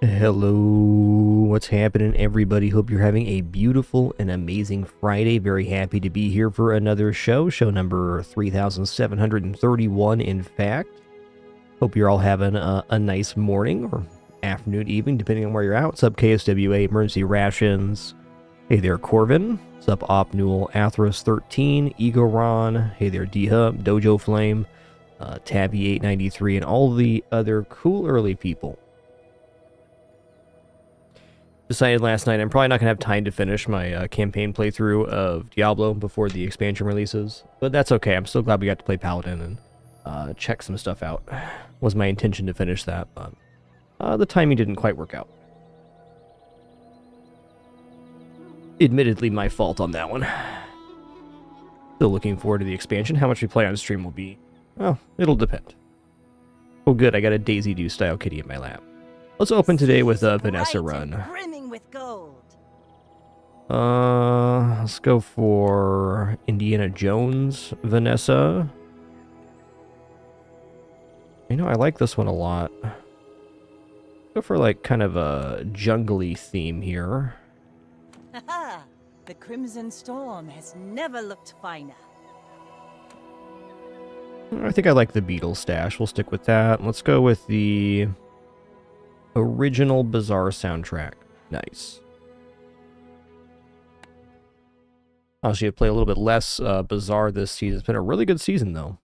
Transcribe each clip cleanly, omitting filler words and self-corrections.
Hello, what's happening, everybody? Hope you're having a beautiful and amazing Friday. Very happy to be here for another show number 3731, in fact. Hope you're all having a nice morning or afternoon, evening, depending on where you're at. What's up, KSWA, Emergency Rations? Hey there, Corvin. What's up, Opnul, Athros13, Egoron? Hey there, D-Hub, Dojo Flame, Tabby893, and all the other cool early people. Decided last night I'm probably not going to have time to finish my campaign playthrough of Diablo before the expansion releases, but that's okay. I'm still glad we got to play Paladin and check some stuff out. Was my intention to finish that, but the timing didn't quite work out. Admittedly, my fault on that one. Still looking forward to the expansion. How much we play on stream will be, well, it'll depend. Oh good, I got a Daisy Doo style kitty in my lap. Let's open today with a Vanessa run. With gold. Let's go for Indiana Jones, Vanessa. You know, I like this one a lot. Go for like kind of a jungly theme here. Haha, the Crimson Storm has never looked finer. I think I like the Beatles stash. We'll stick with that. Let's go with the original Bazaar soundtrack. Nice. Obviously, I play a little bit less Bazaar this season. It's been a really good season, though.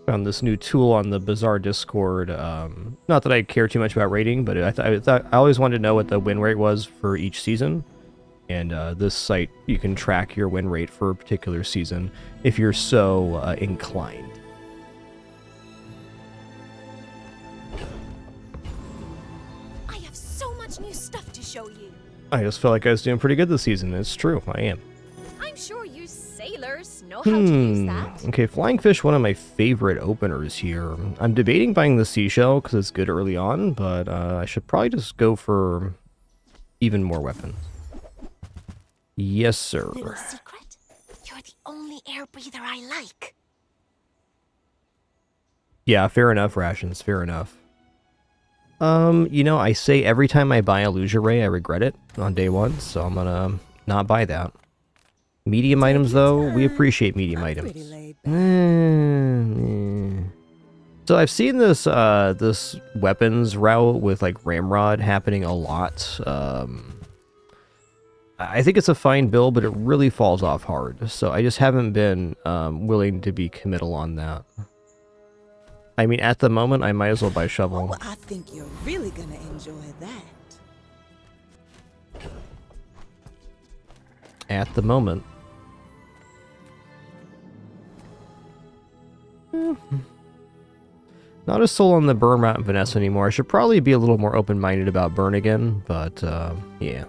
Found this new tool on the Bazaar Discord. Not that I care too much about rating, but I always wanted to know what the win rate was for each season. And this site, you can track your win rate for a particular season if you're so inclined. I have so much new stuff to show you. I just felt like I was doing pretty good this season. It's true, I am. I'm sure you sailors know how to use that. Okay, Flying Fish, one of my favorite openers here. I'm debating buying the Seashell because it's good early on, but I should probably just go for even more weapons. Yes, sir. Little secret? You're the only air breather I like. Yeah, fair enough, Rations. Fair enough. You know, I say every time I buy a Lugia Ray, I regret it on day one, so I'm gonna not buy that. Medium items, though, we appreciate medium items. So I've seen this this weapons route with like Ramrod happening a lot. I think it's a fine build, but it really falls off hard. So I just haven't been willing to be committal on that. I mean, at the moment, I might as well buy Shovel. Oh, I think you're really gonna enjoy that. At the moment. Not as sold on the burn route in Vanessa anymore. I should probably be a little more open-minded about burn again, but yeah.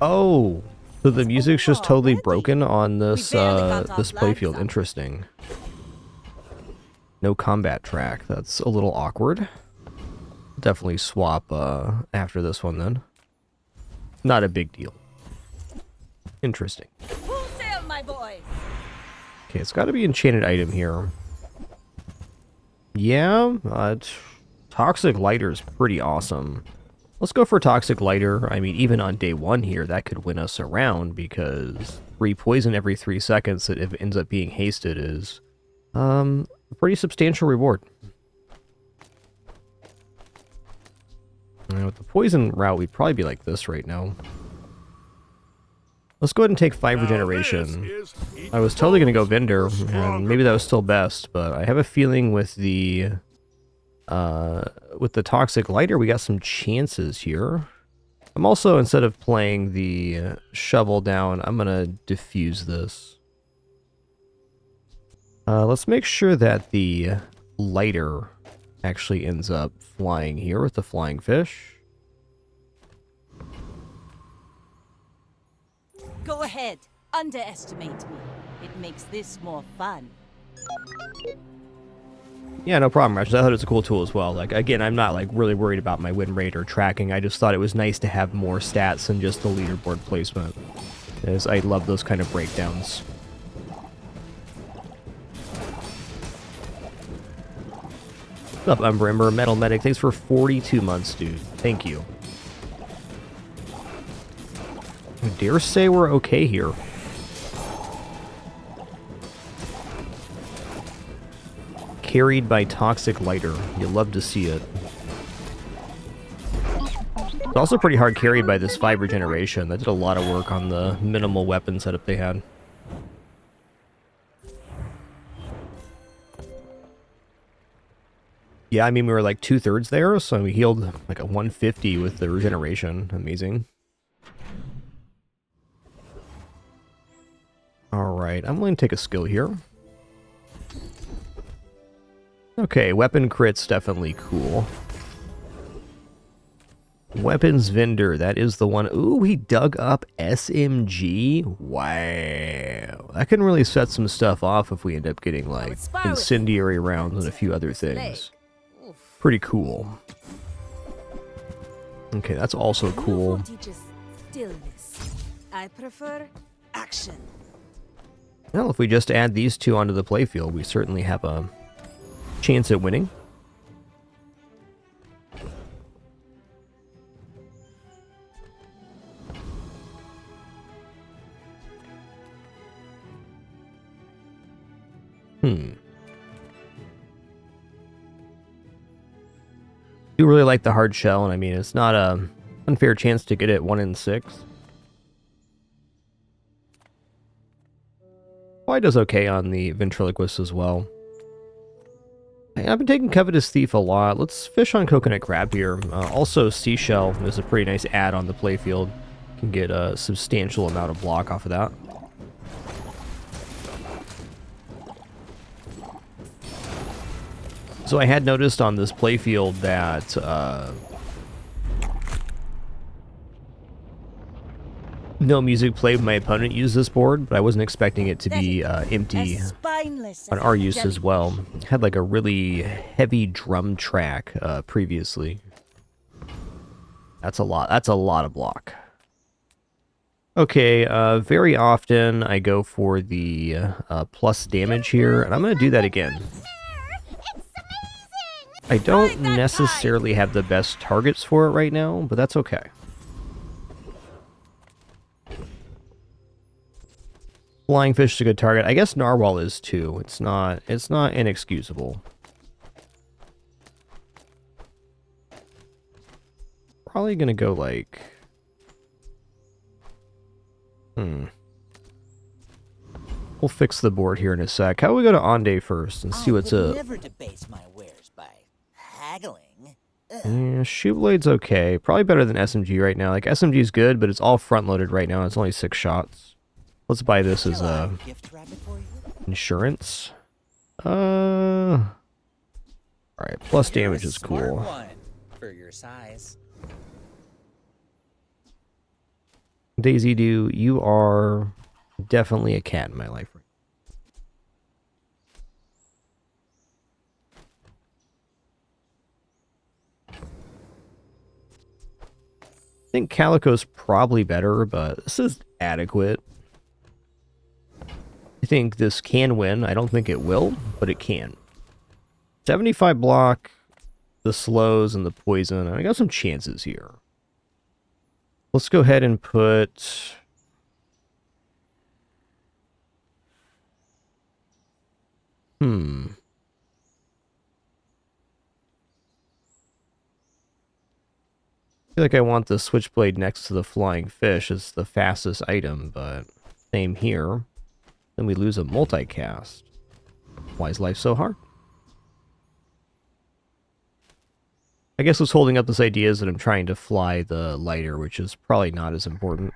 Oh, so the music's just totally broken on this this playfield. Interesting. No combat track. That's a little awkward. Definitely swap after this one then. Not a big deal. Interesting. Full sail, my boys. Okay, it's got to be enchanted item here. Yeah, Toxic Lighter is pretty awesome. Let's go for Toxic Lighter. I mean, even on day one here, that could win us around because 3 poison every 3 seconds that if it ends up being hasted is a pretty substantial reward. And with the poison route, we'd probably be like this right now. Let's go ahead and take 5 regeneration. I was totally going to go Vendor, and maybe that was still best, but I have a feeling with the Toxic Lighter, we got some chances here. I'm also, instead of playing the Shovel down, I'm going to diffuse this. Let's make sure that the Lighter actually ends up flying here with the Flying Fish. Go ahead. underestimate me. It makes this more fun. Yeah, no problem, Ratchet. I thought it was a cool tool as well. Like, again, I'm not, like, really worried about my win rate or tracking. I just thought it was nice to have more stats than just the leaderboard placement. As I love those kind of breakdowns. What's up, Umber Ember? Metal Medic, thanks for 42 months, dude. Thank you. I dare say we're okay here. Carried by Toxic Lighter. You'll love to see it. It's also pretty hard carried by this Fiber Generation. That did a lot of work on the minimal weapon setup they had. Yeah, I mean, we were like 2/3 there, so we healed like a 150 with the regeneration. Amazing. Alright, I'm going to take a skill here. Okay, weapon crit's definitely cool. Weapons vendor, that is the one. Ooh, he dug up SMG. Wow. That can really set some stuff off if we end up getting, like, incendiary rounds and a few other things. Pretty cool. Okay, that's also cool. I prefer action. Well, if we just add these two onto the playfield, we certainly have a chance at winning. Do really like the hard shell, and I mean, it's not a unfair chance to get it 1 in 6. Why does okay on the ventriloquist as well. I've been taking Covetous Thief a lot. Let's fish on Coconut Crab here. Also, Seashell is a pretty nice add on the playfield. Can get a substantial amount of block off of that. So I had noticed on this playfield that no music played when my opponent used this board, but I wasn't expecting it to be empty on our use as well. It had like a really heavy drum track previously. That's a lot. That's a lot of block. Okay, very often I go for the plus damage here, and I'm going to do that again. I don't necessarily have the best targets for it right now, but that's okay. Flying fish is a good target. I guess narwhal is too. It's not inexcusable. Probably gonna go like We'll fix the board here in a sec. How about we go to Onday first and see what's up? Never debase my wares by haggling. Yeah, Shoeblade's okay. Probably better than SMG right now. Like, SMG's good, but it's all front-loaded right now. It's only 6 shots. Let's buy this as Gift rabbit for you? insurance. Alright, plus damage is Smart cool. one for your size. Daisy Doo, you are definitely a cat in my life. I think Calico's probably better, but this is adequate. I think this can win. I don't think it will, but it can. 75 block, the slows, and the poison. I got some chances here. Let's go ahead and put... I feel like I want the switchblade next to the flying fish as the fastest item, but same here. Then we lose a multicast. Why is life so hard? I guess what's holding up this idea is that I'm trying to fly the lighter, which is probably not as important.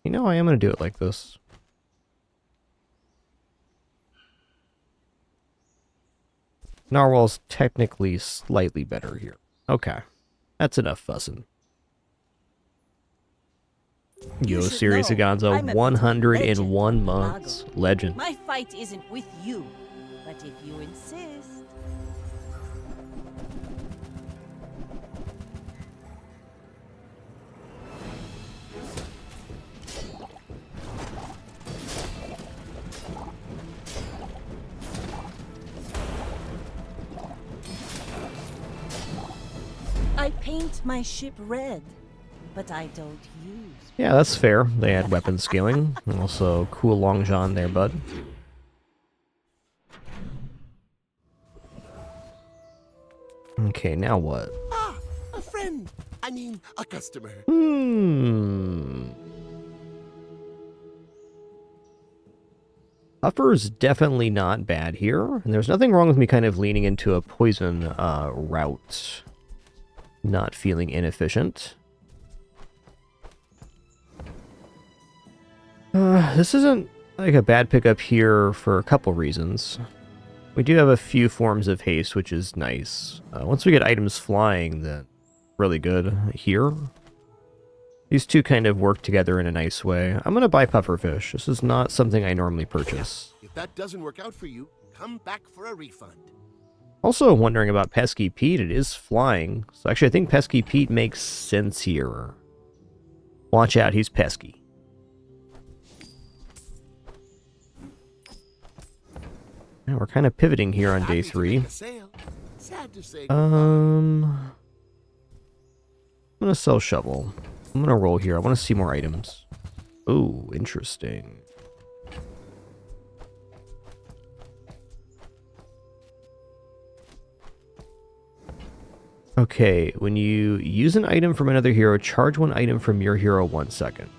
You know, I am going to do it like this. Narwhal's technically slightly better here. Okay. That's enough fussing. Yo, You should Sirius know, Agonzo, I'm a bit of a 101 legend, months. Bago. Legend. My fight isn't with you, but if you insist. I paint my ship red, but I don't use. Yeah, that's fair. They had weapon scaling. And also, cool long john there, bud. Okay, now what? Ah, a friend. I mean, a customer. Puffer's definitely not bad here. And there's nothing wrong with me kind of leaning into a poison route. Not feeling inefficient. This isn't like a bad pickup here for a couple reasons. We do have a few forms of haste, which is nice. Once we get items flying, then really good here. These two kind of work together in a nice way. I'm going to buy pufferfish. This is not something I normally purchase. If that doesn't work out for you, come back for a refund. Also wondering about Pesky Pete. It is flying. So actually I think Pesky Pete makes sense here. Watch out, he's pesky. Yeah, we're kind of pivoting here on day 3. Sad to say. I'm gonna sell shovel. I'm gonna roll here. I want to see more items. Ooh, interesting. Okay, when you use an item from another hero, charge one item from your hero 1 second.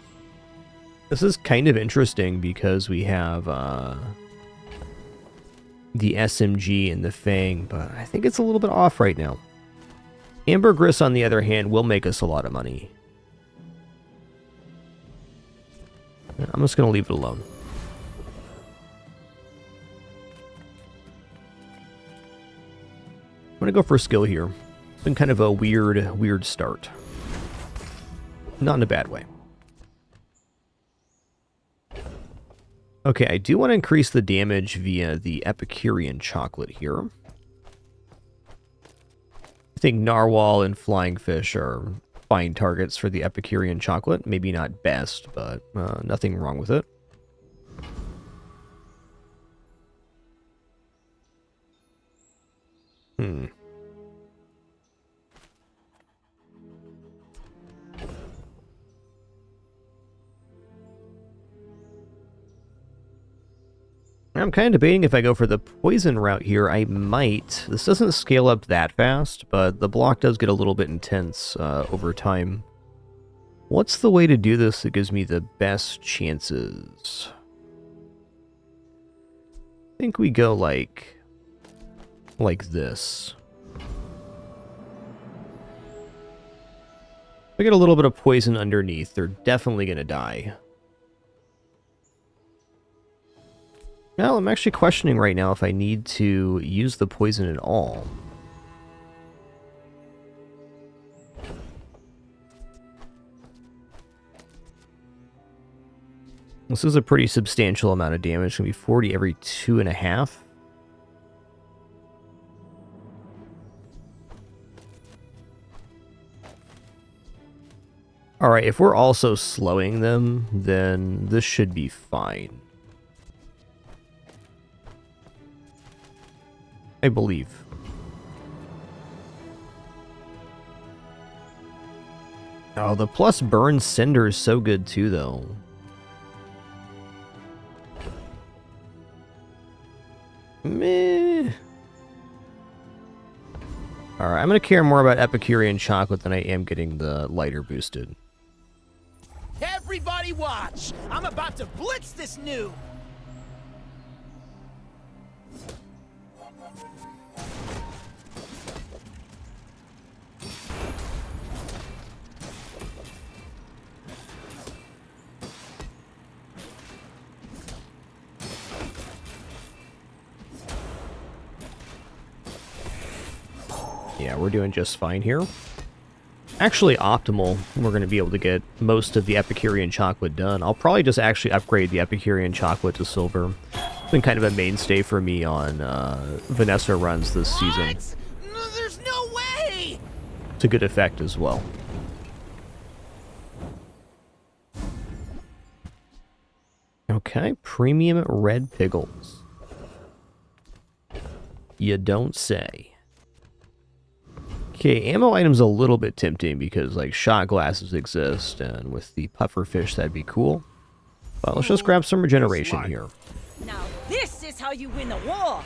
This is kind of interesting because we have the SMG and the Fang, but I think it's a little bit off right now. Ambergris, on the other hand, will make us a lot of money. I'm just going to leave it alone. I'm going to go for a skill here. It's been kind of a weird start. Not in a bad way. Okay, I do want to increase the damage via the Epicurean chocolate here. I think Narwhal and Flying Fish are fine targets for the Epicurean chocolate. Maybe not best, but nothing wrong with it. I'm kind of debating if I go for the poison route here. I might. This doesn't scale up that fast, but the block does get a little bit intense over time. What's the way to do this that gives me the best chances? I think we go like this. If I get a little bit of poison underneath, they're definitely going to die. Well, I'm actually questioning right now if I need to use the poison at all. This is a pretty substantial amount of damage. It's going to be 40 every 2.5. Alright, if we're also slowing them, then this should be fine. I believe. Oh, the plus burn cinder is so good too, though. Meh. Alright, I'm going to care more about Epicurean chocolate than I am getting the lighter boosted. Everybody watch! I'm about to blitz this noob! Yeah, we're doing just fine here. Actually optimal. We're going to be able to get most of the Epicurean chocolate done. I'll probably just actually upgrade the Epicurean chocolate to silver. It's been kind of a mainstay for me on Vanessa runs this season. What? No, there's no way! To good effect as well. Okay, premium red pickles. You don't say. Okay, ammo items a little bit tempting because, like, shot glasses exist, and with the puffer fish, that'd be cool. But let's just grab some regeneration here. Now this is how you win a war.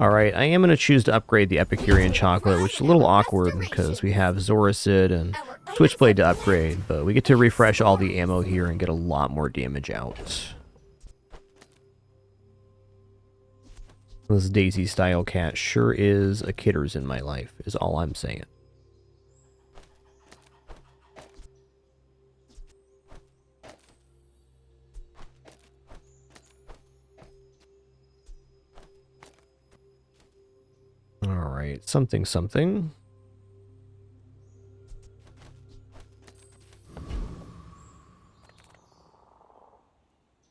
Alright, I am going to choose to upgrade the Epicurean chocolate, which is a little awkward because we have Zoracid and Switchblade to upgrade, but we get to refresh all the ammo here and get a lot more damage out. This Daisy-style cat sure is a kidders in my life, is all I'm saying. Alright, something, something.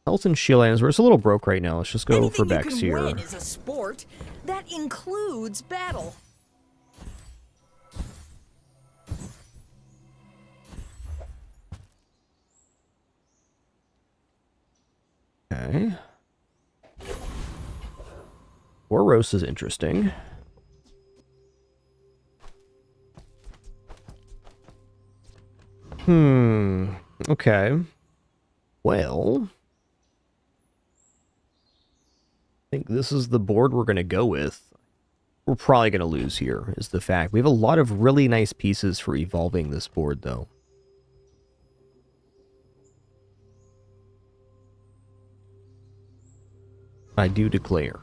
Health and shield items. We're just a little broke right now. Let's just go for Bex here. Anything you can win is a sport. That includes battle. Okay. Boros is interesting. Okay. Well, I think this is the board we're going to go with. We're probably going to lose here, is the fact. We have a lot of really nice pieces for evolving this board, though. I do declare.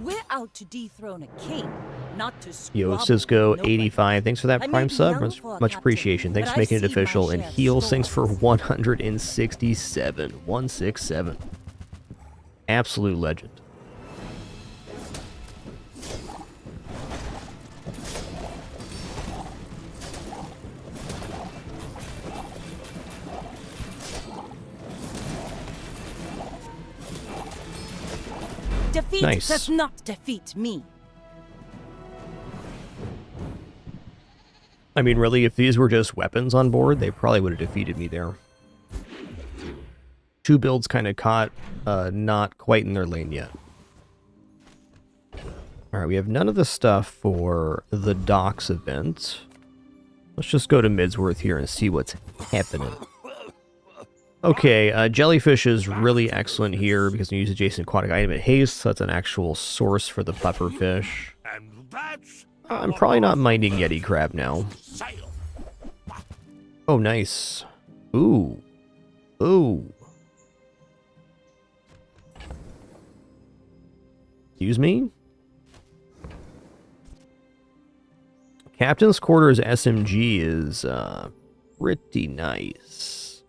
We're out to dethrone a king, not to Yo, squabble Cisco, with nobody. 85. Thanks for that I may prime be sub. young Much, for a much captain, appreciation. Thanks but for making I've it seen my official. And share of heals, thanks for storms. 167. 167. Absolute legend. Defeat Nice. does not defeat me. I mean, really, if these were just weapons on board, they probably would have defeated me there. Two builds kind of caught, not quite in their lane yet. Alright, we have none of the stuff for the docks event. Let's just go to Midsworth here and see what's happening. Okay, Jellyfish is really excellent here because you use adjacent aquatic item at haste, so that's an actual source for the pufferfish. And that's I'm probably not minding Yeti Crab now. sail. Oh, nice. Ooh. Ooh. Excuse me? Captain's Quarters SMG is pretty nice.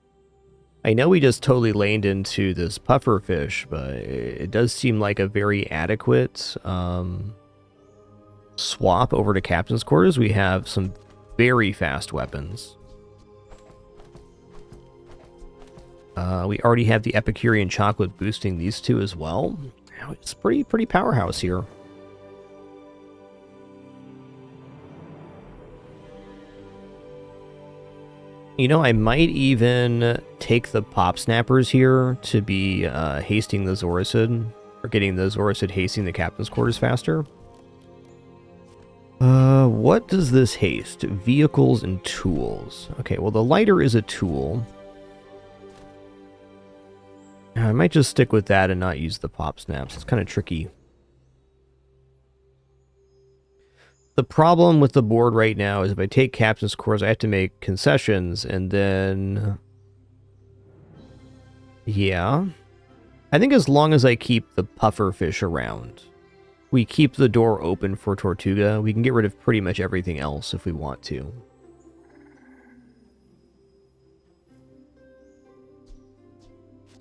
I know we just totally laned into this pufferfish, but it does seem like a very adequate swap over to Captain's Quarters. We have some very fast weapons. We already have the Epicurean chocolate boosting these two as well. It's pretty powerhouse here. You know, I might even take the pop snappers here to be hasting the Zoracid, or getting the Zoracid hasting the Captain's Quarters faster. What does this haste? Vehicles and tools. Okay, well, the lighter is a tool. I might just stick with that and not use the pop snaps. It's kind of tricky. The problem with the board right now is if I take Captain's Quarters, I have to make concessions, and then... yeah. I think as long as I keep the pufferfish around, we keep the door open for Tortuga, we can get rid of pretty much everything else if we want to.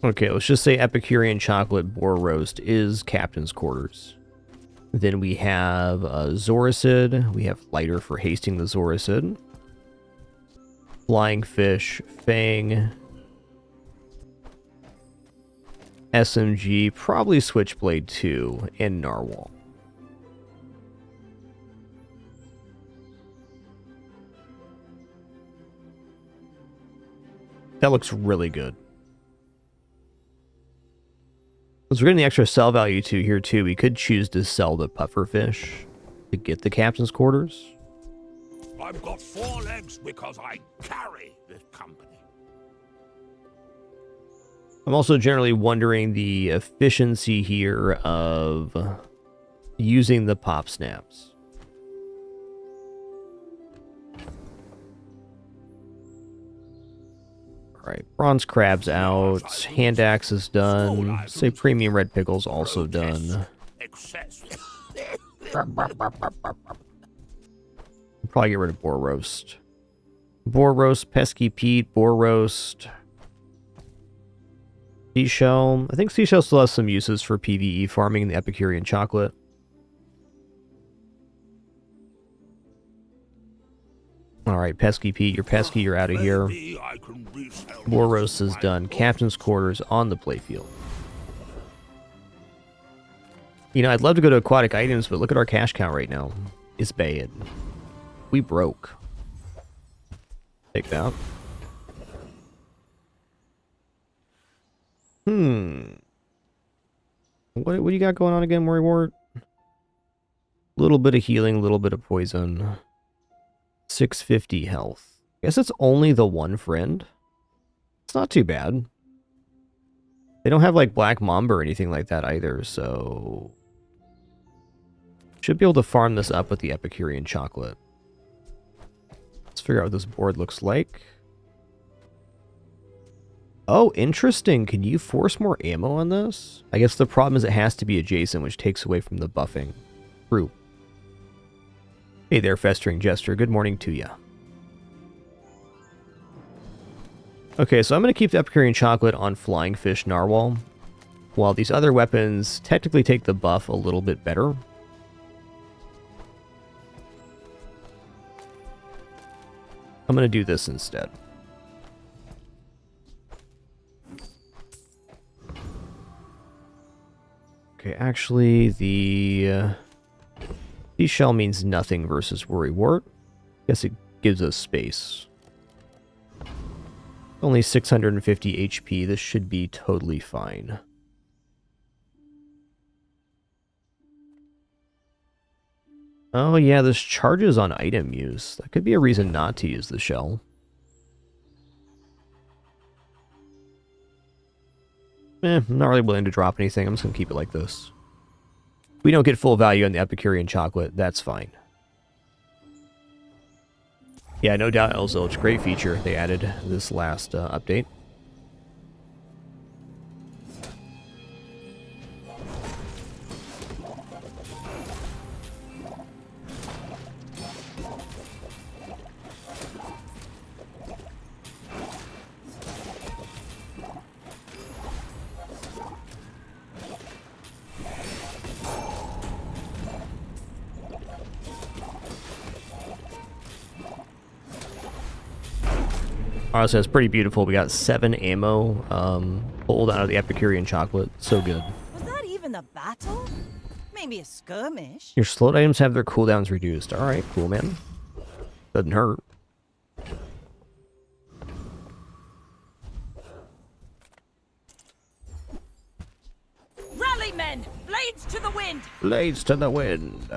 Okay, let's just say Epicurean Chocolate Boar Roast is Captain's Quarters. Then we have Zoricid. We have Lighter for hasting the Zoricid. Flying Fish, Fang. SMG, probably Switchblade 2, and Narwhal. That looks really good. Since we're getting the extra sell value to here too, we could choose to sell the pufferfish to get the captain's quarters. I've got 4 legs because I carry this company. I'm also generally wondering the efficiency here of using the pop snaps. Alright, bronze crab's out, hand axe is done, say premium red pickle's also done. Probably get rid of boar roast. Boar roast, pesky Pete, boar roast. Seashell. I think seashell still has some uses for PvE farming in the Epicurean chocolate. Alright, pesky Pete, you're pesky, you're out of here. Boar roast is done. Captain's quarters on the playfield. You know, I'd love to go to aquatic items, but look at our cash cow right now. It's bad. We broke. Take that. What do you got going on again, Worrywart? Little bit of healing, a little bit of poison. 650 health. I guess it's only the one friend. It's not too bad. They don't have like Black Mamba or anything like that either, so... Should be able to farm this up with the Epicurean chocolate. Let's figure out what this board looks like. Oh, interesting. Can you force more ammo on this? I guess the problem is it has to be adjacent, which takes away from the buffing. True. Hey there, Festering Jester. Good morning to ya. Okay, so I'm going to keep the Epicurean chocolate on Flying Fish Narwhal, while these other weapons technically take the buff a little bit better. I'm going to do this instead. Okay, actually, the seashell means nothing versus Worrywart. Guess it gives us space. Only 650 HP. This should be totally fine. Oh yeah, this charges on item use. That could be a reason not to use the shell. I'm not really willing to drop anything. I'm just going to keep it like this. We don't get full value on the Epicurean chocolate. That's fine. Yeah, no doubt, Elzilch. Great feature they added this last update. Honestly, it's pretty beautiful. We got 7 ammo pulled out of the Epicurean chocolate. So good. Was that even a battle? Maybe a skirmish? Your slowed items have their cooldowns reduced. Alright, cool, man. Doesn't hurt. Rally, men! Blades to the wind! Blades to the wind.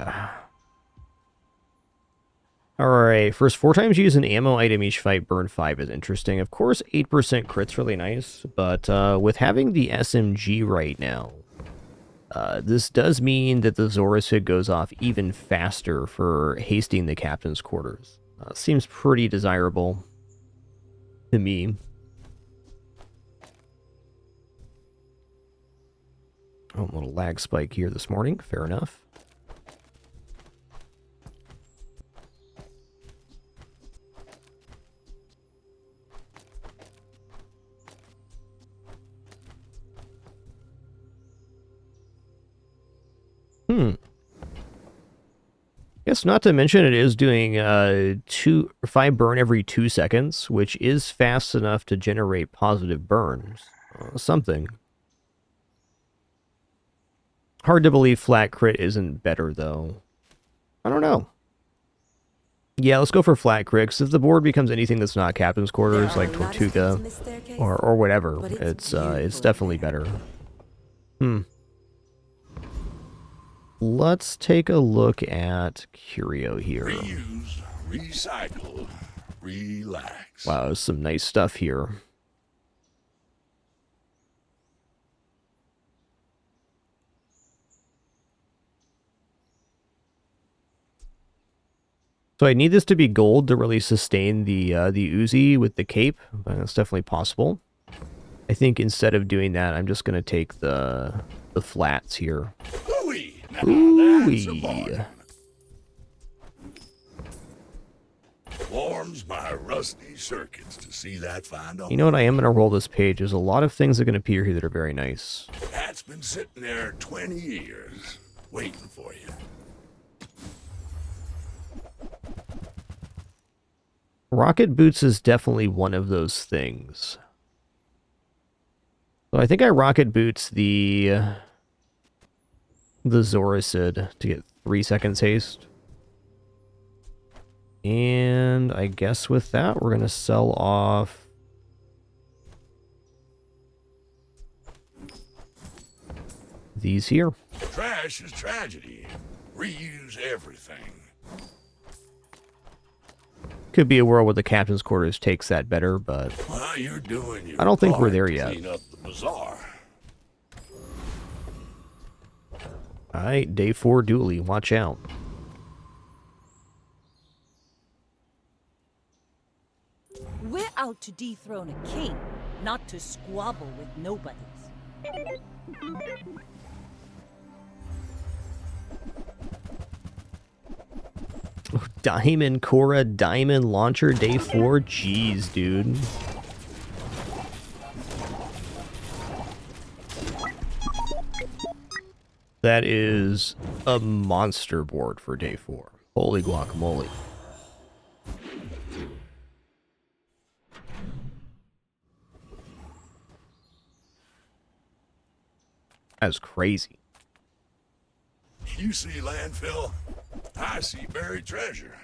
Alright, first 4 times you use an ammo item each fight, burn 5 is interesting. Of course, 8% crit's really nice, but with having the SMG right now, this does mean that the Zoricid goes off even faster for hasting the captain's quarters. Seems pretty desirable to me. Oh, a little lag spike here this morning. Fair enough. Guess not to mention it is doing 5 burn every 2 seconds, which is fast enough to generate positive burns. Something. Hard to believe flat crit isn't better, though. I don't know. Yeah, let's go for flat crit, 'cause if the board becomes anything that's not Captain's Quarters, like Tortuga, or whatever, it's definitely better. Let's take a look at Curio here. Reuse, recycle, relax. Wow, there's some nice stuff here. So I need this to be gold to really sustain the Uzi with the cape. That's definitely possible. I think instead of doing that, I'm just going to take the flats here. Ooh-wee. Now that's a Ooh-wee. bargain. Warms my rusty circuits to see that find on. You know what? I am going to roll this page. There's a lot of things that are going to appear here that are very nice. That's been sitting there 20 years, waiting for you. Rocket boots is definitely one of those things. So I think I rocket boots the Zoricid to get 3 seconds haste. And I guess with that, we're going to sell off these here. Trash is tragedy. Reuse everything. Could be a world where the Captain's Quarters takes that better, but Well, you're doing your I don't think we're part there to yet. Clean up the bazaar. Alright, day 4 dually. Watch out. We're out to dethrone a king, not to squabble with nobodies. Diamond Cora, Diamond Launcher, day 4. Jeez, dude. That is a monster board for day 4. Holy guacamole. That's crazy. You see landfill, I see buried treasure.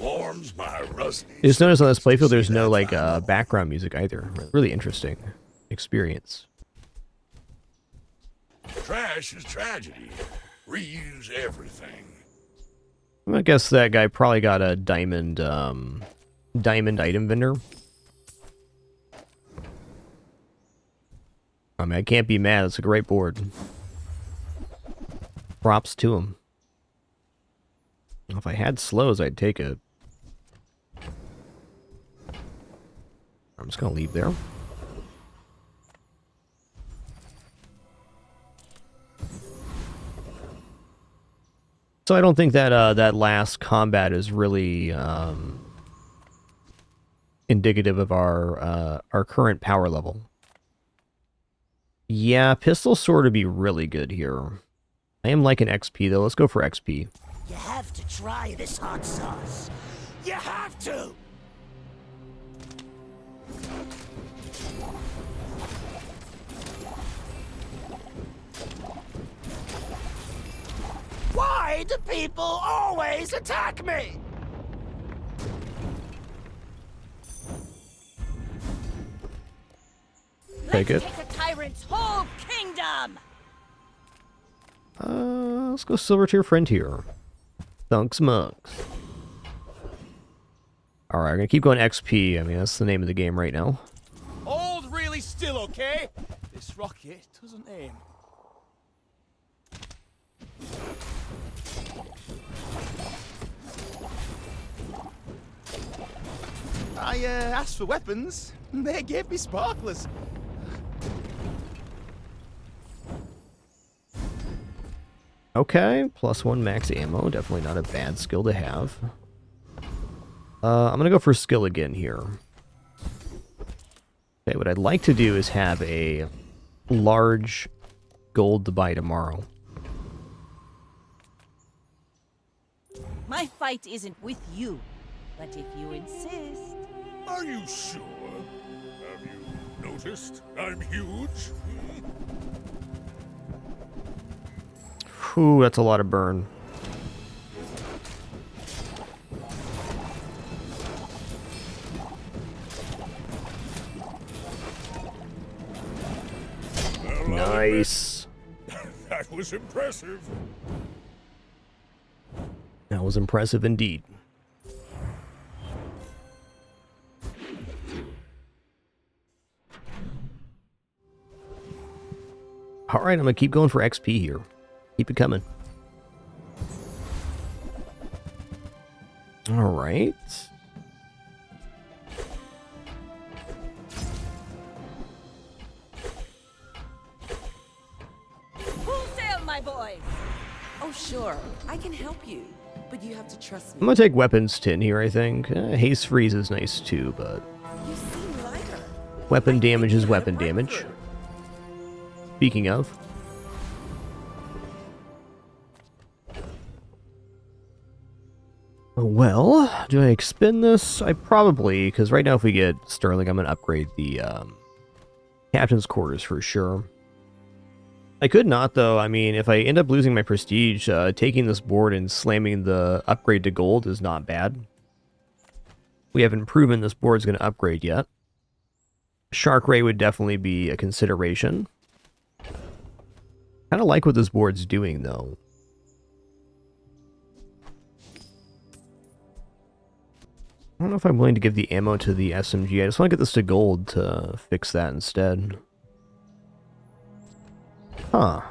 Warms my rusty. You just notice on this circuits to playfield there's see no that like find on. background music either. Really interesting experience. Trash is tragedy. Reuse everything. I guess that guy probably got a diamond diamond item vendor. I mean, I can't be mad. It's a great board. Props to him. If I had slows, I'd take it. I'm just gonna leave there. So I don't think that that last combat is really indicative of our current power level. Yeah, pistol sword would be really good here. I am liking XP though. Let's go for XP. You have to try this hot sauce. You have to! Why do people always attack me? Take it. Let's take a tyrant's whole kingdom! Let's go silver tier friend here. Thunks mugs. Alright, I'm gonna keep going XP. I mean, that's the name of the game right now. Hold really still, okay? This rocket doesn't aim. I asked for weapons. They gave me sparklers. Okay, +1 max ammo. Definitely not a bad skill to have. I'm gonna go for skill again here. Okay, what I'd like to do is have a large gold to buy tomorrow. My fight isn't with you, but if you insist... Are you sure? Have you noticed I'm huge? Whew, that's a lot of burn. Well, Nice. that was impressive. That was impressive indeed. Alright, I'm gonna keep going for XP here. Keep it coming. Alright. Full sail, my boys! Oh, sure. I can help you. But you have to trust I'm me. gonna take weapons tin here, I think. Haste freeze is nice too, but You seem lighter. weapon damage is weapon damage. Speaking of. Well, do I expend this? I probably, because right now if we get Sterling, I'm going to upgrade the captain's quarters for sure. I could not, though. I mean, if I end up losing my prestige, taking this board and slamming the upgrade to gold is not bad. We haven't proven this board's going to upgrade yet. Shark Ray would definitely be a consideration. Kind of like what this board's doing, though. I don't know if I'm willing to give the ammo to the SMG. I just want to get this to gold to fix that instead. Huh.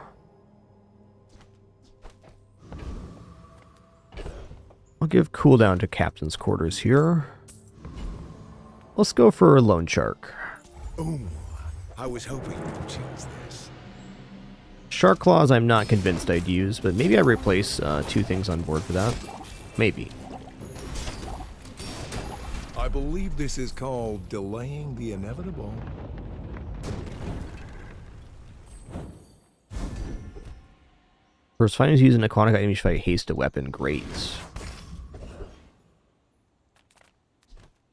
I'll give cooldown to Captain's Quarters here. Let's go for Lone Shark. Ooh, I was hoping you'd choose this. Shark Claws I'm not convinced I'd use, but maybe I replace two things on board for that. Maybe. I believe this is called delaying the inevitable. First, findings using an aquatic item to fight haste a weapon. Great.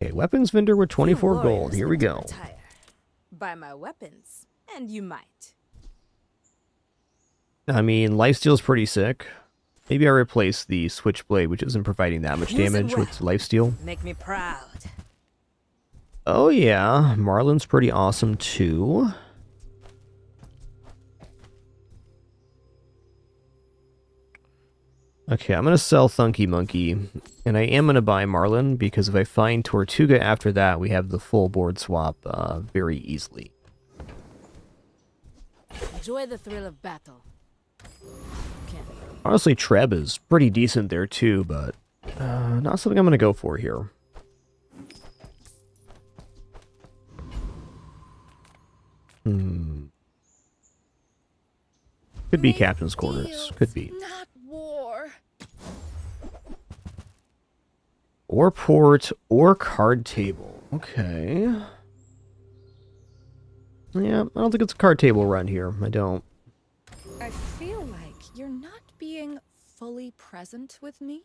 Okay, weapons vendor with 24 gold. Warriors Here we need to go. retire. Buy my weapons, and you might. I mean, lifesteal's pretty sick. Maybe I replace the switchblade, which isn't providing that much Use it damage, well. with lifesteal. Make me proud. Oh yeah, Marlin's pretty awesome too. Okay, I'm gonna sell Thunky Monkey, and I am gonna buy Marlin, because if I find Tortuga after that, we have the full board swap very easily. Enjoy the thrill of battle. Honestly, Treb is pretty decent there too, but not something I'm gonna go for here. Could be Captain's Quarters. Could be. Not war. Or port, or card table. Okay. Yeah, I don't think it's a card table run here. I don't. I feel like you're not being fully present with me.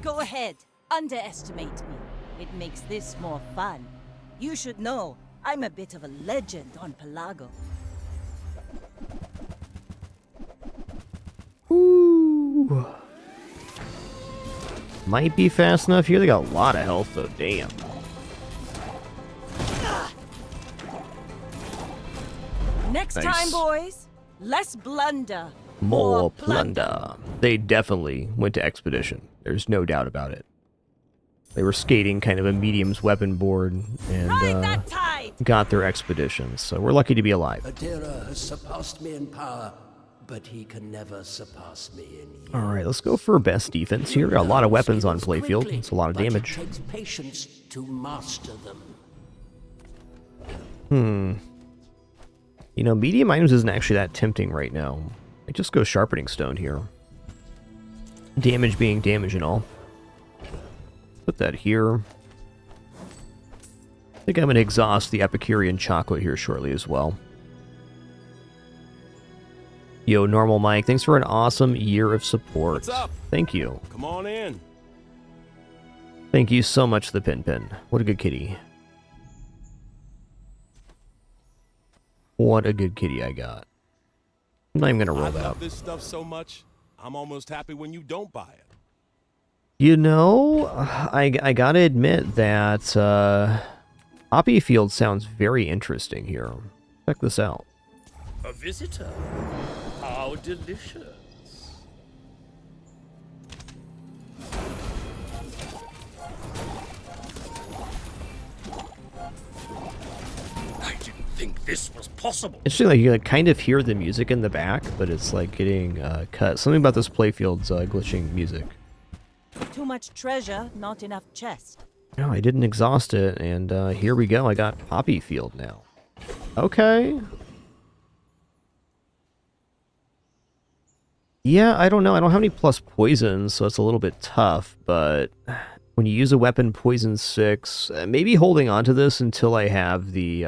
Go ahead, underestimate me. It makes this more fun. You should know, I'm a bit of a legend on Pelago. Ooh. Might be fast enough here. They got a lot of health, though. Damn. Next Nice. time, boys, less blunder. More plunder. They definitely went to Expedition. There's no doubt about it. They were skating kind of a medium's weapon board and Ride that tide! got their expeditions, so we're lucky to be alive. Adira has surpassed me in power, but he can never surpass me in years. Alright, let's go for best defense here. Got a lot of weapons on playfield. Quickly, It's a lot of but damage. It takes patience to master them. You know, medium items isn't actually that tempting right now. I just go sharpening stone here. Damage being damage and all. Put that here. I think I'm going to exhaust the Epicurean chocolate here shortly as well. Yo, Normal Mike, thanks for an awesome year of support. What's up? Thank you. Come on in. Thank you so much, the Pin Pin. What a good kitty. What a good kitty I got. I'm not even gonna roll I that love up. this stuff so much, I'm almost happy when you don't buy it. You know, I gotta admit that Poppy Field sounds very interesting here. Check this out. A visitor? How delicious. I didn't think this was possible. Interesting, like you can kind of hear the music in the back, but it's like getting cut. Something about this playfield's glitching music. Too much treasure, not enough chest. No, I didn't exhaust it, and here we go. I got Poppy Field now. Okay. Yeah, I don't know. I don't have any plus poison, so it's a little bit tough, but when you use a weapon poison 6, maybe holding on to this until I have the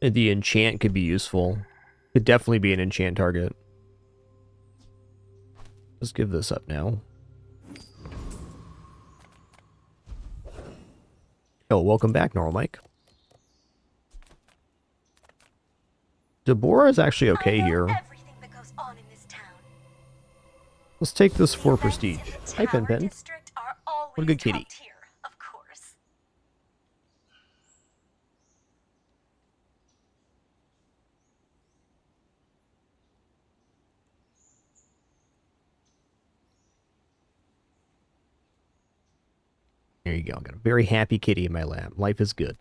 enchant could be useful. Could definitely be an enchant target. Let's give this up now. Oh, welcome back, Normal Mike. Deborah is actually okay here. Let's take this for prestige. Hi, Pen Pen. What a good kitty. There you go. Got a very happy kitty in my lap. Life is good.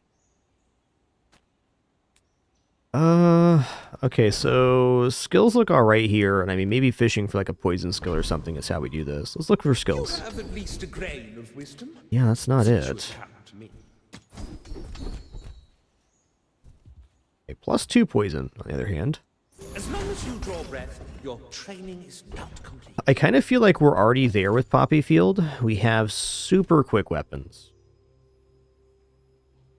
Okay, so skills look alright here, and I mean, maybe fishing for like a poison skill or something is how we do this. Let's look for skills. You have at least a grain of wisdom. Yeah, that's not Since you it. have come to me. Okay, +2 poison, on the other hand. As long as you draw breath, your training is not complete. I kind of feel like we're already there with Poppy Field. We have super quick weapons.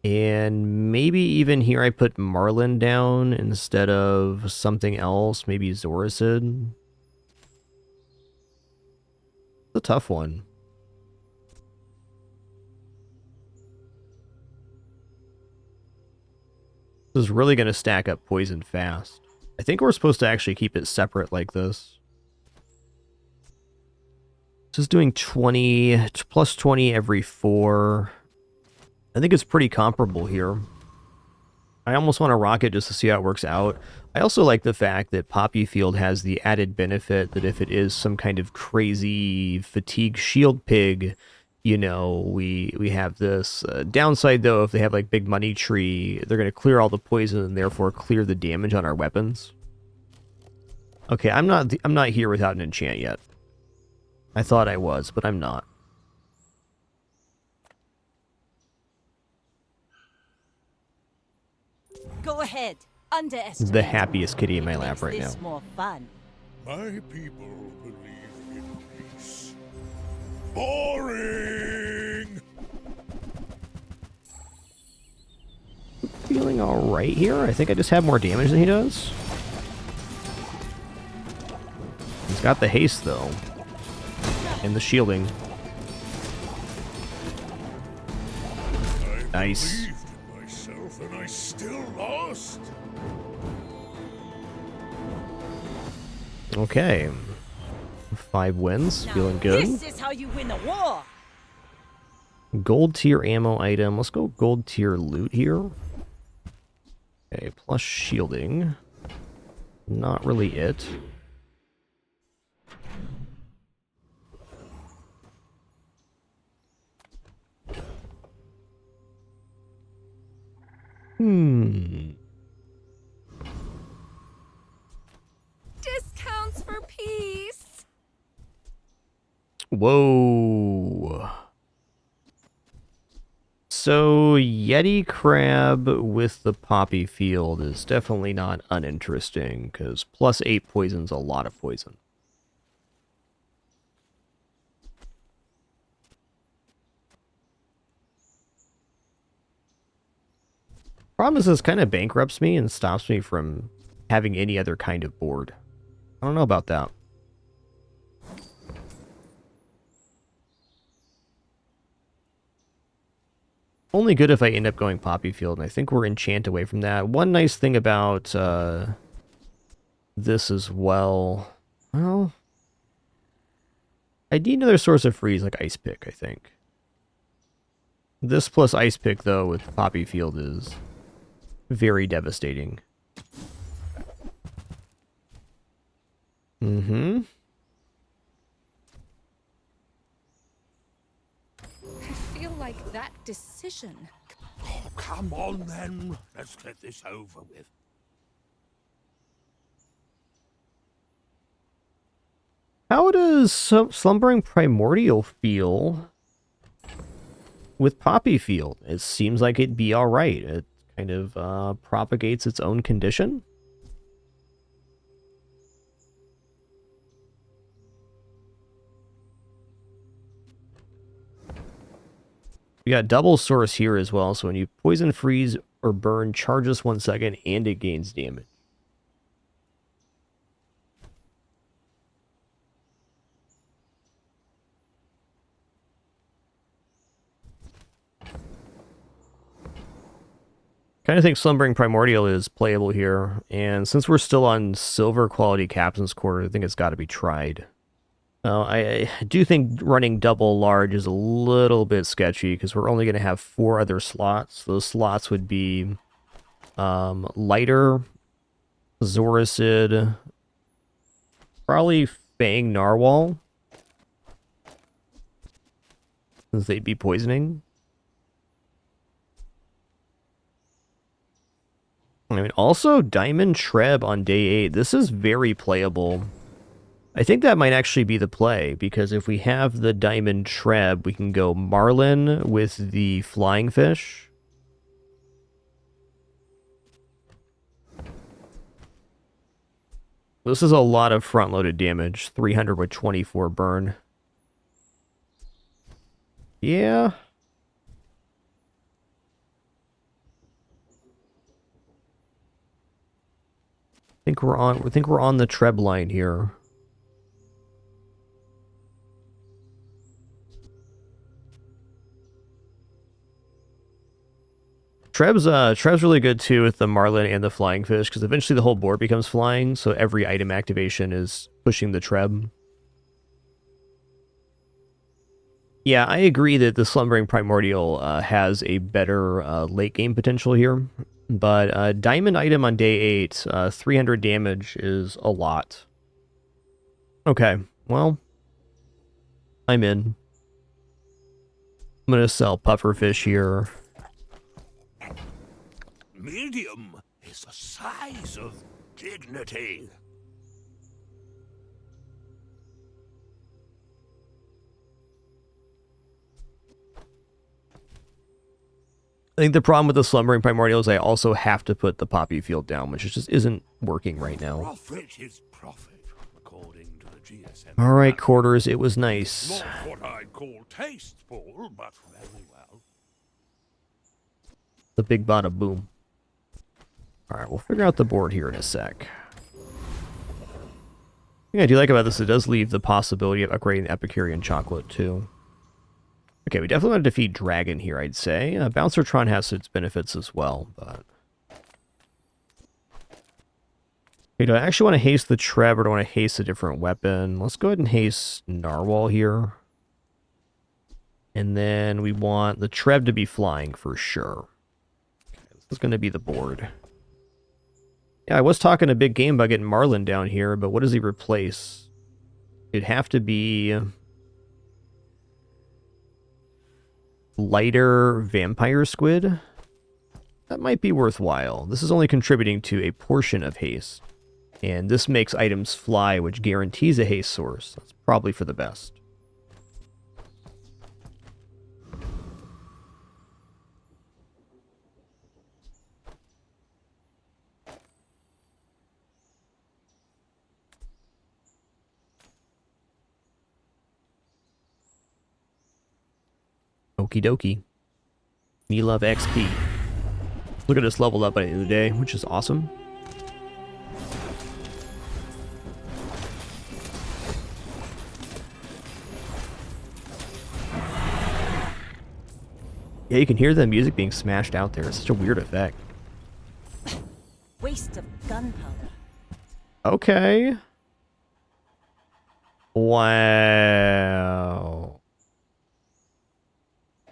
And maybe even here I put Marlin down instead of something else, maybe Zoricid. It's a tough one. This is really going to stack up poison fast. I think we're supposed to actually keep it separate like this. This is doing 20, plus 20 every 4. I think it's pretty comparable here. I almost want to rock it just to see how it works out. I also like the fact that Poppy Field has the added benefit that if it is some kind of crazy fatigue shield pig, you know, we have this. Downside though, if they have like big money tree, they're going to clear all the poison and therefore clear the damage on our weapons. Okay, I'm not here without an enchant yet. I thought I was, but I'm not. Go ahead. Underestimate. The happiest kitty in my lap right now. This more fun. My people believe in peace. Boring! Feeling alright here. I think I just have more damage than he does. He's got the haste though. And the shielding. Nice. I believed in myself and I still lost. Okay. 5 wins. Now, Feeling good. This is how you win a war. Gold tier ammo item. Let's go gold tier loot here. Okay, plus shielding. Not really it. Discounts for peace. Whoa. So, Yeti Crab with the Poppy Field is definitely not uninteresting, because plus 8 poison's a lot of poison. Problem is, this kind of bankrupts me and stops me from having any other kind of board. I don't know about that. Only good if I end up going Poppy Field, and I think we're enchant away from that. One nice thing about this as well, well, I need another source of freeze like Ice Pick, I think. This plus Ice Pick, though, with Poppy Field is very devastating. Mm-hmm. I feel like that decision. Oh, come on then. Let's get this over with. How does Slumbering Primordial feel with Poppy Field? It seems like it'd be alright. It kind of propagates its own condition. We got double source here as well, so when you poison, freeze, or burn, charge us 1 second, and it gains damage. Kind of think Slumbering Primordial is playable here, and since we're still on silver quality Captain's Quarter, I think it's got to be tried. I do think running double large is a little bit sketchy, because we're only going to have 4 other slots. Those slots would be Lighter, Zoricid, probably Fang Narwhal, since they'd be poisoning. I mean, also Diamond Treb on day 8. This is very playable. I think that might actually be the play, because if we have the Diamond Treb, we can go Marlin with the Flying Fish. This is a lot of front-loaded damage. 300 with 24 burn. Yeah. I think we're on the Treb line here. Treb's really good too with the Marlin and the Flying Fish, because eventually the whole board becomes flying, so every item activation is pushing the Treb. Yeah, I agree that the Slumbering Primordial has a better late game potential here, but Diamond item on day 8, 300 damage is a lot. Okay, well, I'm in. I'm gonna sell Pufferfish here. Medium is the size of dignity. I think the problem with the Slumbering Primordial is I also have to put the Poppy Field down, which just isn't working right now. Profit is profit, according to the GSM. All right, Quarters, it was nice. Not what I'd call tasteful, but very well. The big bada boom. All right, we'll figure out the board here in a sec. The thing I do like about this, it does leave the possibility of upgrading the Epicurean Chocolate, too. Okay, we definitely want to defeat Dragon here, I'd say. Bouncertron has its benefits as well, but... Okay, do I actually want to haste the Treb, or do I want to haste a different weapon? Let's go ahead and haste Narwhal here. And then we want the Treb to be flying for sure. Okay, this is going to be the board. Yeah, I was talking a big game about getting Marlin down here, but what does he replace? It'd have to be... Lighter Vampire Squid? That might be worthwhile. This is only contributing to a portion of haste. And this makes items fly, which guarantees a haste source. That's probably for the best. Okie dokie. We love XP. Look at us leveled up by the end of the day, which is awesome. Yeah, you can hear the music being smashed out there. It's such a weird effect. Waste of gunpowder. Okay. Wow.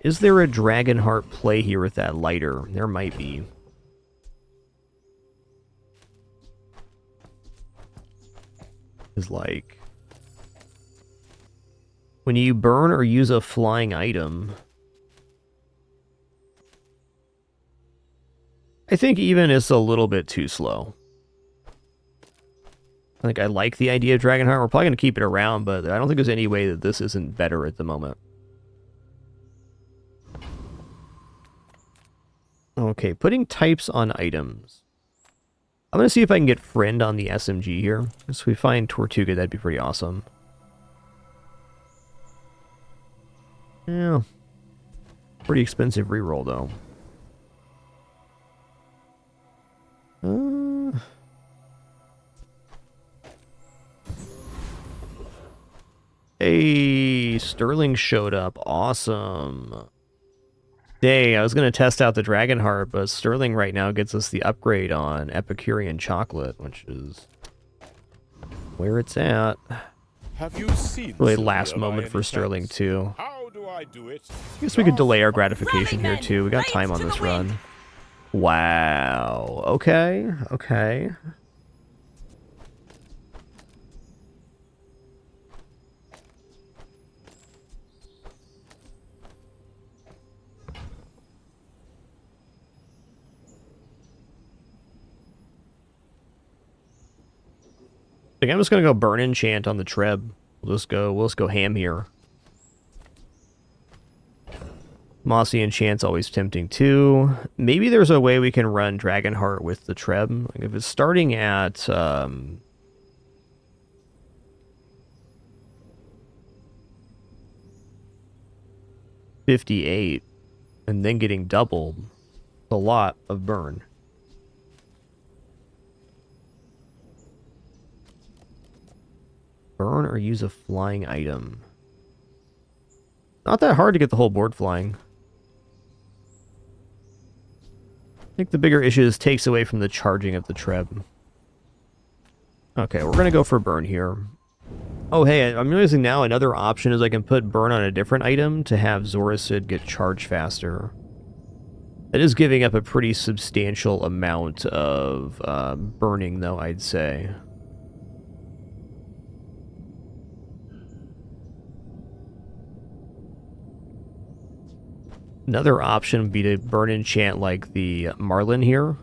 Is there a Dragonheart play here with that lighter? There might be. Is like when you burn or use a flying item, I think even is a little bit too slow. I think I like the idea of Dragonheart. We're probably going to keep it around, but I don't think there's any way that this isn't better at the moment. Okay, putting types on items. I'm going to see if I can get Friend on the SMG here. If we find Tortuga, that'd be pretty awesome. Yeah. Pretty expensive reroll, though. Hey, Sterling showed up. Awesome. Dang, I was going to test out the Dragonheart, but Sterling right now gets us the upgrade on Epicurean Chocolate, which is where it's at. Have you seen Really last moment for Sterling, too. How do I do it? I guess we could delay our gratification here, too. We got time on this run. Wow. Okay. Okay. I think I'm just gonna go burn enchant on the Treb. We'll just go ham here. Mossy enchant's always tempting too. Maybe there's a way we can run Dragonheart with the Treb. Like if it's starting at 58 and then getting doubled, a lot of burn. Burn or use a flying item. Not that hard to get the whole board flying. I think the bigger issue is takes away from the charging of the Treb. Okay, we're going to go for burn here. Oh, hey, I'm realizing now another option is I can put burn on a different item to have Zorasid get charged faster. That is giving up a pretty substantial amount of burning, though, I'd say. Another option would be to burn enchant like the Marlin here.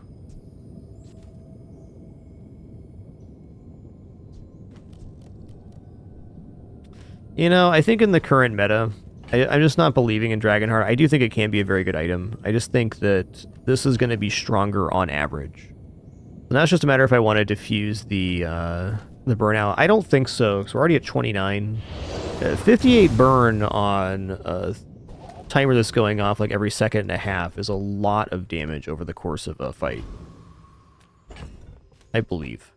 You know, I think in the current meta, I'm just not believing in Dragonheart. I do think it can be a very good item. I just think that this is going to be stronger on average. And that's just a matter if I want to diffuse the burnout. I don't think so, because we're already at 29. 58 burn on a timer that's going off like every second and a half is a lot of damage over the course of a fight. I believe.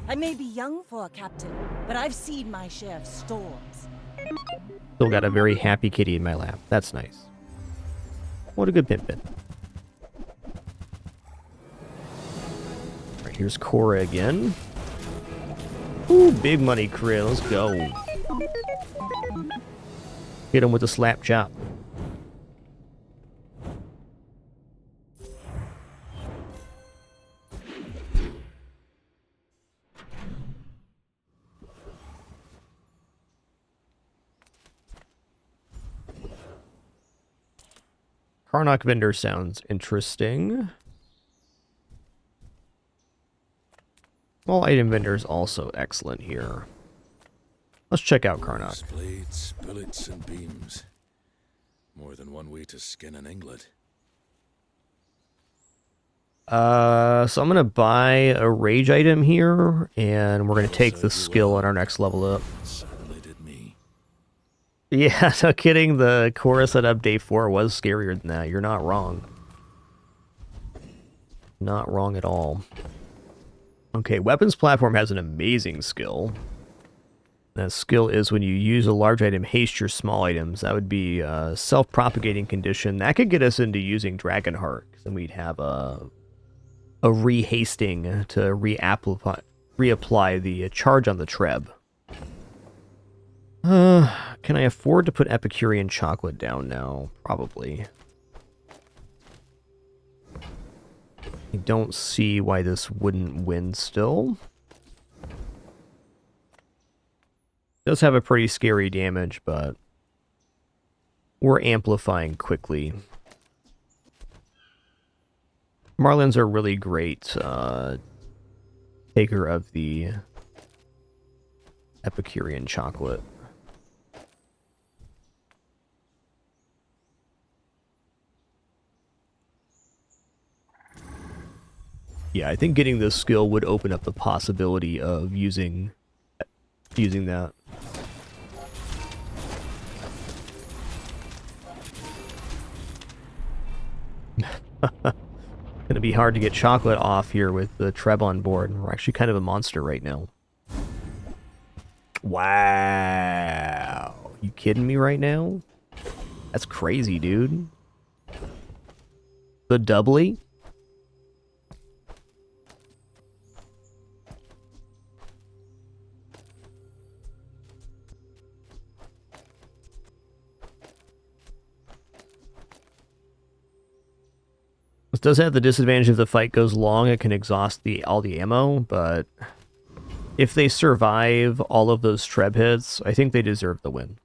I may be young for a captain, but I've seen my share of storms. Still got a very happy kitty in my lap. That's nice. What a good Pimpin. Alright, here's Cora again. Ooh, big money crit. Let's go. Hit him with a slap chop. Karnak vendor sounds interesting. All item vendors also excellent here. Let's check out Karnak. Blades, billets, and beams. More than one way to skin an inglet. So I'm gonna buy a rage item here, and we're gonna take the skill on our next level up. Certainly did me. Yeah, no kidding. The chorus at update 4 was scarier than that. You're not wrong. Not wrong at all. Okay, weapons platform has an amazing skill. That skill is when you use a large item, haste your small items. That would be a self-propagating condition. That could get us into using Dragonheart. Then we'd have a re-hasting to reapply the charge on the Treb. Can I afford to put Epicurean chocolate down now? Probably. I don't see why this wouldn't win still. Does have a pretty scary damage, but we're amplifying quickly. Marlins are really great taker of the Epicurean chocolate. Yeah, I think getting this skill would open up the possibility of using that. Gonna be hard to get chocolate off here with the Treb on board. We're actually kind of a monster right now. Wow. You kidding me right now? That's crazy, dude. The doubly? This does have the disadvantage if the fight goes long, it can exhaust all the ammo, but if they survive all of those Treb hits, I think they deserve the win.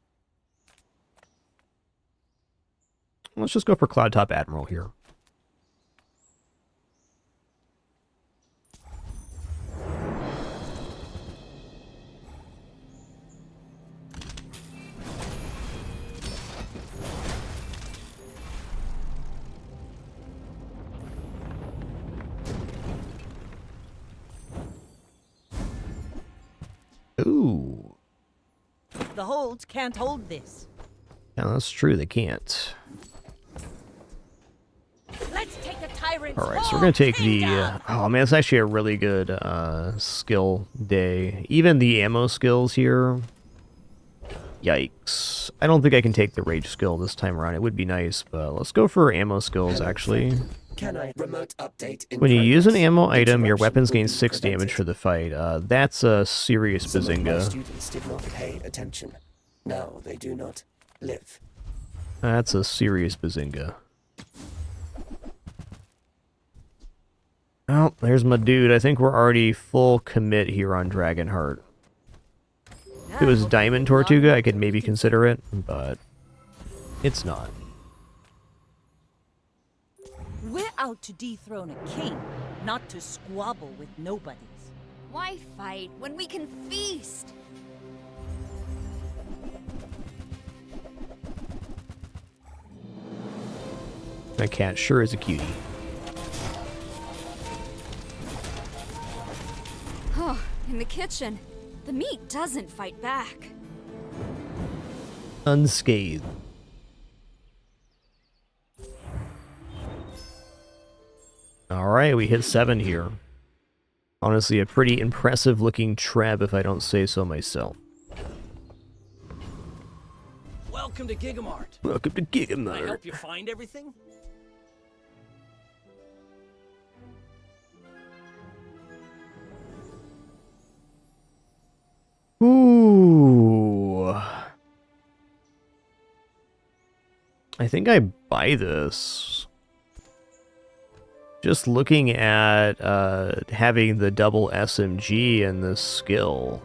Let's just go for Cloud Top Admiral here. Ooh. The holds can't hold this. Yeah, that's true, they can't. Let's take the tyrant's Alright, so we're going to take the... oh man, it's actually a really good skill day. Even the ammo skills here... Yikes. I don't think I can take the rage skill this time around. It would be nice, but let's go for ammo skills, actually. Can I remote update in When you use an progress? ammo item, your Interruption weapons will gain be 6 damage prevented. for the fight. That's a serious Some of my bazinga. students did not pay attention. Now they do not live. That's a serious bazinga. Oh, there's my dude. I think we're already full commit here on Dragonheart. If it was Diamond Tortuga, I could maybe consider it, but it's not. We're out to dethrone a king, not to squabble with nobodies. Why fight when we can feast? That cat sure is a cutie. Oh, in the kitchen. The meat doesn't fight back. Unscathed. Alright, we hit 7 here. Honestly, a pretty impressive looking Treb if I don't say so myself. Welcome to Gigamart. Welcome to Can I Gigamart. help you find everything? Ooh. I think I buy this. Just looking at having the double SMG and this skill.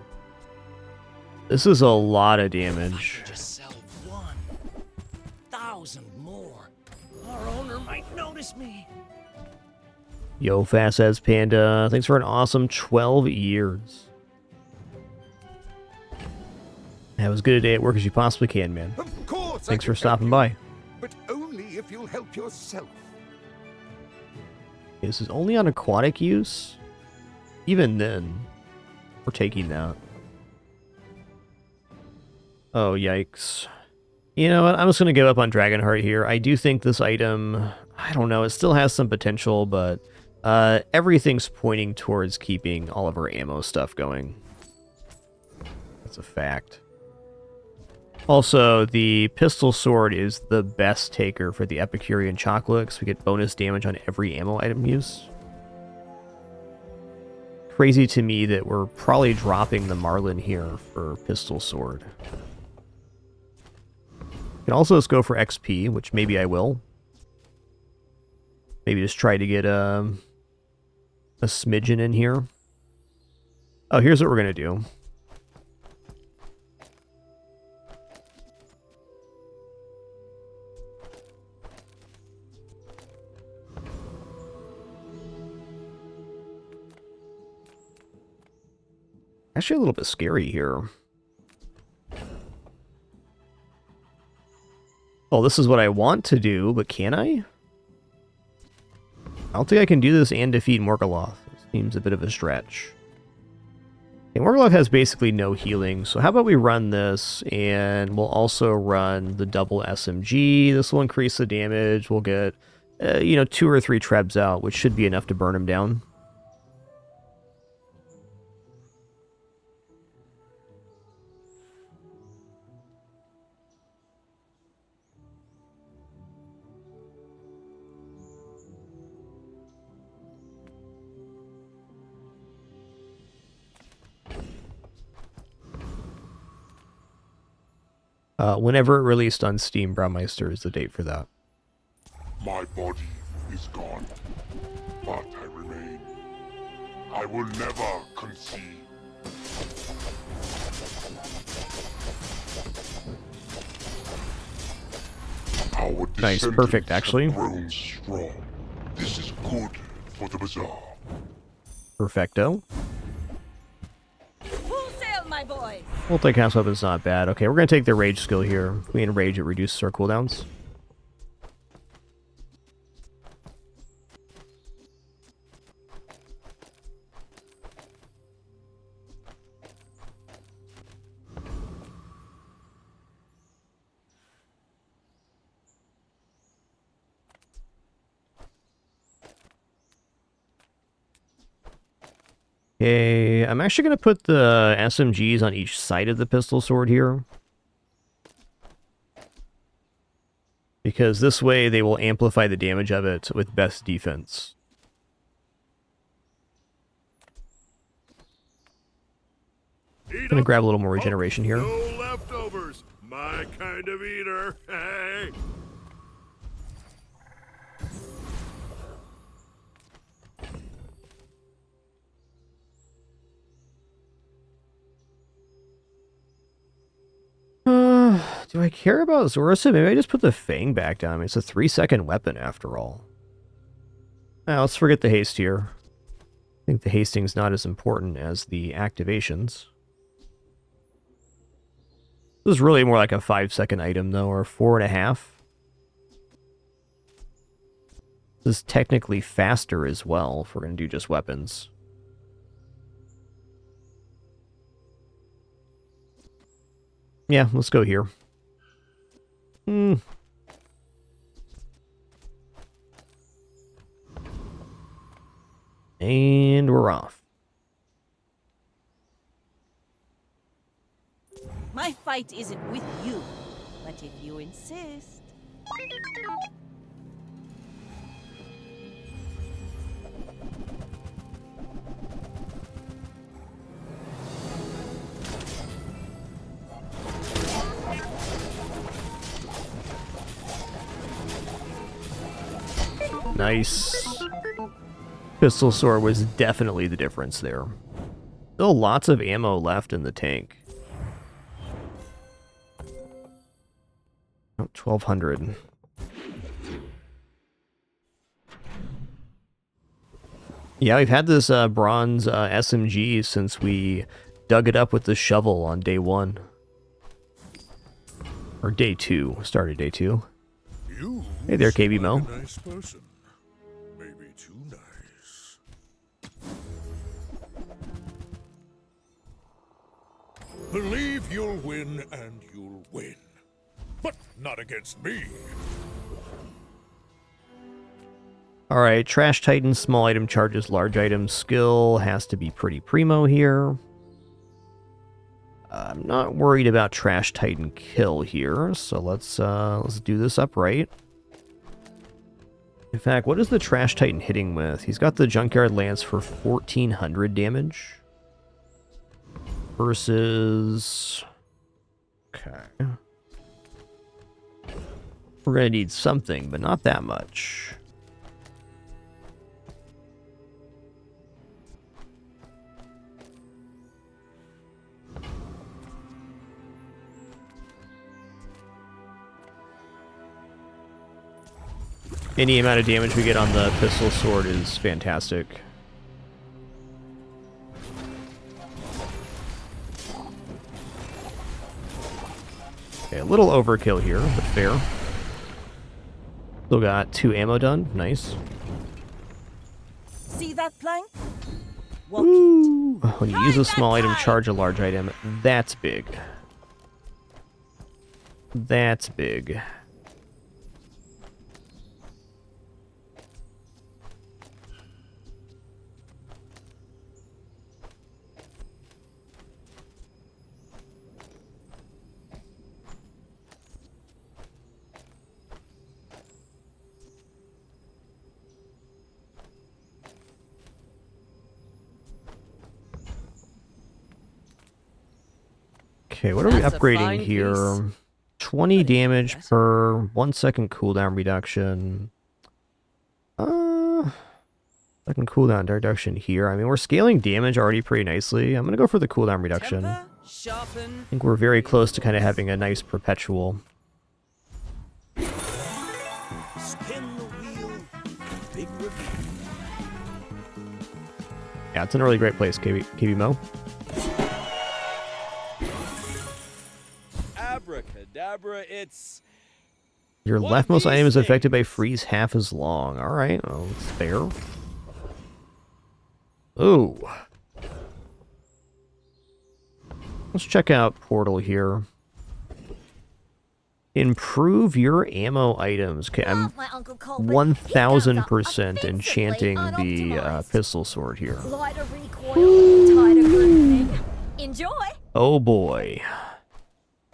This is a lot of damage. Just sell 1,000 more. Our owner might notice me. Yo, Fast as Panda, thanks for an awesome 12 years. Have as good a day at work as you possibly can, man. Of course. Thanks I for can stopping help you, by. but only if you'll help yourself. This is only on aquatic use? Even then, we're taking that. Oh, yikes. You know what? I'm just going to give up on Dragonheart here. I do think this item, I don't know, it still has some potential, but everything's pointing towards keeping all of our ammo stuff going. That's a fact. Also, the pistol sword is the best taker for the Epicurean chocolate, because we get bonus damage on every ammo item use. Crazy to me that we're probably dropping the Marlin here for pistol sword. Can also just go for XP, which maybe I will. Maybe just try to get a smidgen in here. Oh, here's what we're going to do. Actually a little bit scary here. Oh, this is what I want to do, but can I? I don't think I can do this and defeat Morgaloth. Seems a bit of a stretch. Okay, Morgaloth has basically no healing, so how about we run this, and we'll also run the double SMG. This will increase the damage. We'll get, 2 or 3 trebs out, which should be enough to burn him down. Whenever it released on Steam, Braumeister is the date for that. My body is gone, but I remain. I will never concede. Our Nice, perfect, descendants actually. have grown strong. This is good for the Bazaar. Perfecto. Full sail, my boy! Multicast weapon's not bad. Okay, we're going to take the rage skill here. If we enrage, it reduces our cooldowns. Okay, I'm actually going to put the SMGs on each side of the pistol sword here. Because this way they will amplify the damage of it with best defense. I'm going to grab a little more regeneration here. No leftovers. My kind of eater. Hey. Do I care about Zorasa? Maybe I just put the Fang back down. I mean, it's a 3-second weapon after all. Let's forget the haste here. I think the hasting's not as important as the activations. This is really more like a 5-second item, though, or 4.5. This is technically faster as well, if we're going to do just weapons. Yeah, let's go here. And we're off. My fight isn't with you, but if you insist. Nice. Pistol sword was definitely the difference there. Still lots of ammo left in the tank. Oh, 1200. Yeah, we've had this bronze SMG since we dug it up with the shovel on day 1. Or day 2. Started day 2. Hey there, KB Mo. Nice person. Maybe too nice. Believe you'll win, and you'll win. but not against me. Alright, Trash Titan, small item charges, large item skill has to be pretty primo here. I'm not worried about Trash Titan kill here, so let's do this upright. In fact, what is the Trash Titan hitting with? He's got the Junkyard Lance for 1400 damage. Versus... Okay. We're gonna need something, but not that much. Any amount of damage we get on the pistol sword is fantastic. Okay, a little overkill here, but fair. Still got 2 ammo done. Nice. See that plank? Walk Ooh. When you use a small item, charge a large item. That's big. That's big. Okay, what are we upgrading here? 20 damage per 1 second cooldown reduction. Second cooldown reduction here. I mean, we're scaling damage already pretty nicely. I'm gonna go for the cooldown reduction. I think we're very close to kind of having a nice perpetual. Spin the wheel. Big review. Yeah, it's in a really great place, KB Mo. Abracadabra, it's... Your leftmost item is affected by freeze half as long. Alright, well, it's fair. Ooh. Let's check out Portal here. Improve your ammo items. Okay, I'm 1000% enchanting the pistol sword here. Enjoy. Oh boy.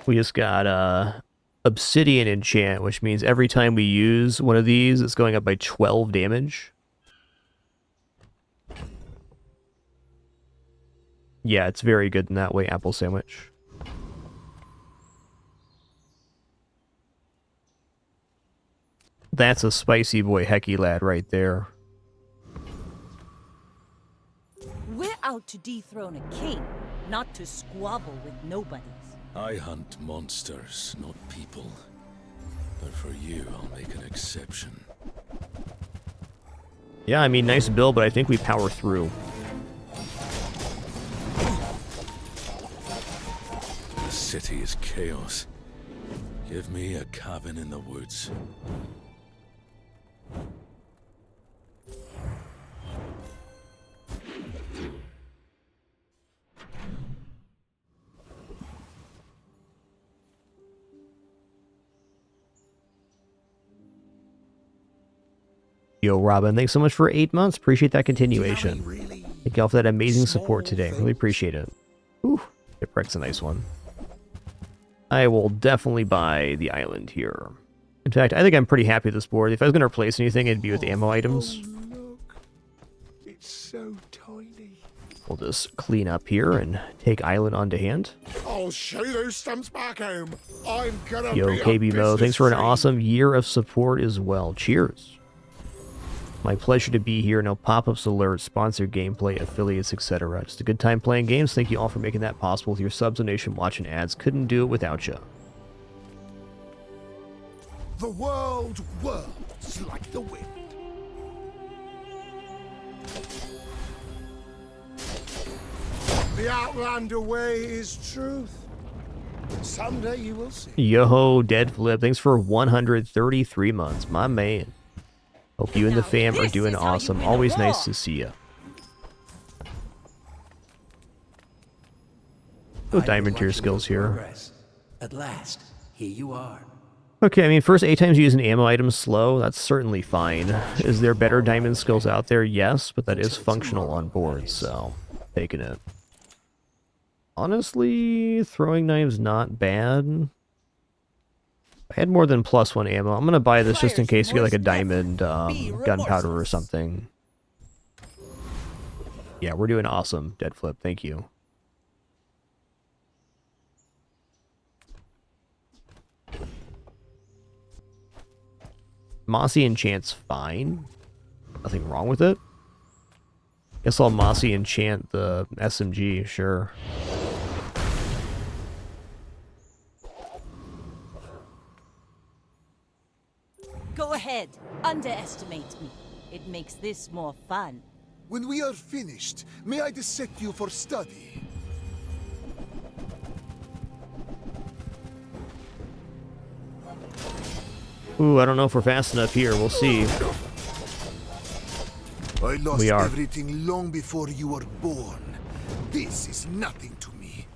We just got Obsidian enchant, which means every time we use one of these, it's going up by 12 damage. Yeah, it's very good in that way, Apple Sandwich. That's a spicy boy Hecky lad right there. We're out to dethrone a king, not to squabble with nobodies. I hunt monsters, not people. But for you, I'll make an exception. Yeah, I mean, nice build, but I think we power through. The city is chaos. Give me a cabin in the woods. Yo, Robin, thanks so much for 8 months. Appreciate that continuation. Thank y'all for that amazing support today. Really appreciate it. Ooh, Shipwreck's a nice one. I will definitely buy the island here. In fact, I think I'm pretty happy with this board. If I was going to replace anything, it'd be with ammo items. Look. It's so tiny. We'll just clean up here and take island onto hand. I'll show those stumps back home. I'm gonna Yo, be a KB Mo, thanks for an business awesome year of support as well. Cheers. My pleasure to be here. No pop-ups, alerts, sponsored gameplay, affiliates, etc. Just a good time playing games. Thank you all for making that possible with your subs, donation, watching ads. Couldn't do it without you. The world whirls like the wind. The Outlander way is truth. Someday you will see. Yo, Dead Flip, thanks for 133 months. My man. Hope you and the fam are doing awesome. Always nice to see you. Go Diamond Tier skills here. At last, here you are. Okay, I mean, first 8 times using ammo items slow, that's certainly fine. Is there better diamond skills out there? Yes, but that is functional on board, so taking it. Honestly, throwing knives not bad. I had more than +1 ammo. I'm gonna buy this just in case you get like a diamond gunpowder or something. Yeah, we're doing awesome, Dead Flip. Thank you. Mossy enchant's fine. Nothing wrong with it. Guess I'll Mossy enchant the SMG, sure. Go ahead, underestimate me. It makes this more fun. When we are finished, may I dissect you for study? Ooh, I don't know if we're fast enough here. We'll see. I lost We are. everything long before you were born. This is nothing to me.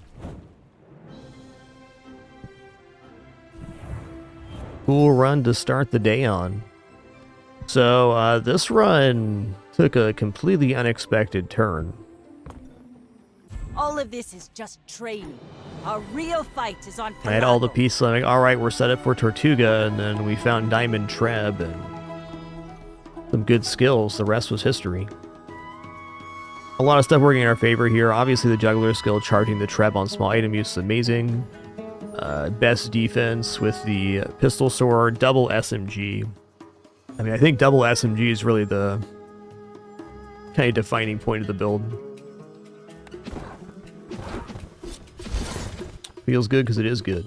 Cool run to start the day on. So, this run took a completely unexpected turn. All of this is just training. Our real fight is on I had all the Pelago. pieces, I'm like, alright, we're set up for Tortuga, and then we found Diamond Treb, and some good skills. The rest was history. A lot of stuff working in our favor here. Obviously, the Juggler skill, charging the Treb on small item use is amazing. Best defense with the Pistol Sword, double SMG. I mean, I think double SMG is really the kind of defining point of the build. Feels good because it is good.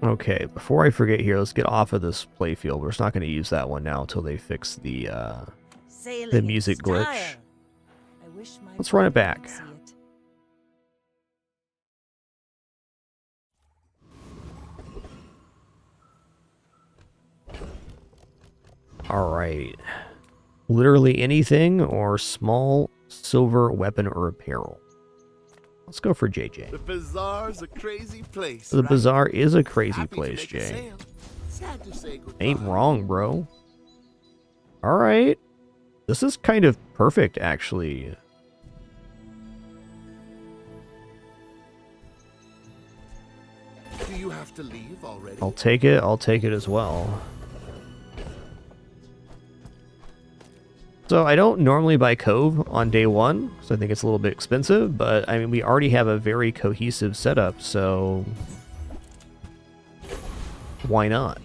Okay, before I forget here, let's get off of this playfield. We're just not going to use that one now until they fix the Sailing in music glitch. style. I wish my Let's run it brother back. could see it. Alright. Literally anything or small silver weapon or apparel. Let's go for JJ. The Bazaar's a crazy place. The right? Bazaar is a crazy Happy to place, make a Jay. sale. Sad to say goodbye. Ain't wrong, bro. Alright. This is kind of perfect, actually. Do you have to leave already? I'll take it. I'll take it as well. So I don't normally buy Cove on day one, so I think it's a little bit expensive, but I mean, we already have a very cohesive setup, so why not?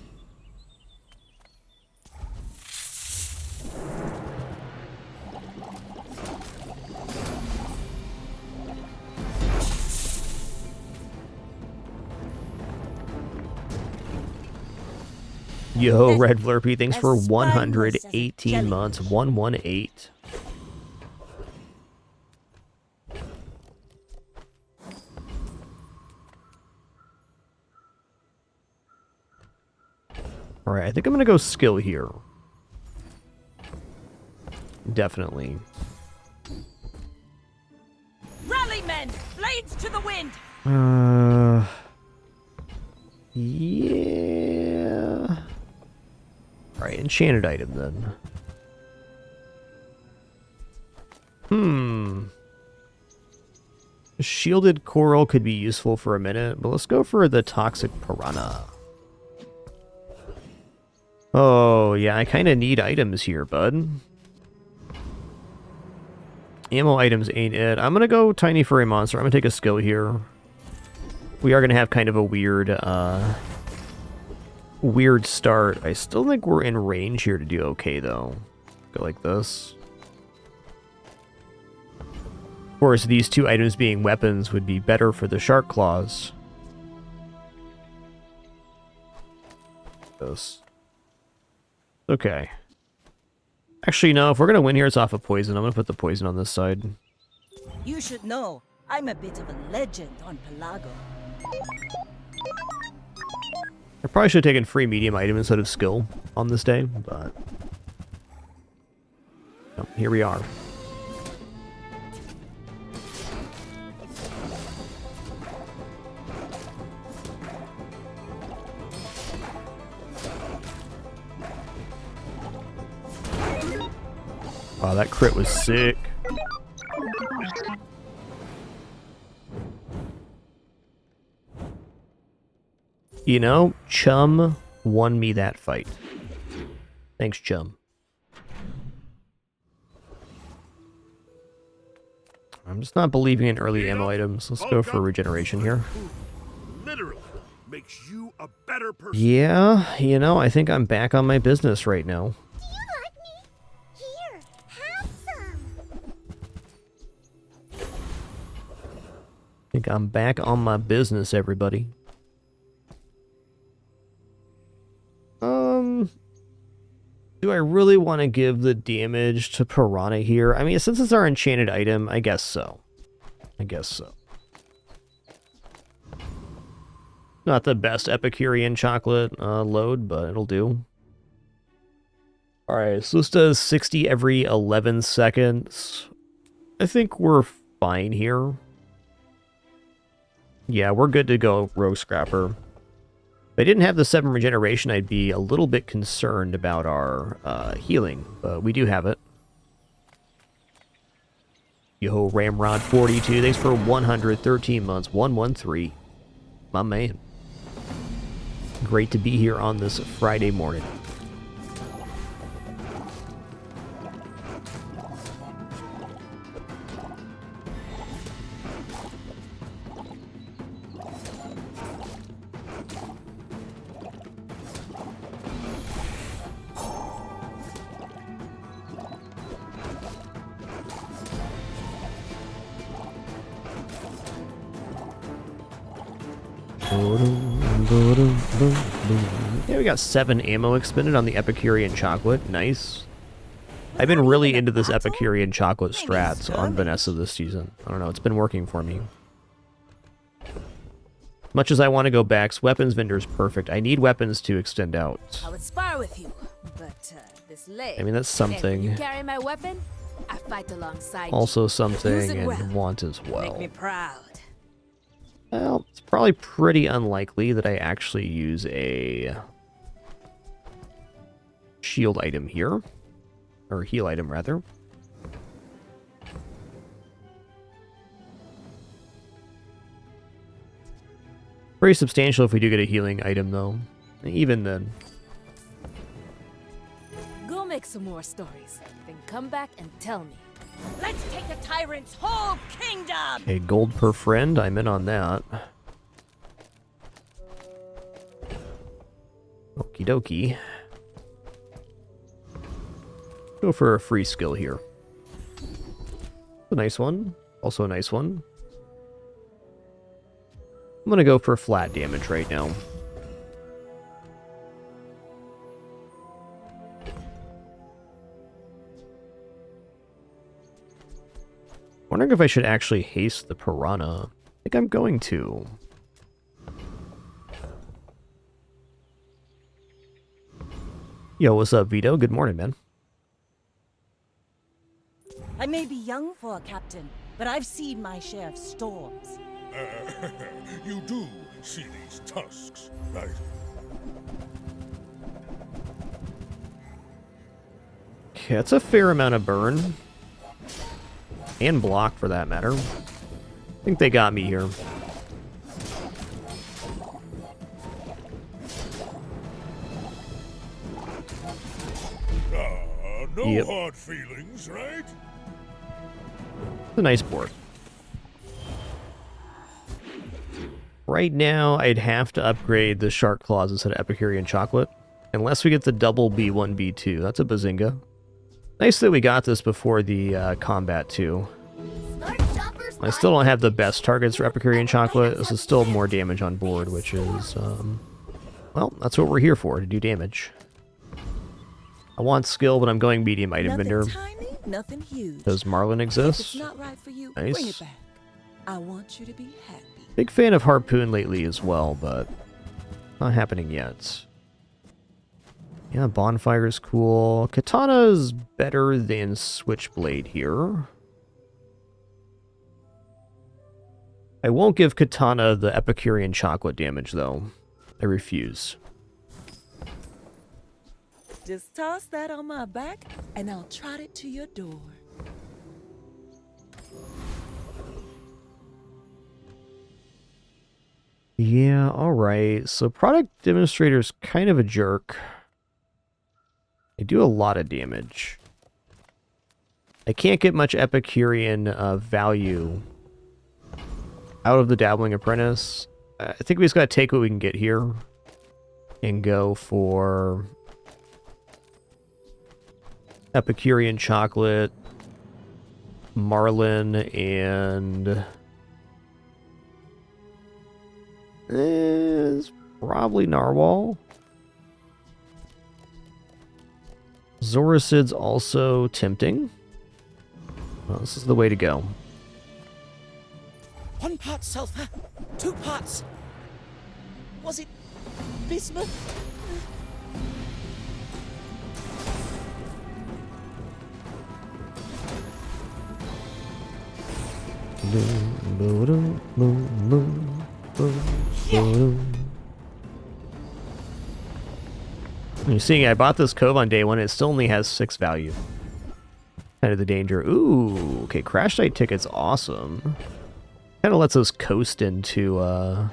Yo, Red Blurpy, thanks for as spineless as a 118 months. jellyfish. 118. Alright, I think I'm gonna go skill here. Definitely. Rally, men! Blades to the wind! Yeah. Alright, enchanted item then. Shielded coral could be useful for a minute, but let's go for the toxic piranha. Oh, yeah, I kind of need items here, bud. Ammo items ain't it. I'm gonna go tiny furry monster. I'm gonna take a skill here. We are gonna have kind of a weird, weird start. I still think we're in range here to do okay, though. Go like this. Of course, these two items being weapons would be better for the shark claws. This. Okay. Actually, no, if we're gonna win here, it's off of poison. I'm gonna put the poison on this side. You should know, I'm a bit of a legend on Pelago. I probably should have taken free medium item instead of skill on this day, but no, here we are. Wow, that crit was sick. You know, Chum won me that fight. Thanks, Chum. I'm just not believing in early ammo items. Let's go for regeneration here. Literally makes you a better person. Yeah, you know, I think I'm back on my business right now. Do you like me? Here, have some. I think I'm back on my business, everybody. Do I really want to give the damage to Piranha here? I mean, since it's our enchanted item, I guess so. I guess so. Not the best Epicurean chocolate load, but it'll do. Alright, so this does 60 every 11 seconds. I think we're fine here. Yeah, we're good to go, Rogue Scrapper. If I didn't have the 7 regeneration, I'd be a little bit concerned about our healing, but we do have it. Yo, Ramrod 42, thanks for 113 months, 113. My man. Great to be here on this Friday morning. Yeah, we got 7 ammo expended on the Epicurean chocolate. Nice. I've been really into this Epicurean chocolate strats on Vanessa this season. I don't know, it's been working for me. Much as I want to go back, weapons vendor's perfect. I need weapons to extend out. I would spar with you, but this leg. I mean, that's something. You carry my weapon, I fight alongside Also you. something Use it well. and want as well. Make me proud. Well, it's probably pretty unlikely that I actually use a shield item here. Or heal item, rather. Very substantial if we do get a healing item, though. Even then. Go make some more stories, then come back and tell me. Let's take the tyrant's whole kingdom! Okay, gold per friend. I'm in on that. Okie dokie. Go for a free skill here. A nice one. Also a nice one. I'm gonna go for flat damage right now. Wondering if I should actually haste the Piranha. I think I'm going to. Yo, what's up, Vito? Good morning, man. I may be young for a captain, but I've seen my share of storms. You do see these tusks, right? Okay, that's a fair amount of burn. And block, for that matter. I think they got me here. No hard feelings, right? It's a nice board. Right now, I'd have to upgrade the Shark Claws instead of Epicurean Chocolate. Unless we get the double B1, B2. That's a bazinga. Nice that we got this before the combat, too. I still don't have the best targets for Epicurean Chocolate. This is still more damage on board, which is, well, that's what we're here for, to do damage. I want skill, but I'm going medium item vendor. Tiny, nothing huge. Does Marlin If exist? it's not right for you, Nice. bring it back. I want you to be happy. Big fan of Harpoon lately as well, but Not happening yet. Yeah, bonfire's cool. Katana's better than Switchblade here. I won't give Katana the Epicurean chocolate damage, though. I refuse. Just toss that on my back, and I'll trot it to your door. Yeah, alright. So product demonstrator's kind of a jerk. They do a lot of damage. I can't get much Epicurean value out of the Dabbling Apprentice. I think we just gotta take what we can get here and go for Epicurean chocolate, Marlin, and it's probably Narwhal. Zoracid's also tempting. Well, this is the way to go. 1 part sulfur, 2 parts. Was it bismuth? You're seeing I bought this cove on day 1, it still only has 6 value. Kind of the danger. Ooh, okay, Crash Site ticket's awesome. Kind of lets us coast into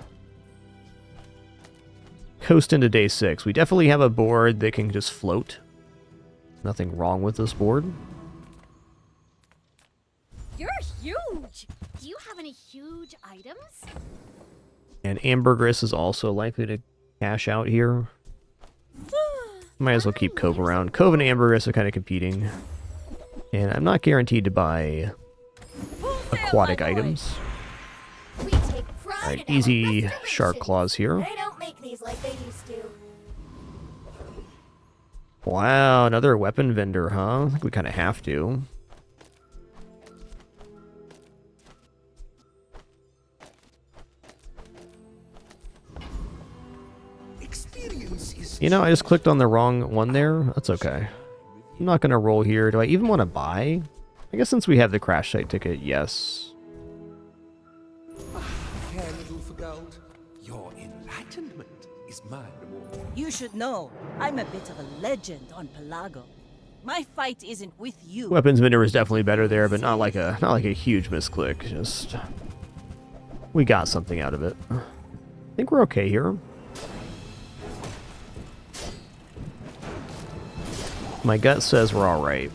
day 6. We definitely have a board that can just float. Nothing wrong with this board. You're huge! Do you have any huge items? And Ambergris is also likely to cash out here. Might as well keep Cove around. Cove and Ambergris are kind of competing. And I'm not guaranteed to buy aquatic items. Alright, easy Shark Claws here. They don't make these like they used to. Wow, another weapon vendor, huh? I think we kind of have to. You know, I just clicked on the wrong one there. That's okay. I'm not going to roll here. Do I even want to buy? I guess since we have the Crash Site ticket, yes. Care little for gold. Your enlightenment is my reward. You should know, I'm a bit of a legend on Pelago. My fight isn't with you. Weapons vendor is definitely better there, but not like a huge misclick. Just we got something out of it. I think we're okay here. My gut says we're all right.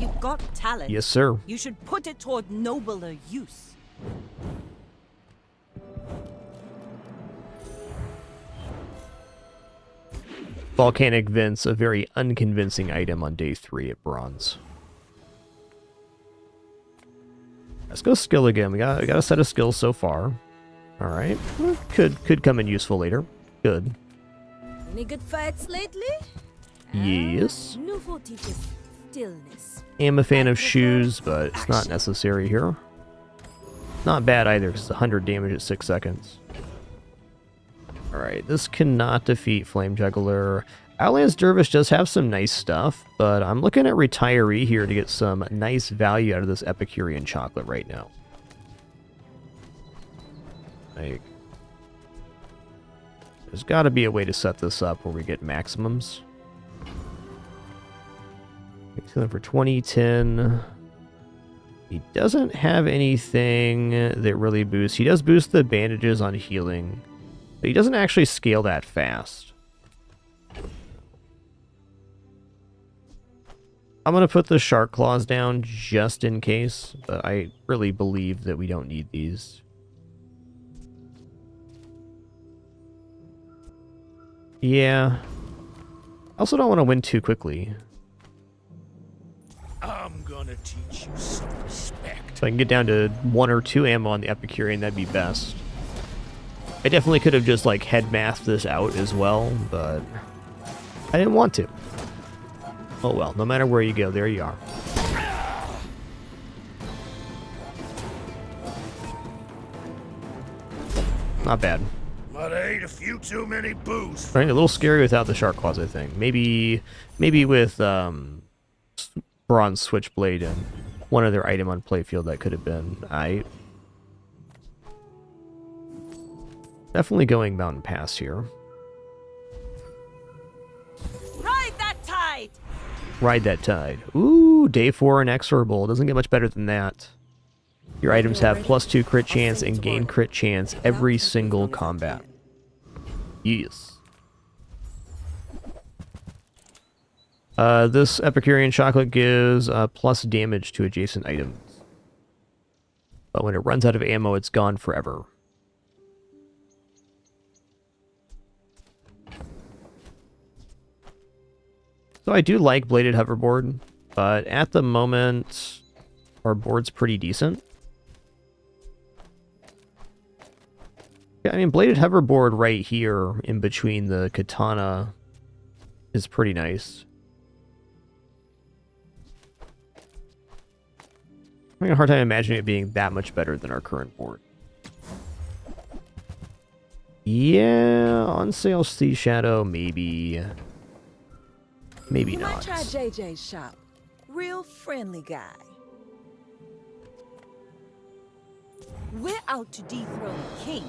You've got talent. Yes, sir. You should put it toward nobler use. Volcanic Vents, a very unconvincing item on day 3 at bronze. Let's go skill again. We got a set of skills so far. All right, well, could come in useful later. Good. Any good fights lately? Yes. Nouveau teaches stillness. Am a fan of shoes, but it's not necessary here. Not bad either, because it's 100 damage at 6 seconds. Alright, this cannot defeat Flame Juggler. Outlands Dervish does have some nice stuff, but I'm looking at Retiree here to get some nice value out of this Epicurean chocolate right now. Like, there's got to be a way to set this up where we get maximums. He's going for 2010. He doesn't have anything that really boosts. He does boost the bandages on healing, but he doesn't actually scale that fast. I'm going to put the Shark Claws down just in case, but I really believe that we don't need these. Yeah. I also don't want to win too quickly. I'm gonna teach you some respect. If I can get down to 1 or 2 ammo on the Epicurean, that'd be best. I definitely could have just like head mathed this out as well, but I didn't want to. Oh well, no matter where you go, there you are. not bad. But I ate a few too many boosts. Right, a little scary without the shark claws, I think. Maybe with bronze switchblade and one other item on playfield that could have been. Definitely going mountain pass here. Ride that tide! Ride that tide. Ooh, day 4 inexorable. Doesn't get much better than that. Your items have +2 crit chance and gain crit chance every single combat. Yes. This Epicurean chocolate gives plus damage to adjacent items. But when it runs out of ammo, it's gone forever. So I do like bladed hoverboard, but at the moment, our board's pretty decent. Yeah, I mean, bladed hoverboard right here in between the katana is pretty nice. I'm having a hard time imagining it being that much better than our current board. Yeah, on sale Sea Shadow, maybe. Maybe not. Might try JJ's shop. Real friendly guy. We're out to dethrone a king,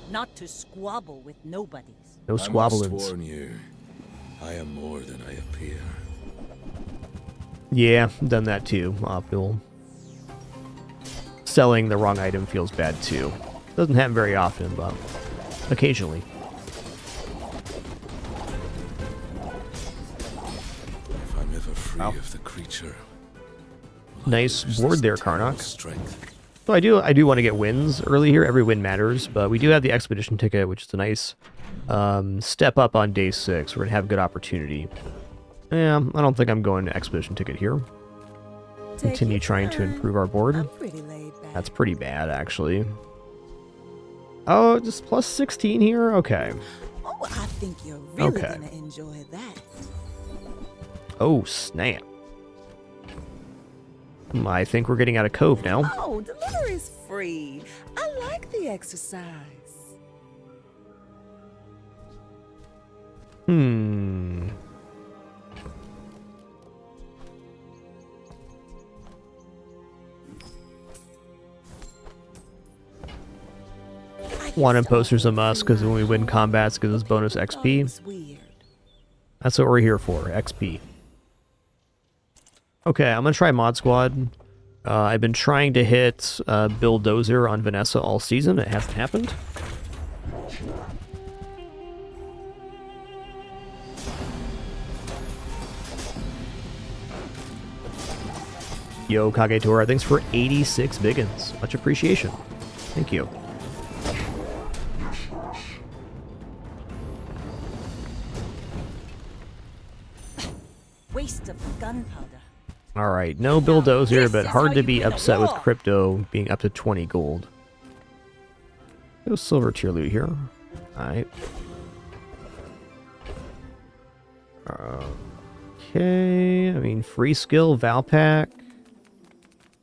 not to squabble with nobodies. No squabblings. I must warn you, I am more than I appear. Yeah, done that too. Optimal. Selling the wrong item feels bad too. Doesn't happen very often, but occasionally. If I'm ever free of the creature. Nice board there, Karnak. Strength. So I do want to get wins early here. Every win matters, but we do have the expedition ticket, which is a nice step up on day 6. We're gonna have good opportunity. Yeah, I don't think I'm going to expedition ticket here. Continue trying to improve our board. That's pretty bad, actually. Oh, just plus 16 here? Okay. Oh, I think you're really gonna enjoy that. Oh, snap. I think we're getting out of Cove now. Oh, delivery's free. I like the exercise. One imposter's a must because when we win combats, gives us bonus XP. That's what we're here for, XP. Okay, I'm gonna try Mod Squad. I've been trying to hit Bulldozer on Vanessa all season. It hasn't happened. Yo, Kagetora, thanks for 86 biggins. Much appreciation. Thank you. Waste of gunpowder. Alright, no Bulldozer, but hard to be upset with crypto being up to 20 gold. No silver tier loot here. Alright. Okay, I mean, free skill, Valpack.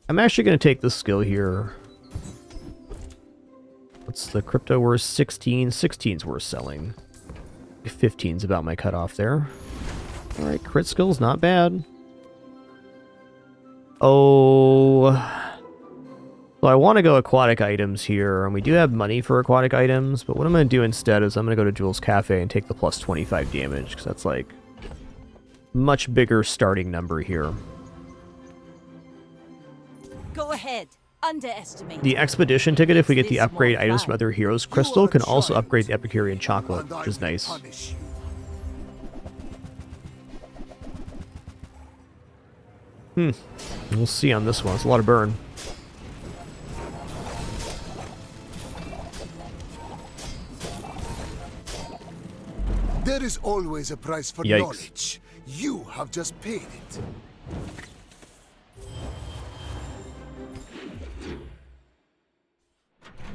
I'm actually going to take this skill here. What's the crypto worth? 16. 16's worth selling. 15's about my cutoff there. Alright, crit skill's not bad. Oh. So I want to go aquatic items here, and we do have money for aquatic items, but what I'm going to do instead is I'm going to go to Jules Cafe and take the plus 25 damage, because that's like much bigger starting number here. Go ahead. Underestimate. The expedition ticket, if we get the upgrade items from other heroes, Crystal can also upgrade the Epicurean chocolate, which is nice. We'll see on this one. It's a lot of burn. There is always a price for Yikes. knowledge. You have just paid it.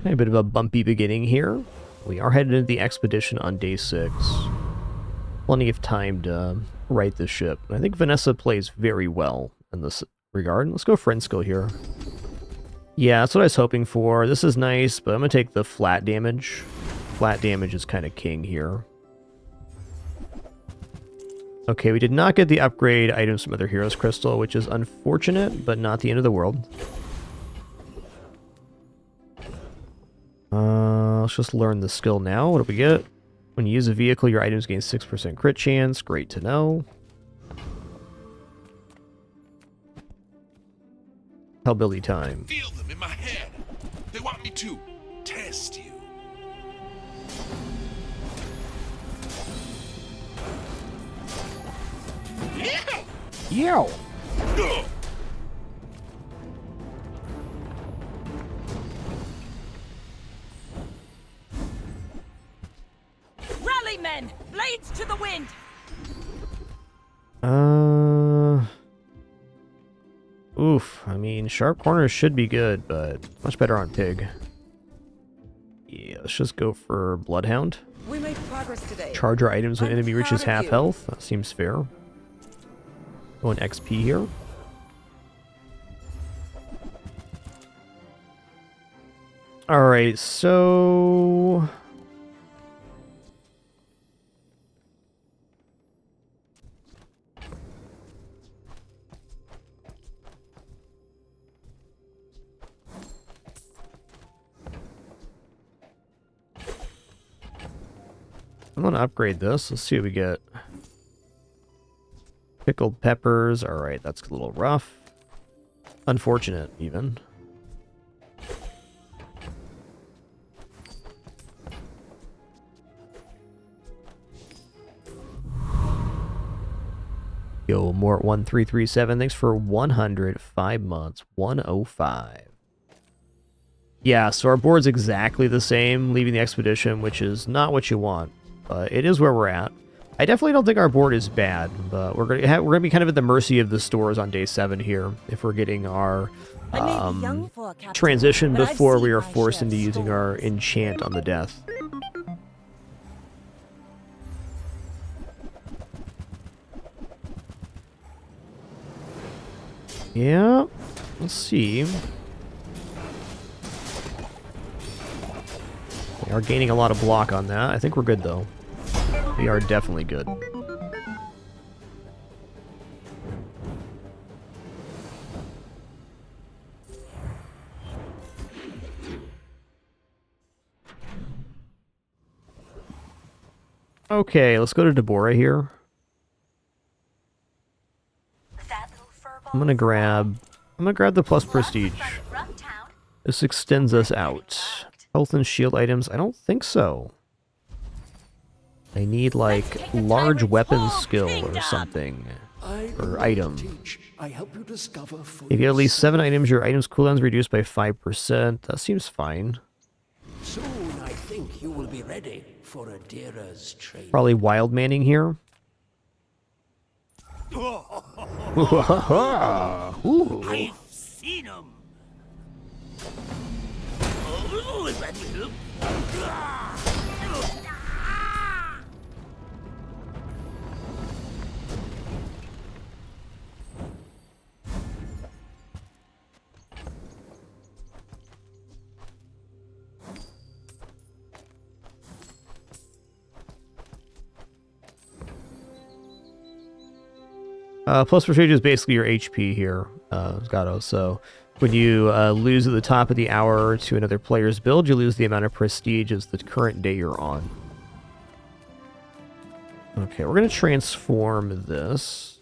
A bit of a bumpy beginning here. We are headed into the expedition on day 6. Plenty of time to right the ship. I think Vanessa plays very well in this regard. Let's go friend skill here. Yeah, that's what I was hoping for. This is nice, but I'm going to take the flat damage. flat damage is kind of king here. Okay, we did not get the upgrade items from other heroes crystal, which is unfortunate, but not the end of the world. Let's just learn the skill now. What do we get? When you use a vehicle, your items gain 6% crit chance. Great to know. Hellbilly time. Feel them in my head. They want me to test you. Yeah. Rally, men! Blades to the wind! Oof. I mean, sharp corners should be good, but much better on pig. Yeah, let's just go for Bloodhound. We made progress today. Charge our items when I'm enemy reaches proud of half you. health. That seems fair. Going XP here. Alright, so... I'm gonna upgrade this. Let's see what we get. Pickled peppers. Alright, that's a little rough. Unfortunate, even. Yo, more at 1337. Thanks for 105 months. 105. Yeah, so our board's exactly the same, leaving the expedition, which is not what you want. But it is where we're at. I definitely don't think our board is bad, but we're gonna be kind of at the mercy of the stores on day 7 here if we're getting our transition before we are forced into using our enchant on the death. Yeah, let's see. We are gaining a lot of block on that. I think we're good though. We are definitely good. Okay, let's go to Deborah here. I'm gonna grab the plus prestige. This extends us out. Health and shield items? I don't think so. I need like large weapon skill or something. Or item. If you have at least 7 items, your items cooldown's reduced by 5%. That seems fine. Soon I think you will be ready for Adira's trade. Probably wild manning here. I've seen him. Plus prestige is basically your HP here, Gato. So when you lose at the top of the hour to another player's build, you lose the amount of prestige as the current day you're on. Okay, we're going to transform this.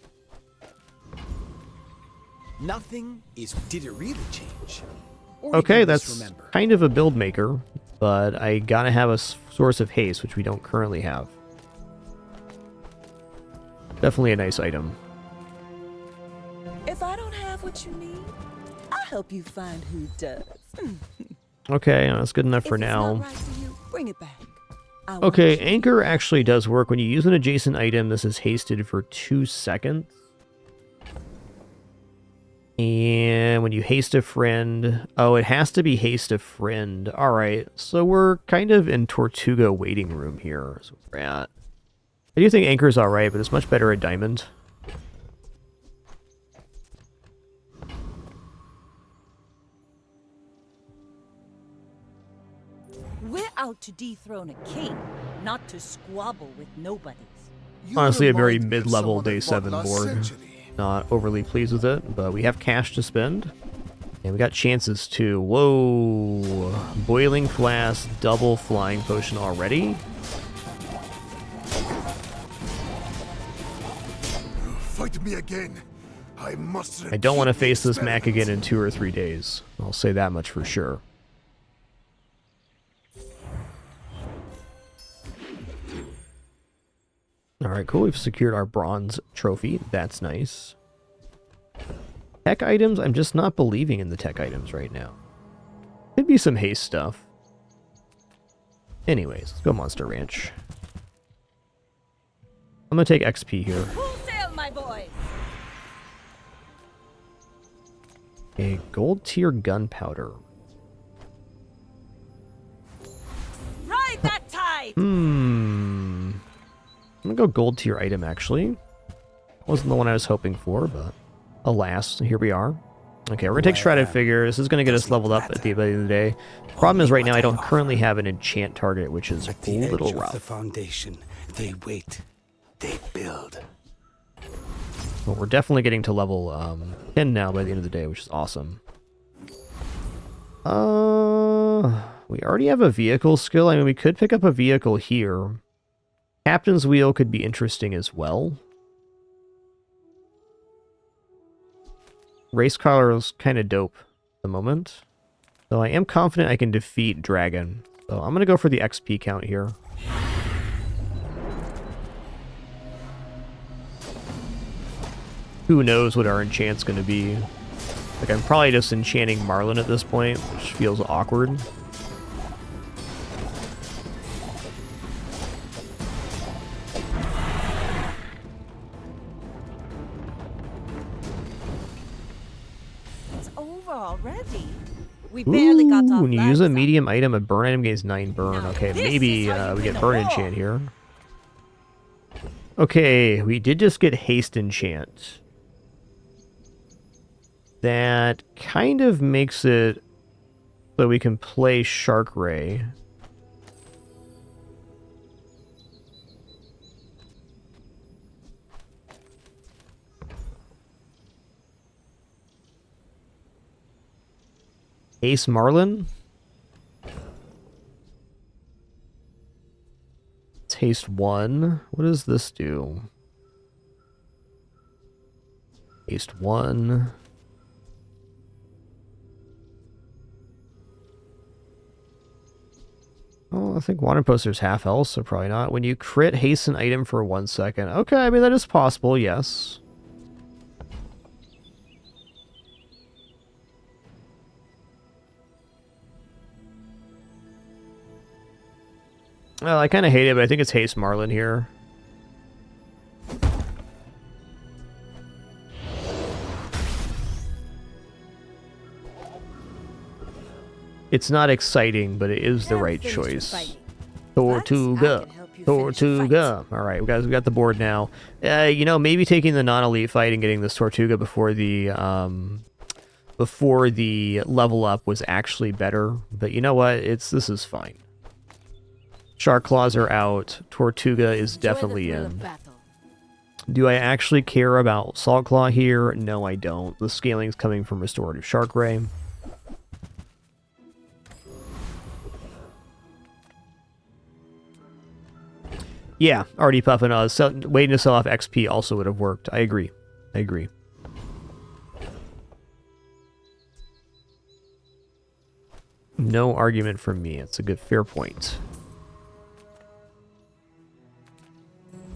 Nothing is... Did it really change? Or Okay, you that's misremember? kind of a build maker, but I gotta have a source of haste, which we don't currently have. Definitely a nice item. If I don't have what you need, I'll help you find who does. Okay, that's good enough for If it's now. not right for you, bring it back. I want Okay, you. Anchor actually does work. When you use an adjacent item, this is hasted for 2 seconds. And when you haste a friend... Oh, it has to be haste a friend. Alright, so we're kind of in Tortuga waiting room here. So we're at... I do think Anchor's alright, but it's much better at Diamond. Where out to dethrone a king, not to squabble with nobodies. Honestly, a very mid-level Day 7 board. Not overly pleased with it, but we have cash to spend. And we got chances too. Whoa. Boiling Flask, double Flying Potion already. Fight me again. I must. I don't want to face this Mac again in 2 or 3 days. I'll say that much for sure. Alright, cool. We've secured our bronze trophy. That's nice. Tech items? I'm just not believing in the tech items right now. Could be some haste stuff. Anyways, let's go Monster Ranch. I'm gonna take XP here. Full sail, my boy! A gold tier gunpowder. Ride that tide! I'm gonna go gold tier item actually. Wasn't the one I was hoping for, but alas, here we are. Okay, we're gonna take Shredded Figure. This is gonna get us leveled up at the end of the day. Problem is right now I don't currently have an enchant target, which is a little rough. The foundation, they wait, they build. Well, we're definitely getting to level 10 now by the end of the day, which is awesome. We already have a vehicle skill. I mean, we could pick up a vehicle here. Captain's Wheel could be interesting as well. Race car is kind of dope at the moment. So I am confident I can defeat Dragon. So I'm going to go for the XP count here. Who knows what our enchant's going to be. Like, I'm probably just enchanting Marlin at this point, which feels awkward. It's over already. We barely got off. When you use a medium item, a burn item gains 9 burn. Okay, maybe we get burn enchant here. Okay, we did just get haste enchant. That kind of makes it so we can play Shark Ray. Ace Marlin? Taste 1. What does this do? Taste 1. Oh, I think Wanted Poster's half health, so probably not. When you crit, haste an item for 1 second. Okay, I mean, that is possible, yes. Well, I kind of hate it, but I think it's Haste Marlin here. It's not exciting, but it is the right choice. Tortuga. Tortuga. Alright, guys, we got the board now. You know, maybe taking the non-elite fight and getting this Tortuga before the level up was actually better. But you know what? This is fine. Shark Claws are out. Tortuga is definitely in. Do I actually care about Salt Claw here? No, I don't. The scaling's coming from Restorative Shark Ray. Yeah, already puffing. Waiting to sell off XP also would have worked. I agree. I agree. No argument from me. It's a good, fair point.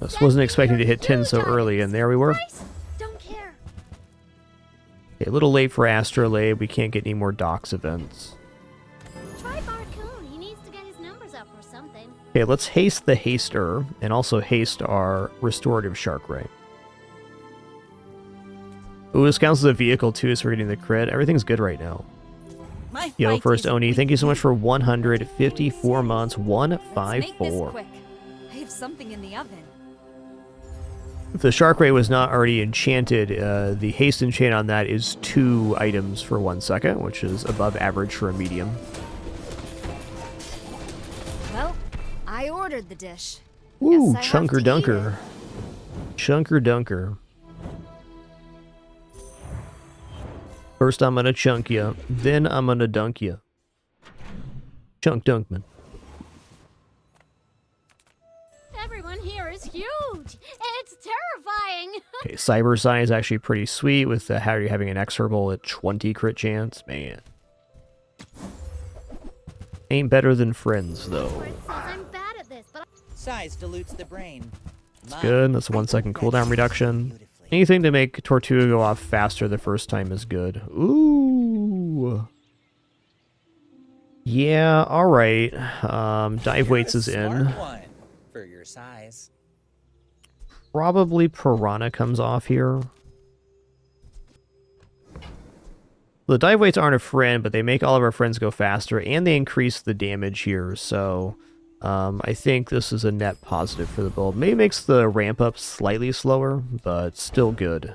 Just wasn't expecting to hit 10 so early, and there we were. Okay, a little late for Astrolabe. We can't get any more docks events. Okay, let's haste the Haster, and also haste our Restorative Shark Ray. Ooh, this counts as a vehicle too, so we're getting the crit. Everything's good right now. Yo, first Oni, thank you so much for 154 months. 154. I have something in the oven. If the Shark Ray was not already enchanted, the haste enchant on that is 2 items for 1 second, which is above average for a medium. ordered the dish. Ooh, Guess I have Chunker to Dunker. Chunker Dunker. First I'm gonna chunk ya, then I'm gonna dunk ya. Chunk Dunkman. Everyone here is huge. It's terrifying. Okay, Cyber Psy is actually pretty sweet with the how you're having an Exorable at 20 crit chance. Man. Ain't better than friends, though. I'm bad at this, but Size dilutes the brain. It's good. That's a 1 second cooldown reduction. Anything to make Tortuga go off faster the first time is good. Ooh. Yeah, alright. Dive Weights is in. One for your size. Probably Piranha comes off here. The dive weights aren't a friend, but they make all of our friends go faster, and they increase the damage here, so I think this is a net positive for the build. Maybe makes the ramp up slightly slower, but still good.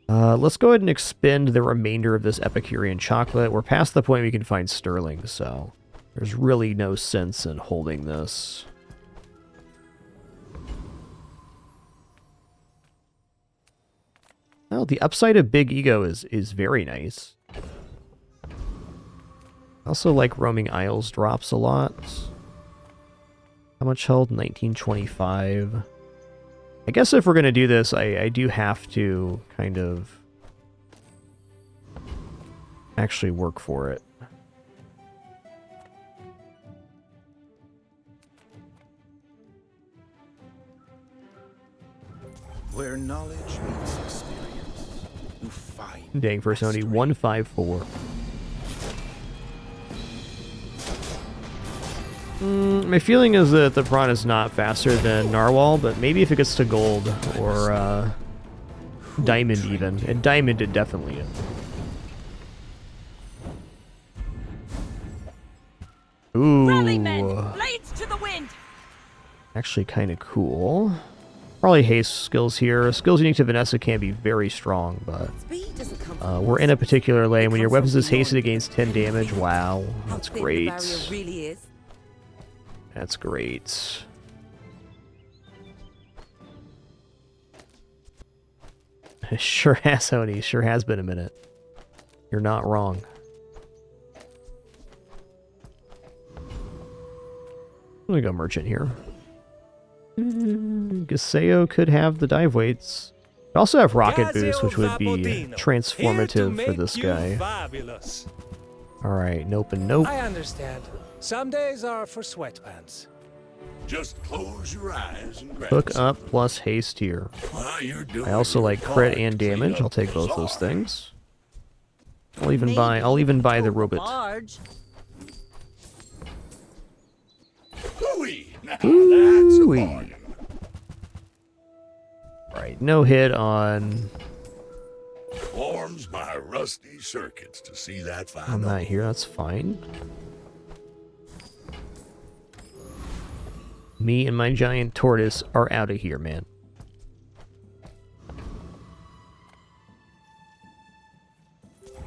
Let's go ahead and expend the remainder of this Epicurean chocolate. We're past the point we can find Sterling, so there's really no sense in holding this. Oh, the upside of Big Ego is very nice. I also like Roaming Isles drops a lot. How much held? 1925. I guess if we're going to do this, I do have to kind of actually work for it. Where knowledge meets experience, you find. Dang, for Sony 154. My feeling is that the prawn is not faster than Narwhal, but maybe if it gets to gold or diamond even. And diamond it definitely is. Ooh. Rally men, blades to the wind. Actually kind of cool. Probably haste skills here. Skills unique to Vanessa can be very strong, but we're in a particular lane. When your weapons is hasted against 10 damage, wow, that's great. That's great. Sure has, Oni. Sure has been a minute. You're not wrong. I'm gonna go merchant here. Gaseo could have the dive weights. We also have rocket boost, which would be transformative for this guy. Alright, nope and nope. I understand. Some days are for sweatpants. Just close your eyes and grab Hook up plus haste here. I also like crit and damage. I'll take both those things. I'll even buy the robot. Ooh-wee. Right, no hit on. Warms my rusty circuits to see that final. I'm not here, that's fine. Me and my giant tortoise are out of here, man.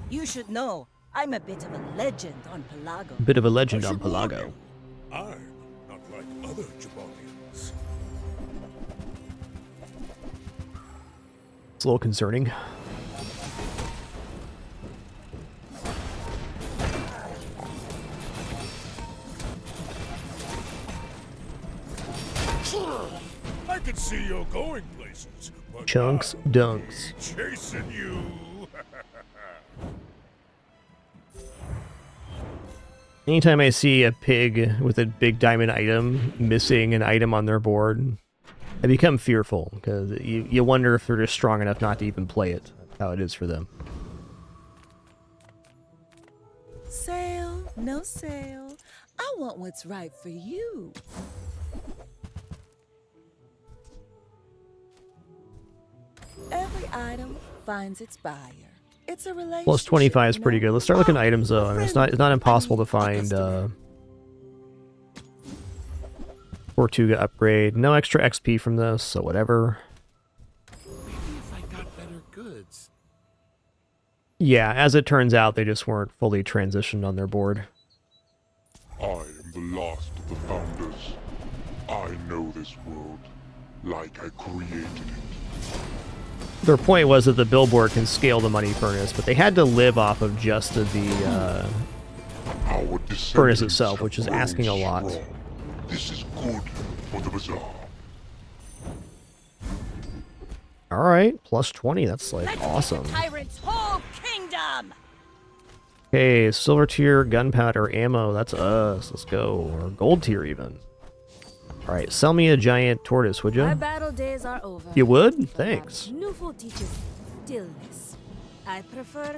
You should know, I'm a bit of a legend on Pelago. Bit of a legend on Pelago. I'm not like other Jabonians. It's a little concerning. I can see you're going places. But Chunks, dunks. Chasing you. Anytime I see a pig with a big diamond item missing an item on their board, I become fearful, because you wonder if they're just strong enough not to even play it. That's how it is for them. Sale, no sale. I want what's right for you. Every item finds its buyer. It's a relationship. Plus 25 is pretty good. Let's start looking at items though. I mean, it's not impossible to find Tortuga upgrade. No extra XP from this, so whatever. Maybe if I got better goods. Yeah, as it turns out, they just weren't fully transitioned on their board. I am the last of the founders. I know this world like I created it. Their point was that the billboard can scale the money furnace, but they had to live off of just the furnace itself, which is asking a lot. This is good for the Bazaar. Alright, plus 20, that's like awesome. Tyrant's whole kingdom! Okay, silver tier, gunpowder, ammo, that's us. Let's go. Or gold tier even. Alright, sell me a giant tortoise, would you? My battle days are over. You would? Thanks. New food teaches stillness. I prefer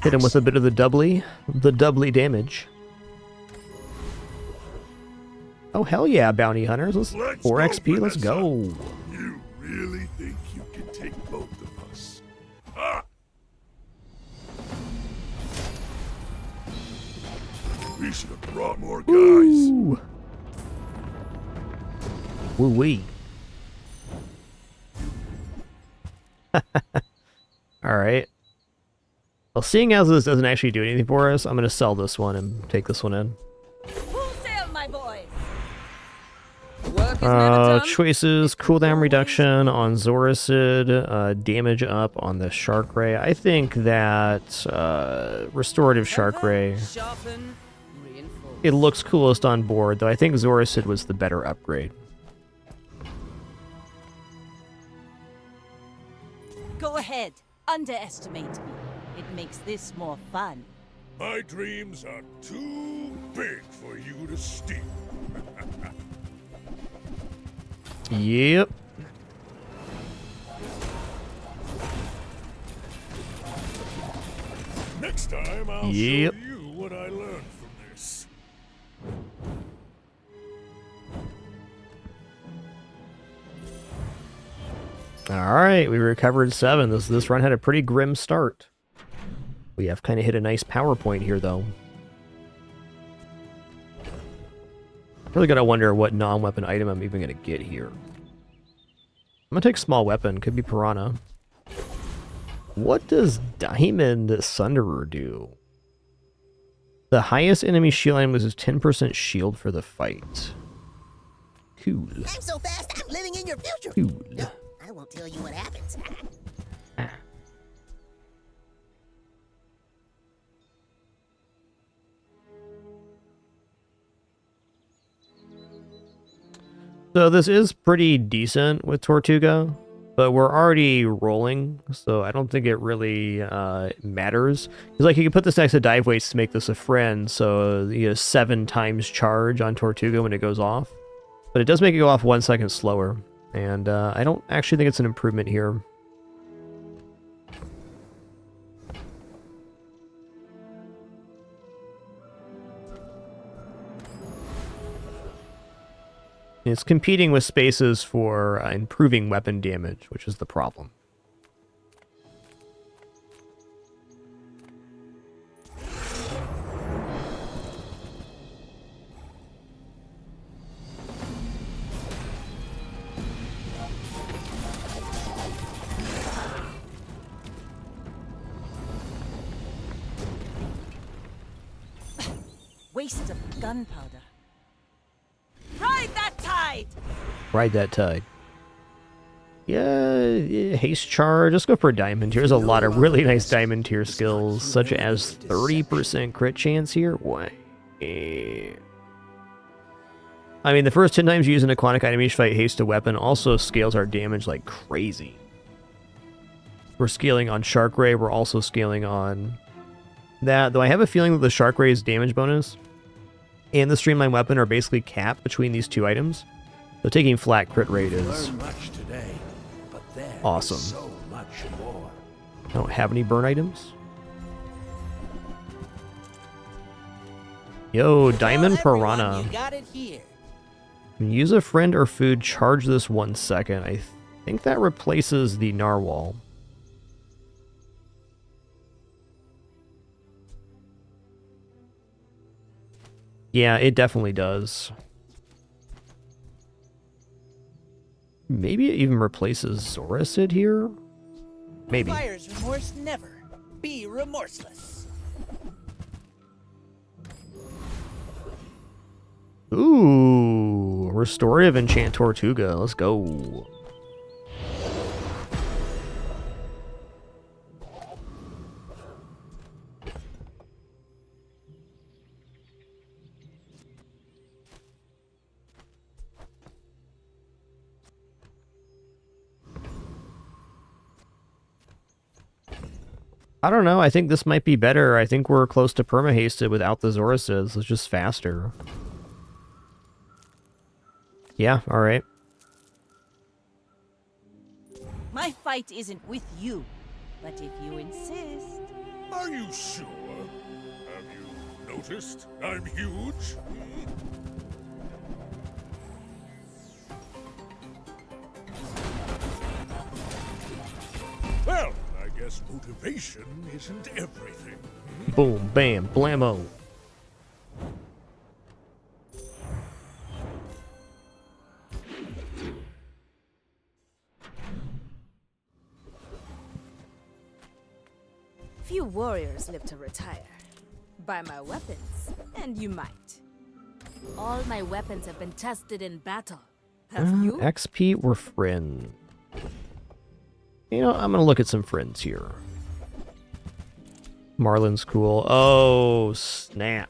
Hit him with a bit of the doubly damage. Oh hell yeah, bounty hunters. Let's 4 XP, let's go. You really think you can take both of us? Ah! We should have brought more guys. Ooh. Woo-wee. Alright. Well, seeing as this doesn't actually do anything for us, I'm going to sell this one and take this one in. Full sail, my boys! Choices, cooldown reduction on Zoracid, damage up on the Shark Ray. I think that restorative Shark Ray, it looks coolest on board, though I think Zoracid was the better upgrade. Go ahead, underestimate me. It makes this more fun. My dreams are too big for you to steal. Yep. Next time I'll show you what I learned from this. Alright, we recovered 7. This run had a pretty grim start. We have kind of hit a nice power point here, though. Really gotta wonder what non-weapon item I'm even gonna get here. I'm gonna take small weapon, could be Piranha. What does Diamond Sunderer do? The highest enemy shield item loses 10% shield for the fight. Cool. I'm so fast, I'm living in your future. Cool. No, I won't tell you what happens. So this is pretty decent with Tortuga, but we're already rolling, so I don't think it really matters. Because like you can put this next to dive weights to make this a friend, so you know 7 times charge on Tortuga when it goes off. But it does make it go off 1 second slower, and I don't actually think it's an improvement here. It's competing with spaces for improving weapon damage, which is the problem. Waste of gunpowder. Ride that tide! Ride that tide. Yeah, haste charge. Let's go for a diamond. Here's a lot of really nice diamond tier skills, such as 30% crit chance here. What? I mean, the first 10 times you use an aquatic item each fight, haste to weapon also scales our damage like crazy. We're scaling on Shark Ray. We're also scaling on that, though I have a feeling that the Shark Ray's damage bonus and the Streamline Weapon are basically capped between these two items. So taking flat crit rate is awesome. So much more. I don't have any burn items. Yo, Diamond Piranha. You got it here. Use a friend or food, charge this 1 second. I think that replaces the Narwhal. Yeah, it definitely does. Maybe it even replaces Zoracid here? Maybe. Fire's remorse never. Be remorseless. Ooh, Restorative Enchant Tortuga. Let's go. I don't know. I think this might be better. I think we're close to perma-hasted without the Zoruses. It's just faster. Yeah, alright. My fight isn't with you, but if you insist... Are you sure? Have you noticed I'm huge? Well, I guess motivation isn't everything. Boom, bam, blammo. Few warriors live to retire. Buy my weapons, and you might. All my weapons have been tested in battle. Have you? XP or friend? You know, I'm gonna look at some friends here. Marlin's cool. Oh, snap.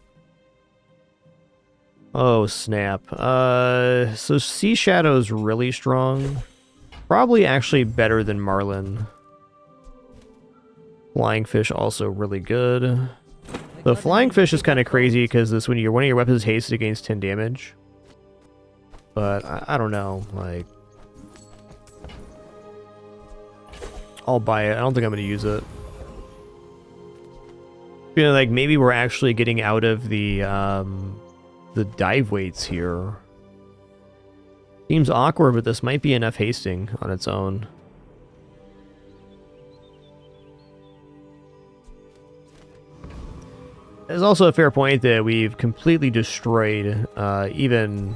Oh, snap. So Sea Shadow's really strong. Probably actually better than Marlin. Flying Fish also really good. The Flying Fish is kind of crazy because this when one of your weapons is hasted against 10 damage. But I don't know, like I'll buy it. I don't think I'm gonna use it. You know, like maybe we're actually getting out of the dive weights here. Seems awkward, but this might be enough hasting on its own. There's also a fair point that we've completely destroyed even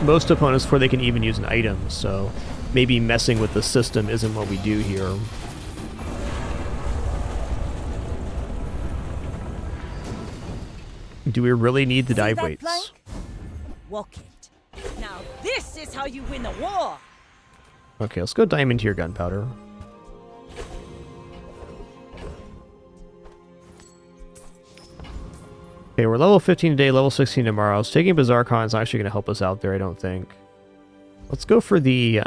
most opponents before they can even use an item, so maybe messing with the system isn't what we do here. Do we really need the dive weights? Plank? Walk it. Now this is how you win a war! Okay, let's go diamond tier gunpowder. Okay, we're level 15 today, level 16 tomorrow. So taking Bazaar Con is actually going to help us out there, I don't think. Let's go for the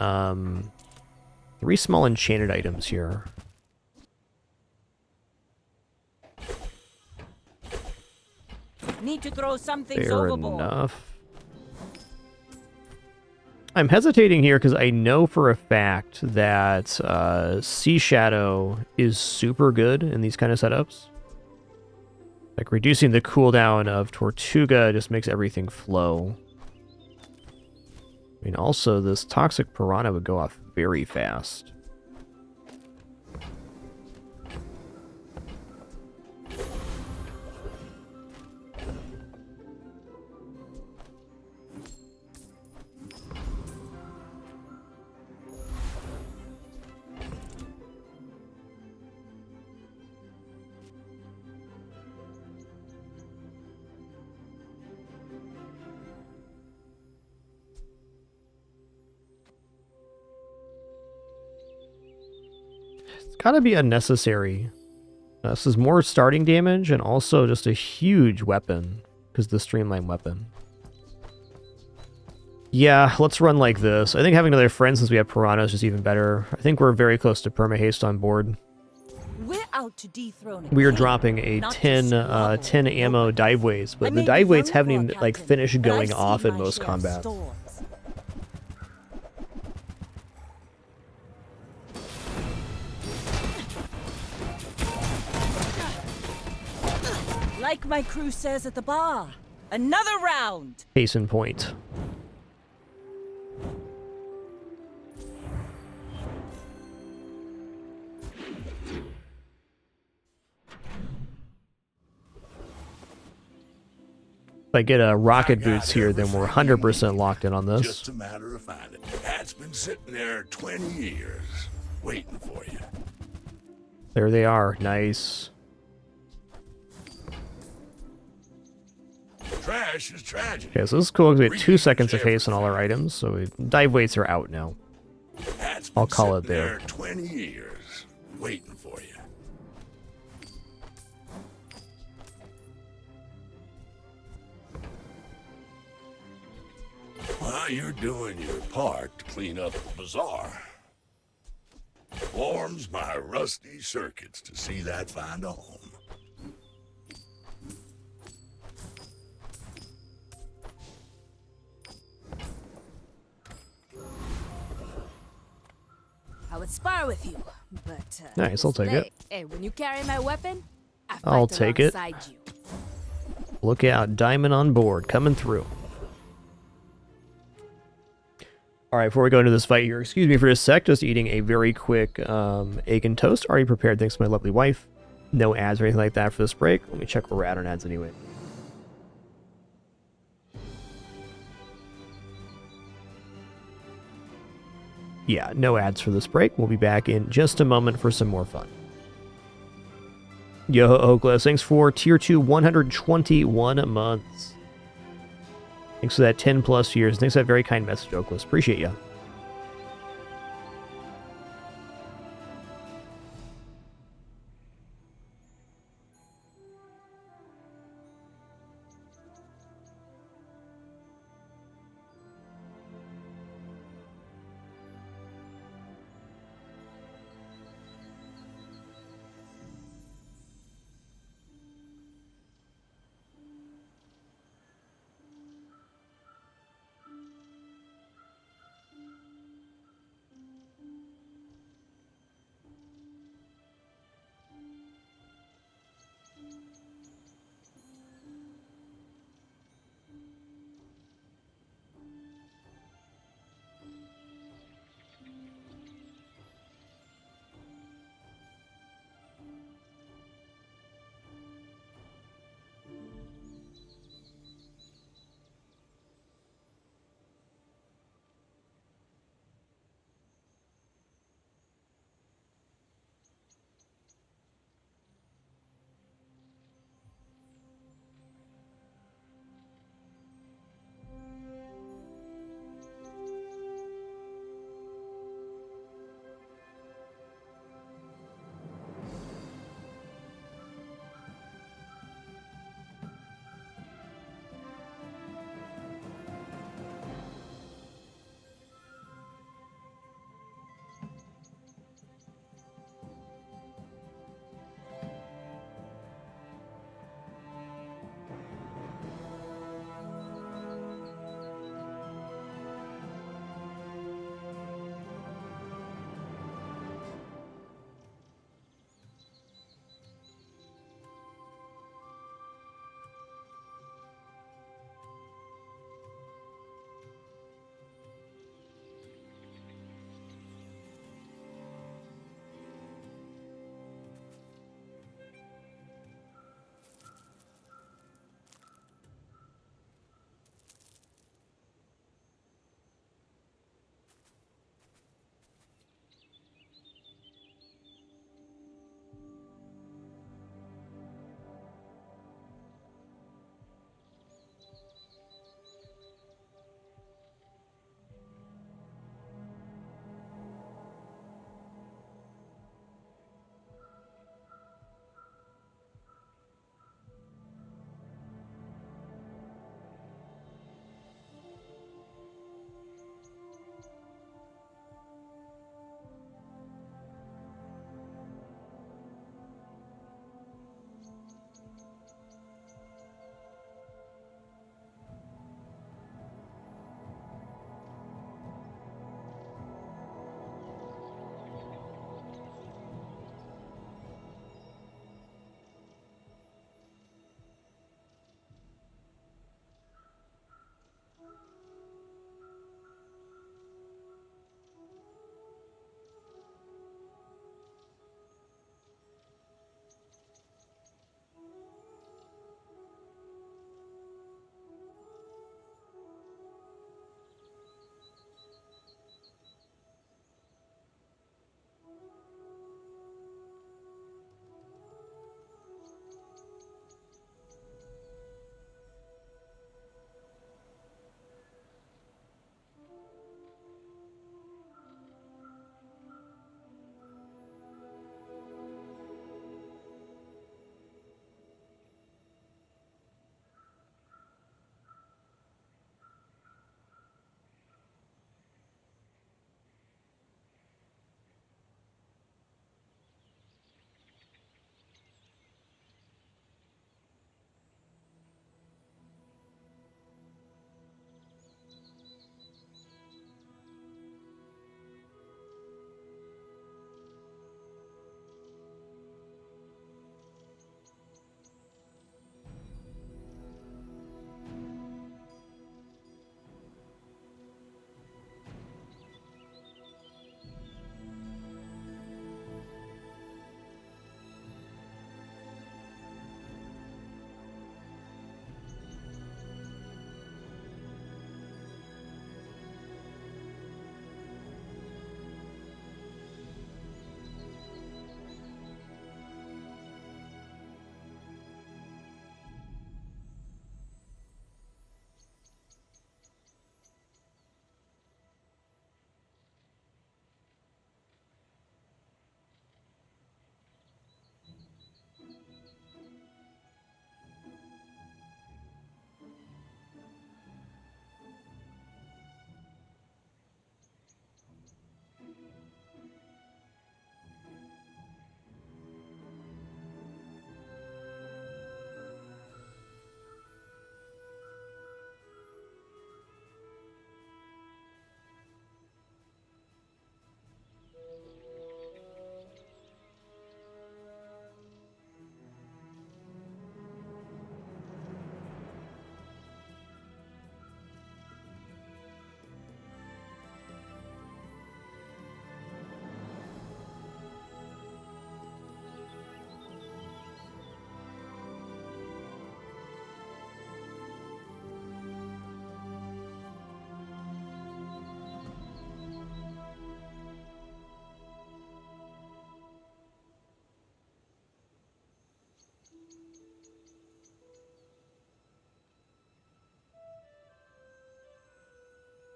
3 small enchanted items here. Need to throw something Fair overboard. enough. I'm hesitating here because I know for a fact that Sea Shadow is super good in these kind of setups. Like, reducing the cooldown of Tortuga just makes everything flow. I mean, also, this Toxic Piranha would go off very fast. Gotta be unnecessary. This is more starting damage and also just a huge weapon because the streamline weapon. Yeah, let's run like this. I think having another friend since we have Piranha is just even better. I think we're very close to perma-haste on board. We're out to dethrone We are dropping a 10 ammo dive weights, but the dive weights haven't even like finished going off in most combat. Like my crew says at the bar, another round. Case in point. If I get a rocket boots here, then we're 100% locked in on this. Just a matter of finding. Hat's been sitting there 20 years, waiting for you. There they are. Nice. Trash is tragic. Okay, so this is cool because we have 2 seconds of haste on all our items, so dive weights are out now. I'll call it there. 20 years, waiting for you. While you're doing your part to clean up the bazaar, warms my rusty circuits to see that find a home. I would spar with you, but Nice, I'll take it. Hey, when you carry my weapon, I fight I'll take it. alongside you. Look out, diamond on board, coming through. Alright, before we go into this fight here, excuse me for a sec, just eating a very quick egg and toast, already prepared thanks to my lovely wife. No ads or anything like that for this break. Let me check where we're at on ads anyway. Yeah, no ads for this break. We'll be back in just a moment for some more fun. Yo, Oaklas, thanks for Tier 2, 121 months. Thanks for that 10 plus years. Thanks for that very kind message, Oaklas. Appreciate ya.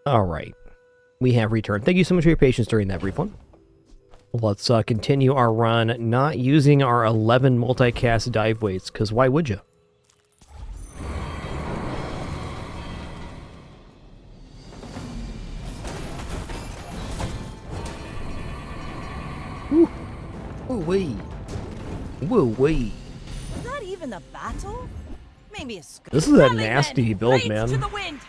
Alright. We have returned. Thank you so much for your patience during that brief one. Let's continue our run, not using our 11 multicast dive weights, because why would you? Woo! Woo-wee! Woo-wee! Was that even a battle? Maybe a This is a nasty build, man. To the wind.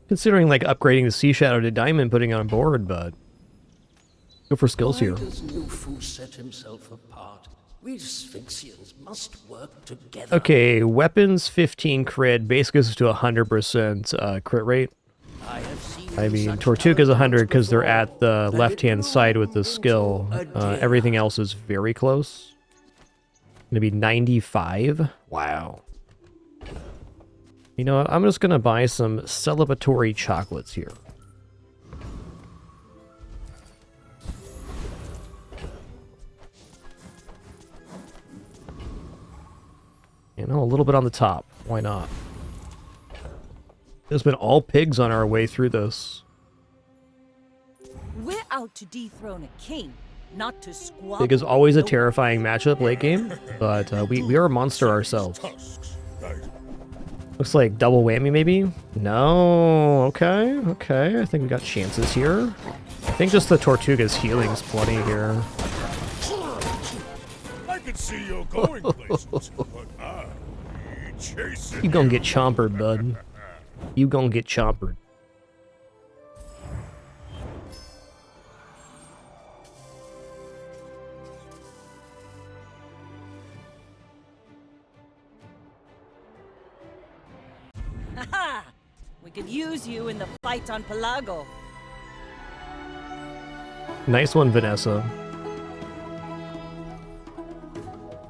Considering like upgrading the Sea Shadow to Diamond, putting it on board, but go for skills here. Why does Nufu set himself apart? We Sphinxians must work together. Okay, weapons 15 crit, base goes to 100% crit rate. I mean, Tortuga's 100 because they're at the left-hand side with the skill. Everything else is very close. Gonna be 95? Wow. You know what? I'm just gonna buy some celebratory chocolates here. You know, a little bit on the top. Why not? There's been all pigs on our way through this. We're out to dethrone a king, not to squabble. Pig is always a terrifying matchup late game, but we are a monster ourselves. Looks like double whammy, maybe? No, okay, okay. I think we got chances here. I think just the Tortuga's healing's plenty here. I can see you're going places, but I chasing You gonna get chompered, bud. You gonna get chompered. Haha! We could use you in the fight on Pelago. Nice one, Vanessa.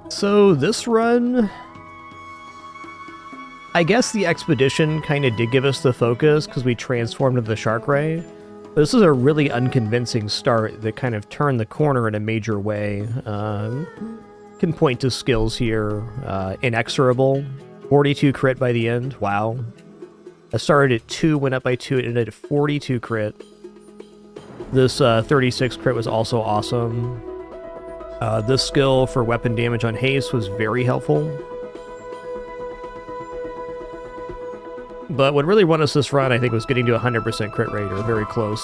So this run, I guess the expedition kind of did give us the focus because we transformed into the Shark Ray. But this is a really unconvincing start that kind of turned the corner in a major way. Can point to skills here. Inexorable. 42 crit by the end. Wow. I started at 2, went up by 2, and ended at 42 crit. This 36 crit was also awesome. This skill for weapon damage on haste was very helpful. But what really won us this run, I think, was getting to 100% crit rate, or very close.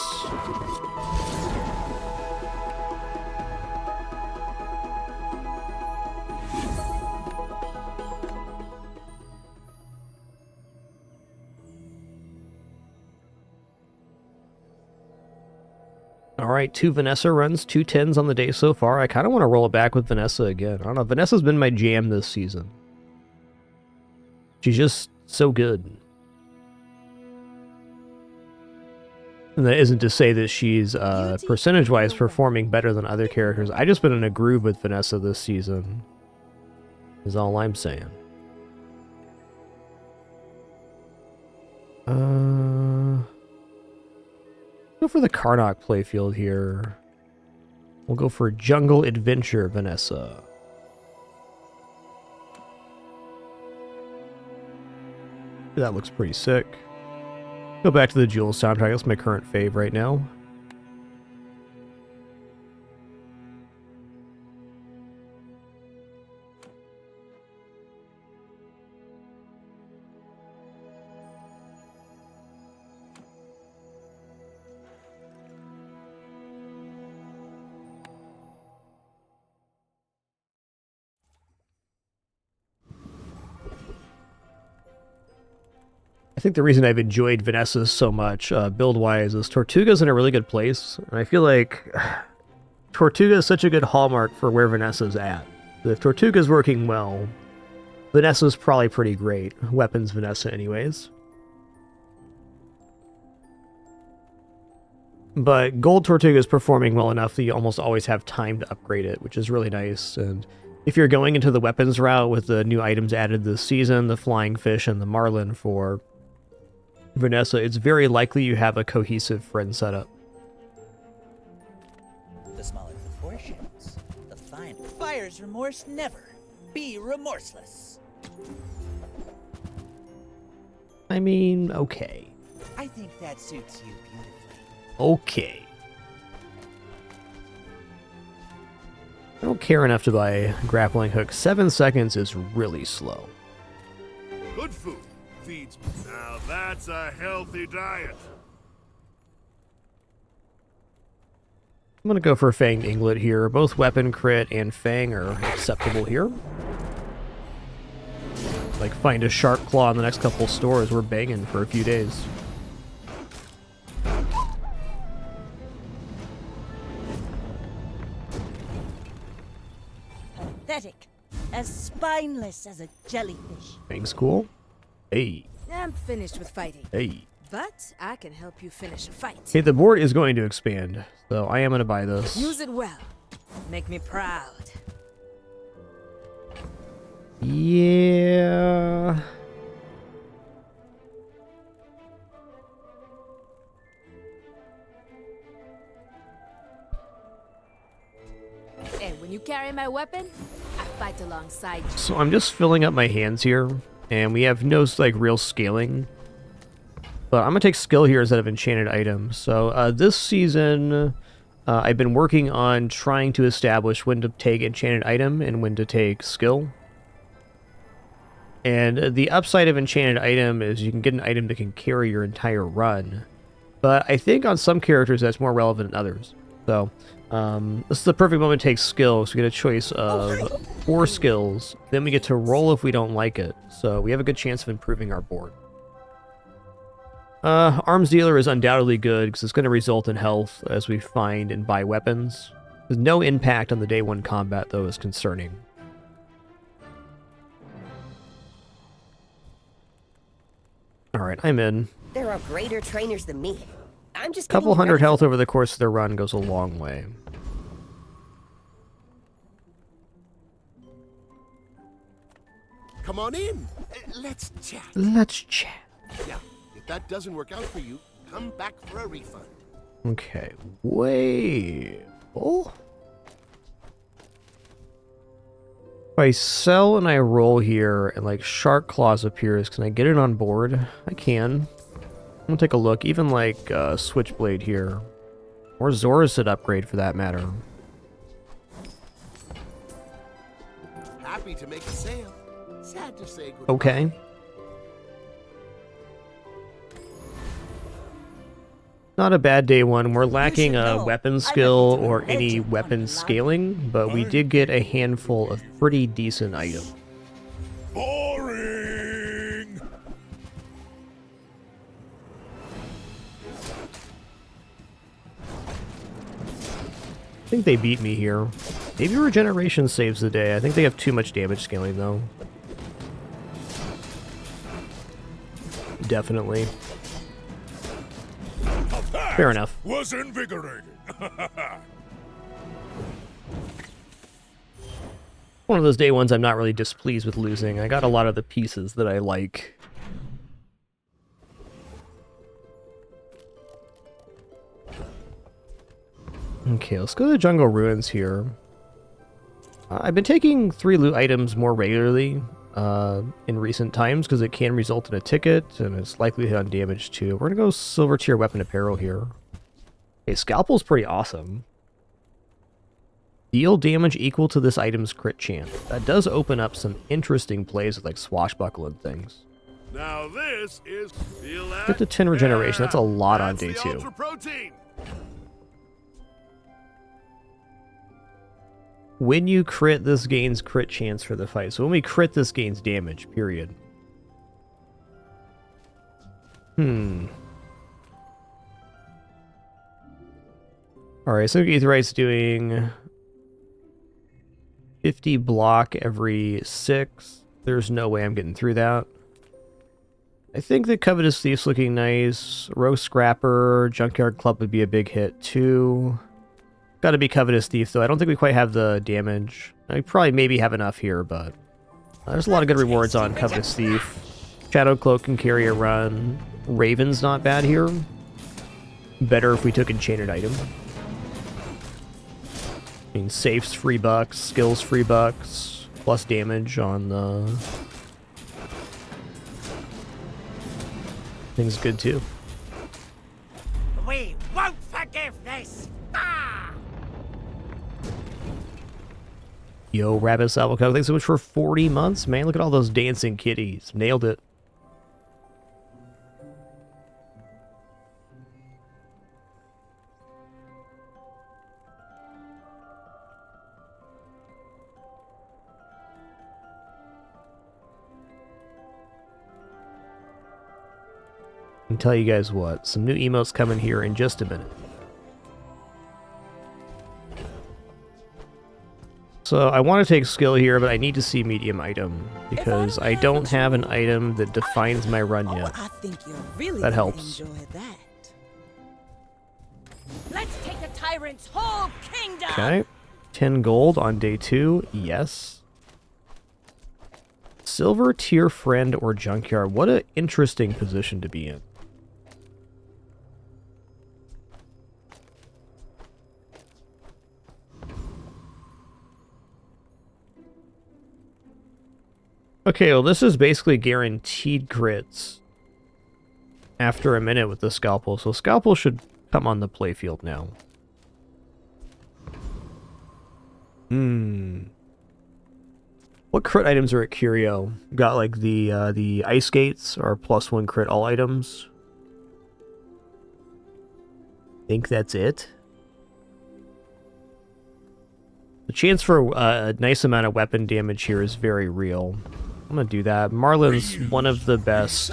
Alright, 2 Vanessa runs, 2 10s on the day so far. I kind of want to roll it back with Vanessa again. I don't know, Vanessa's been my jam this season. She's just so good. And that isn't to say that she's percentage-wise performing better than other characters. I just been in a groove with Vanessa this season. Is all I'm saying. Go for the Karnak playfield here. We'll go for Jungle Adventure, Vanessa. That looks pretty sick. Go back to the Jules soundtrack. That's my current fave right now. I think the reason I've enjoyed Vanessa so much, build-wise, is Tortuga's in a really good place. And I feel like Tortuga is such a good hallmark for where Vanessa's at. If Tortuga's working well, Vanessa's probably pretty great. Weapons Vanessa anyways. But Gold Tortuga is performing well enough that you almost always have time to upgrade it, which is really nice. And if you're going into the weapons route with the new items added this season, the Flying Fish and the Marlin for Vanessa, it's very likely you have a cohesive friend setup. Buyer's remorse never. Be remorseless. I mean, okay. I think that suits you beautifully. Okay. I don't care enough to buy a grappling hook. 7 seconds is really slow. Good food feeds me. Now that's a healthy diet. I'm gonna go for Fanged Inglet here. Both weapon crit and Fang are acceptable here. Like, find a Sharp Claw in the next couple stores. We're banging for a few days. Pathetic. As spineless as a jellyfish. Fang's cool. Hey. I'm finished with fighting. Hey. But I can help you finish a fight. Hey, the board is going to expand, so I am going to buy this. Use it well. Make me proud. Yeah. And when you carry my weapon, I fight alongside you. So I'm just filling up my hands here, and we have no, like, real scaling. But I'm going to take skill here instead of enchanted items. So this season, I've been working on trying to establish when to take enchanted item and when to take skill. And the upside of enchanted item is you can get an item that can carry your entire run. But I think on some characters that's more relevant than others. So this is the perfect moment to take skill. So we get a choice of 4 skills. Then we get to roll if we don't like it. So we have a good chance of improving our board. Arms dealer is undoubtedly good because it's going to result in health as we find and buy weapons. There's no impact on the day 1 combat, though, is concerning. Alright, I'm in. There are greater trainers than me. I'm just Couple getting hundred ready. health over the course of their run goes a long way. Come on in. Let's chat. Let's chat. Yeah, if that doesn't work out for you, come back for a refund. Okay, wait. Oh. If I sell and I roll here and like Shark Claws appears, can I get it on board? I can. I'm gonna take a look. Even like Switchblade here. Or Zorasid upgrade for that matter. Happy to make a sale. Sad to say goodbye. Okay. Not a bad day 1. We're lacking a weapon skill or any weapon scaling, but we did get a handful of pretty decent items. Boring. I think they beat me here. Maybe Regeneration saves the day. I think they have too much damage scaling, though. Definitely. Fair enough. Was invigorating. One of those day 1s I'm not really displeased with losing. I got a lot of the pieces that I like. Okay, let's go to the Jungle Ruins here. I've been taking 3 loot items more regularly in recent times because it can result in a ticket and it's likely to hit on damage too. We're gonna go silver tier weapon apparel here. Okay, Scalpel's pretty awesome. Deal damage equal to this item's crit chance. That does open up some interesting plays with like swashbuckling things. Now this is Get to 10 regeneration. That's a lot on day 2. When you crit, this gains crit chance for the fight. So when we crit, this gains damage, period. Alright, so Aetherite's doing 50 block every 6. There's no way I'm getting through that. I think the Covetous Thief's looking nice. Rogue Scrapper, Junkyard Club would be a big hit too. Gotta be Covetous Thief, though. I don't think we quite have the damage. I probably maybe have enough here, but there's a lot of good rewards on Covetous Thief. Shadow Cloak can carry a run. Raven's not bad here. Better if we took Enchanted Item. I mean, safes free bucks, skills free bucks, plus damage on the... Thing's good too. We won't forgive this! Ah! Yo, Rabbit Salvo, thanks so much for 40 months, man. Look at all those dancing kitties. Nailed it. I can tell you guys what, some new emotes coming here in just a minute. So I want to take skill here, but I need to see medium item because I don't have an item that defines my run yet. I think you're really That gonna helps. enjoy that. Let's take the tyrant's whole kingdom! Okay. 10 gold on day 2. Yes. Silver tier friend or junkyard. What an interesting position to be in. Okay, well this is basically guaranteed crits after a minute with the scalpel, so scalpel should come on the playfield now. What crit items are at Curio? Got like the ice gates are +1 crit all items. Think that's it. The chance for a nice amount of weapon damage here is very real. I'm gonna do that. Marlin's one of the best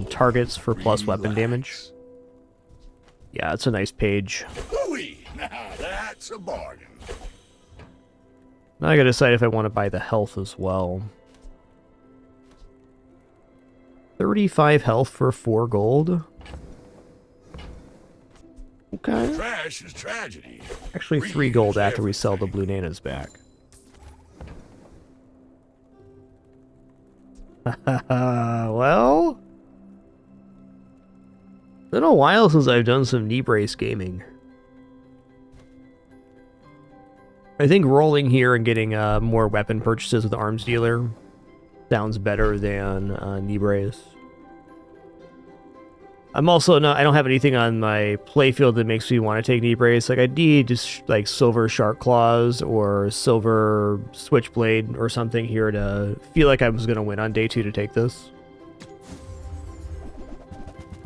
targets for plus weapon damage. Yeah, it's a nice page. Ooh-wee. Now that's a bargain. Now I gotta decide if I want to buy the health as well. 35 health for 4 gold. Okay. Trash is tragedy. Actually 3 gold after we sell the blue nanas back. Well, it's been a while since I've done some knee brace gaming. I think rolling here and getting more weapon purchases with the arms dealer sounds better than knee brace. I'm also not, I don't have anything on my playfield that makes me want to take knee brace. Like I need just like silver shark claws or silver switchblade or something here to feel like I was going to win on day 2 to take this.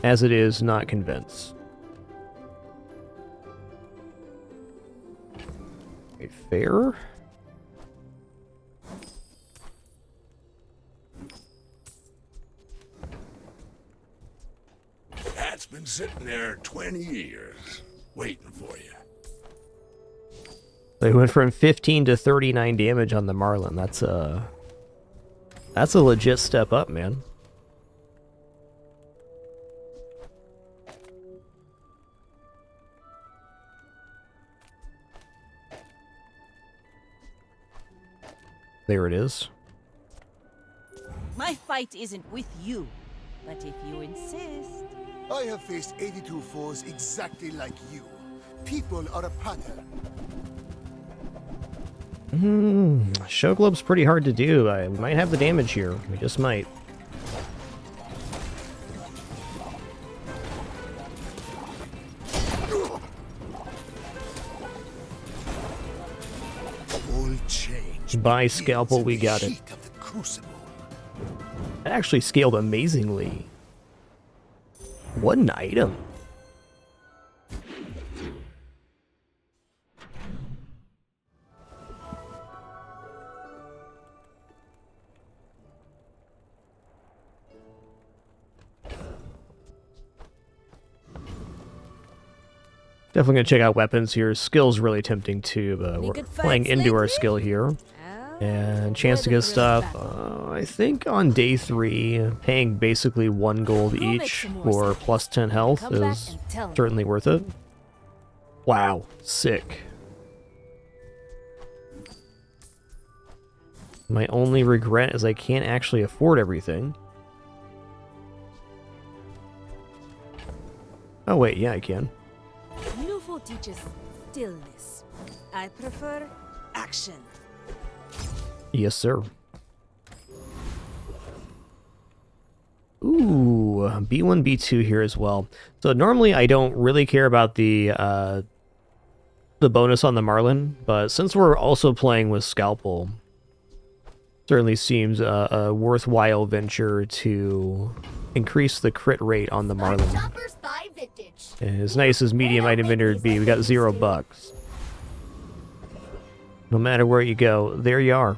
As it is, not convinced. Okay, fair. That's been sitting there 20 years, waiting for you. They went from 15 to 39 damage on the Marlin. That's a legit step up, man. There it is. My fight isn't with you, but if you insist... I have faced 82 foes exactly like you. People are a pattern. Show globe's pretty hard to do. I might have the damage here. We just might. All change. By scalpel, we got it. That actually scaled amazingly. What an item. Definitely gonna check out weapons here. Skill's really tempting too, but we're playing into our skill here. And chance to get stuff. I think on day 3, paying basically 1 gold each for plus 10 health is certainly worth it. Wow, sick. My only regret is I can't actually afford everything. Oh wait, yeah I can. Newful teaches stillness. I prefer action. Yes, sir. Ooh, B1, B2 here as well. So normally I don't really care about the bonus on the Marlin, but since we're also playing with Scalpel, certainly seems a worthwhile venture to increase the crit rate on the Marlin. And as nice as medium item vendor would be, we got $0. No matter where you go, there you are.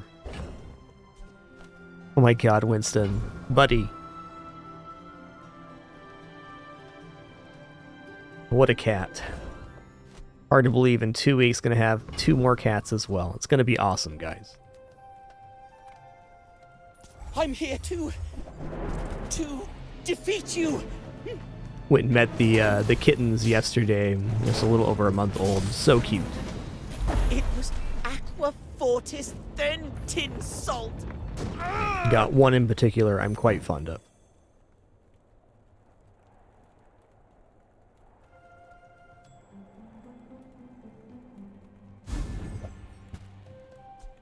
Oh my god, Winston. Buddy. What a cat. Hard to believe in 2 weeks gonna have 2 more cats as well. It's gonna be awesome, guys. I'm here to defeat you. Went and met the kittens yesterday. Just a little over a month old. So cute. It was Aqua Fortis, then Tin Salt. Got one in particular I'm quite fond of.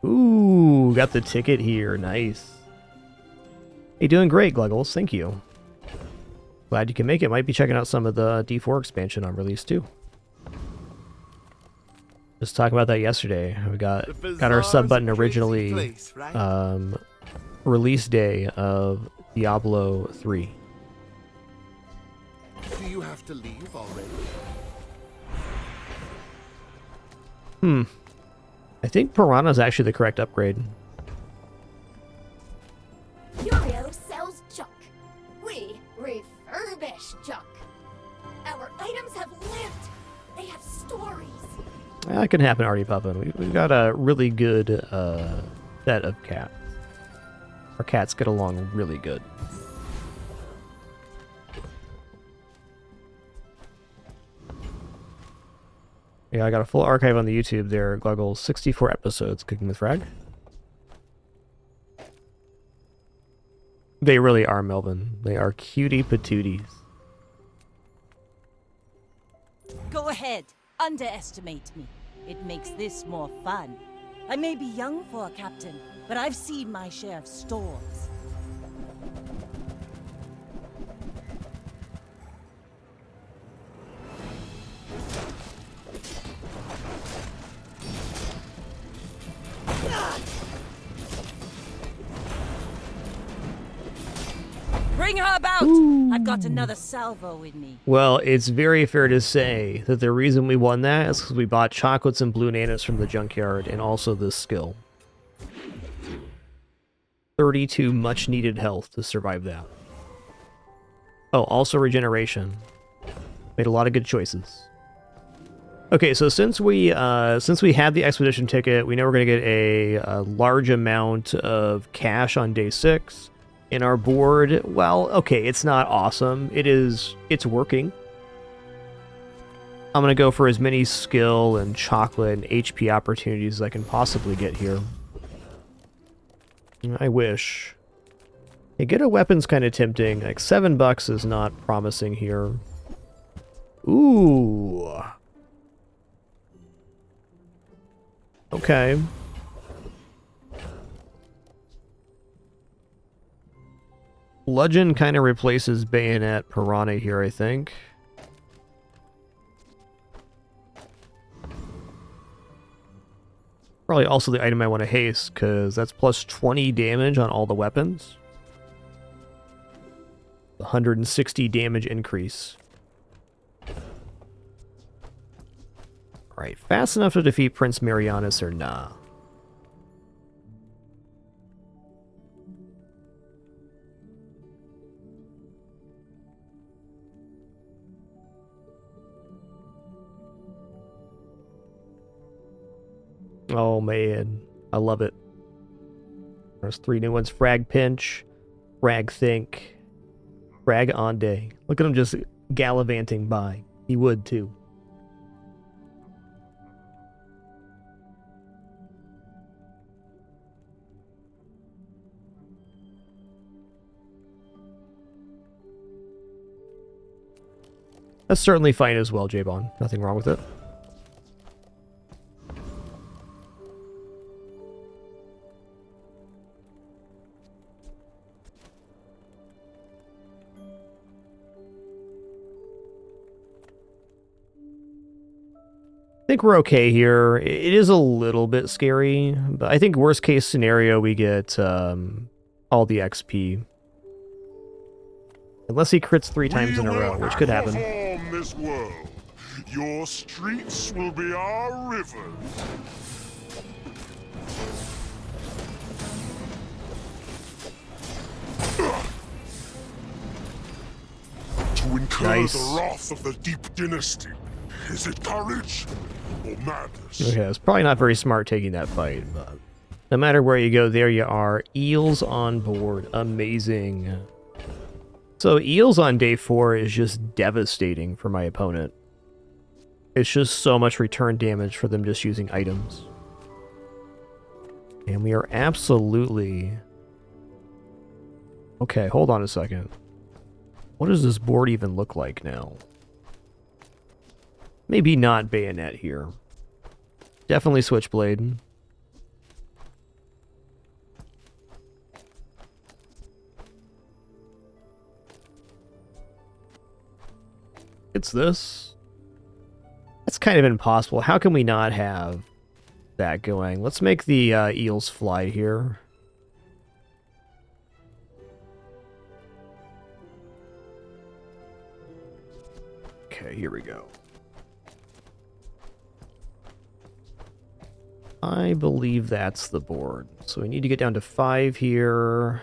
Ooh, got the ticket here. Nice. Hey, doing great, Gluggles. Thank you. Glad you can make it. Might be checking out some of the D4 expansion on release too. Just talking about that yesterday. We got our sub button originally place, right? release day of Diablo 3. Do you have to leave already? I think Piranha's actually the correct upgrade. Curio sells junk. We refurbish junk. Our items have lived. They have stories. That can happen, Artie Puffin. We've got a really good set of cats. Our cats get along really good. Yeah, I got a full archive on the YouTube there, Gluggles. 64 episodes, Cooking with Frag. They really are, Melvin. They are cutie patooties. Go ahead, underestimate me. It makes this more fun. I may be young for a captain, but I've seen my share of storms. Bring her about! Ooh. I've got another salvo in me. Well, it's very fair to say that the reason we won that is because we bought chocolates and blue nanas from the junkyard and also this skill. 32 much needed health to survive that. Oh, also regeneration. Made a lot of good choices. Okay, so since we had the expedition ticket, we know we're gonna get a large amount of cash on day 6. In our board, well, okay, it's not awesome. It's working. I'm gonna go for as many skill and chocolate and HP opportunities as I can possibly get here. I wish. Hey, get a weapon's kind of tempting. Like $7 is not promising here. Ooh. Okay. Bludgeon kind of replaces Bayonet Piranha here, I think. Probably also the item I want to haste, because that's plus 20 damage on all the weapons. 160 damage increase. Alright, fast enough to defeat Prince Marianus or nah? Oh man, I love it. There's 3 new ones. Frag Pinch, Frag Think, Frag Onday. Look at him just gallivanting by. He would too. That's certainly fine as well, J-Bon. Nothing wrong with it. think we're okay here. It is a little bit scary, but I think worst case scenario we get all the XP. Unless he crits 3 times in a row, which could happen. Transform this world. Your streets will be our rivers. To incur Nice. the wrath of the Deep Dynasty. Is it courage or madness? Okay, it's probably not very smart taking that fight, but no matter where you go, there you are. Eels on board. Amazing. So eels on day 4 is just devastating for my opponent. It's just so much return damage for them just using items. And we are absolutely... Okay, hold on a second. What does this board even look like now? Maybe not bayonet here. Definitely switchblade. It's this. That's kind of impossible. How can we not have that going? Let's make the eels fly here. Okay, here we go. I believe that's the board. So we need to get down to 5 here.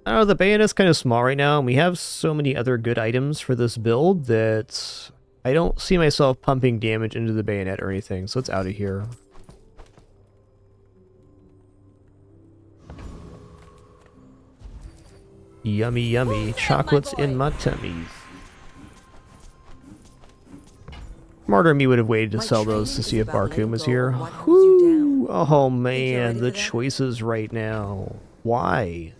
I don't know, the bayonet's kind of small right now, and we have so many other good items for this build that I don't see myself pumping damage into the bayonet or anything, so it's out of here. Yummy, yummy. Chocolates in my tummies. Smarter me would have waited to sell those to see if Barcoon was here. Whoo! Oh man, the choices right now. Why?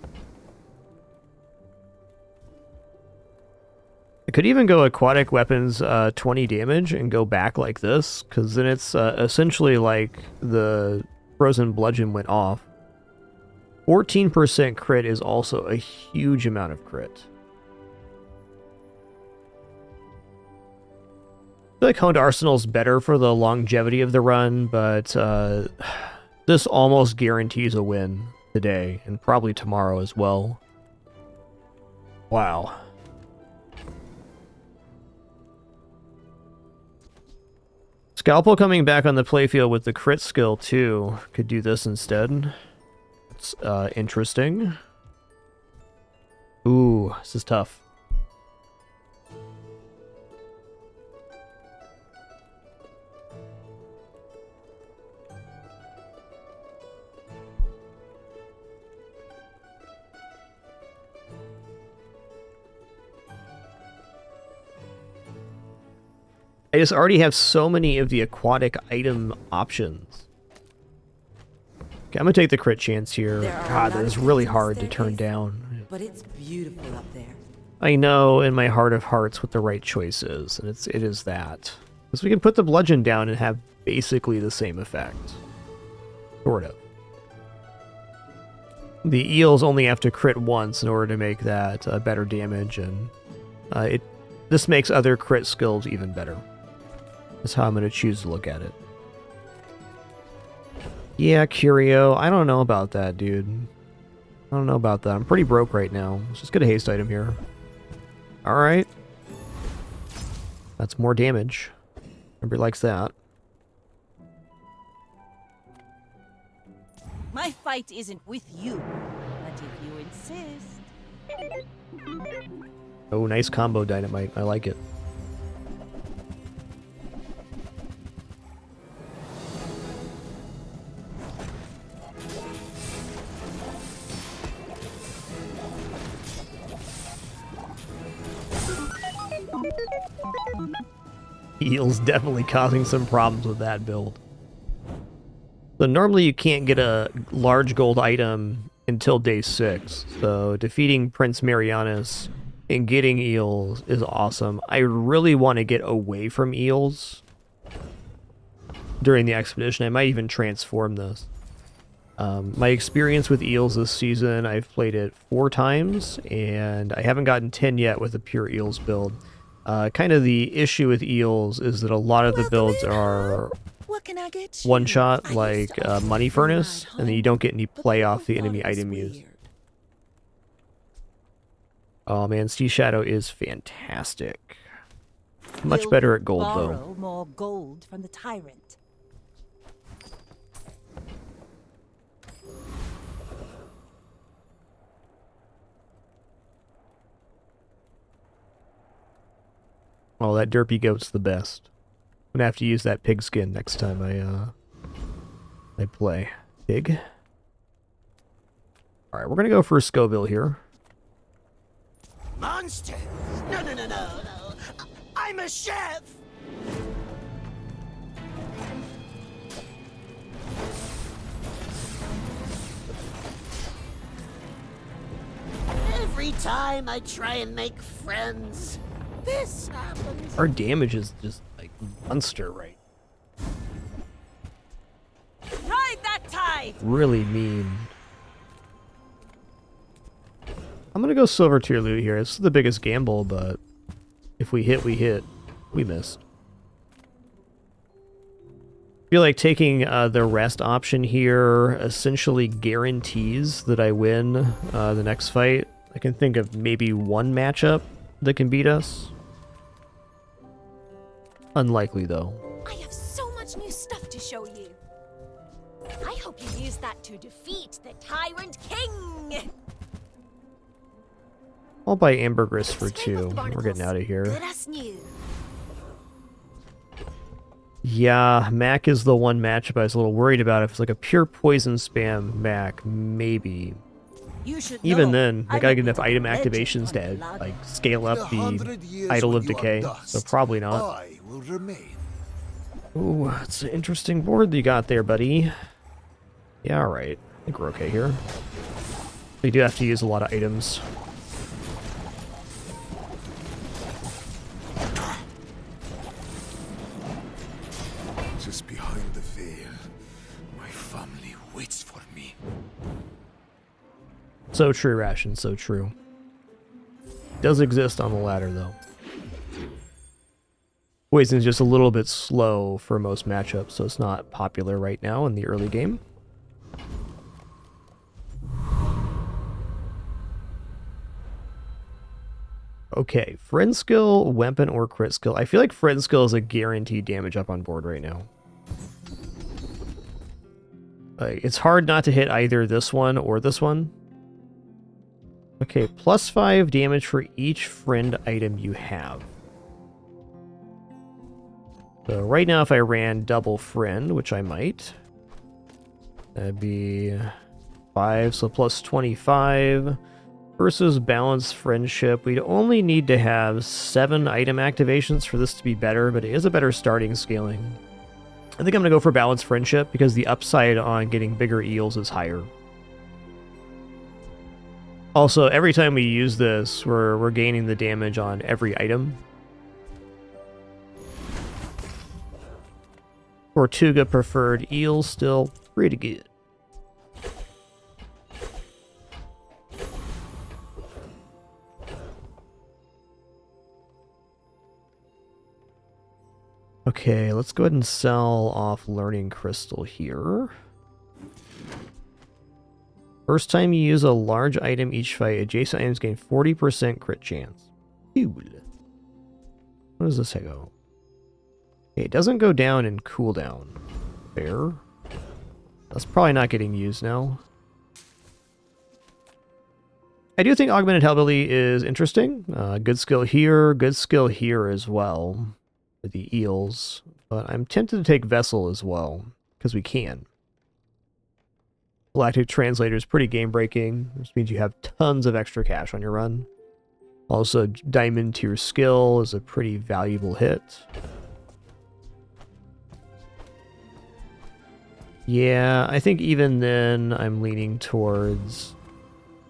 I could even go aquatic weapons 20 damage and go back like this, because then it's essentially like the frozen bludgeon went off. 14% crit is also a huge amount of crit. I feel like Honed Arsenal's better for the longevity of the run, but this almost guarantees a win today, and probably tomorrow as well. Wow. Scalpel coming back on the playfield with the crit skill too. Could do this instead. It's interesting. Ooh, this is tough. I just already have so many of the aquatic item options. Okay, I'm gonna take the crit chance here. God, that is really hard to turn down. But it's beautiful up there. I know in my heart of hearts what the right choice is, and it is that. Because we can put the bludgeon down and have basically the same effect. Sort of. The eels only have to crit once in order to make that better damage, and this makes other crit skills even better. That's how I'm going to choose to look at it. Yeah, Curio. I don't know about that, dude. I don't know about that. I'm pretty broke right now. Let's just get a haste item here. Alright. That's more damage. Everybody likes that. My fight isn't with you, but if you insist. Oh, nice combo dynamite. I like it. Eel's definitely causing some problems with that build. So normally you can't get a large gold item until day 6. So defeating Prince Marianus and getting eels is awesome. I really want to get away from eels during the expedition. I might even transform this. My experience with eels this season, I've played it 4 times, and I haven't gotten 10 yet with a pure eels build. Kind of the issue with eels is that a lot of the builds are What can I get you? one shot, like Money Furnace, and then you don't get any play off the enemy item used. Oh man, Sea Shadow is fantastic. Much We'll better at gold borrow though. more gold from the tyrant. Oh, that derpy goat's the best. I'm gonna have to use that pig skin next time I play. Pig. Alright, we're gonna go for Scoville here. Monster? No. I'm a chef. Every time I try and make friends, this happens. Our damage is just like monster, right? Ride that tide! Really mean. I'm gonna go silver tier loot here. This is the biggest gamble, but if we hit, we hit. We missed. I feel like taking the rest option here essentially guarantees that I win the next fight. I can think of maybe one matchup that can beat us. Unlikely, though. I have so much new stuff to show you. I hope you use that to defeat the Tyrant King. I'll buy ambergris for 2. We're getting out of here. Good as new. Yeah, Mac is the one matchup I was a little worried about. If it's like a pure poison spam Mac, maybe. Even then, I gotta get enough item activations to like scale up the Idol of Decay, so probably not. Ooh, it's an interesting board that you got there, buddy. Yeah, alright. I think we're okay here. We do have to use a lot of items. Just behind the veil, my family waits for me. So true, Ration, so true. Does exist on the ladder, though. Poison's just a little bit slow for most matchups, so it's not popular right now in the early game. Okay, friend skill, weapon, or crit skill. I feel like friend skill is a guaranteed damage up on board right now. It's hard not to hit either this one or this one. Okay, +5 damage for each friend item you have. So right now if I ran double friend, which I might, that'd be 5, so +25. Versus balanced friendship, we'd only need to have 7 item activations for this to be better, but it is a better starting scaling. I think I'm going to go for balanced friendship because the upside on getting bigger eels is higher. Also, every time we use this, we're gaining the damage on every item. Tortuga preferred eel, still pretty good. Okay, let's go ahead and sell off Learning Crystal here. First time you use a large item each fight, adjacent items gain 40% crit chance. Cool. What does this go? Okay, it doesn't go down in cooldown. Fair. That's probably not getting used now. I do think Augmented Hellbilly is interesting. Good skill here as well. For the eels, but I'm tempted to take Vessel as well, because we can. Galactic Translator is pretty game-breaking, which means you have tons of extra cash on your run. Also, Diamond Tier Skill is a pretty valuable hit. Yeah, I think even then I'm leaning towards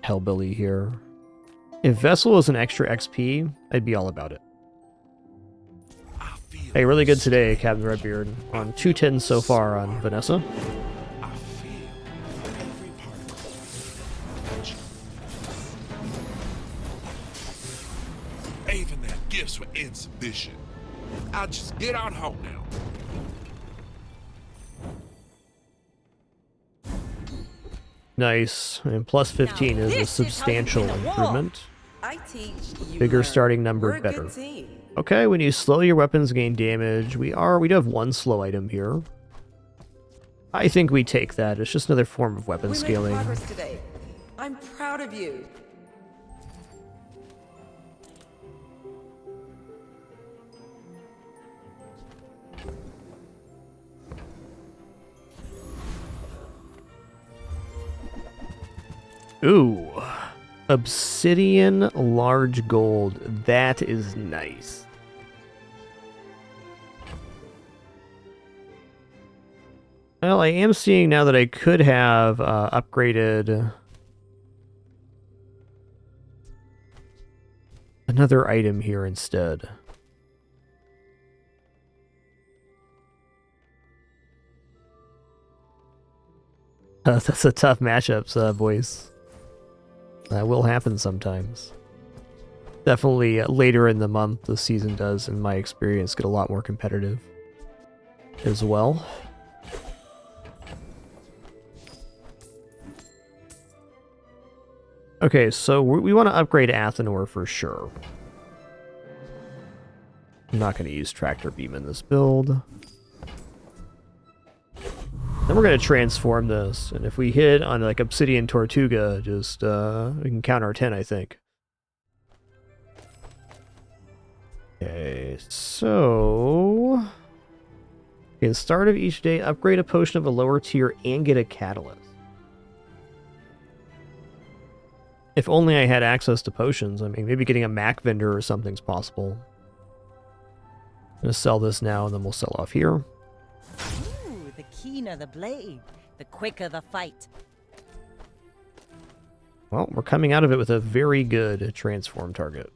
Hellbilly here. If Vessel was an extra XP, I'd be all about it. Hey, really good today, Captain Redbeard. On 210 so far on Vanessa. Even that gifts for exhibition. I'll just get on home now. Nice. And plus 15 is a substantial improvement. I teach, you Bigger learn. starting number, We're a better. good team. Okay, when you slow your weapons gain damage, we do have one slow item here. I think we take that. It's just another form of weapon We made scaling. progress today. I'm proud of you. Ooh. Obsidian large gold. That is nice. Well, I am seeing now that I could have upgraded another item here instead. That's a tough matchup, boys. That will happen sometimes. Definitely later in the month, the season does, in my experience, get a lot more competitive as well. Okay, so we want to upgrade Athenor for sure. I'm not going to use Tractor Beam in this build. Then we're going to transform this, and if we hit on like Obsidian Tortuga, just we can count our 10, I think. Okay, so at the start of each day, upgrade a potion of a lower tier and get a catalyst. If only I had access to potions. I mean, maybe getting a Mac vendor or something's possible. I'm going to sell this now, and then we'll sell off here. Ooh, the keener the blade, the quicker the fight. Well, we're coming out of it with a very good transform target.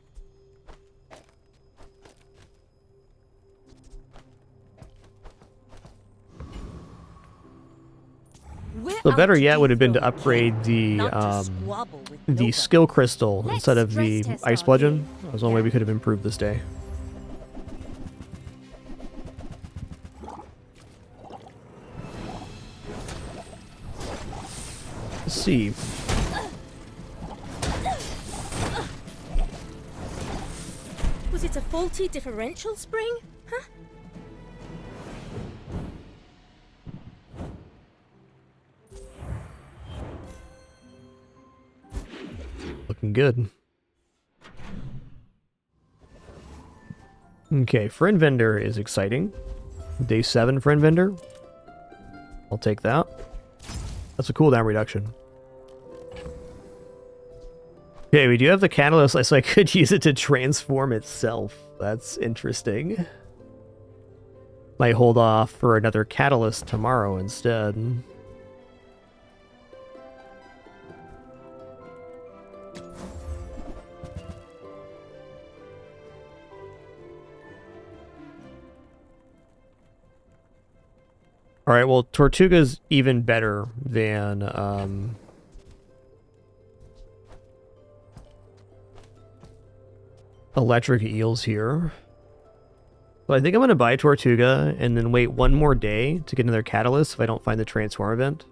So better yet would have been to upgrade the skill crystal instead of the ice bludgeon. That was the only way we could have improved this day. Let's see. Was it a faulty differential spring? Huh? Looking good. Okay, friend vendor is exciting. Day 7 friend vendor. I'll take that. That's a cooldown reduction. Okay, we do have the catalyst, so I could use it to transform itself. That's interesting. Might hold off for another catalyst tomorrow instead. Alright, well, Tortuga's even better than, electric eels here. So I think I'm going to buy Tortuga and then wait one more day to get another catalyst if I don't find the transform event.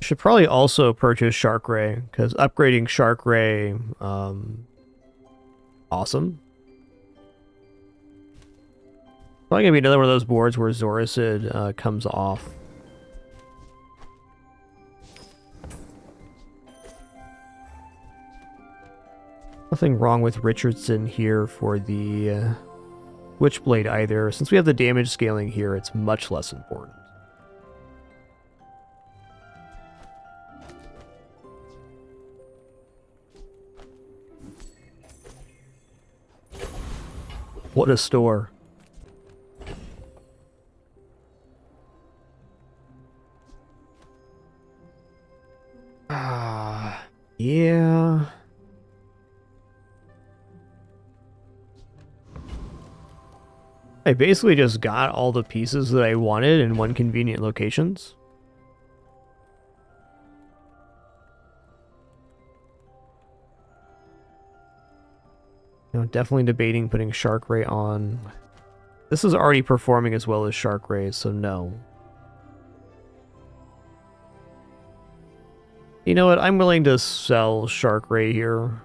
Should probably also purchase Shark Ray, because upgrading Shark Ray, awesome. Probably gonna be another one of those boards where Zorasid comes off. Nothing wrong with Richardson here for the Witchblade either. Since we have the damage scaling here, it's much less important. What a store. Yeah. I basically just got all the pieces that I wanted in one convenient locations. You know, definitely debating putting Shark Ray on. This is already performing as well as Shark Ray, so no. You know what? I'm willing to sell Shark Ray here.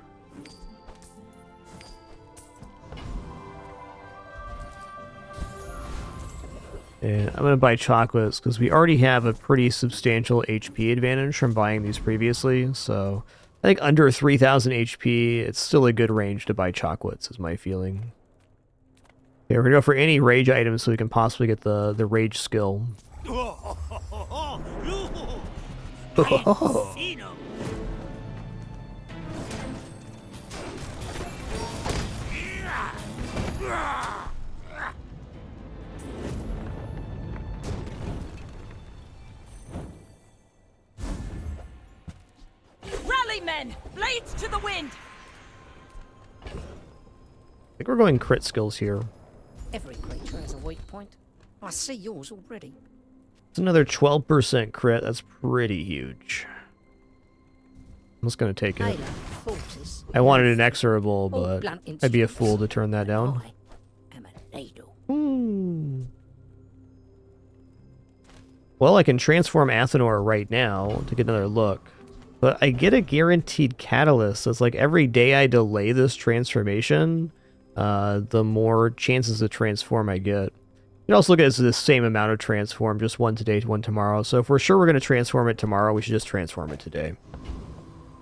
And I'm going to buy chocolates because we already have a pretty substantial HP advantage from buying these previously. So I think under 3,000 HP, it's still a good range to buy chocolates, is my feeling. Okay, we're going to go for any rage items so we can possibly get the rage skill. Rally, men! Blades to the wind! I think we're going crit skills here. Every creature has a weak point. I see yours already. It's another 12% crit. That's pretty huge. I'm just going to take it. I wanted an exorable, but I'd be a fool to turn that down. Well, I can transform Athenor right now to get another look. But I get a guaranteed catalyst. So it's like every day I delay this transformation, the more chances to transform I get. You can also look at it as the same amount of transform, just one today, one tomorrow. So if we're sure we're going to transform it tomorrow, we should just transform it today,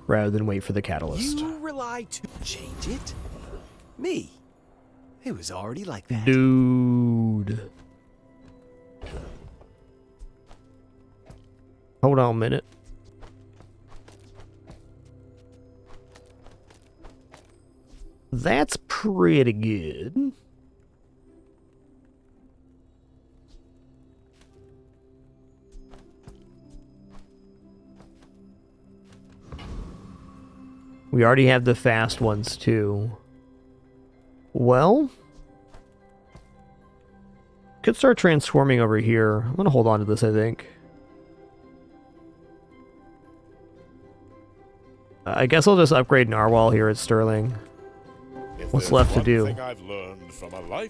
rather than wait for the catalyst. You rely to change it? Me? It was already like that. Dude. Hold on a minute. That's pretty good. We already have the fast ones too. Well, could start transforming over here. I'm gonna hold on to this, I think. I guess I'll just upgrade Narwhal here at Sterling. What's left to do?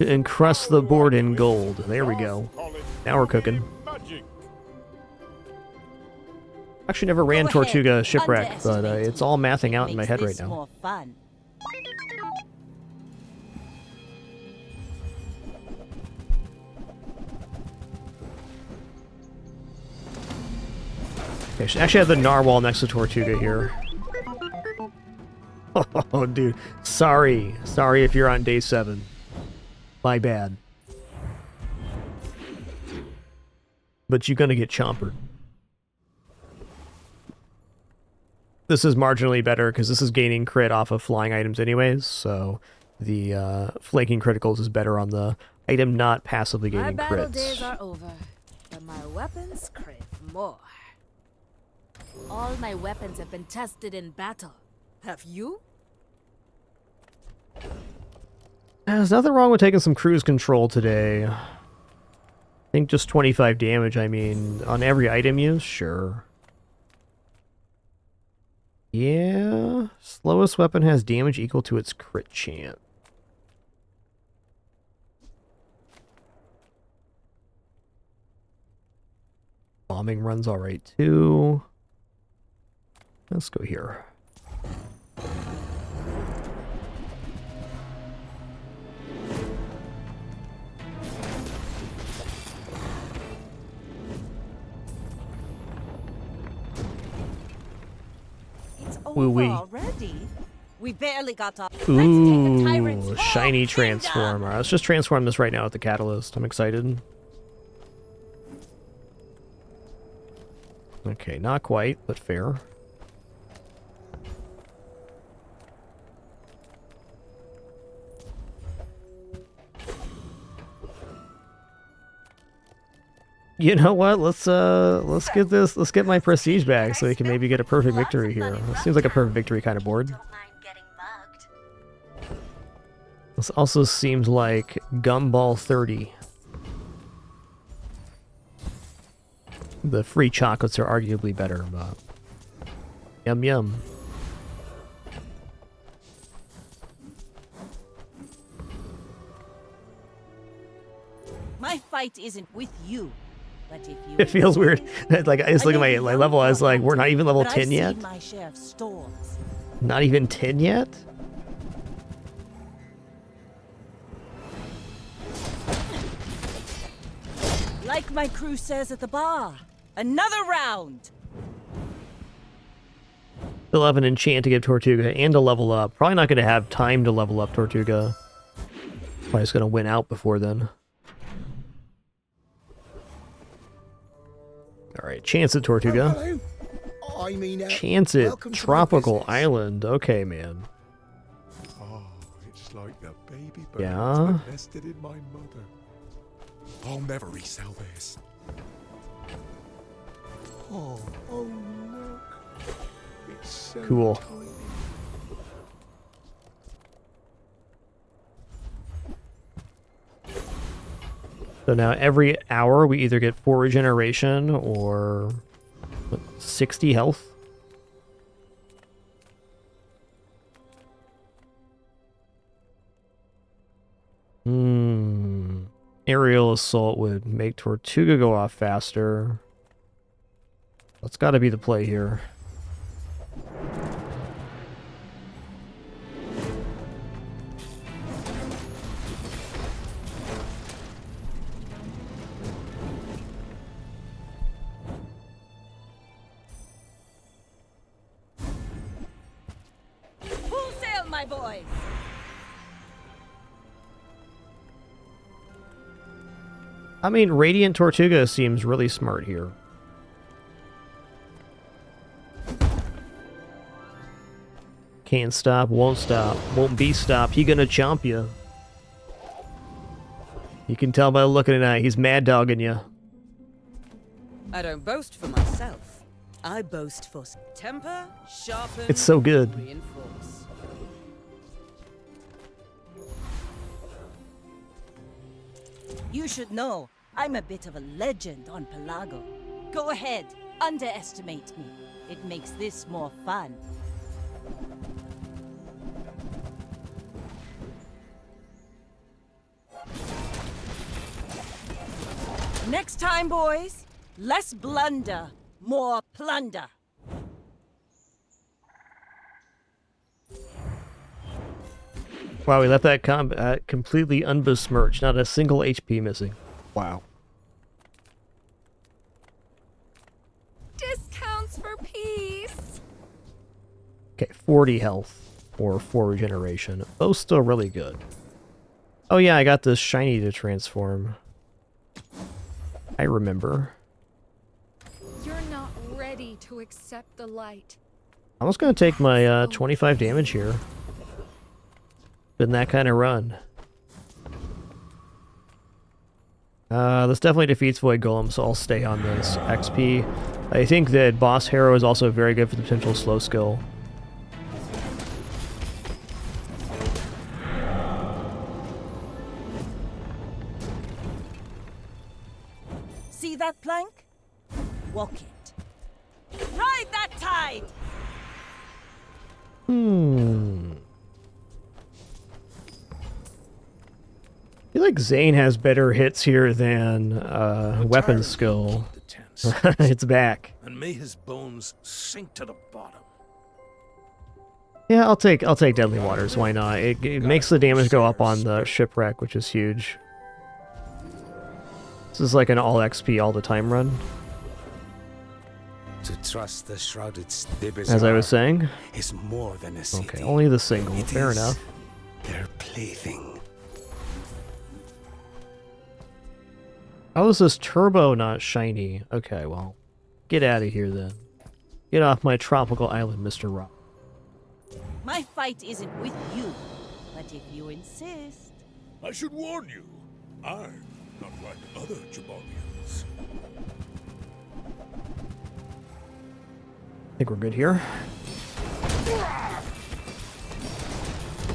Encrust the board in gold. There we go. Now we're cooking. Actually never ran Tortuga Shipwreck, but it's all mathing out in my head right now. Okay, she actually have the Narwhal next to Tortuga here. Oh, dude. Sorry. Sorry if you're on day 7. My bad. But you're gonna get chompered. This is marginally better because this is gaining crit off of flying items anyways, so the flanking criticals is better on the item not passively gaining My battle crits. days are over, but my weapons crave more. All my weapons have been tested in battle. Have you? There's nothing wrong with taking some cruise control today. I think just 25 damage, I mean, on every item use? Sure. Yeah, slowest weapon has damage equal to its crit chance. Bombing run's alright too. Let's go here. Over already? We barely got off. Ooh, shiny transform. Alright, let's just transform this right now with the catalyst. I'm excited. Okay, not quite, but fair. You know what? Let's get this. Let's get my prestige back so we can maybe get a perfect victory here. This seems like a perfect victory kind of board. This also seems like Gumball 30. The free chocolates are arguably better, but yum yum. fight isn't with you, but if you It feels weird. insist, Like I just look at may my be level. I was like, we're not even level but 10 I've yet. seen my share of storms. Not even 10 yet. Like my crew says at the bar, another round. Still have an enchant to give Tortuga and to level up. Probably not going to have time to level up Tortuga. Probably just going to win out before then. Alright, chance at Tortuga. I mean, Chance it. welcome to my Tropical business. Island. Okay, man. Oh, it's like the baby birds Yeah? that nested in my mother. I'll never resell this. Oh look. It's so Cool. tiny. So now every hour we either get 4 regeneration or 60 health. Aerial assault would make Tortuga go off faster. That's got to be the play here. Full sail, my boys. I mean, Radiant Tortuga seems really smart here. Can't stop, won't be stopped. He gonna chomp you. You can tell by looking at it, he's mad dogging you. I don't boast for myself. I boast for temper, sharpen, It's so good. reinforce. You should know, I'm a bit of a legend on Pelago. Go ahead, underestimate me. It makes this more fun. Next time, boys, less blunder, more plunder. Wow, we left that combat completely unbesmirched. Not a single HP missing. Wow. Discounts for peace. Okay, 40 health or 4 regeneration. Both still really good. Oh yeah, I got this shiny to transform. I remember. You're not ready to accept the light. I'm just gonna take my 25 damage here. Been that kind of run. This definitely defeats Void Golem, so I'll stay on this XP. I think that Boss Harrow is also very good for the potential slow skill. See that plank? Walk it. Ride that tide! I feel like Zane has better hits here than weapon skill. It's back. And may his bones sink to the bottom. Yeah, I'll take Deadly Waters. Why not? It makes the damage go up on the shipwreck, which is huge. This is like an all XP all the time run. To trust the shrouded As I was saying. is more than a city. Okay, only the single. It Fair is enough. Their plaything. How is this turbo not shiny? Okay, well, get out of here then. Get off my tropical island, Mr. Rock. My fight isn't with you, but if you insist... I should warn you, I'm not like other Jabonians. I think we're good here.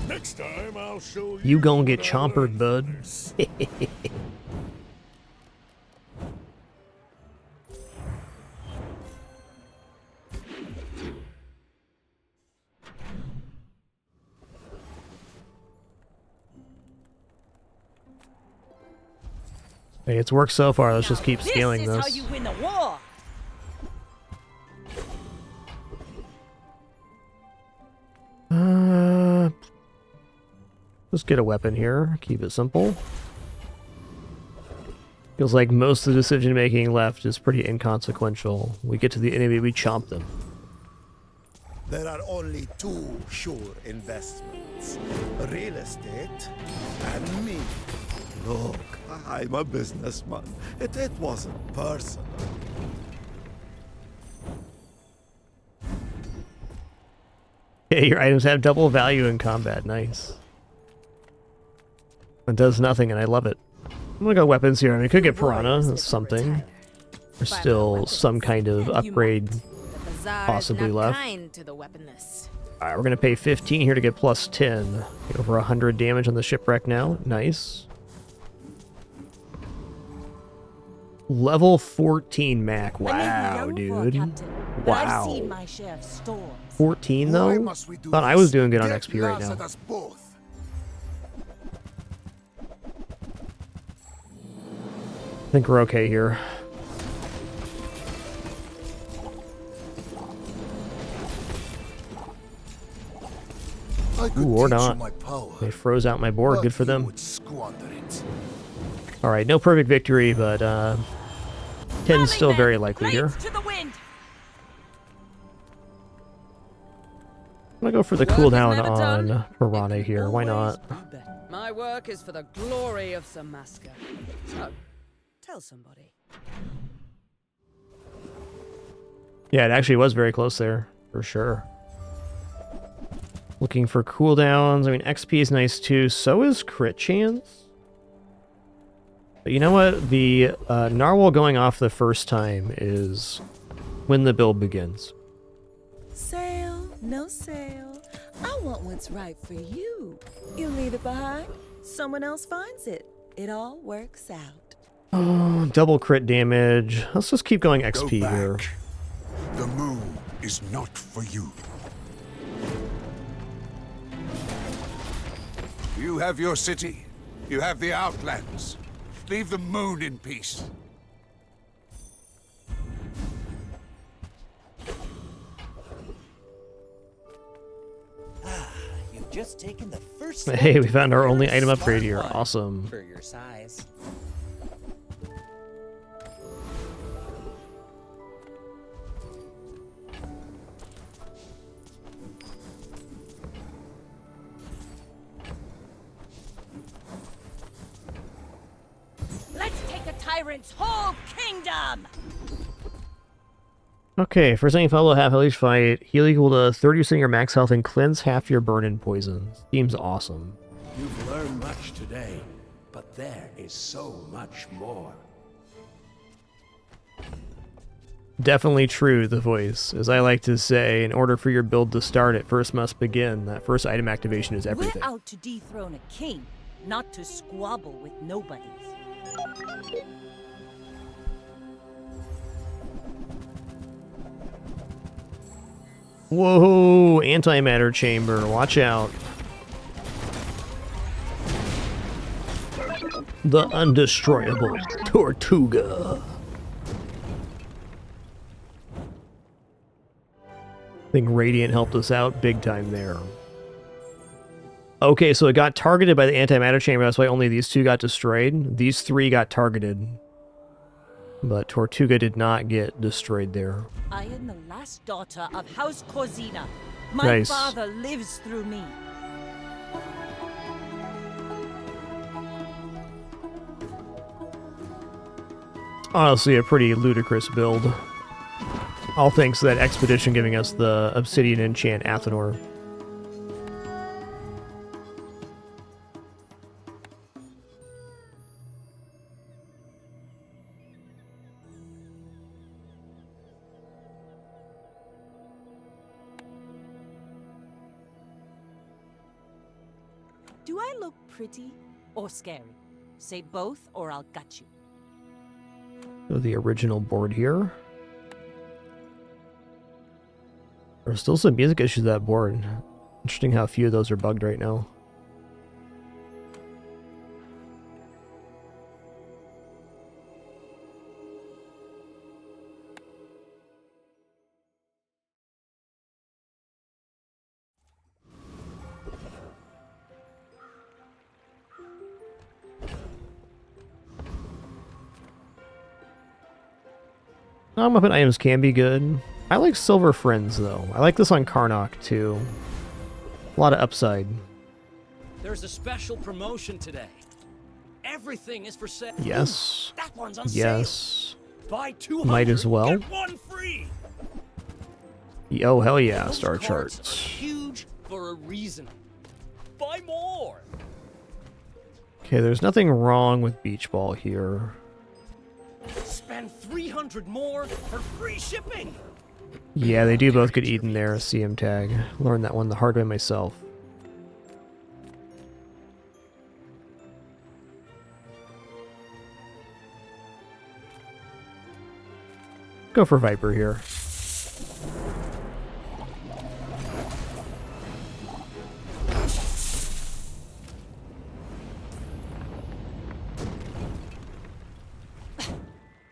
Next time I'll show you. You gonna get what I chompered, learned. bud. Hey, it's worked so far. Let's just keep scaling This is this. how you win a war. Let's get a weapon here. Keep it simple. Feels like most of the decision making left is pretty inconsequential. We get to the enemy, we chomp them. There are only two sure investments. Real estate and me. Look, I'm a businessman. It wasn't personal. Yeah, your items have double value in combat. Nice. It does nothing, and I love it. I'm gonna go weapons here. I mean, I could get Piranha. That's something. There's still some kind of upgrade possibly left. Alright, we're gonna pay 15 here to get plus 10. Get over 100 damage on the shipwreck now. Nice. Level 14 Mac. Wow, dude. Wow. 14 though? Thought I was doing good on XP right now. I think we're okay here. Ooh, or not. They froze out my board. Good for them. Alright, no perfect victory, but 10's still very likely here. I'm gonna go for the cooldown on Piranha here. Why not? My work is for the glory of Samaska. So, tell somebody. Yeah, it actually was very close there, for sure. Looking for cooldowns. I mean, XP is nice too. So is crit chance. But you know what? The narwhal going off the first time is when the build begins. Sale, no sale. I want what's right for you. You leave it behind, someone else finds it. It all works out. Oh, double crit damage. Let's just keep going XP here. The moon is not for you. You have your city. You have the Outlands. Leave the moon in peace. You've just taken the first Hey, we found our only item upgrade here. Awesome. For your size. Let's take a tyrant's whole kingdom! Okay, first thing you follow half at least fight. Heal equal to 30% of your max health and cleanse half your burn and poison. Seems awesome. You've learned much today, but there is so much more. Definitely true, the voice. As I like to say, in order for your build to start, it first must begin. That first item activation is everything. We're out to dethrone a king, not to squabble with nobodies. Whoa, antimatter chamber, watch out. The undestroyable Tortuga. I think Radiant helped us out big time there. Okay, so it got targeted by the antimatter chamber, that's why only these two got destroyed. These three got targeted. But Tortuga did not get destroyed there. I am the last daughter of House Corzina. My Nice. father lives through me. Honestly, a pretty ludicrous build. All thanks to that expedition giving us the Obsidian enchant Athenor. Do I look pretty or scary? Say both or I'll gut you. So the original board here. There's still some music issues with that board. Interesting how few of those are bugged right now. Non-weapon items can be good. I like silver friends, though. I like this on Karnak, too. A lot of upside. There's a special promotion today. Everything is for sale. Yes. That one's on Yes. sale. Buy 200, Might as well. get one free. Oh, hell yeah, Those star cards charts. are huge for a reason. Buy more. Okay, there's nothing wrong with Beach Ball here. Spend 300 more for free shipping. Yeah, they do both get eaten there, CM tag. Learned that one the hard way myself. Go for Viper here.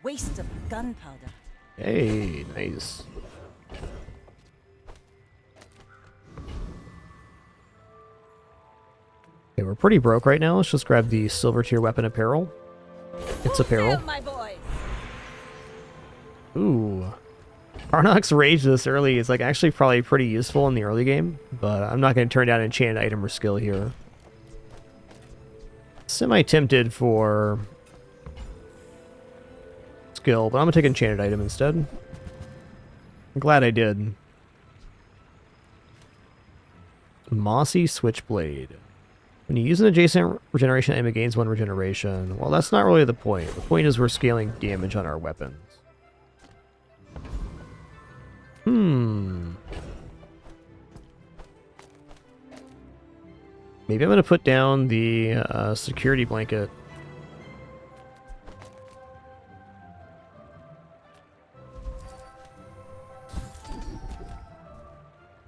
Waste of gunpowder. Hey, nice. Okay, we're pretty broke right now. Let's just grab the silver tier weapon apparel. It's apparel. My boy. Ooh. Karnak's Rage this early is like actually probably pretty useful in the early game, but I'm not going to turn down an enchanted item or skill here. Semi-tempted for skill, but I'm going to take enchanted item instead. I'm glad I did. Mossy Switchblade. When you use an adjacent regeneration item, it gains 1 regeneration. Well, that's not really the point. The point is we're scaling damage on our weapons. Maybe I'm going to put down the security blanket.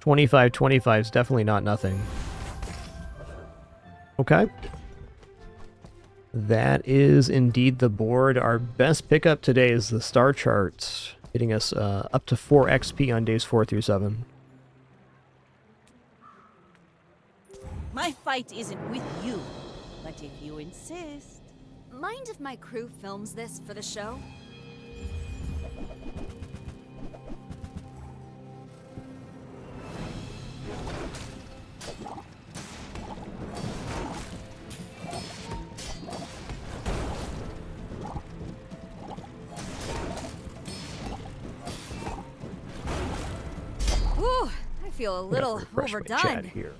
$25 is definitely not nothing. Okay. That is indeed the board. Our best pickup today is the star charts, getting us up to 4 XP on days 4 through 7. My fight isn't with you, but if you insist. Mind if my crew films this for the show? Whew, I feel a little Refresh my chat overdone. here.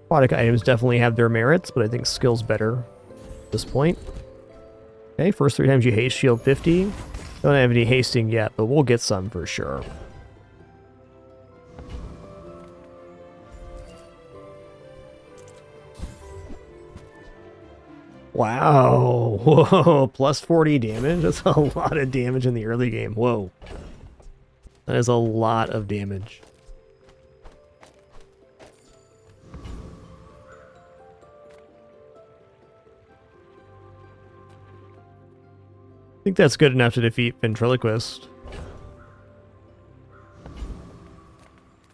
Aquatic items definitely have their merits, but I think skill's better at this point. Okay, first 3 times you haste, shield 50. Don't have any hasting yet, but we'll get some for sure. Wow. Whoa, plus 40 damage? That's a lot of damage in the early game. Whoa. That is a lot of damage. I think that's good enough to defeat Ventriloquist.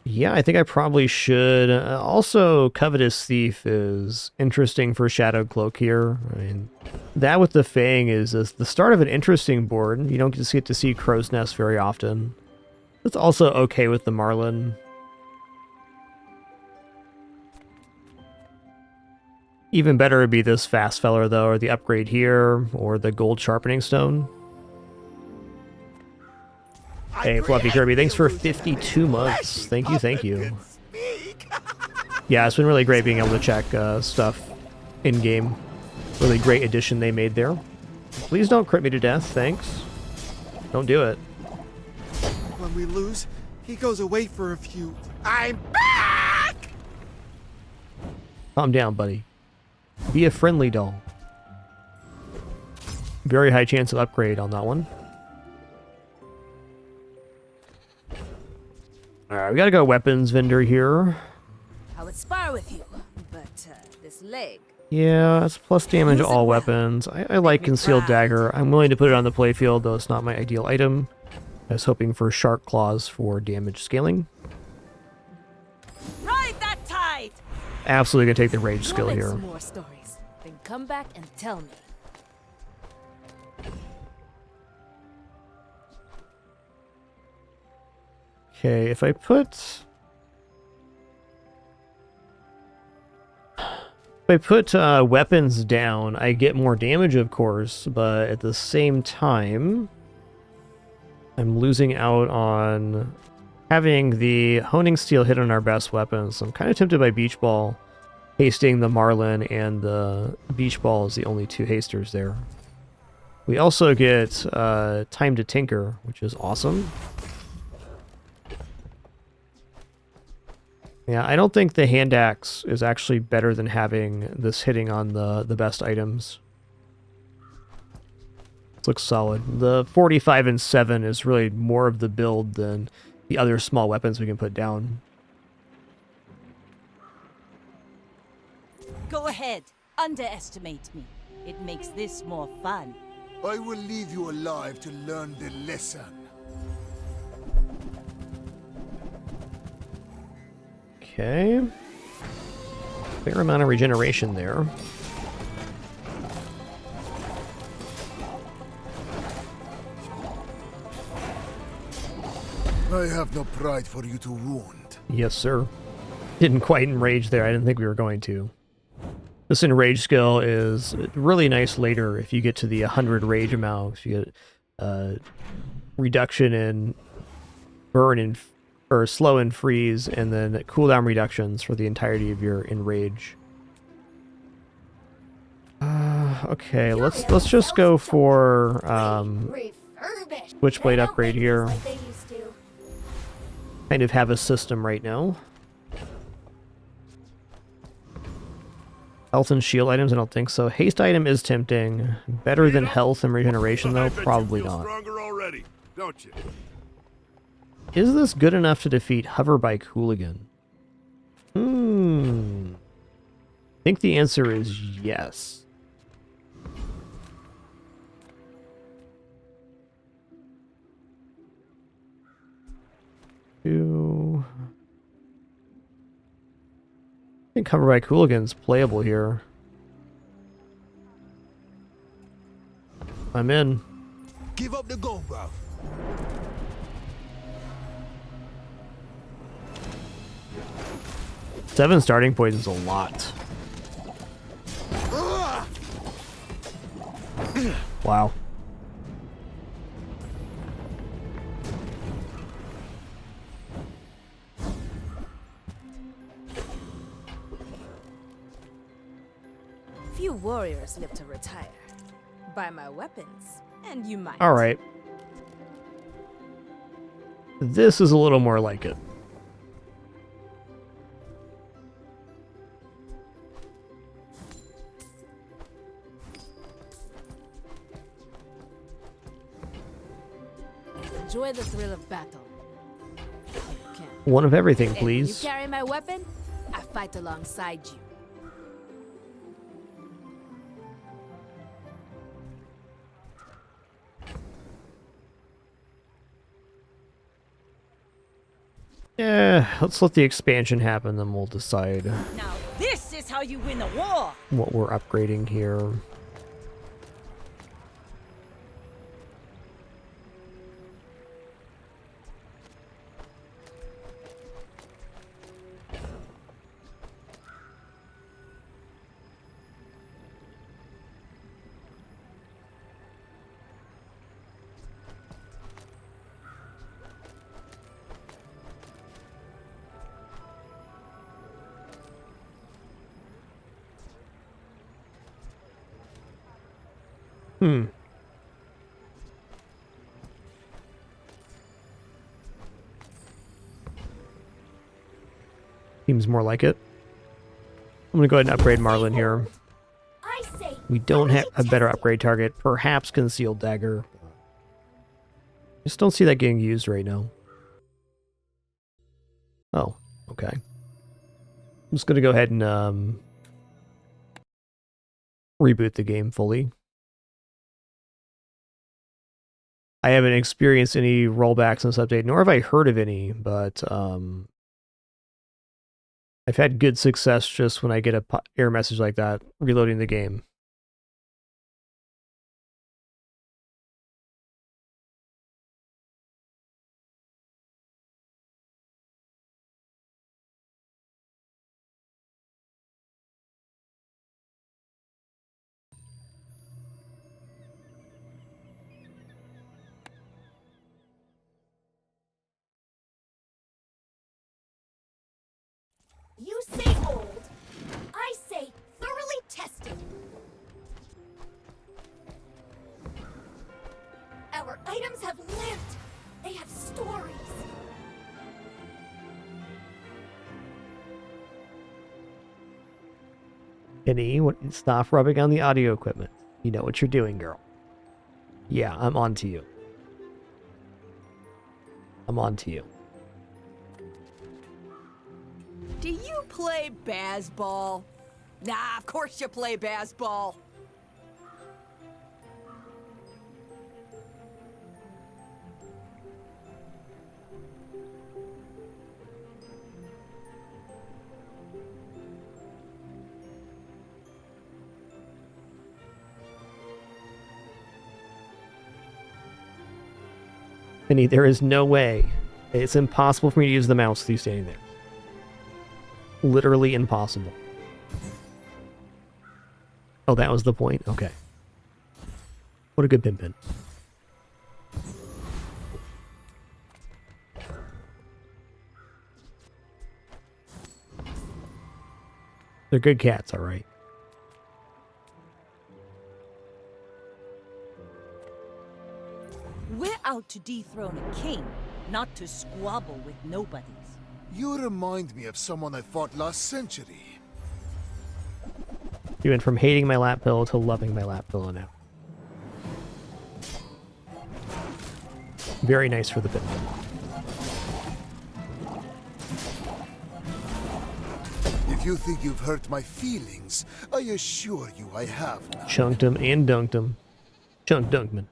Yeah, I think I probably should. Also, Covetous Thief is interesting for Shadowed Cloak here. I mean, that with the Fang is the start of an interesting board. You don't get to see Crow's Nest very often. It's also okay with the Marlin. Even better would be this Fast Feller, though, or the upgrade here, or the Gold Sharpening Stone. Hey, Fluffy Kirby, thanks for 52 months. Thank you, thank you. Yeah, it's been really great being able to check stuff in-game. Really great addition they made there. Please don't crit me to death, thanks. Don't do it. When we lose, he goes away for a few. I'm back! Calm down, buddy. Be a friendly doll. Very high chance of upgrade on that one. Alright, we gotta go weapons vendor here. I would spar with you, but this leg. Yeah, it's plus damage to all weapons. I like Concealed Dagger. I'm willing to put it on the playfield, though it's not my ideal item. I was hoping for Shark Claws for damage scaling. Ride that tide! Absolutely gonna take the rage skill here. Some more stories. Then come back and tell me. Okay, if I put weapons down, I get more damage, of course, but at the same time, I'm losing out on having the Honing Steel hit on our best weapons. I'm kind of tempted by Beach Ball, hasting the Marlin and the Beach Ball is the only two hasters there. We also get Time to Tinker, which is awesome. Yeah, I don't think the hand axe is actually better than having this hitting on the best items. This looks solid. The 45 and 7 is really more of the build than the other small weapons we can put down. Go ahead, underestimate me. It makes this more fun. I will leave you alive to learn the lesson. Okay. Fair amount of regeneration there. I have no pride for you to wound. Yes, sir. Didn't quite enrage there. I didn't think we were going to. This enrage skill is really nice later if you get to the 100 rage amount. If you get reduction in burn and or slow and freeze, and then cooldown reductions for the entirety of your enrage. Okay, let's just go for Switchblade upgrade here. Kind of have a system right now. Health and shield items, I don't think so. Haste item is tempting. Better than health and regeneration, though? Probably not. Stronger already, don't you? Is this good enough to defeat Hoverbike Hooligan? I think the answer is yes. I think Hoverbike Hooligan's playable here. I'm in. Give up the go, bro. Seven starting points is a lot. Wow. Few warriors live to retire. Buy my weapons, and you might. All right. This is a little more like it. Enjoy the thrill of battle. One of everything, And please. you carry my weapon, I fight alongside you. Yeah, let's let the expansion happen, then we'll decide Now this is how you win a war! what we're upgrading here. Seems more like it. I'm gonna go ahead and upgrade Marlin here. We don't have a better upgrade target. Perhaps Concealed Dagger. Just don't see that getting used right now. Oh, okay. I'm just going to go ahead and reboot the game fully. I haven't experienced any rollbacks in this update, nor have I heard of any, but I've had good success just when I get a error message like that, reloading the game. You say old. I say thoroughly tested. Our items have lived. They have stories. Penny, stop rubbing on the audio equipment. You know what you're doing, girl. Yeah, I'm on to you. I'm on to you. Do you play baseball? Nah, of course you play baseball. Penny, there is no way. It's impossible for me to use the mouse with you standing there. Literally impossible. Oh, that was the point? Okay. What a good pin. They're good cats, alright. We're out to dethrone a king, not to squabble with nobodies. You remind me of someone I fought last century. You went from hating my lap pillow to loving my lap pillow now. Very nice for the pit. If you think you've hurt my feelings, I assure you I have not. Chunked him and dunked him. Chunk Dunkman.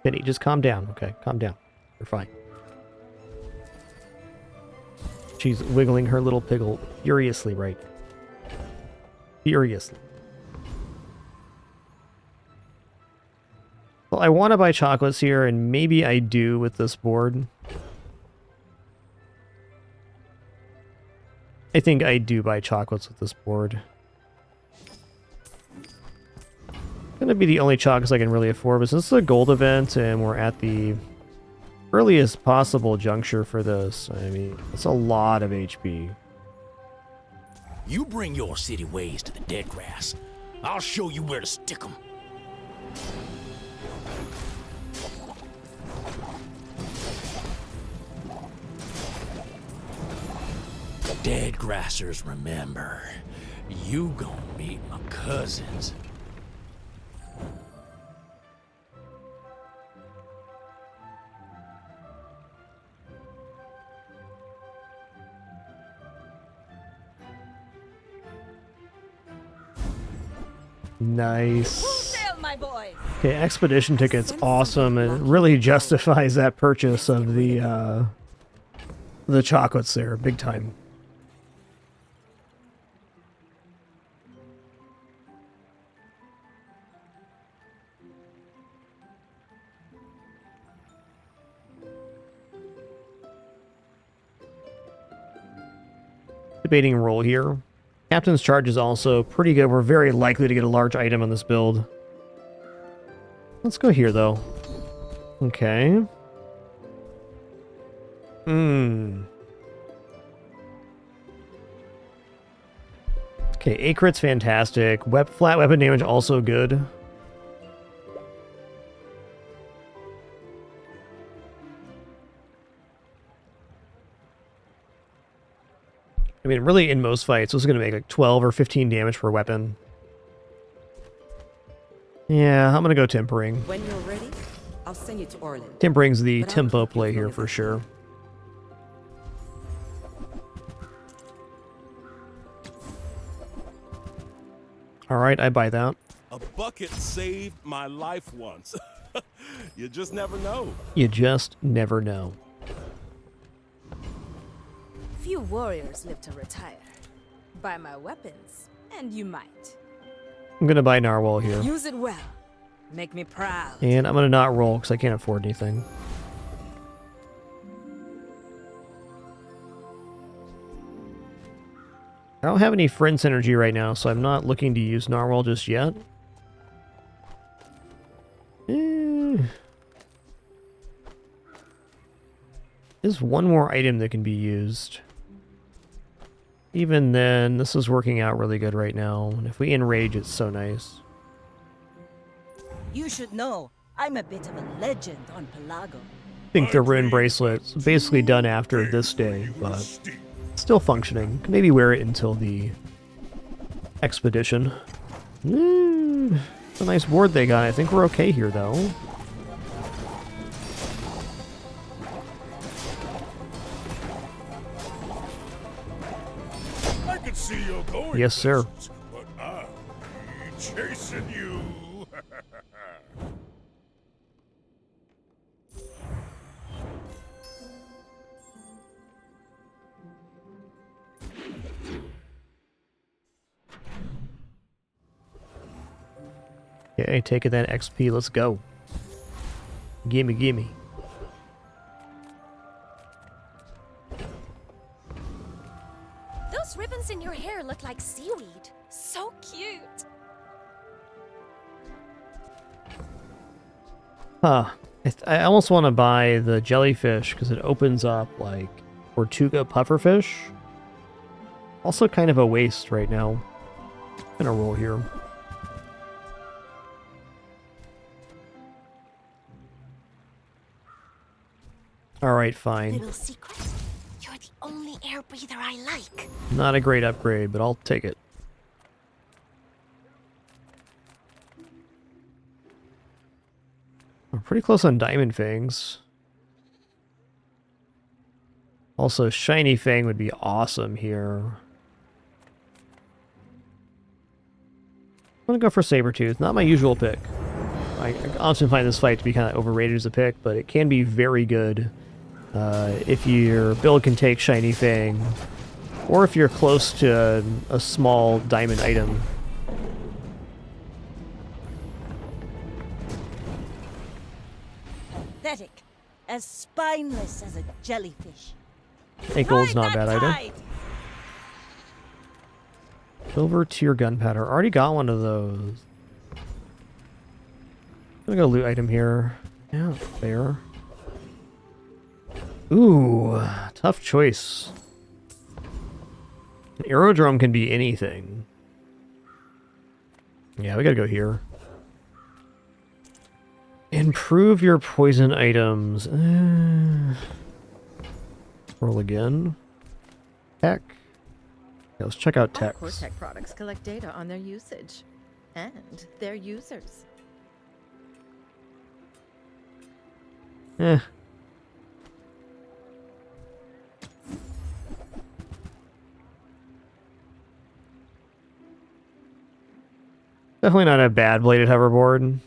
Penny, just calm down, okay? Calm down. You're fine. She's wiggling her little piggle furiously right now. Furiously. Well, I want to buy chocolates here, and maybe I do with this board. I think I do buy chocolates with this board. Gonna be the only chocolates I can really afford, but since it's a gold event and we're at the earliest possible juncture for this, I mean, it's a lot of HP. You bring your city ways to the dead grass. I'll show you where to stick 'em. Dead grassers, remember, you gonna meet my cousins. Nice. Sail, my boy. Okay, expedition ticket's awesome. It really justifies that purchase of the chocolates there, big time. Debating role here. Captain's charge is also pretty good. We're very likely to get a large item on this build. Let's go here, though. Okay. Okay, A crit's fantastic. Flat weapon damage also good. I mean, really, in most fights, this is going to make like 12 or 15 damage per weapon. Yeah, I'm gonna go tempering. When you're ready, I'll send you to Orlin. Tempering's the But I'll tempo keep you play as here long as for I sure. Alright, I buy that. A bucket saved my life once. You just never know. You just never know. Few warriors live to retire. Buy my weapons, and you might. I'm gonna buy Narwhal here. Use it well. Make me proud. And I'm gonna not roll because I can't afford anything. I don't have any friend synergy right now, so I'm not looking to use Narwhal just yet. There's one more item that can be used. Even then, this is working out really good right now. And if we enrage, it's so nice. You should know, I'm a bit of a legend on Pelago. I think the rune bracelet's basically done after this day, but still functioning. Maybe wear it until the expedition. It's a nice board they got. I think we're okay here, though. I can see you're going. Yes, sir. places, But I'll be chasing you. Okay, taking that XP, let's go. Gimme, gimme. Those ribbons in your hair look like seaweed. So cute. Huh. I almost want to buy the jellyfish because it opens up like Tortuga pufferfish. Also kind of a waste right now. Gonna roll here. Alright, fine. Little secret? You're the only air breather I like. Not a great upgrade, but I'll take it. We're pretty close on Diamond Fangs. Also, Shiny Fang would be awesome here. I'm gonna go for Sabertooth. Not my usual pick. I often find this fight to be kind of overrated as a pick, but it can be very good if your build can take Shiny Fang, or if you're close to a small diamond item. Pathetic. As spineless as a jellyfish. Hey, gold's not a Ride bad that item. tide. Silver tier gunpowder. Already got one of those. I'm gonna go loot item here. Yeah, fair. Ooh, tough choice. An aerodrome can be anything. Yeah, we gotta go here. Improve your poison items. Roll again. Tech. Yeah, let's check out All techs. Cortec products collect data on their usage and their users. Eh. Definitely not a bad bladed hoverboard,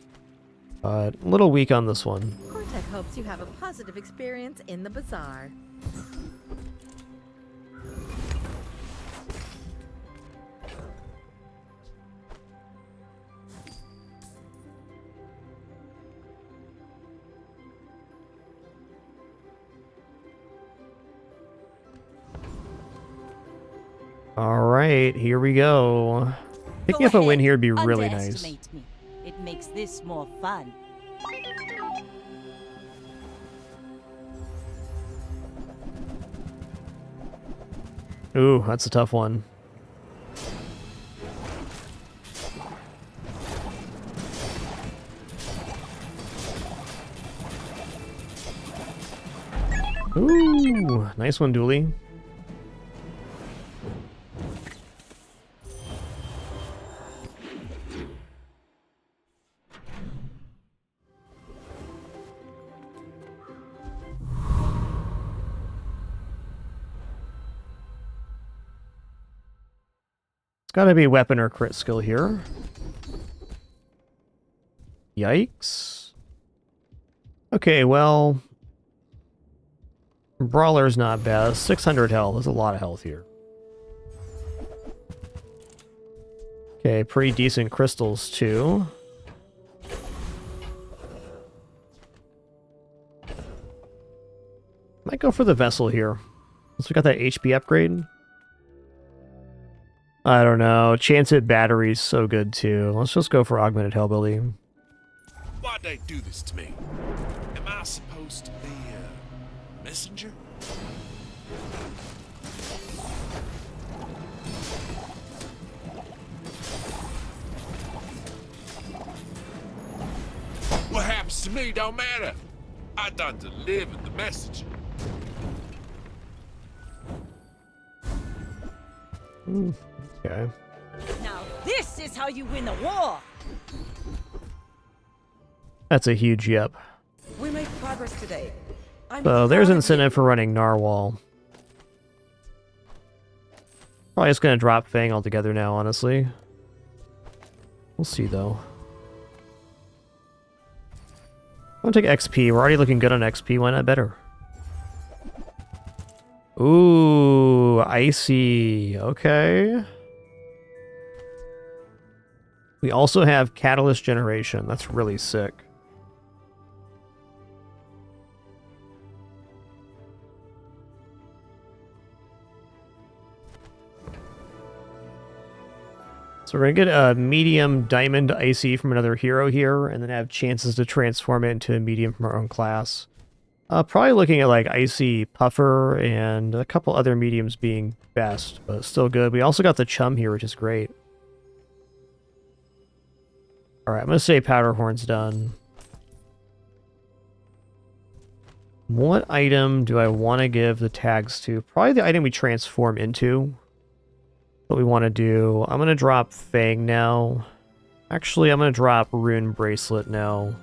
but a little weak on this one. Cortec hopes you have a positive experience in the Bazaar. Alright, here we go. Picking up a win here would be really nice. Underestimate me. It makes this more fun. Ooh, that's a tough one. Ooh, nice one, Dooley. It's gotta be weapon or crit skill here. Yikes. Okay, well... Brawler's not bad. 600 health. There's a lot of health here. Okay, pretty decent crystals, too. Might go for the vessel here. Since we got that HP upgrade. I don't know. Chance at battery's so good, too. Let's just go for augmented hellbilly. Why'd they do this to me? Am I supposed to be a messenger? What happens to me don't matter. I done delivered the message. Okay. Now this is how you win a war! That's a huge yep. We made progress today. So there's incentive for running Narwhal. Probably just gonna drop Fang altogether now, honestly. We'll see though. I'm gonna take XP. We're already looking good on XP. Why not better? Ooh, icy. Okay. We also have Catalyst Generation. That's really sick. So we're going to get a medium diamond icy from another hero here, and then have chances to transform it into a medium from our own class. Probably looking at like icy puffer and a couple other mediums being best, but still good. We also got the chum here, which is great. Alright, I'm going to say Powderhorn's done. What item do I want to give the tags to? Probably the item we transform into. What we want to do. I'm going to drop Fang now. Actually, I'm going to drop Rune Bracelet now.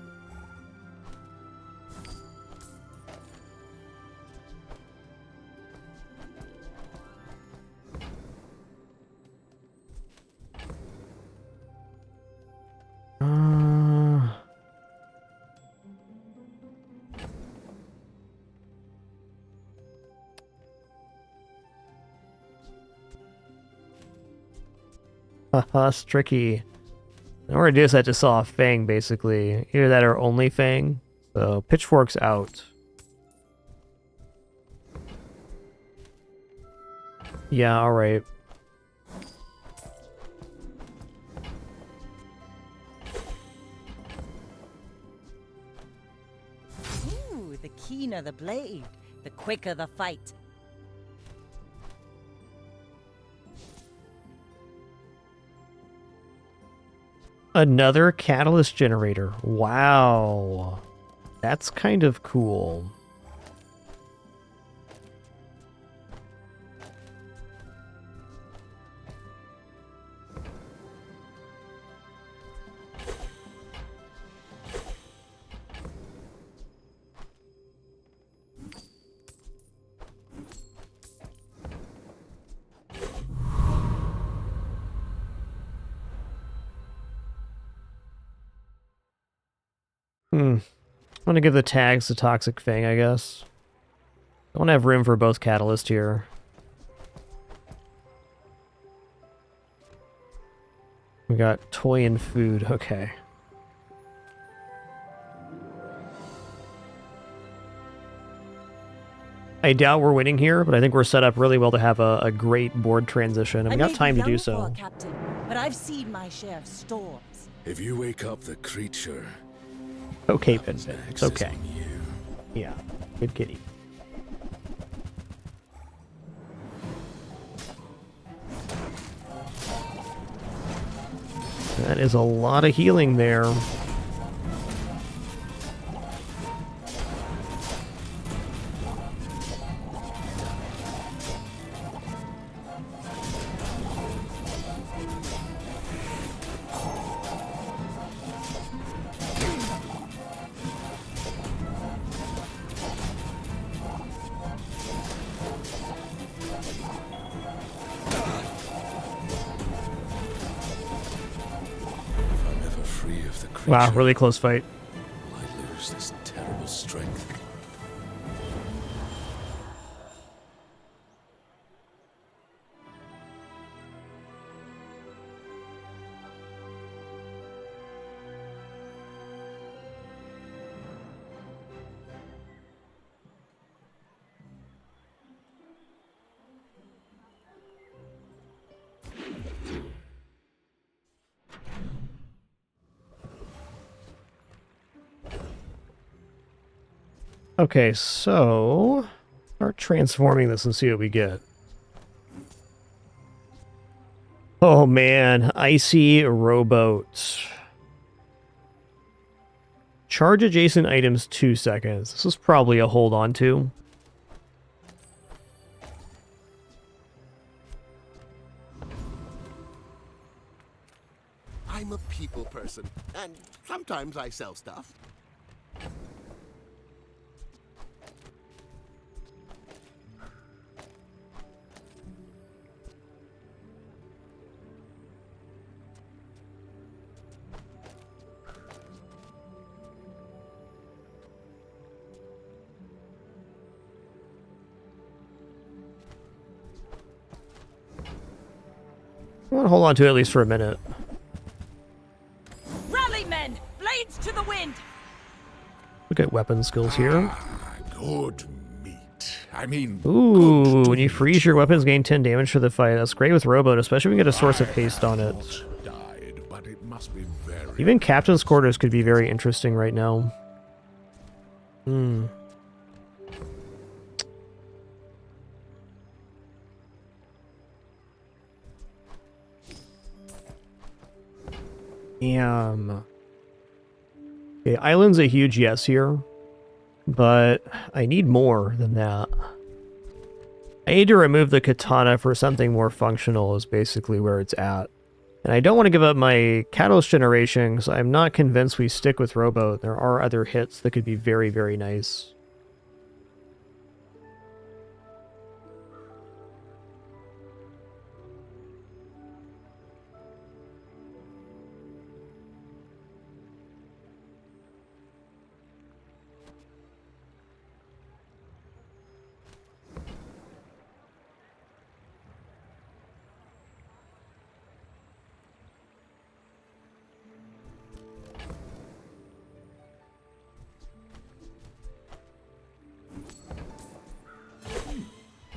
It's tricky. In order to do this, I just saw a Fang, basically. Either that or only Fang. So, Pitchfork's out. Yeah, alright. Ooh, the keener the blade, the quicker the fight. Another catalyst generator. Wow. That's kind of cool. I'm gonna give the tags to Toxic Fang, I guess. I want to have room for both Catalyst here. We got toy and food, okay. I doubt we're winning here, but I think we're set up really well to have a great board transition, and we got time to do so. Captain, but I've seen my share of storms. If you wake up the creature... Okay, Pinfin. It's okay. Yeah, good kitty. That is a lot of healing there. of the creature. Wow, really close fight. Will I lose this terrible strength? Okay, so start transforming this and see what we get. Oh man, icy rowboat. Charge adjacent items 2 seconds. This is probably a hold on to. I'm a people person, and sometimes I sell stuff. I want to hold on to it at least for a minute. Rally, men! Blades to the wind! Look at weapon skills here. Good meat. I mean, Ooh, when you freeze your weapons, gain 10 damage for the fight. That's great with rowboat, especially when we get a source of haste on it. died, but it must be very... Even captain's quarters could be very interesting right now. Hmm. Damn. Okay, island's a huge yes here, but I need more than that. I need to remove the katana for something more functional is basically where it's at. And I don't want to give up my catalyst generation because I'm not convinced we stick with rowboat. There are other hits that could be very, very nice.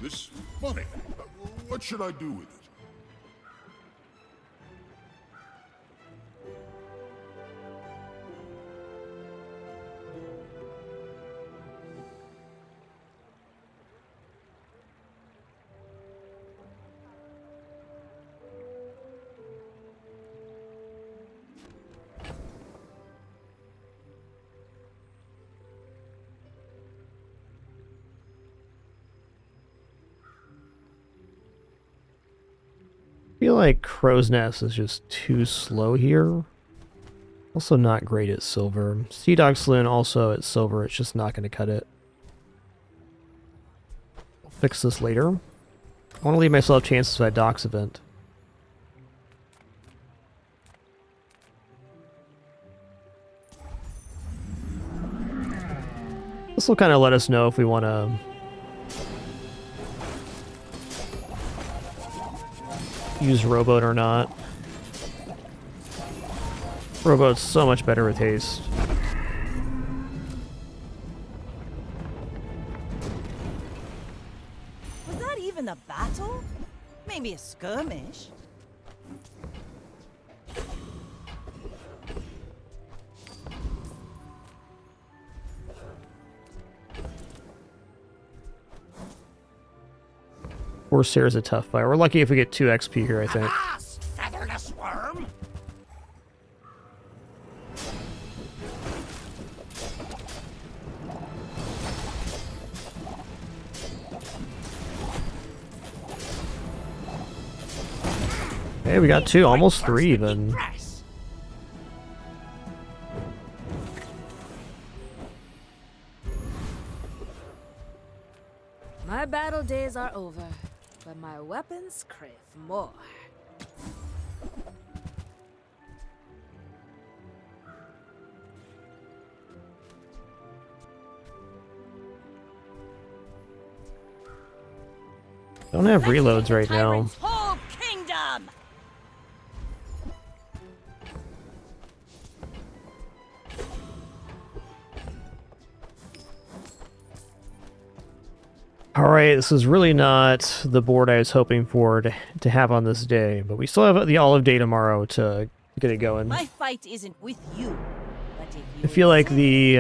This money, what should I do with it? I feel like Crow's Nest is just too slow here. Also not great at silver. Sea Dog Saloon also at silver, it's just not going to cut it. I'll fix this later. I want to leave myself chances for that docks event. This will kind of let us know if we want to use rowboat or not. Rowboat's so much better with haste. Was that even a battle? Maybe a skirmish. Corsair's a tough fight. We're lucky if we get 2 XP here, I think. Featherless worm! Hey, we got 2, almost 3 even. My battle days are over, but my weapons crave more. Don't have reloads right now. Tyrant's whole kingdom! Alright, this is really not the board I was hoping for to have on this day, but we still have the Olive Day tomorrow to get it going. My fight isn't with you, but if you I feel like the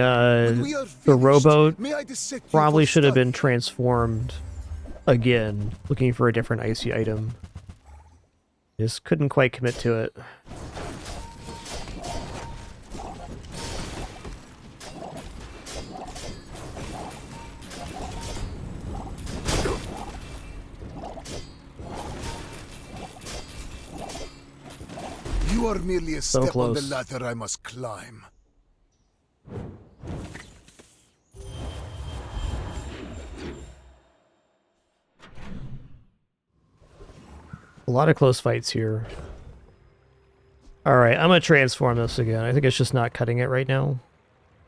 rowboat dissect probably you for should have study? been transformed again, looking for a different icy item. Just couldn't quite commit to it. You are merely a So step on the close. ladder I must climb. A lot of close fights here. Alright, I'm gonna transform this again. I think it's just not cutting it right now.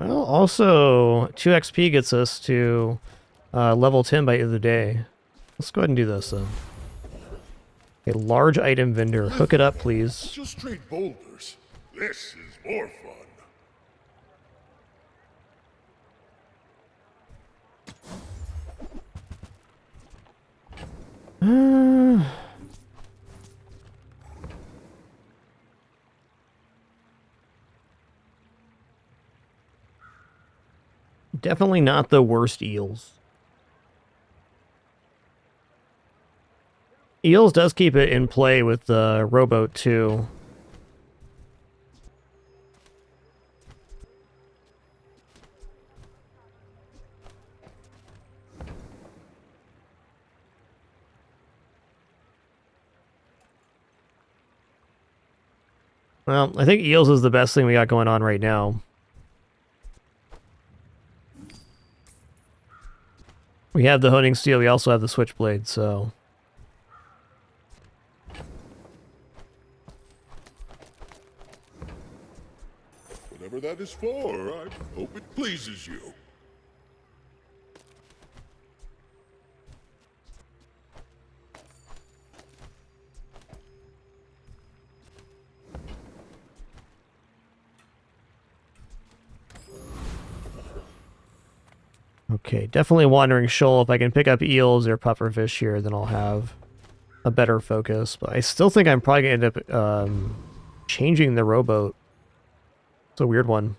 Well, also, 2 XP gets us to level 10 by the end of the day. Let's go ahead and do this then. A large item vendor. Hook it up, please. Just trade boulders. This is more fun. Definitely not the worst eels. Eels does keep it in play with the rowboat too. Well, I think eels is the best thing we got going on right now. We have the honing steel, we also have the switchblade, so... Whatever that is for, I hope it pleases you. Okay, definitely Wandering Shoal. If I can pick up eels or pufferfish here, then I'll have a better focus. But I still think I'm probably going to end up changing the rowboat. It's a weird one.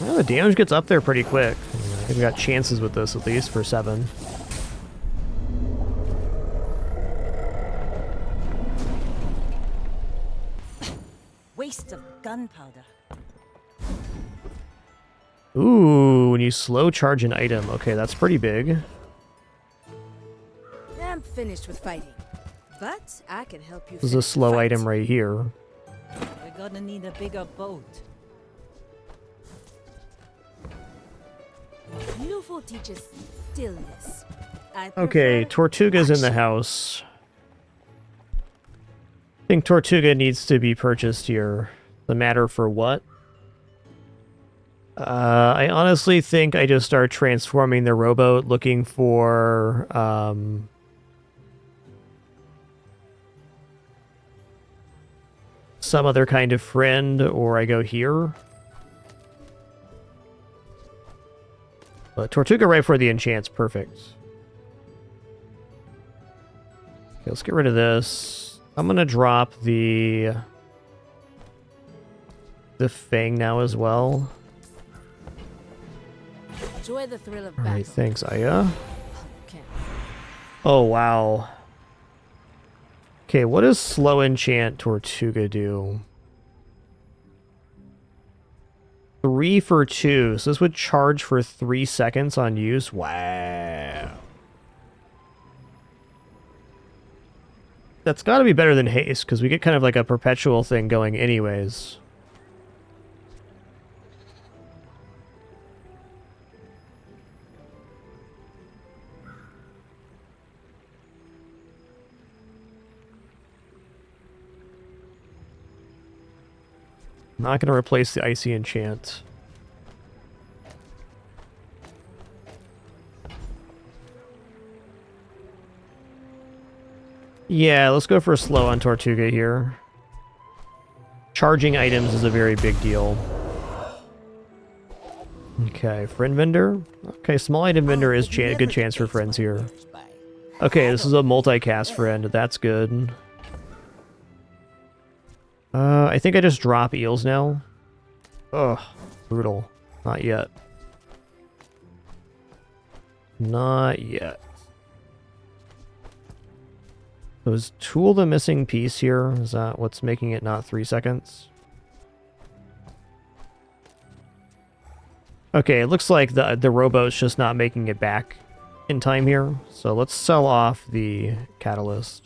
Well, the damage gets up there pretty quick. I think we got chances with this, at least, for 7. Waste of gunpowder. Ooh, when you slow charge an item. Okay, that's pretty big. I'm finished with fighting, but I can help you. This is a slow item right here. We're gonna need a bigger boat. Beautiful teaches stillness. Okay, Tortuga's in the house. I think Tortuga needs to be purchased here. The matter for what? I honestly think I just start transforming the rowboat, looking for some other kind of friend, or I go here. But Tortuga right for the enchant's perfect. Okay, let's get rid of this. I'm gonna drop the Fang now as well. Enjoy the thrill of All right, battle. thanks, Aya. Okay. Oh, wow. Okay, what does slow enchant Tortuga do? 3 for 2, so this would charge for 3 seconds on use? Wow. That's gotta be better than haste, because we get kind of like a perpetual thing going anyways. Not going to replace the Icy Enchant. Yeah, let's go for a slow on Tortuga here. Charging items is a very big deal. Okay, friend vendor. Okay, small item vendor is a good chance for friends here. Okay, this is a multicast friend. That's good. I think I just drop eels now. Ugh, brutal. Not yet. Not yet. So is Tool the missing piece here? Is that what's making it not 3 seconds? Okay, it looks like the rowboat's just not making it back in time here. So let's sell off the catalyst.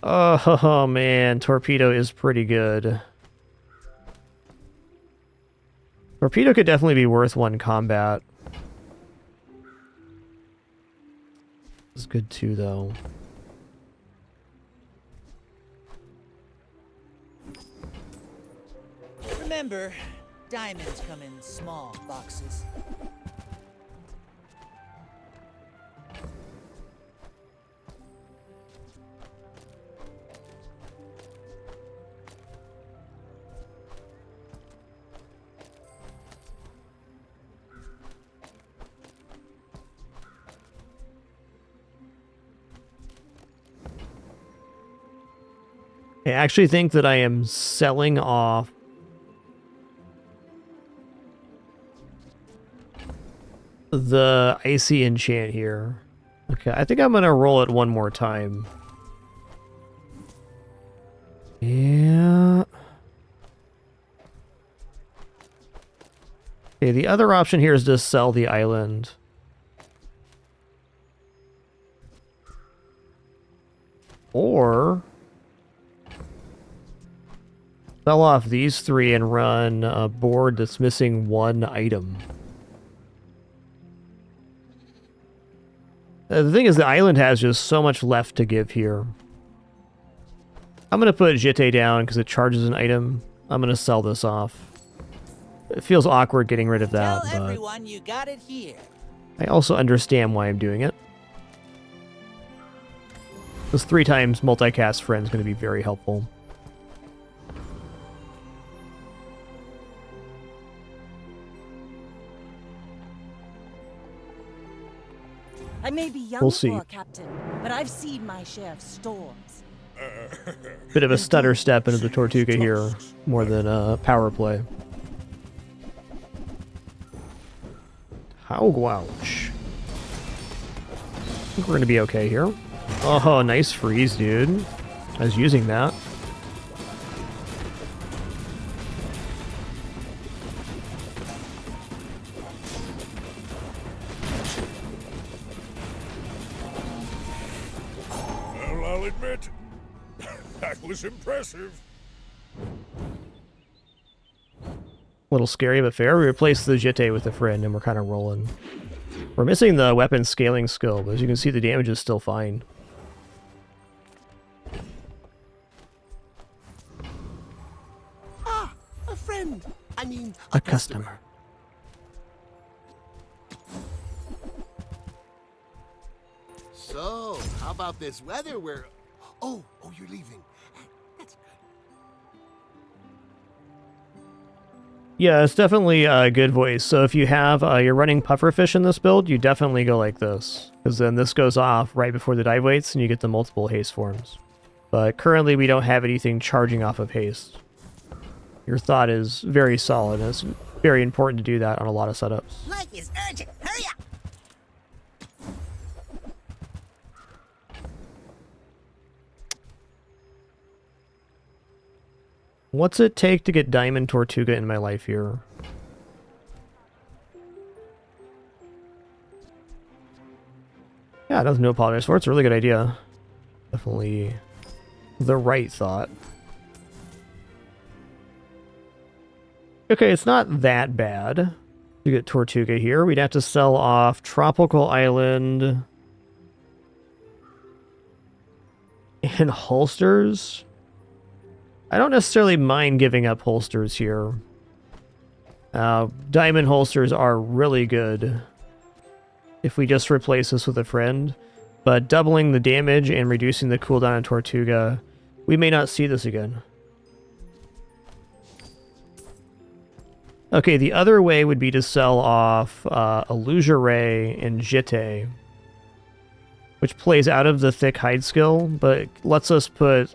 Oh man, Torpedo is pretty good. Torpedo could definitely be worth 1 combat. It's good too, though. Remember, diamonds come in small boxes. I actually think that I am selling off the Icy Enchant here. Okay, I think I'm going to roll it 1 more time. Yeah. Okay, the other option here is to sell the island. Or sell off these 3 and run a board that's missing 1 item. The thing is, the island has just so much left to give here. I'm going to put Jete down because it charges an item. I'm going to sell this off. It feels awkward getting rid of that, Tell but everyone you got it here. I also understand why I'm doing it. This 3 times multicast friend is going to be very helpful. I may be young We'll see. for a captain, but I've seen my share of storms. Bit of a stutter step into the Tortuga here, more than a power play. How gouch. I think we're going to be okay here. Oh, nice freeze, dude. I was using that. Well, I'll admit, that was impressive. A little scary, but fair. We replaced the Jete with a friend, and we're kind of rolling. We're missing the weapon scaling skill, but as you can see, the damage is still fine. Ah, a friend. I mean, A customer. So, how about this weather where... Oh, you're leaving. That's good. Yeah, it's definitely a good voice. So if you have, you're running pufferfish in this build, you definitely go like this. Because then this goes off right before the dive weights and you get the multiple haste forms. But currently we don't have anything charging off of haste. Your thought is very solid. And it's very important to do that on a lot of setups. Life is urgent. Hurry up. What's it take to get Diamond Tortuga in my life here? Yeah, nothing to apologize for. It's a really good idea. Definitely the right thought. Okay, it's not that bad to get Tortuga here. We'd have to sell off Tropical Island and holsters. I don't necessarily mind giving up holsters here. Diamond holsters are really good if we just replace this with a friend, but doubling the damage and reducing the cooldown on Tortuga, we may not see this again. Okay, the other way would be to sell off Illusoray and Jitte, which plays out of the thick hide skill, but lets us put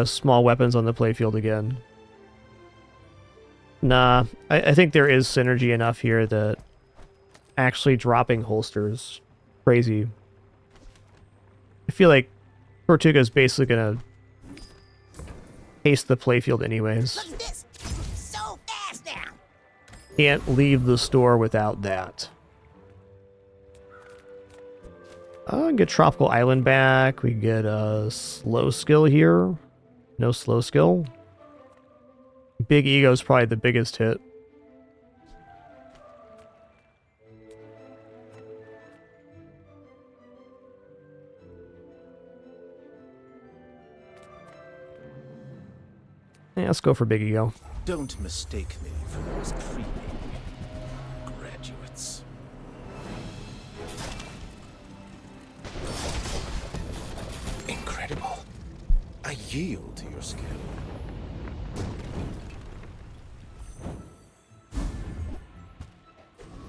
small weapons on the playfield again. Nah, I think there is synergy enough here that actually dropping holsters crazy. I feel like Tortuga is basically gonna haste the playfield anyways. Look at this! So fast now! Can't leave the store without that. Get Tropical Island back. We get a slow skill here. No slow skill. Big Ego is probably the biggest hit. Yeah, let's go for Big Ego. Don't mistake me for those creeping graduates. Incredible. I yield to your skill.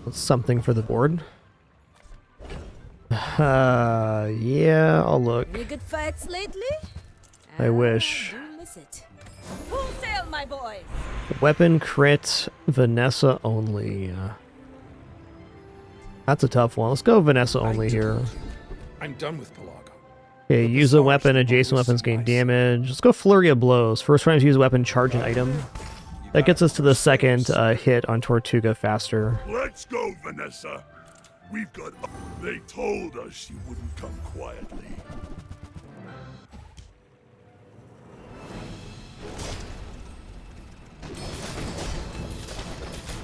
That's something for the board. Yeah, I'll look. Any good fights lately? I wish. Do miss it. Full sail, my boy! Weapon crit, Vanessa only. That's a tough one. Let's go Vanessa only here. I'm done with Pelago. Okay, use a weapon, adjacent weapons gain damage. Let's go Flurry of Blows. First time to use a weapon, charge an item. That gets us to the second hit on Tortuga faster. Let's go, Vanessa. We've got... They told us you wouldn't come quietly.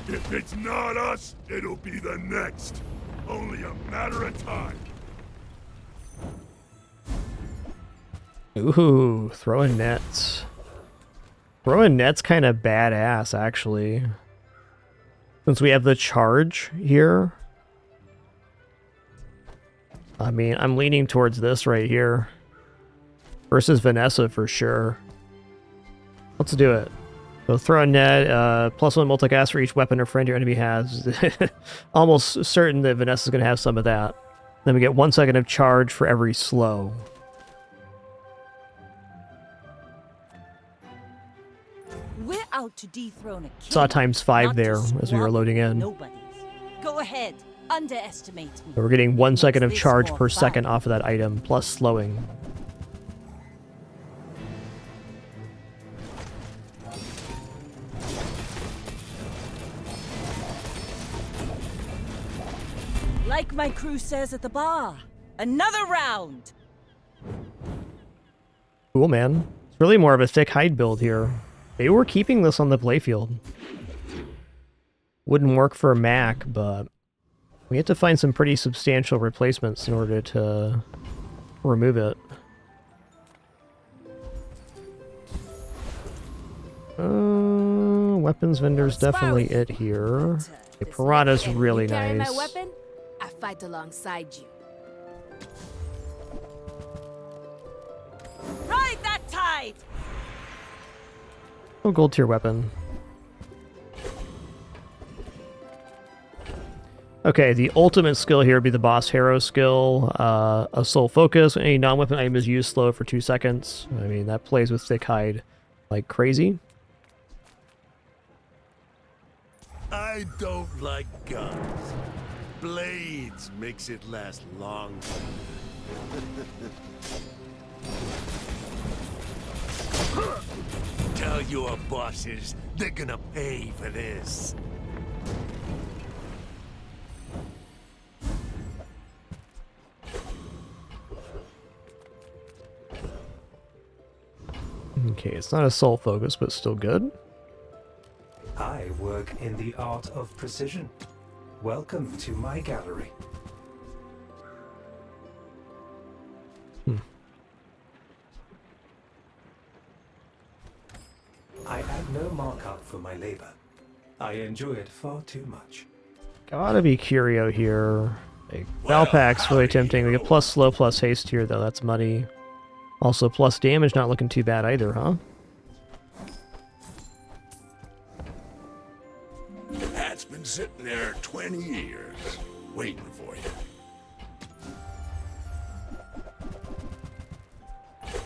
If it's not us, it'll be the next. Only a matter of time. Ooh, throwing nets. Throwing net's kind of badass, actually. Since we have the charge here. I mean, I'm leaning towards this right here. Versus Vanessa for sure. Let's do it. So throw a net, +1 multicast for each weapon or friend your enemy has. Almost certain that Vanessa's going to have some of that. Then we get 1 second of charge for every slow. We're out to dethrone a king. Saw ×5 not there to as we were squabble loading with in. nobodies. Go ahead, underestimate me. So we're getting 1 second of Makes this charge more per fun. second off of that item, plus slowing. Like my crew says at the bar, another round. Cool, man. It's really more of a thick hide build here. They were keeping this on the playfield. Wouldn't work for Mac, but we had to find some pretty substantial replacements in order to remove it. Weapons vendor's definitely it here. Okay, Pirata's really Carry nice. my weapon, I fight alongside you. Ride that tide! Oh, gold tier weapon. Okay, the ultimate skill here would be the boss hero skill. A soul focus. Any non-weapon item is used slow for 2 seconds. I mean, that plays with thick hide like crazy. I don't like guns. Blades makes it last longer. Tell your bosses they're gonna pay for this. Okay, it's not a soul focus, but still good. I work in the art of precision. Welcome to my gallery. I add no markup for my labor. I enjoy it far too much. Gotta be curio here. Like, Valpak's really tempting. We get plus slow, plus haste here, though. That's money. Also, plus damage, not looking too bad either, huh? Hat's been sitting there 20 years, waiting for you.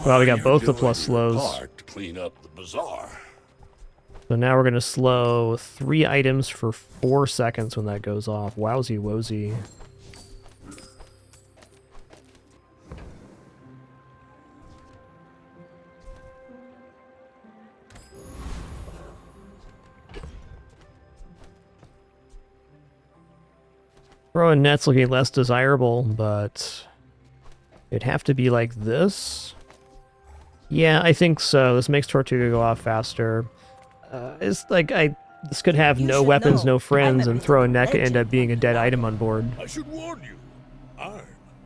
Well, we got both the plus slows. Part to clean up the bazaar. So now we're going to slow 3 items for 4 seconds when that goes off. Wowsy wowsy. Throwing net's looking less desirable, but it'd have to be like this. Yeah, I think so. This makes Tortuga go off faster. It's like this could have no weapons, no friends, and throw a net could end up being a dead item on board. I should warn you.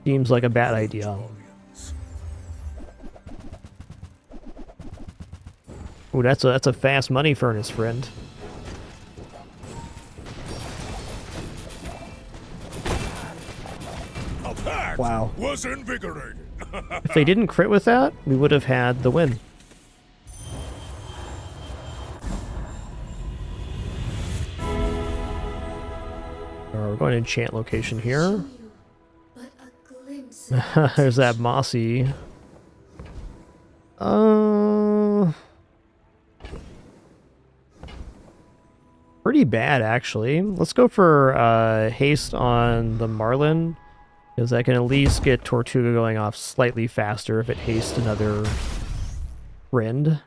Seems like a bad idea. Ooh, that's a fast money furnace, friend. Wow. Was invigorated. If they didn't crit with that, we would have had the win. We're going to enchant location here. There's that mossy. Pretty bad, actually. Let's go for haste on the Marlin, because I can at least get Tortuga going off slightly faster if it hastes another friend.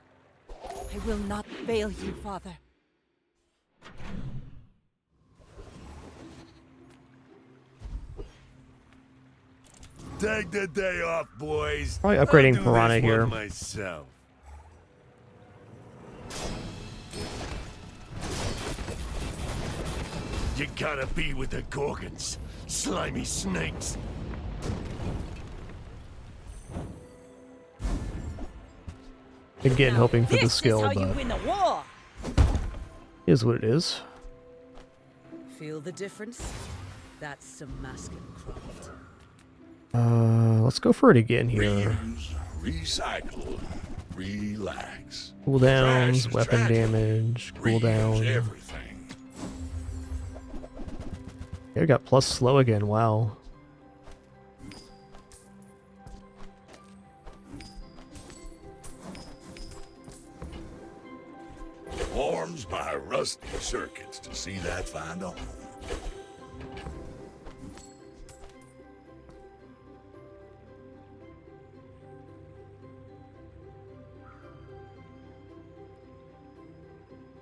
I will not fail you, Father. Take the day off, boys. Probably upgrading I'll do Piranha this one here. Myself. You gotta be with the Gorgons, slimy snakes. Again, hoping for the skill, This is how but you win a war. is what it is. Feel the difference? That's some masking craft. Let's go for it again here. Reuse, recycle, relax. Cooldowns, Trash is weapon tragic. damage, Reuse cooldown. everything. Yeah, we got plus slow again, wow. Warms my rusty circuits to see that find a home.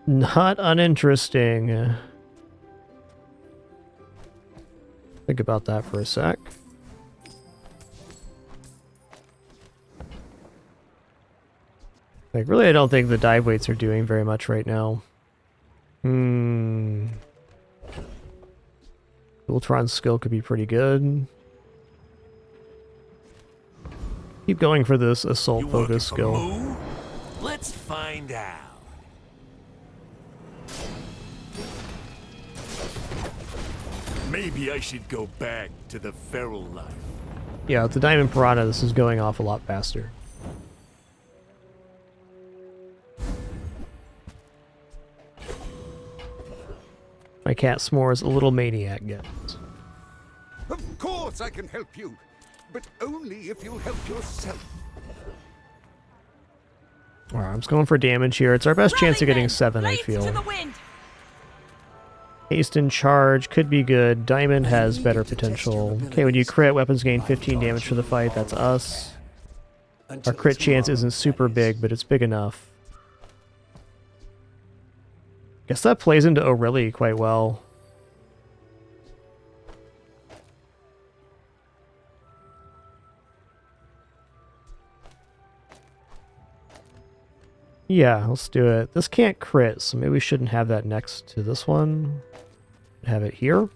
Not uninteresting. Think about that for a sec. Like, really, I don't think the dive weights are doing very much right now. Ultron's skill could be pretty good. Keep going for this assault focus skill. Moo? Let's find out. Maybe I should go back to the feral life. Yeah, with the Diamond Piranha, this is going off a lot faster. My cat S'more's a little maniac, guys. Of course I can help you, but only if you help yourself. Alright, I'm just going for damage here. It's our best chance of getting 7, I feel. Haste and charge could be good. Diamond has better potential. Okay, when you crit, weapons gain 15 damage for the fight. That's us. Our crit chance isn't super big, but it's big enough. Guess that plays into O'Reilly quite well. Yeah, let's do it. This can't crit, so maybe we shouldn't have that next to this one. Have it here.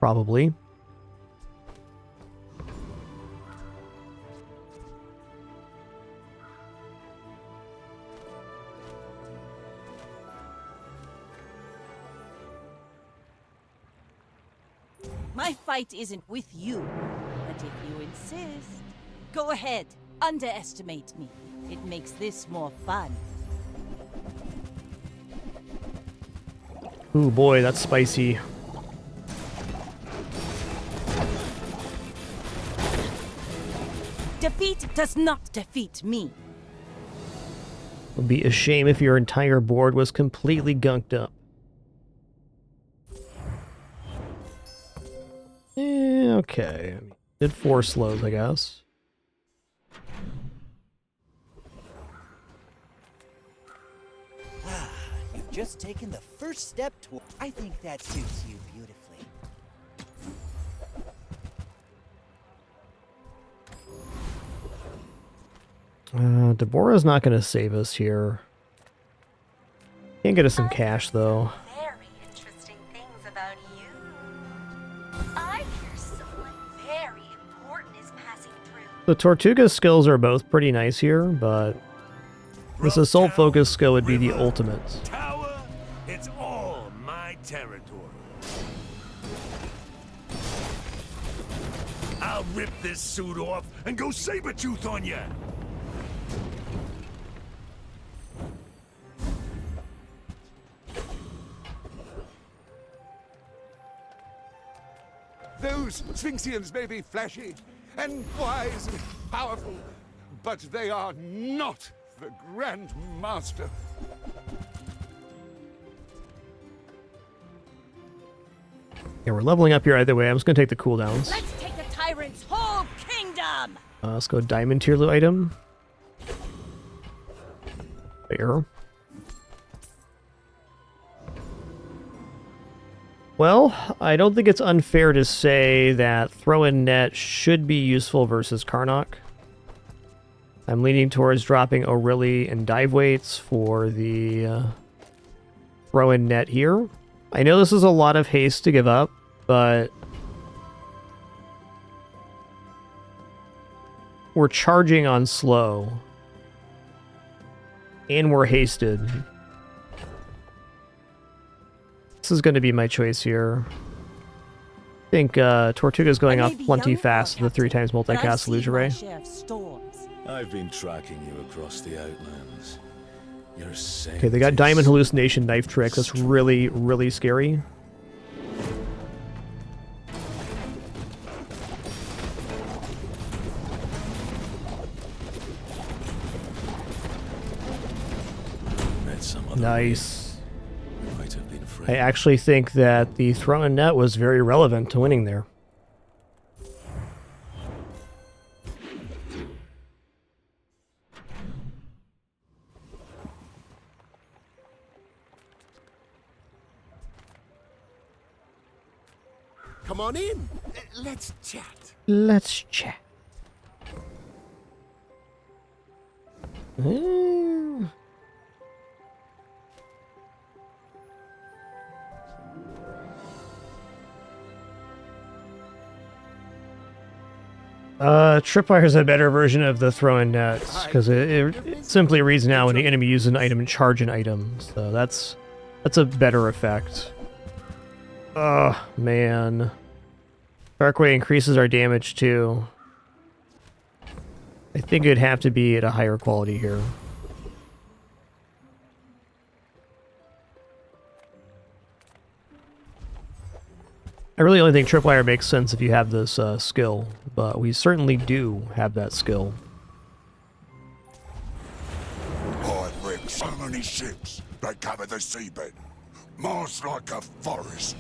Probably. My fight isn't with you. But if you insist, go ahead. Underestimate me. It makes this more fun. Ooh boy, that's spicy. Defeat does not defeat me. It would be a shame if your entire board was completely gunked up. Okay. Did 4 slows, I guess. You've just taken the first step toward... I think that suits you beautifully. Deborah's not going to save us here. Can't get us some cash, though. Very interesting things about you. I hear someone very important is passing through. The Tortuga skills are both pretty nice here, but this assault focus skill would be the ultimate. Tower, it's all my territory. I'll rip this suit off and go saber-tooth on ya. Those Sphinxians may be flashy and wise and powerful, but they are not the Grand Master. Yeah, we're leveling up here either way. I'm just going to take the cooldowns. Let's take the tyrant's whole kingdom! Let's go diamond tier loot item. Fair. Well, I don't think it's unfair to say that throw-in net should be useful versus Karnak. I'm leaning towards dropping Aurelie and dive weights for the throw-in net here. I know this is a lot of haste to give up, but we're charging on slow. And we're hasted. This is going to be my choice here. I think Tortuga's going off plenty fast with the 3 times multicast Illusion Ray. I've been tracking you across the Outlands. You're safe. Okay, they got Diamond Hallucination Knife Trick. That's really, really scary. Nice. I actually think that the throw-in net was very relevant to winning there. Come on in. Let's chat. Let's chat. Tripwire's a better version of the throw-in nets, because it simply reads now when the enemy uses an item and charge an item, so that's a better effect. Oh, man. Darkway increases our damage too. I think it'd have to be at a higher quality here. I really only think Tripwire makes sense if you have this skill, but we certainly do have that skill. I've rigged so many ships, they cover the seabed. Mars like a forest.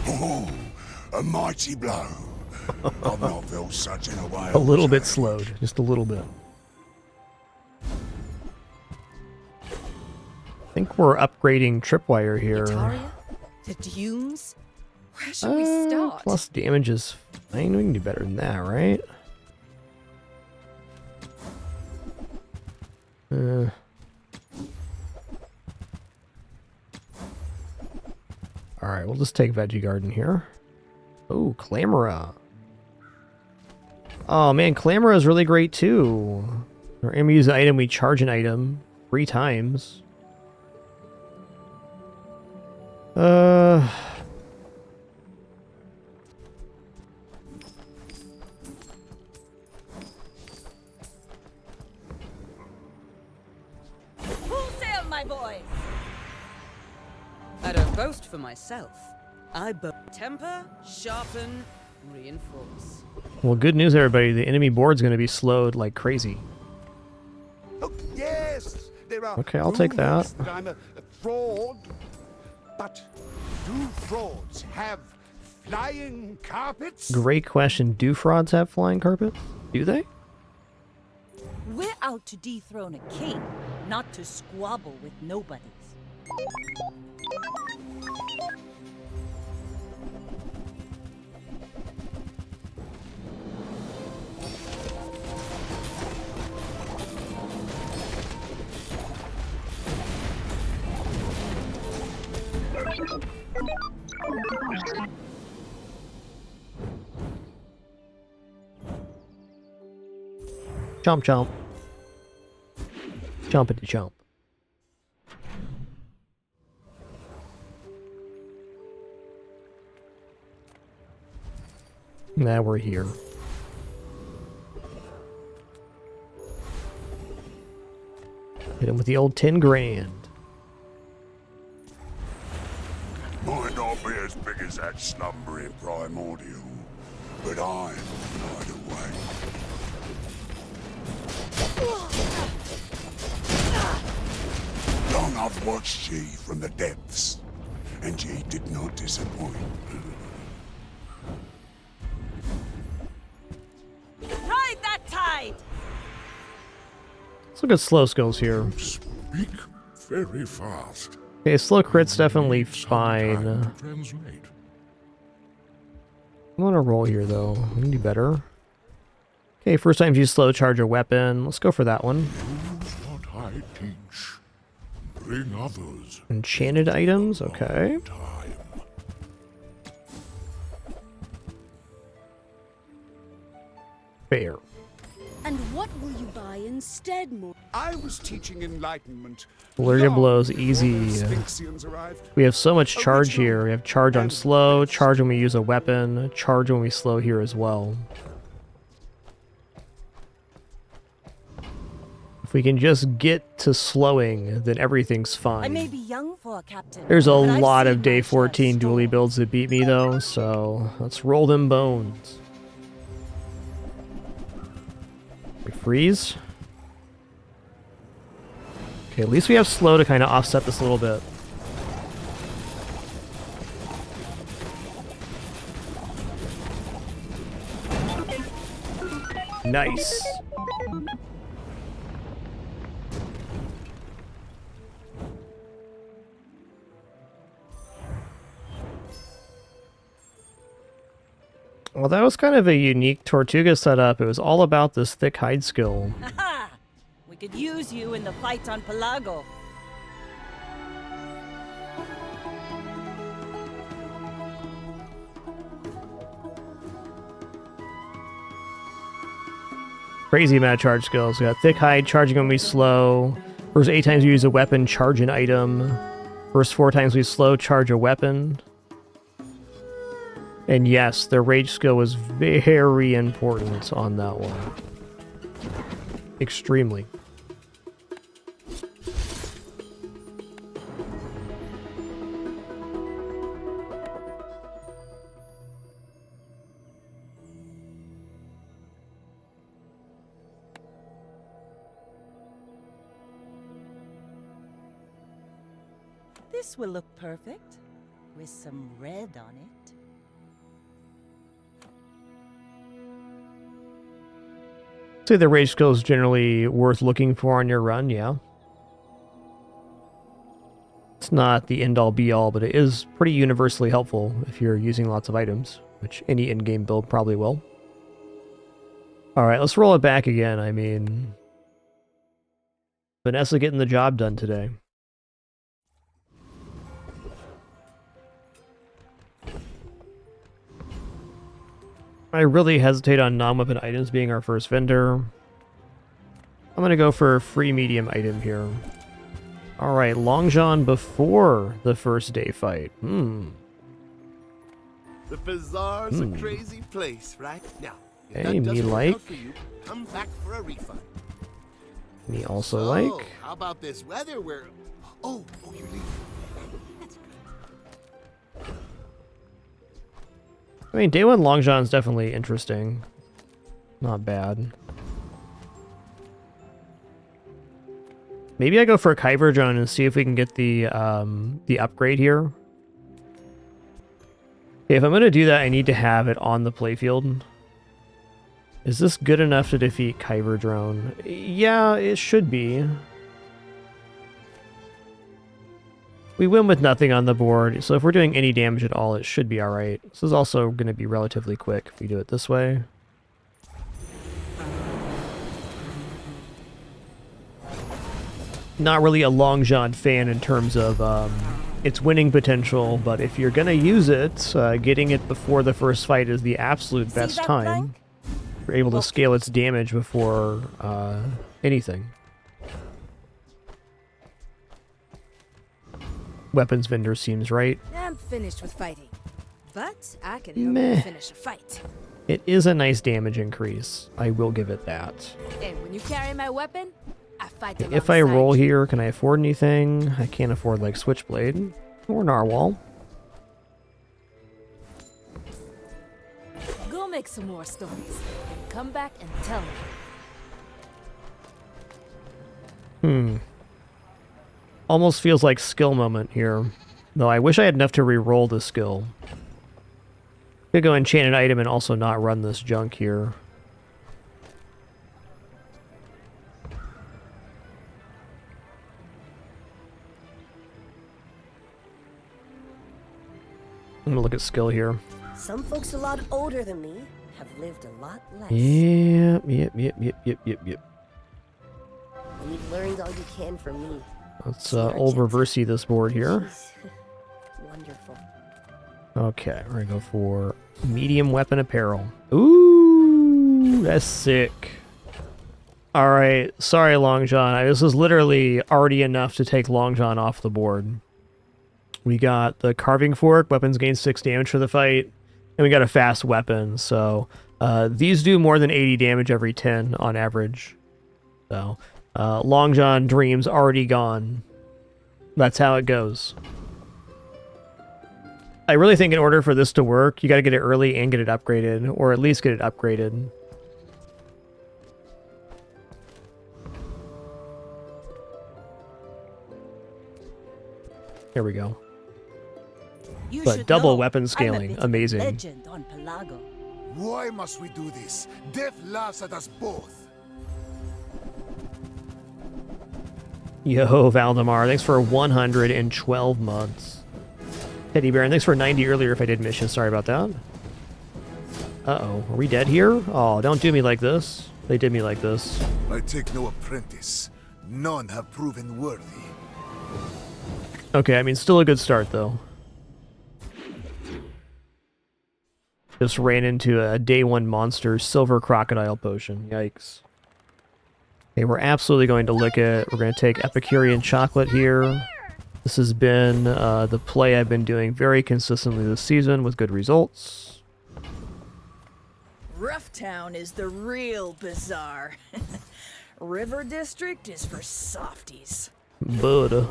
Oh, a mighty blow. I've not felt such in a while. A little bit slowed, just a little bit. I think we're upgrading Tripwire here. The Dunes? Where should we start? Plus damage is fine. We can do better than that, right? Alright, we'll just take Veggie Garden here. Oh, Clamora. Oh man, Clamora is really great too. Whenever we use an item, we charge an item. 3 times. Full sail, my boy! I don't boast for myself. I temper, sharpen, reinforce. Well, good news, everybody. The enemy board's going to be slowed like crazy. Oh, yes! There are Okay, I'll take that. rumors I'm a fraud. But do frauds have flying carpets? Great question. Do frauds have flying carpets? Do they? We're out to dethrone a king, not to squabble with nobodies. Chomp chomp. Chompity chomp. Now we're here. Hit him with the old 10 grand. Might not be as big as that slumbering primordial, but I'm wide awake. Long I've watched ye from the depths, and ye did not disappoint. Ride that tide! Let's look at slow skills here. Speak very fast. Okay, slow crit's definitely fine. Translate. I'm gonna roll here though. We can do better. Okay, first time you slow charge a weapon. Let's go for that one. Use what I teach. Bring others. Enchanted items, okay. Fair. And what will you buy instead, more? I was teaching enlightenment. Flurry of long blows, before the easy. Sphinxians arrived. We have so much charge here. We have charge on slow, charge when we use a weapon, charge when we slow here as well. If we can just get to slowing, then everything's I may fine. be young for a captain. There's a but I've lot seen of day my share 14 dually storm. builds that beat me though, so let's roll them bones. We freeze. Okay, at least we have slow to kind of offset this a little bit. Nice. Well, that was kind of a unique Tortuga setup. It was all about this thick hide skill. Haha! We could use you in the fight on Pelago. Crazy amount of charge skills. We got thick hide, charging when we slow. First 8 times we use a weapon, charge an item. First 4 times we slow, charge a weapon. And yes, the rage skill was very important on that one. Extremely. This will look perfect, with some red on it. Say the rage skill is generally worth looking for on your run, yeah. It's not the end-all be-all, but it is pretty universally helpful if you're using lots of items, which any in-game build probably will. Alright, let's roll it back again. I mean, Vanessa getting the job done today. I really hesitate on non-weapon items being our first vendor. I'm gonna go for a free medium item here. All right, Long John before the first day fight. The Bazaar's a crazy place, right? Now, if Hey, that doesn't me work out like. for you, come back for a refund. Me also So, like. how about this weather where... Oh, you're leaving. That's good. I mean, day one Long John's definitely interesting. Not bad. Maybe I go for a Kyber drone and see if we can get the upgrade here. Okay, if I'm gonna do that, I need to have it on the playfield. Is this good enough to defeat Kyber drone? Yeah, it should be. We win with nothing on the board, so if we're doing any damage at all, it should be alright. This is also going to be relatively quick if we do it this way. Not really a Long John fan in terms of its winning potential, but if you're going to use it, getting it before the first fight is the absolute best time. You're able to scale its damage before anything. Weapons vendor seems right. I'm finished with fighting, but I can help Meh. you finish a fight. It is a nice damage increase. I will give it that. And when you carry my weapon, I fight If I alongside roll you. here, can I afford anything? I can't afford like Switchblade or Narwhal. Go make some more stories. And come back and tell me. Almost feels like skill moment here. Though I wish I had enough to re-roll the skill. Could go enchant an item and also not run this junk here. I'm gonna look at skill here. Some folks a lot older than me have lived a lot less. Yep. And you've learned all you can from me. Let's old reversey this board here. Wonderful. Okay, we're gonna go for medium weapon apparel. Ooh, that's sick. Alright, sorry Long John. This is literally already enough to take Long John off the board. We got the carving fork, weapons gain 6 damage for the fight, and we got a fast weapon, so these do more than 80 damage every 10 on average. So, Long John Dream's already gone. That's how it goes. I really think in order for this to work, you gotta get it early and get it upgraded, or at least get it upgraded. Here we go. You But should double know, weapon I'm a scaling, bit of a amazing. legend on Pelago. Why must we do this? Death laughs at us both. Yo, Valdemar, thanks for 112 months. Teddy Baron, thanks for 90 earlier if I did mission. Sorry about that. Uh-oh, are we dead here? Oh, don't do me like this. They did me like this. I take no apprentice. None have proven worthy. Okay, I mean, still a good start, though. Just ran into a day one monster, silver crocodile potion. Yikes. Okay, we're absolutely going to lick it. We're going to take Epicurean chocolate here. This has been the play I've been doing very consistently this season with good results. Rough Town is the real Bazaar. River District is for softies. But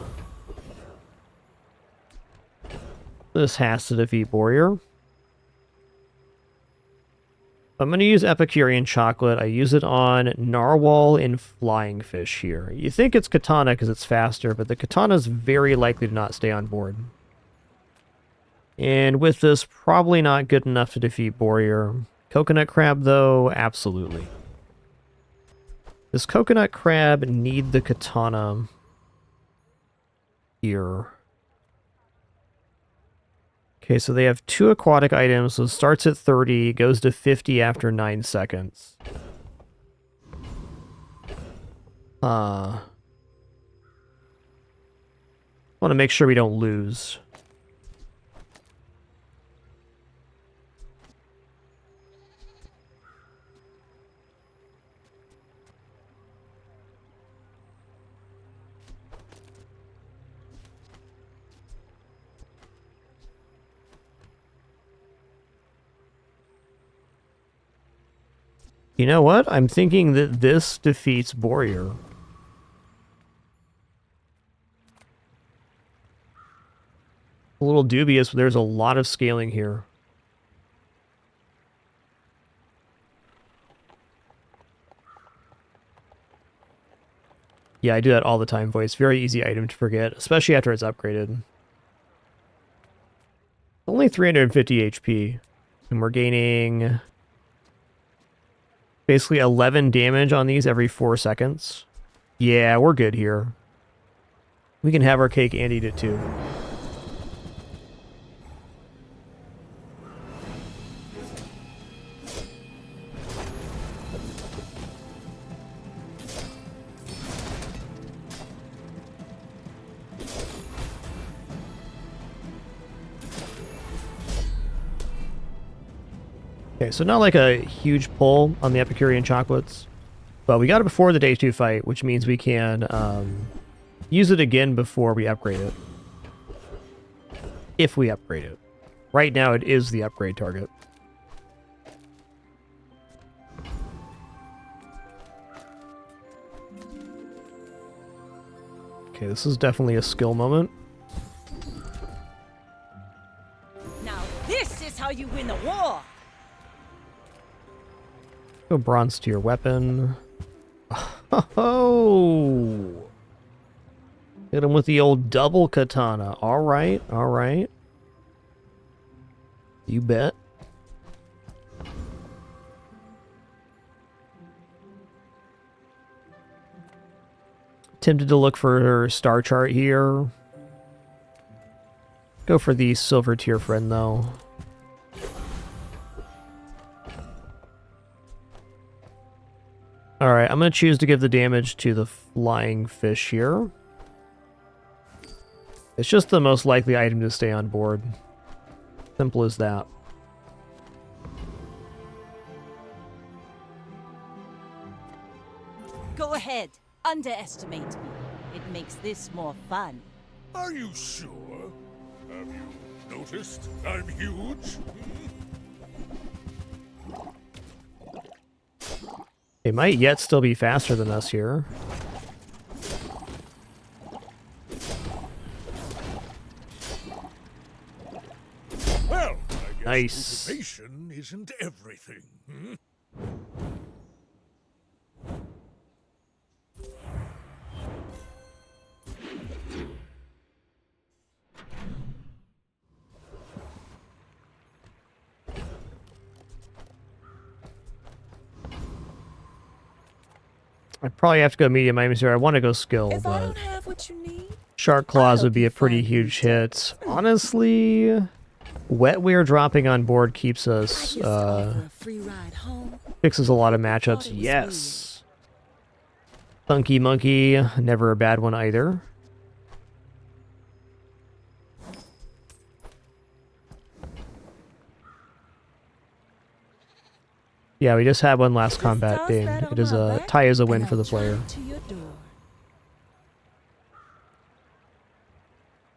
this has to defeat Warrior. I'm going to use Epicurean chocolate. I use it on Narwhal and Flying Fish here. You think it's Katana because it's faster, but the Katana is very likely to not stay on board. And with this, probably not good enough to defeat Warrior. Coconut Crab, though, absolutely. Does Coconut Crab need the Katana here? Okay, so they have 2 aquatic items, so it starts at 30, goes to 50 after 9 seconds. Want to make sure we don't lose. You know what? I'm thinking that this defeats Warrior. A little dubious, but there's a lot of scaling here. Yeah, I do that all the time, voice. Very easy item to forget, especially after it's upgraded. Only 350 HP. And we're gaining basically 11 damage on these every 4 seconds. Yeah, we're good here. We can have our cake and eat it too. Okay, so not like a huge pull on the Epicurean chocolates, but we got it before the day 2 fight, which means we can use it again before we upgrade it. If we upgrade it. Right now it is the upgrade target. Okay, this is definitely a skill moment. Now this is how you win a war! Go bronze to your weapon. Oh! Hit him with the old double katana. Alright, alright. You bet. Tempted to look for her star chart here. Go for the silver tier friend though. Alright, I'm going to choose to give the damage to the flying fish here. It's just the most likely item to stay on board. Simple as that. Go ahead, underestimate me. It makes this more fun. Are you sure? Have you noticed I'm huge? They might yet still be faster than us here. Well, I guess nice. motivation isn't everything. Hmm? I probably have to go medium items here. I want to go skill, If I but don't have what you need, Shark Claws would be a pretty huge hit. Honestly, Wetware dropping on board keeps us, fixes a lot of matchups. Yes. Funky Monkey, never a bad one either. Yeah, we just had one last combat thing. It is a tie is a win for the player.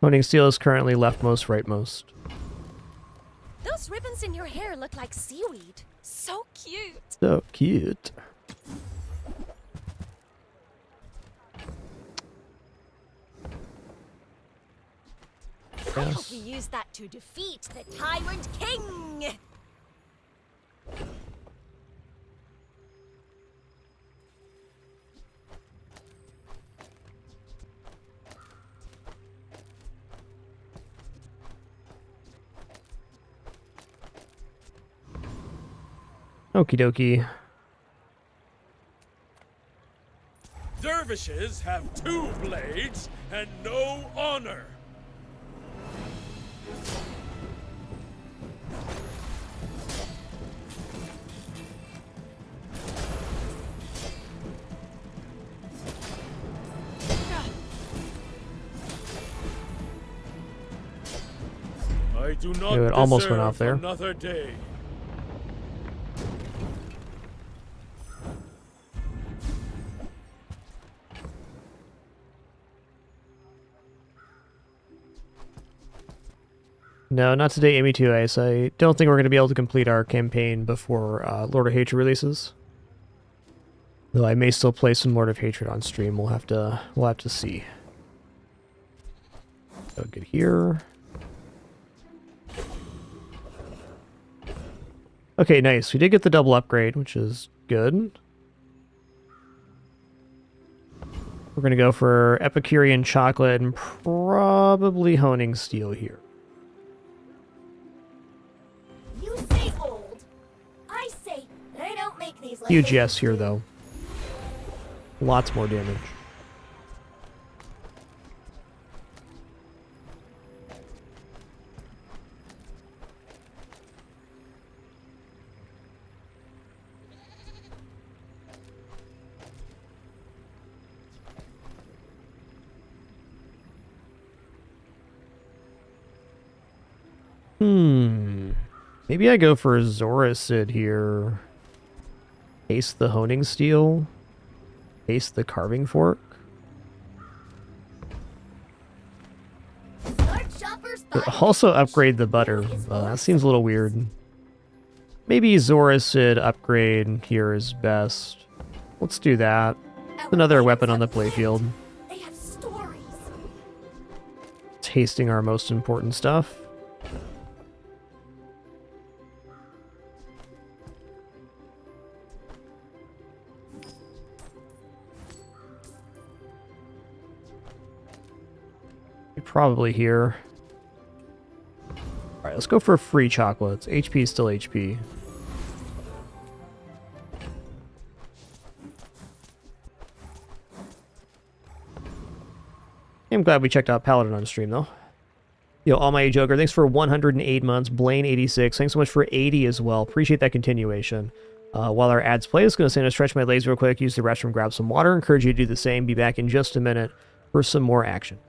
Honing Steel is currently leftmost, rightmost. Those ribbons in your hair look like seaweed. So cute. So cute. I hope you use that to defeat the Tyrant King. Okie dokie. Dervishes have 2 blades and no honor. I do not It almost went deserve off there. another day. No, not today, Amy 2 Ice. I don't think we're going to be able to complete our campaign before Lord of Hatred releases. Though I may still play some Lord of Hatred on stream. We'll have to see. So good here. Okay, nice. We did get the double upgrade, which is good. We're going to go for Epicurean Chocolate and probably Honing Steel here. You say old. I say they don't make these like Huge yes here, though. Lots more damage. Maybe I go for Zoracid here. Paste the Honing Steel. Paste the Carving Fork. But also upgrade the butter. That seems a little weird. Maybe Zoracid upgrade here is best. Let's do that. Another weapon on the playfield. Tasting our most important stuff. Probably here. Alright, let's go for free chocolates. HP is still HP. I'm glad we checked out Paladin on stream, though. Yo, Almighty Joker, thanks for 108 months. Blaine86, thanks so much for 80 as well. Appreciate that continuation. While our ads play, I'm just going to say, stretch my legs real quick, use the restroom, grab some water. Encourage you to do the same. Be back in just a minute for some more action.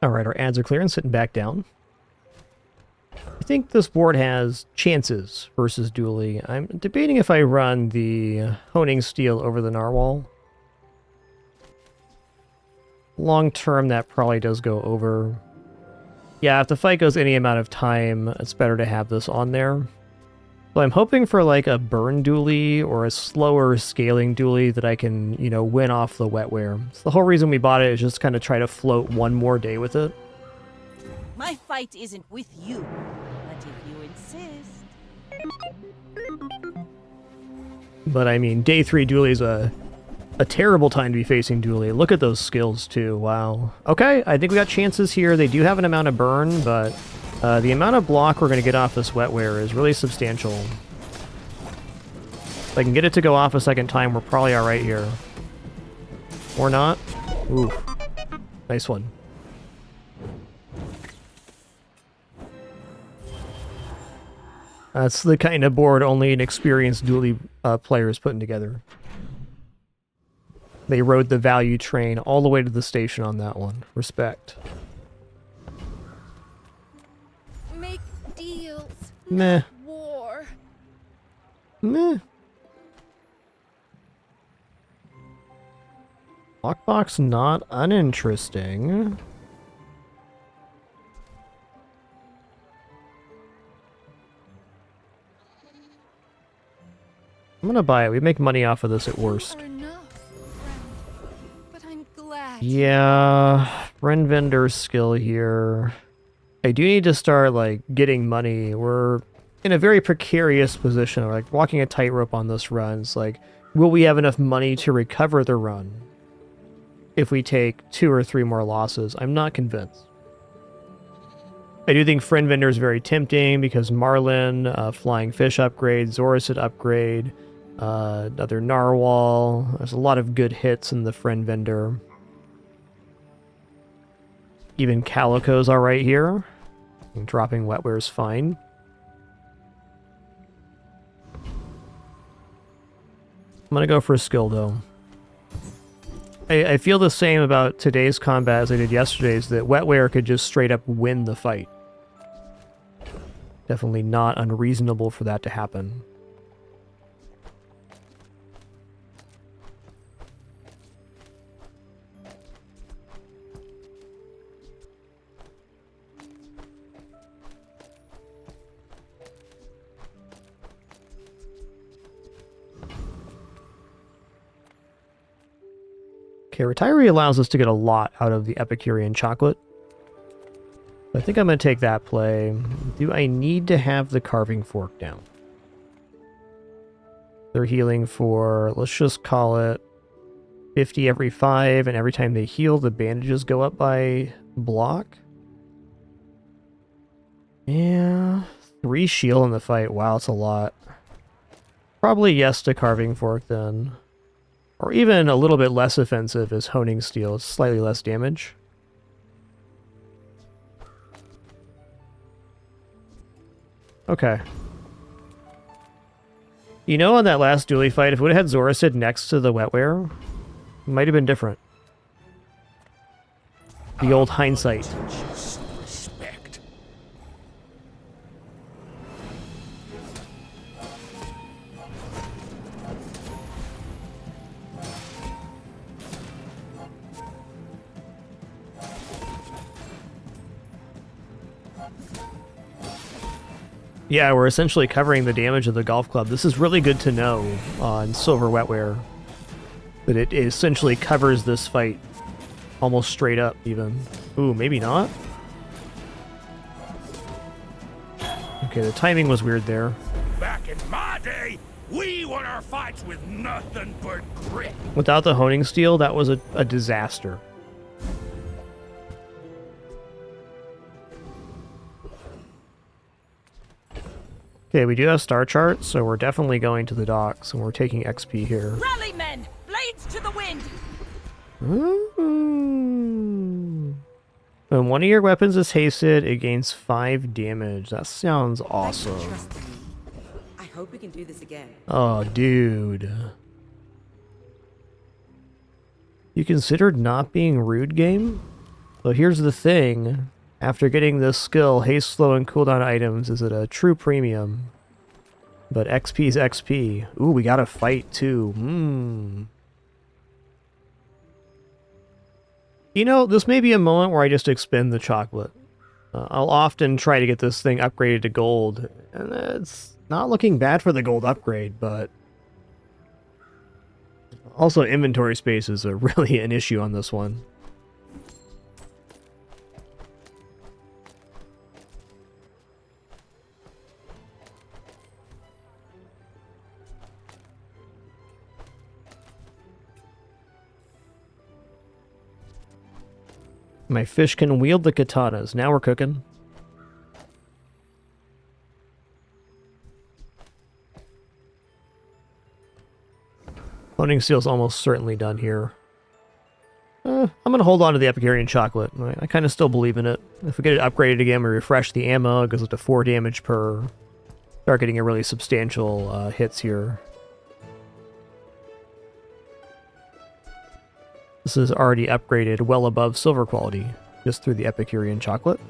Alright, our ads are clear and sitting back down. I think this board has chances versus Dooley. I'm debating if I run the Honing Steel over the Narwhal. Long term, that probably does go over. Yeah, if the fight goes any amount of time, it's better to have this on there. So I'm hoping for like a burn Dooley or a slower scaling Dooley that I can, you know, win off the wetware. So the whole reason we bought it is just kind of try to float one more day with it. My fight isn't with you, but if you insist. But I mean, day 3 Dooley's a terrible time to be facing Dooley. Look at those skills too, wow. Okay, I think we got chances here. They do have an amount of burn, but the amount of block we're going to get off this wetware is really substantial. If I can get it to go off a second time, we're probably alright here. Or not. Ooh, nice one. That's the kind of board only an experienced Dooley player is putting together. They rode the value train all the way to the station on that one. Respect. Make deals. Meh. War. Meh. Lockbox not uninteresting. I'm gonna buy it. We make money off of this at worst. Yeah, friend vendor skill here. I do need to start, like, getting money. We're in a very precarious position. We're, like, walking a tightrope on this run. It's like, will we have enough money to recover the run if we take 2 or 3 more losses? I'm not convinced. I do think friend vendor is very tempting because Marlin, flying fish upgrade, Zoricid upgrade, another Narwhal. There's a lot of good hits in the friend vendor. Even Calico's alright here. And dropping wetware is fine. I'm gonna go for a skill though. I feel the same about today's combat as I did yesterday's, that wetware could just straight up win the fight. Definitely not unreasonable for that to happen. Okay, Retiree allows us to get a lot out of the Epicurean chocolate. I think I'm going to take that play. Do I need to have the carving fork down? They're healing for, let's just call it 50 every 5, and every time they heal, the bandages go up by block. Yeah, 3 shield in the fight. Wow, it's a lot. Probably yes to carving fork then. Or even a little bit less offensive is Honing Steel. It's slightly less damage. Okay. You know, on that last Dooley fight, if it would have had Zoricid next to the wetware, it might have been different. The old hindsight. Yeah, we're essentially covering the damage of the golf club. This is really good to know on Silver Wetware. That it essentially covers this fight almost straight up, even. Ooh, maybe not? Okay, the timing was weird there. Back in my day, we won our fights with nothing but grit. Without the Honing Steel, that was a disaster. Okay, we do have star charts, so we're definitely going to the docks, and we're taking XP here. Rally, men! Blades to the wind! Ooh. When one of your weapons is hasted, it gains 5 damage. That sounds awesome. I hope we can do this again. Oh, dude. You considered not being rude, game? So here's the thing. After getting this skill, haste, slow, and cooldown items is at a true premium. But XP is XP. Ooh, we got a fight too. You know, this may be a moment where I just expend the chocolate. I'll often try to get this thing upgraded to gold. And it's not looking bad for the gold upgrade, but... also, inventory space is really an issue on this one. My fish can wield the katanas. Now we're cooking. Honing Seal's almost certainly done here. I'm going to hold on to the Epicurean Chocolate. I kind of still believe in it. If we get it upgraded again, we refresh the ammo. It goes up to 4 damage per. Start getting a really substantial hits here. This is already upgraded well above silver quality, just through the Epicurean Chocolate.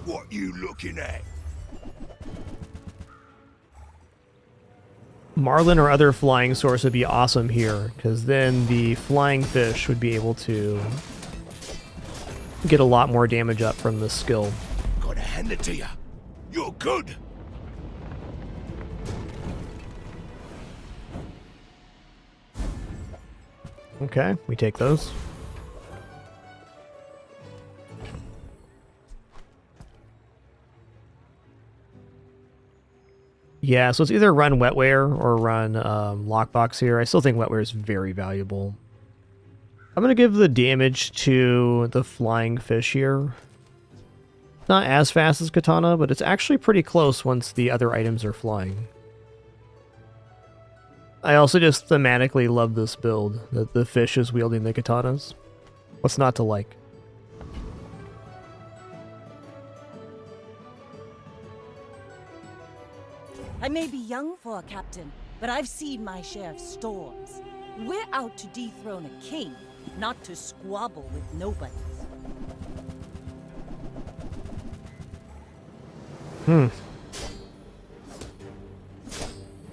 What you looking at? Marlin or other flying source would be awesome here, because then the flying fish would be able to get a lot more damage up from this skill. Gotta hand it to you. You're good. Okay, we take those. Yeah, so it's either run wetware or run lockbox here. I still think wetware is very valuable. I'm going to give the damage to the flying fish here. Not as fast as katana, but it's actually pretty close once the other items are flying. I also just thematically love this build, that the fish is wielding the katanas. What's not to like? I may be young for a captain, but I've seen my share of storms. We're out to dethrone a king, not to squabble with nobodies.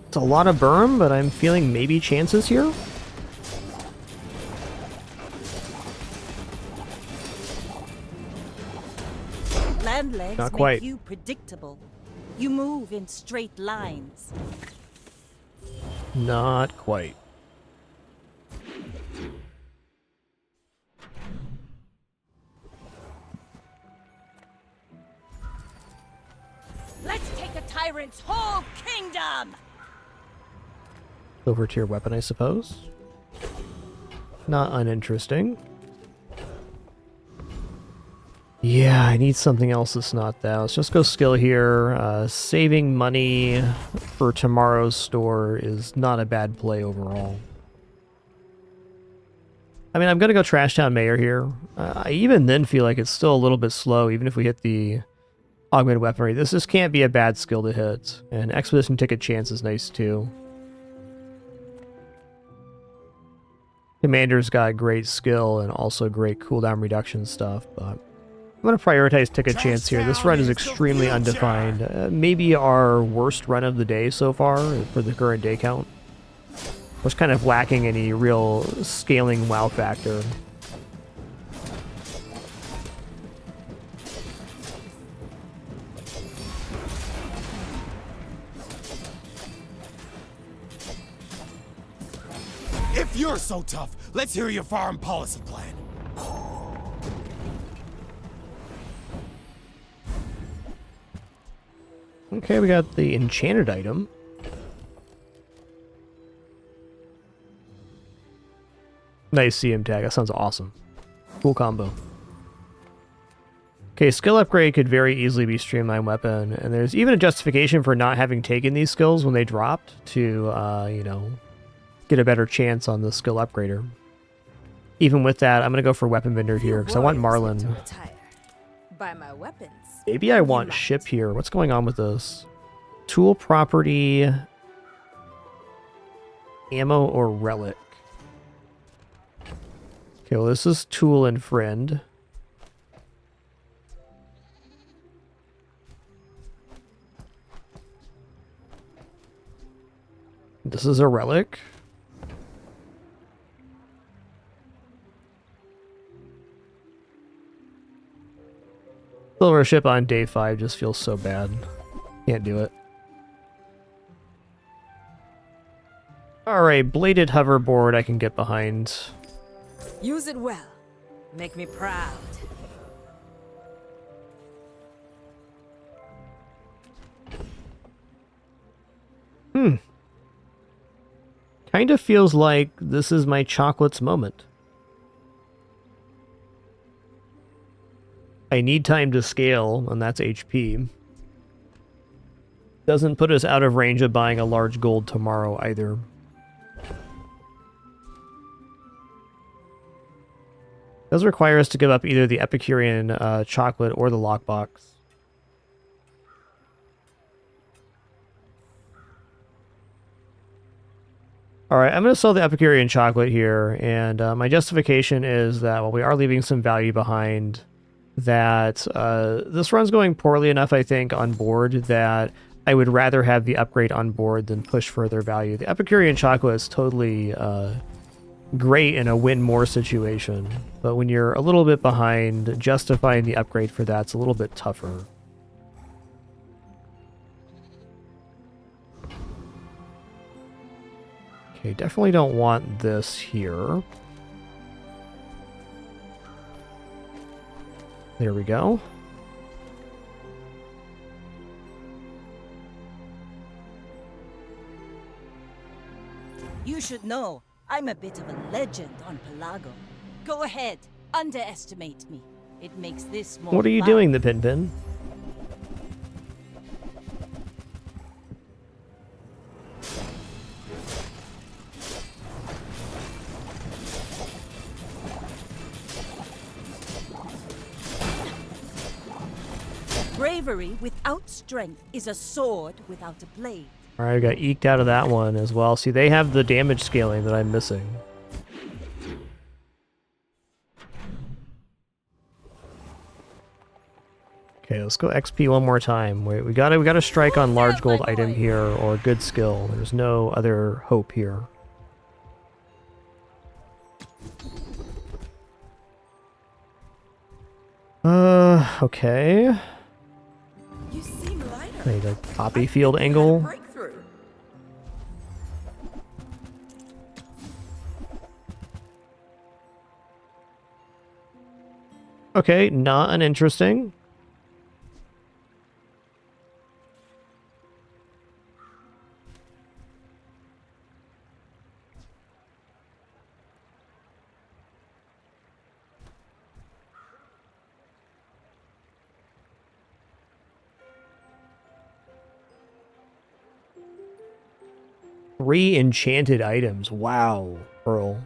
It's a lot of berm, but I'm feeling maybe chances here. Land legs Not make quite. you predictable. You move in straight lines. Not quite. Let's take a tyrant's whole kingdom! Silver tier weapon, I suppose. Not uninteresting. Yeah, I need something else that's not that. Let's just go skill here. Saving money for tomorrow's store is not a bad play overall. I mean, I'm going to go Trash Town Mayor here. I even then feel like it's still a little bit slow, even if we hit the augmented weaponry. This just can't be a bad skill to hit. And Expedition Ticket Chance is nice too. Commander's got great skill and also great cooldown reduction stuff, but I'm going to prioritize Ticket Chance here. This run is extremely undefined. Maybe our worst run of the day so far for the current day count. Was kind of lacking any real scaling wow factor. If you're so tough, let's hear your foreign policy plan. Okay, we got the enchanted item. Nice CM tag, that sounds awesome. Cool combo. Okay, skill upgrade could very easily be streamlined weapon, and there's even a justification for not having taken these skills when they dropped to, you know, get a better chance on the skill upgrader. Even with that, I'm going to go for weapon vendor here, because I want Marlin. Buy my weapons. Maybe I want ship here. What's going on with this? Tool property, ammo, or relic? Okay, well, this is Tool and Friend. This is a relic. Silver ship on day 5 just feels so bad. Can't do it. Alright, bladed hoverboard I can get behind. Use it well. Make me proud. Kind of feels like this is my chocolates moment. I need time to scale, and that's HP. Doesn't put us out of range of buying a large gold tomorrow either. Does require us to give up either the Epicurean chocolate or the lockbox. Alright, I'm going to sell the Epicurean chocolate here, and my justification is that while we are leaving some value behind, that this run's going poorly enough, I think, on board that I would rather have the upgrade on board than push further value. The Epicurean chocolate is totally great in a win more situation, but when you're a little bit behind, justifying the upgrade for that's a little bit tougher. Okay, definitely don't want this here. There we go. You should know, I'm a bit of a legend on Pelago. Go ahead, underestimate me. It makes this more What are you fun. doing, the Pin? Bravery without strength is a sword without a blade. Alright, I got eked out of that one as well. See, they have the damage scaling that I'm missing. Okay, let's go XP one more time. We gotta strike on large gold item here or good skill. There's no other hope here. Okay. You seem lighter. Need a poppy field angle. Breakthrough. Okay, not uninteresting. Three enchanted items. Wow, Pearl.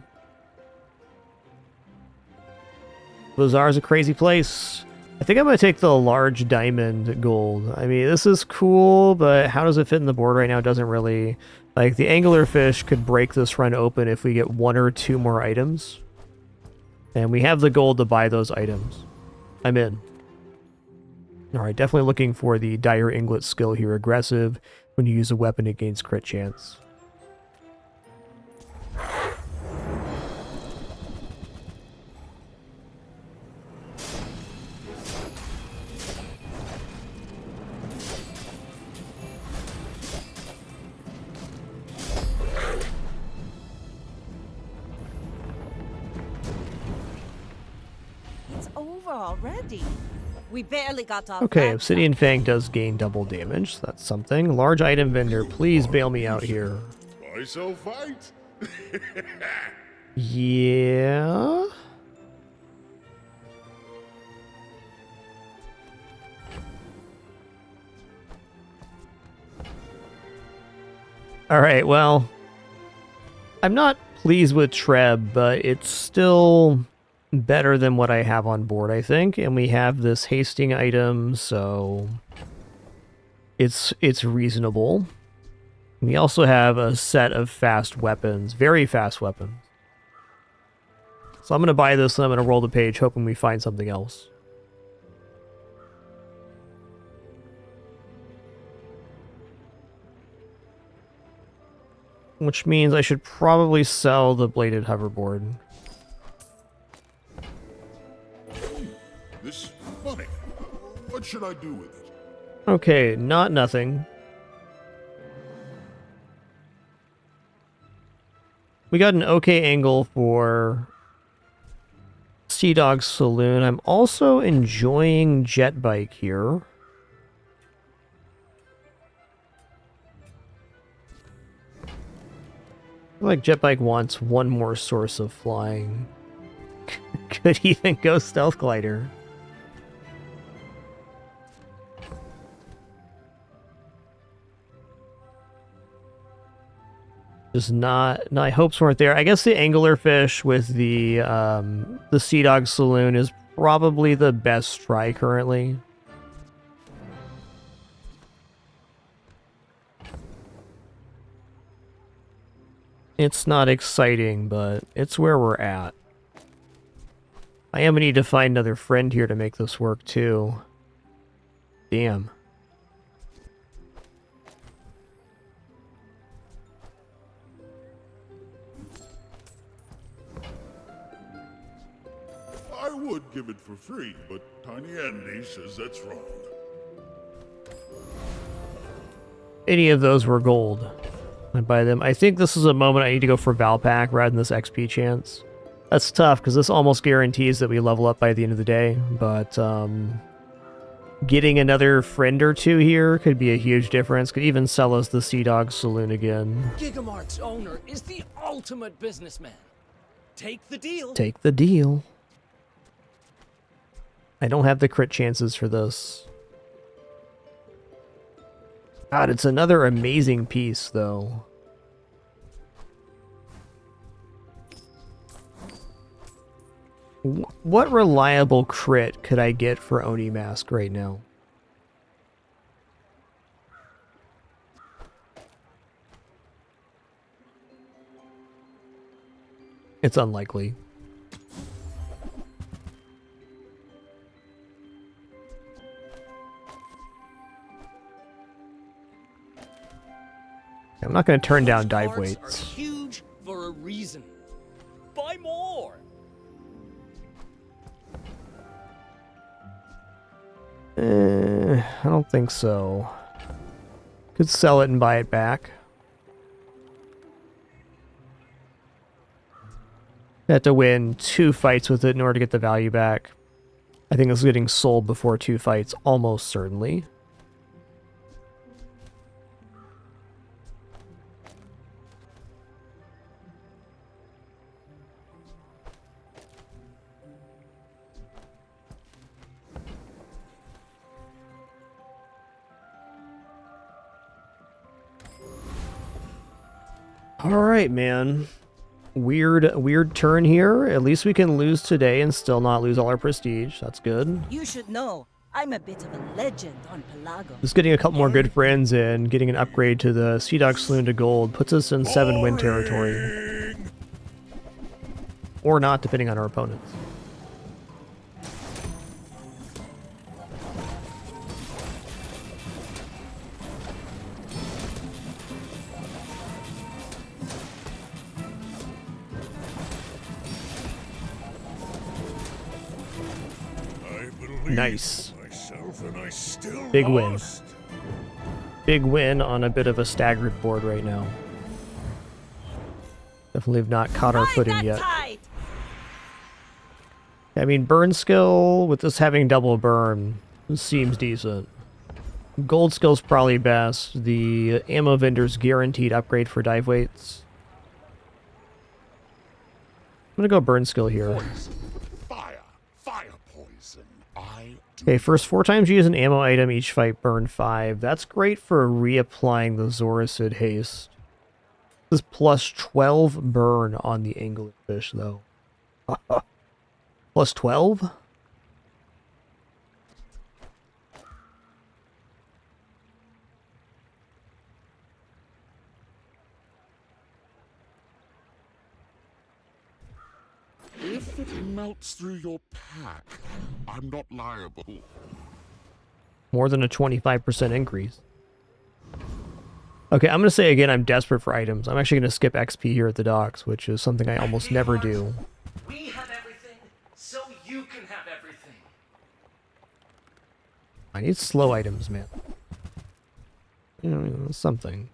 Bazaar's a crazy place. I think I'm going to take the large diamond gold. I mean, this is cool, but how does it fit in the board right now? It doesn't really. Like, the anglerfish could break this run open if we get 1 or 2 more items. And we have the gold to buy those items. I'm in. Alright, definitely looking for the dire inglet skill here. Aggressive. When you use a weapon, it gains crit chance. Already. We barely got off. Okay, Obsidian Fang does gain double damage. So that's something. Large item vendor, please bail me out here. I shall fight. Yeah. Alright, well, I'm not pleased with Treb, but it's still better than what I have on board, I think. And we have this hasting item, so it's reasonable. We also have a set of fast weapons, very fast weapons. So I'm going to buy this and I'm going to roll the page hoping we find something else. Which means I should probably sell the bladed hoverboard. This money. What should I do with it? Okay, not nothing. We got an okay angle for Sea Dog Saloon. I'm also enjoying Jet Bike here. I feel like Jet Bike wants one more source of flying. Could even go Stealth Glider. Just not my hopes weren't there. I guess the anglerfish with the Sea Dog Saloon is probably the best try currently. It's not exciting, but it's where we're at. I am gonna need to find another friend here to make this work too. Damn. I would give it for free, but Tiny Andy says that's wrong. Any of those were gold. I'd buy them. I think this is a moment I need to go for Valpak rather than this XP chance. That's tough, because this almost guarantees that we level up by the end of the day, but getting another friend or two here could be a huge difference. Could even sell us the Sea Dog Saloon again. Gigamart's owner is the ultimate businessman. Take the deal. Take the deal. I don't have the crit chances for this. God, it's another amazing piece, though. What reliable crit could I get for Oni Mask right now? It's unlikely. I'm not going to turn down dive weights. Are huge for a reason. Buy more. I don't think so. Could sell it and buy it back. Have to win 2 fights with it in order to get the value back. I think it's getting sold before 2 fights, almost certainly. Alright, man. Weird turn here. At least we can lose today and still not lose all our prestige. That's good. You should know, I'm a bit of a legend on Pelago. Just getting a couple more good friends and getting an upgrade to the Sea Dog Saloon to gold puts us in 7-win territory. Or not, depending on our opponents. Nice. Big win. Big win on a bit of a staggered board right now. Definitely have not caught our footing yet. I mean, burn skill, with this having double burn, seems decent. Gold skill's probably best. The ammo vendor's guaranteed upgrade for dive weights. I'm gonna go burn skill here. Okay, first 4 times you use an ammo item, each fight burn 5. That's great for reapplying the Zoracid haste. This is plus 12 burn on the anglerfish, though. Plus 12? If it melts through your pack, I'm not liable. More than a 25% increase. Okay, I'm going to say again, I'm desperate for items. I'm actually going to skip XP here at the docks, which is something I almost never do. We have everything, so you can have everything. I need slow items, man. You know, something.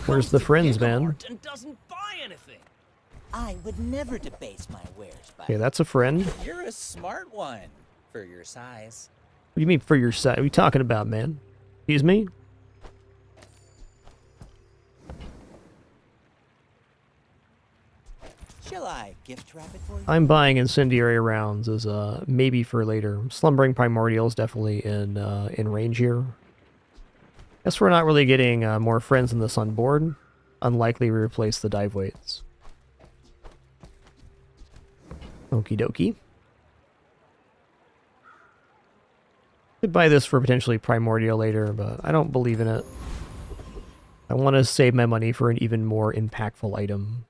Where's the friends, man? And doesn't buy anything. I would never debase my wares by. Okay, that's a friend. What You're a smart one for your size. do you mean for your side? What are you talking about, man? Excuse me? Shall I gift wrap it for you? I'm buying incendiary rounds as maybe for later. Slumbering Primordial is definitely in range here. Guess we're not really getting more friends than this on board. Unlikely we replace the dive weights. Okie dokie. Could buy this for potentially Primordial later, but I don't believe in it. I want to save my money for an even more impactful item.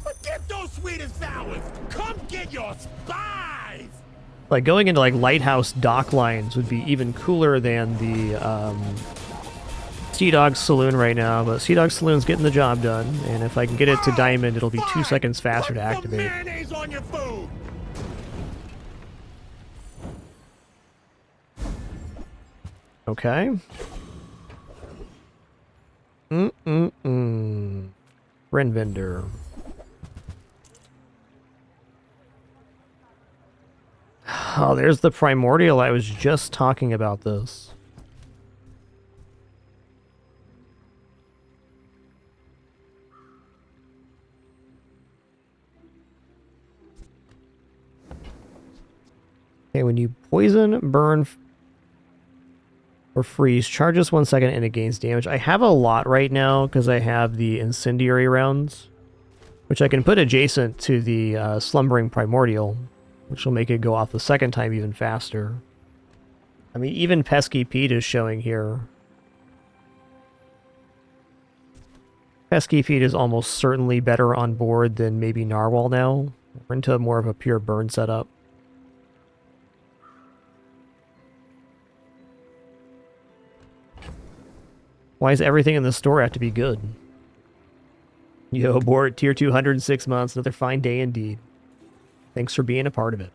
Forget those sweet and sours! Come get your spies! Like, going into, like, Lighthouse dock lines would be even cooler than the, Sea Dog Saloon right now, but Sea Dog Saloon's getting the job done, and if I can get it to Diamond, it'll be 2 seconds faster to activate. Mayonnaise on your food! Okay. Friend vendor. Oh, there's the Primordial. I was just talking about this. Okay, when you poison, burn, or freeze, charges 1 second and it gains damage. I have a lot right now because I have the incendiary rounds, which I can put adjacent to the slumbering Primordial, which will make it go off the second time even faster. I mean, even Pesky Pete is showing here. Pesky Pete is almost certainly better on board than maybe Narwhal now. We're into more of a pure burn setup. Why does everything in the store have to be good? Yo, board, tier 2, 106 months, another fine day indeed. Thanks for being a part of it.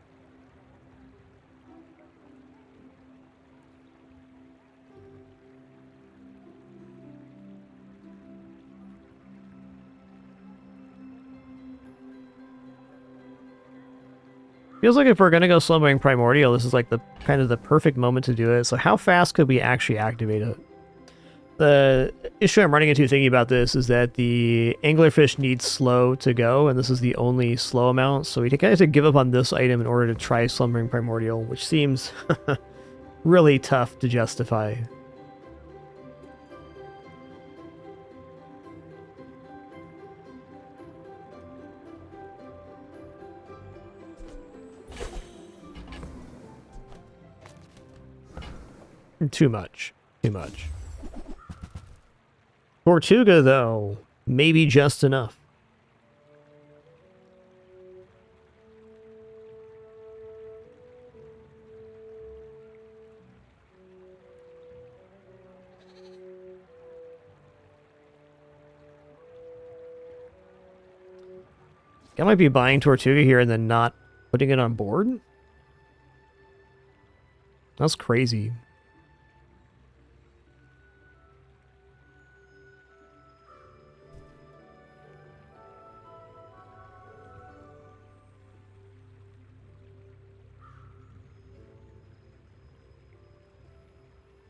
Feels like if we're gonna go slumbering Primordial, this is like the kind of the perfect moment to do it. So how fast could we actually activate it? The issue I'm running into thinking about this is that the anglerfish needs slow to go, and this is the only slow amount, so we kind of have to give up on this item in order to try Slumbering Primordial, which seems really tough to justify. Too much. Too much. Tortuga, though, maybe just enough. I might be buying Tortuga here and then not putting it on board. That's crazy.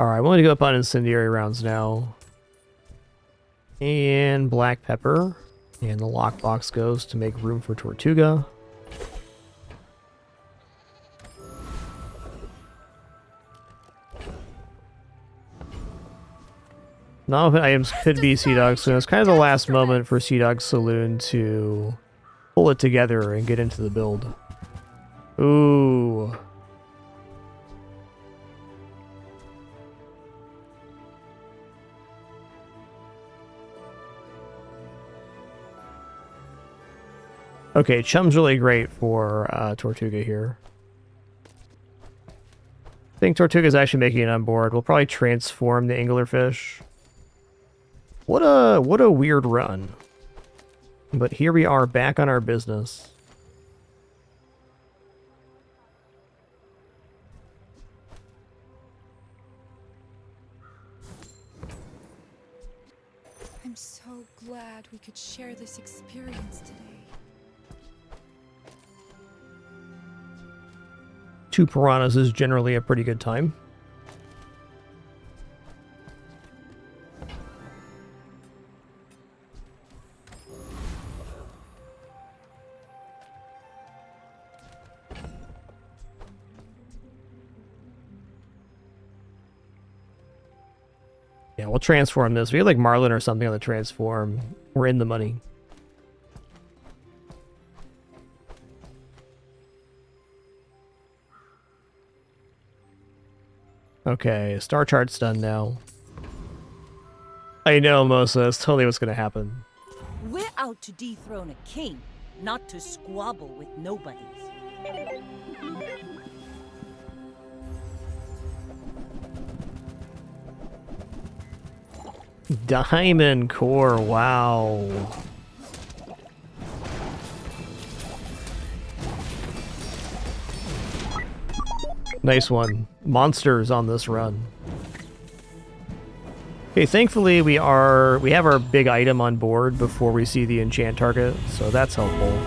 Alright, I'm going to go up on incendiary rounds now. And black pepper. And the lockbox goes to make room for Tortuga. Non-open items could be Sea Dog Saloon. It's kind of the last moment for Sea Dog Saloon to pull it together and get into the build. Ooh. Okay, Chum's really great for Tortuga here. I think Tortuga's actually making it on board. We'll probably transform the anglerfish. What a weird run. But here we are back on our business. I'm so glad we could share this experience today. 2 piranhas is generally a pretty good time. Yeah, we'll transform this. We have like Marlin or something on the transform. We're in the money. Okay, star chart's done now. I know, Mosa. That's totally what's gonna happen. We're out to dethrone a king, not to squabble with nobodies. Diamond core, wow. Nice one. Monsters on this run. Okay, thankfully we have our big item on board before we see the enchant target, so that's helpful.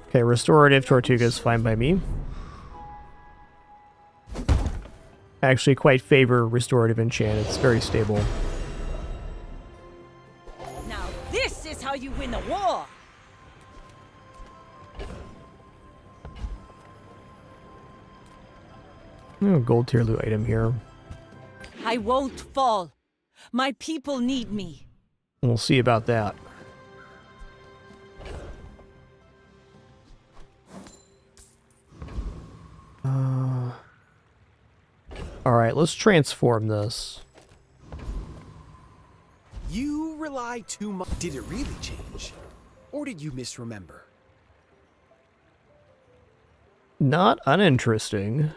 Okay, restorative Tortuga is fine by me. I actually quite favor restorative enchant. It's very stable. Now this is how you win a war! Oh, gold tier loot item here. I won't fall. My people need me. We'll see about that. Alright, let's transform this. You rely too much. Did it really change? Or did you misremember? Not uninteresting.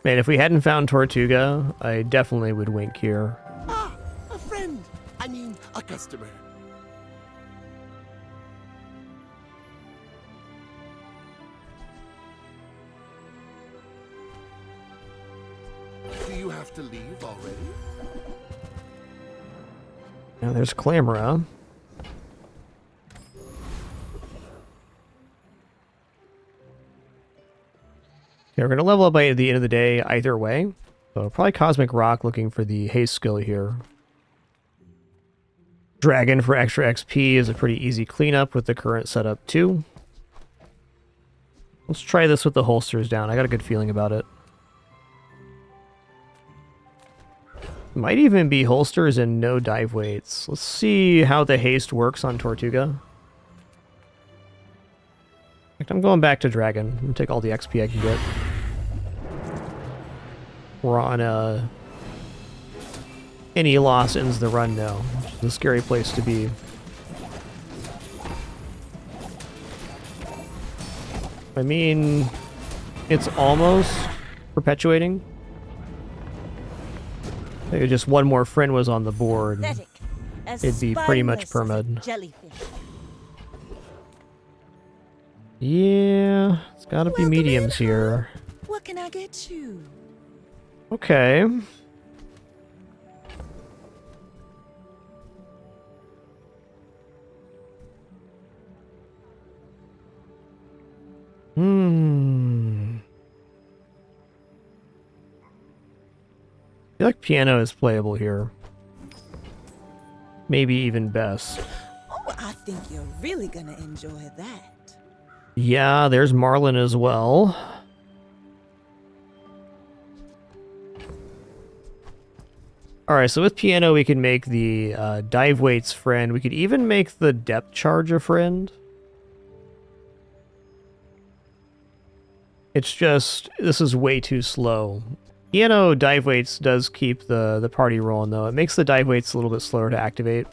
Man, if we hadn't found Tortuga, I definitely would wink here. Ah, a friend. I mean, a customer. Do you have to leave already? Now there's Clamora. Okay, we're going to level up by the end of the day either way. So probably Cosmic Rock looking for the haste skill here. Dragon for extra XP is a pretty easy cleanup with the current setup too. Let's try this with the holsters down. I got a good feeling about it. Might even be holsters and no dive weights. Let's see how the haste works on Tortuga. In fact, I'm going back to Dragon. I'm gonna take all the XP I can get. We're on any loss ends the run now, which is a scary place to be. I mean, it's almost perpetuating. Maybe just one more friend was on the board. It'd be pretty much permed. Yeah, it's gotta be mediums here. What can I get you? Okay. I feel like piano is playable here. Maybe even best. Oh, I think you're really gonna enjoy that. Yeah, there's Marlin as well. Alright, so with piano we can make the dive weights friend. We could even make the depth charge a friend. It's just, this is way too slow. Piano dive weights does keep the party rolling, though. It makes the dive weights a little bit slower to activate.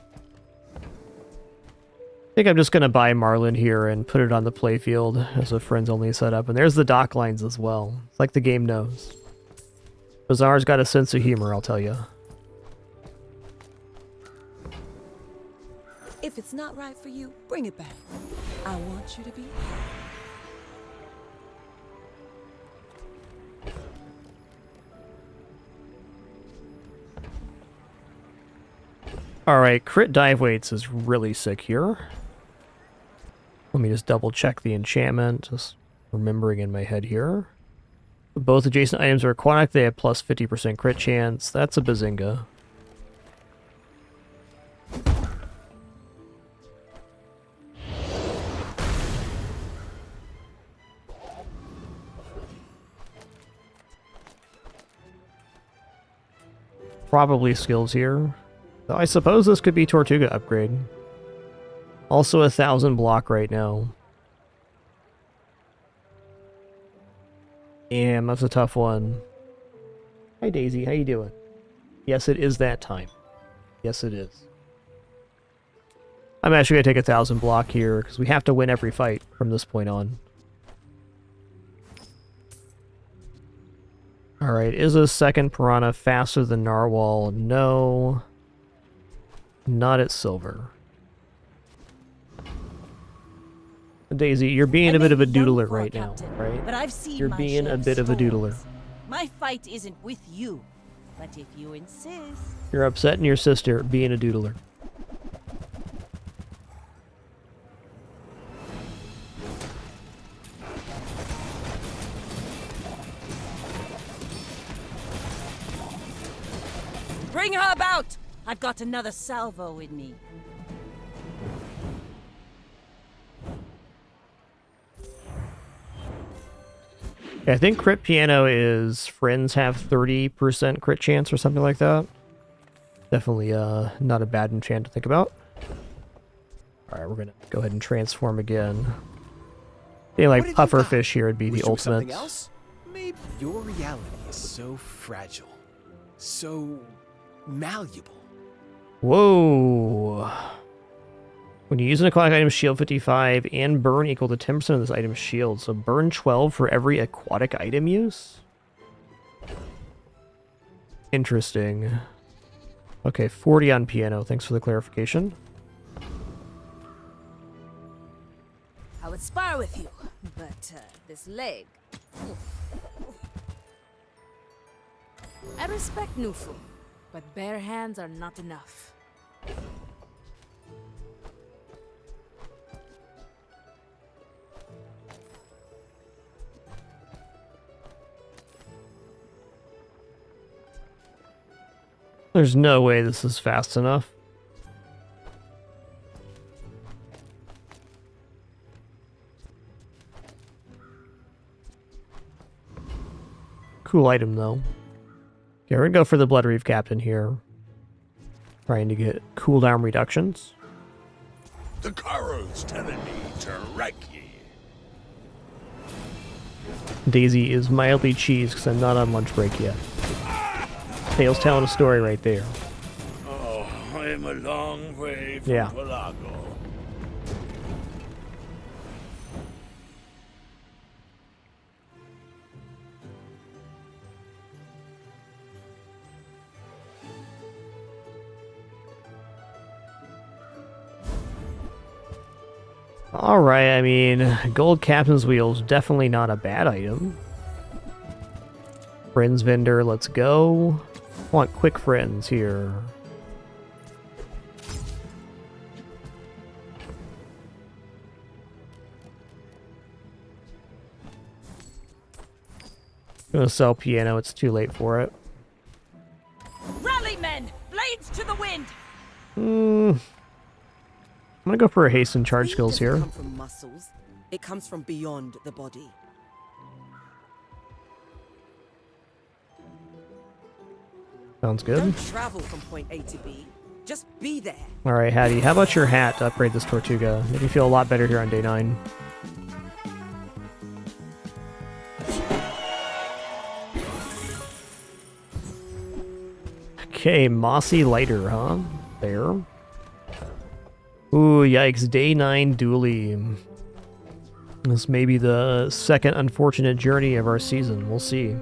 I think I'm just going to buy Marlin here and put it on the playfield as a friends-only setup. And there's the dock lines as well. It's like the game knows. Bazaar's got a sense of humor, I'll tell you. If it's not right for you, bring it back. I want you to be happy. Alright, crit dive weights is really sick here. Let me just double check the enchantment, just remembering in my head here. Both adjacent items are aquatic, they have plus 50% crit chance. That's a bazinga. Probably skills here. Though I suppose this could be Tortuga upgrade. Also 1,000 block right now. Damn, that's a tough one. Hi Daisy, how you doing? Yes, it is that time. Yes, it is. I'm actually going to take 1,000 block here, because we have to win every fight from this point on. Alright, is a second Piranha faster than Narwhal? No. Not at silver. Daisy, you're being a bit of a doodler right now, right? But I've seen You're being a bit of a doodler. My fight isn't with you, but if you insist. You're upsetting your sister, being a doodler. Bring her about! I've got another salvo in me. I think crit piano is friends have 30% crit chance or something like that. Definitely not a bad enchant to think about. Alright, we're gonna go ahead and transform again. Yeah, like puffer fish here would be the ultimate. Else? Maybe your reality is so fragile, so malleable. Whoa. When you use an aquatic item, shield 55 and burn equal to 10% of this item's shield. So burn 12 for every aquatic item use? Interesting. Okay, 40 on piano. Thanks for the clarification. I would spar with you, but this leg. I respect Nufu, but bare hands are not enough. There's no way this is fast enough. Cool item, though. Okay, we're gonna go for the Blood Reef Captain here. Trying to get cooldown reductions. The Karo's telling me to wreck ye. Daisy is mildly cheesed because I'm not on lunch break yet. Tails telling a story right there. Oh, I'm a long way from Yeah. Pelago. Alright, I mean, gold captain's wheel's definitely not a bad item. Friends vendor, let's go. Want quick friends here. Gonna sell piano, it's too late for it. Rally, men! Blades to the wind! I'm gonna go for a hasten charge Speed skills doesn't here. come from muscles. It comes from beyond the body. Sounds good. Don't travel from point A to B. Just be there. Alright, Hattie, how about your hat to upgrade this Tortuga? Make me feel a lot better here on day 9. Okay, mossy lighter, huh? There. Ooh, yikes. Day 9 dually. This may be the second unfortunate journey of our season. We'll see.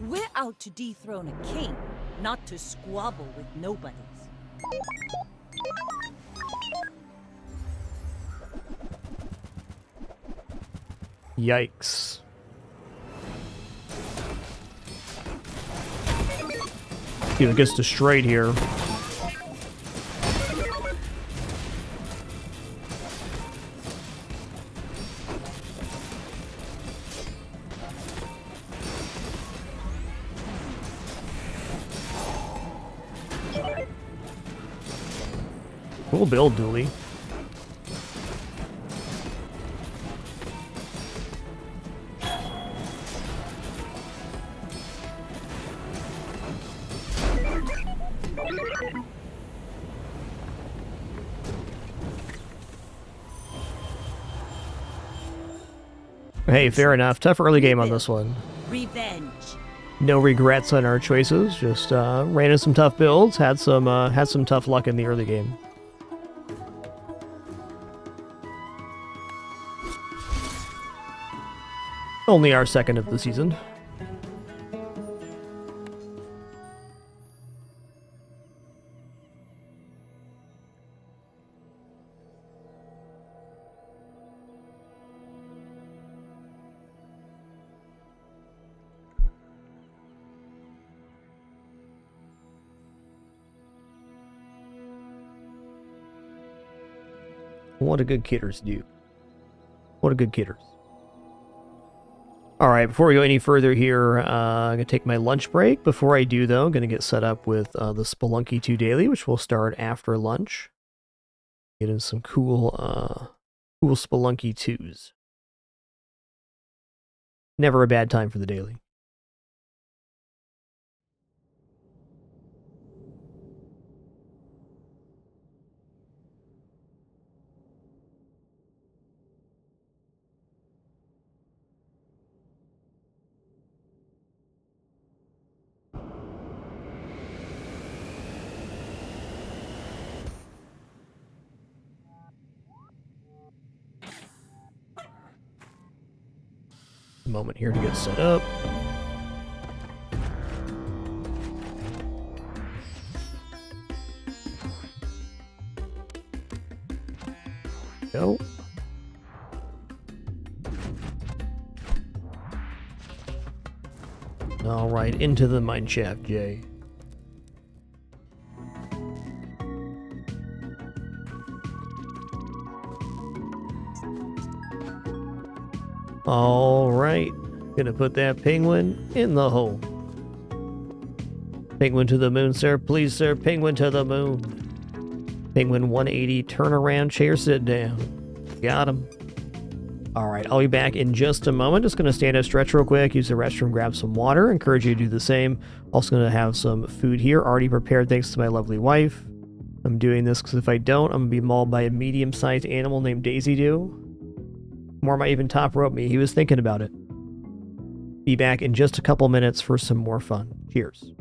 We're out to dethrone a king, not to squabble with nobodies. Yikes. It gets destroyed here. Cool build, Dooley. Hey, fair enough. Tough early game on this one. Revenge. No regrets on our choices. Just ran into some tough builds. Had some tough luck in the early game. Only our second of the season. What a good kidders do. What a good kidders. Alright, before we go any further here, I'm going to take my lunch break. Before I do, though, I'm going to get set up with the Spelunky 2 Daily, which will start after lunch. Get in some cool Spelunky 2s. Never a bad time for the daily. Moment here to get set up. Go. All right, into the mine shaft, Jay. All right, gonna put that penguin in the hole. Penguin to the moon, sir. Please, sir. Penguin to the moon. Penguin 180, turn around, chair, sit down. Got him. All right, I'll be back in just a moment. Just gonna stand up, stretch real quick, use the restroom, grab some water. Encourage you to do the same. Also gonna have some food here, already prepared thanks to my lovely wife. I'm doing this because if I don't, I'm gonna be mauled by a medium-sized animal named Daisy Doo. More might even top rope me. He was thinking about it. Be back in just a couple minutes for some more fun. Cheers.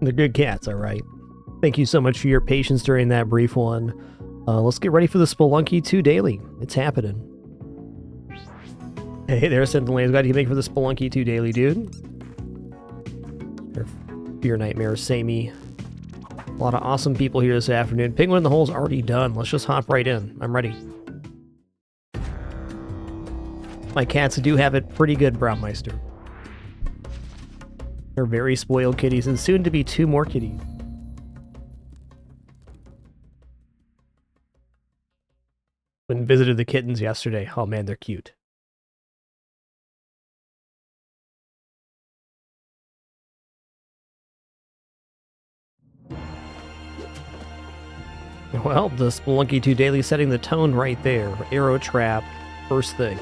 They're good cats, all right. Thank you so much for your patience during that brief one. Let's get ready for the Spelunky 2 Daily. It's happening. Hey there, Sentinel. Glad you can make it for the Spelunky 2 Daily, dude. Fear Nightmare, Samey. A lot of awesome people here this afternoon. Penguin in the Hole's already done. Let's just hop right in. I'm ready. My cats do have it pretty good, Brownmeister. They're very spoiled kitties, and soon to be 2 more kitties. When visited the kittens yesterday. Oh man, they're cute. Well, the Spelunky 2 Daily setting the tone right there. Arrow trap, first thing.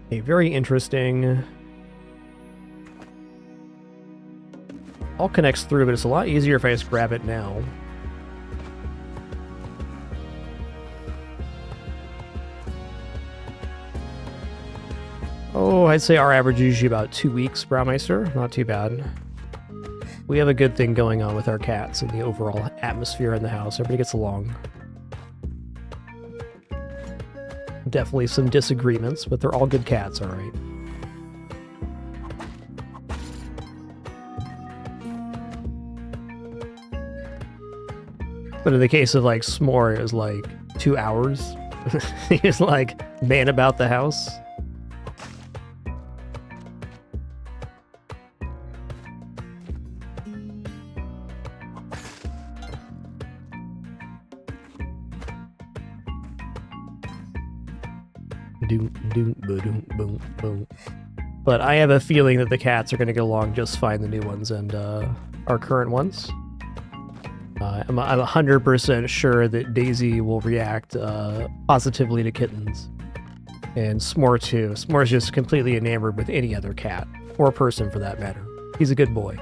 Okay, very interesting. All connects through, but it's a lot easier if I just grab it now. Oh, I'd say our average is usually about 2 weeks, Browmeister. Not too bad. We have a good thing going on with our cats and the overall atmosphere in the house. Everybody gets along. Definitely some disagreements, but they're all good cats, alright. But in the case of, like, S'more, it was, like, 2 hours. He was, like, man about the house. But I have a feeling that the cats are going to get along just fine, the new ones and our current ones. I'm 100% sure that Daisy will react positively to kittens. And S'more too. S'more's just completely enamored with any other cat, or person for that matter. He's a good boy.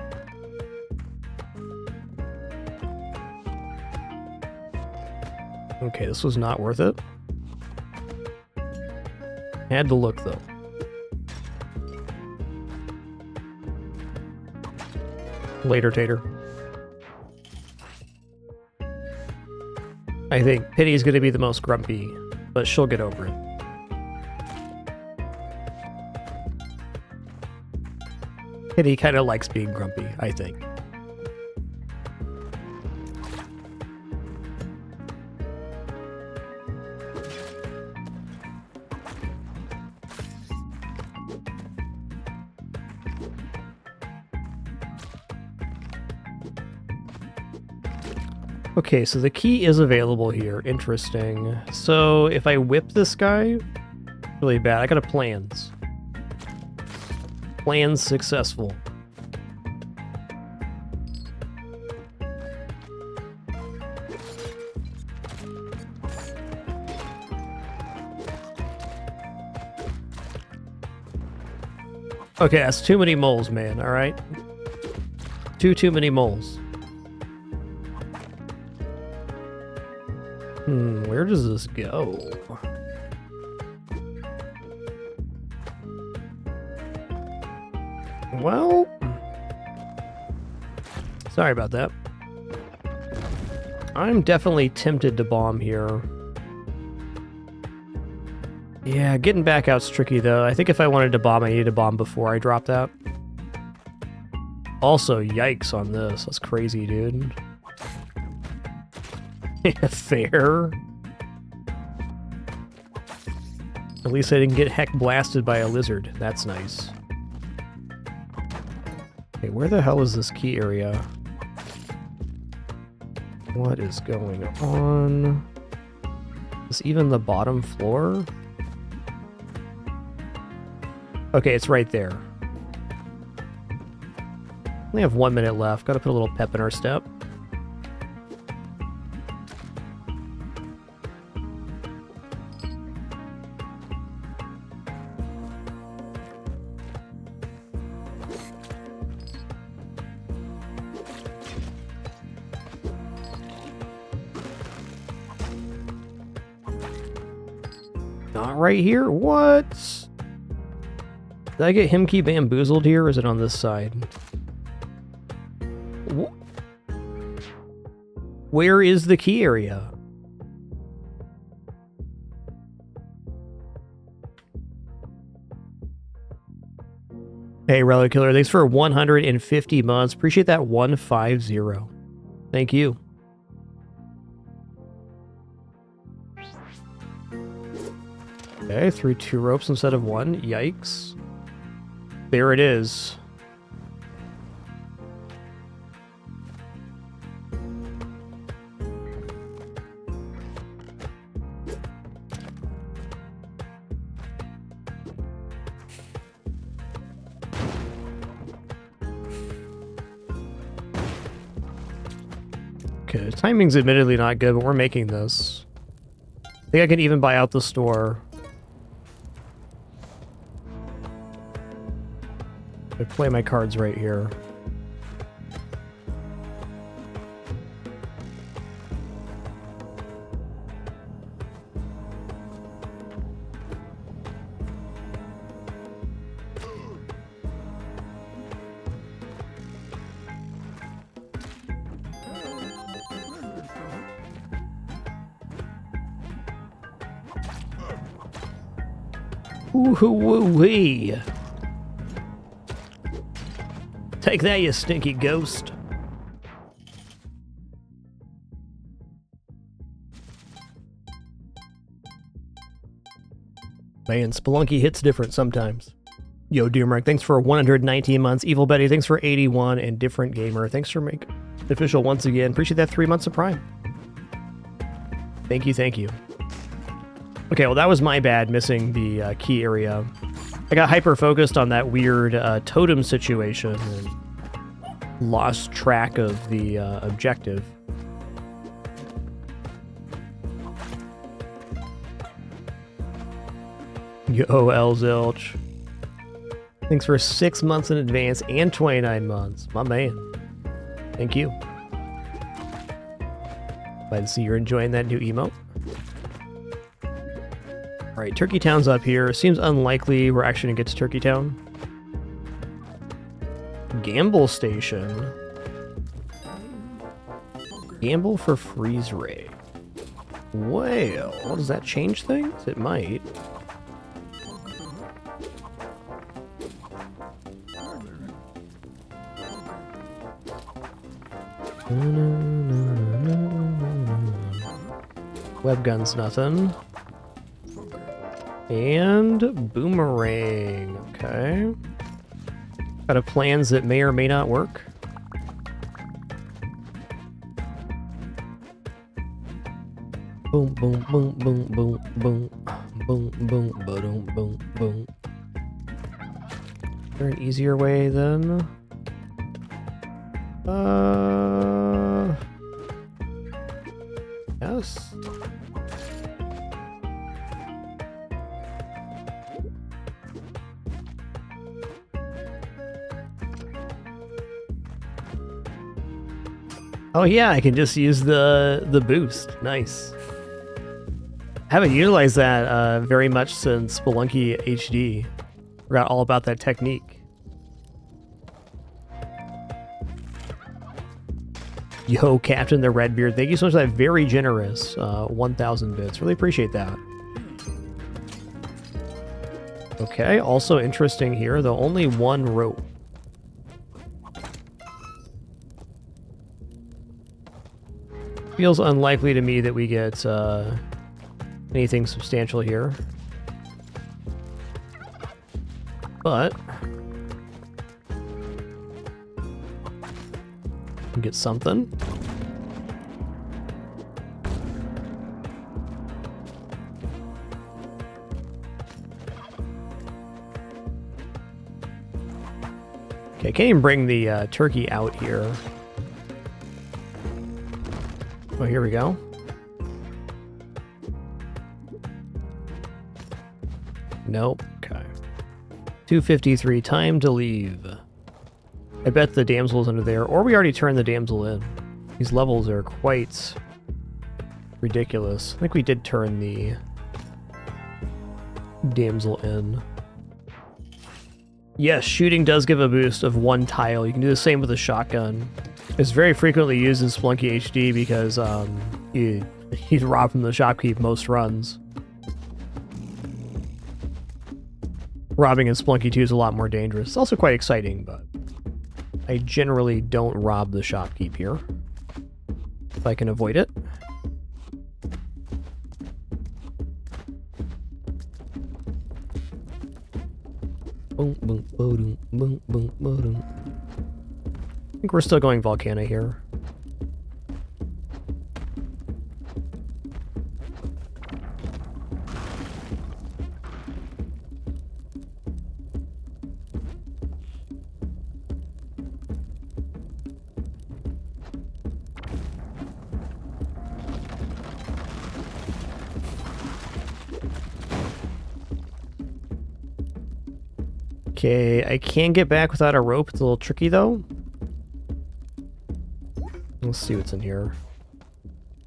Okay, this was not worth it. Had to look, though. Later, Tater. I think Pitty's gonna be the most grumpy, but she'll get over it. Pitty kind of likes being grumpy, I think. Okay, so the key is available here. Interesting. So if I whip this guy, really bad. I got a plans. Plans successful. Okay, that's too many moles, man, alright? Too many moles. Where does this go? Well... Sorry about that. I'm definitely tempted to bomb here. Yeah, getting back out's tricky though. I think if I wanted to bomb, I needed to bomb before I dropped out. Also, yikes on this. That's crazy, dude. Fair. At least I didn't get heck blasted by a lizard. That's nice. Okay, where the hell is this key area? What is going on? Is even the bottom floor? Okay, it's right there. Only have 1 minute left. Gotta put a little pep in our step. Not right here? What? Did I get Himkey bamboozled here, or is it on this side? Where is the key area? Hey, Relic Killer, thanks for 150 months. Appreciate that 150. Thank you. Okay, threw 2 ropes instead of 1. Yikes. There it is. Okay, timing's admittedly not good, but we're making this. I think I can even buy out the store. I play my cards right here. Ooh-wee. Take that, you stinky ghost. Man, Spelunky hits different sometimes. Yo, Doomrek, thanks for 119 months. Evil Betty, thanks for 81. And Different Gamer, thanks for making it official once again. Appreciate that 3 months of Prime. Thank you, thank you. Okay, well, that was my bad, missing the key area. I got hyper-focused on that weird totem situation and lost track of the objective. Yo, L Zilch. Thanks for 6 months in advance and 29 months. My man. Thank you. Glad to see you're enjoying that new emote. Alright, Turkey Town's up here. Seems unlikely we're actually gonna get to Turkey Town. Gamble Station. Gamble for freeze ray. Well, does that change things? It might. Web gun's nothing. And boomerang. Okay. Got a plans that may or may not work. Boom, boom, boom, boom, boom, boom, boom, boom, boom, boom, boom. Is there an easier way then? Yes. Oh yeah, I can just use the boost. Nice. Haven't utilized that very much since Spelunky HD. Forgot all about that technique. Yo, Captain the Redbeard, thank you so much for that very generous 1,000 bits. Really appreciate that. Okay, also interesting here, though, only 1 rope. Feels unlikely to me that we get anything substantial here. But we get something. Okay, I can't even bring the turkey out here. Oh, here we go. Nope. Okay. 2:53. Time to leave. I bet the damsel's under there, or we already turned the damsel in. These levels are quite ridiculous. I think we did turn the Damsel in. Yes, shooting does give a boost of 1 tile. You can do the same with a shotgun. It's very frequently used in Spelunky HD because he's robbed from the shopkeep most runs. Robbing in Spelunky 2 is a lot more dangerous. It's also quite exciting, but I generally don't rob the shopkeep here if I can avoid it. Boom, boom, boom, boom, boom, boom. I think we're still going Volcano here. Okay, I can get back without a rope. It's a little tricky, though. Let's see what's in here.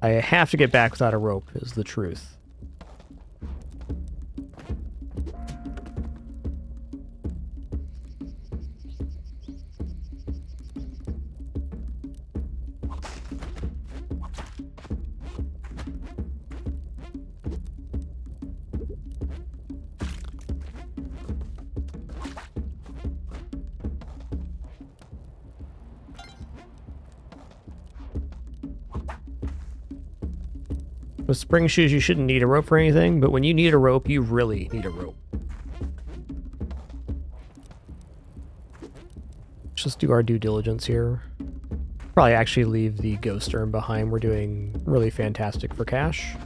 I have to get back without a rope, is the truth. With spring shoes, you shouldn't need a rope for anything, but when you need a rope, you really need a rope. Let's just do our due diligence here. Probably actually leave the ghost urn behind. We're doing really fantastic for cash.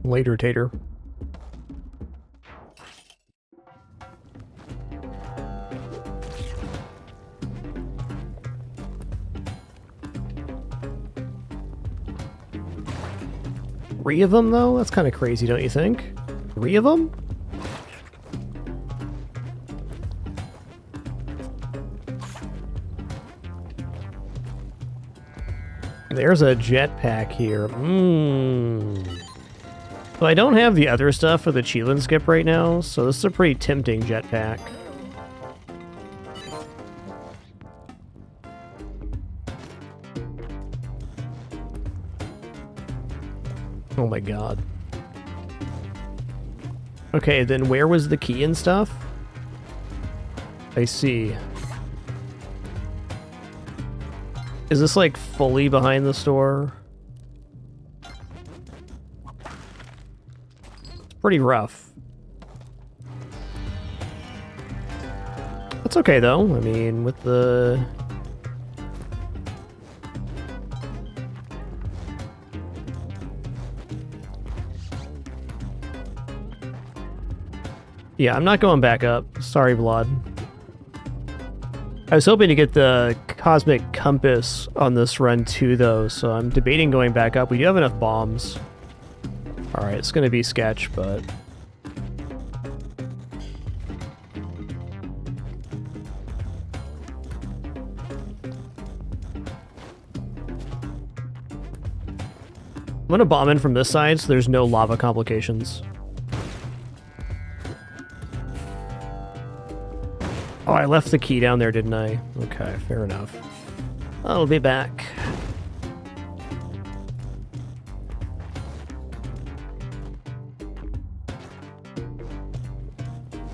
Later, Tater. Three of them, though? That's kind of crazy, don't you think? 3 of them? There's a jetpack here. But I don't have the other stuff for the Cheelan skip right now, so this is a pretty tempting jetpack. Oh my god. Okay, then where was the key and stuff? I see. Is this like fully behind the store? Pretty rough. That's okay though. I mean, with the... Yeah, I'm not going back up. Sorry, Vlad. I was hoping to get the Cosmic Compass on this run too, though, so I'm debating going back up. We do have enough bombs. Alright, it's gonna be sketch, but... I'm gonna bomb in from this side so there's no lava complications. Oh, I left the key down there, didn't I? Okay, fair enough. I'll be back.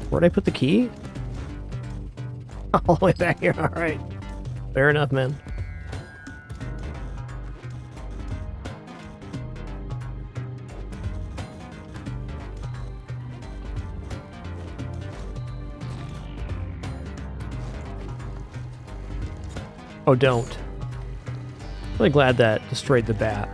Where'd I put the key? All the way back here, alright. Fair enough, man. Oh, don't. Really glad that destroyed the bat.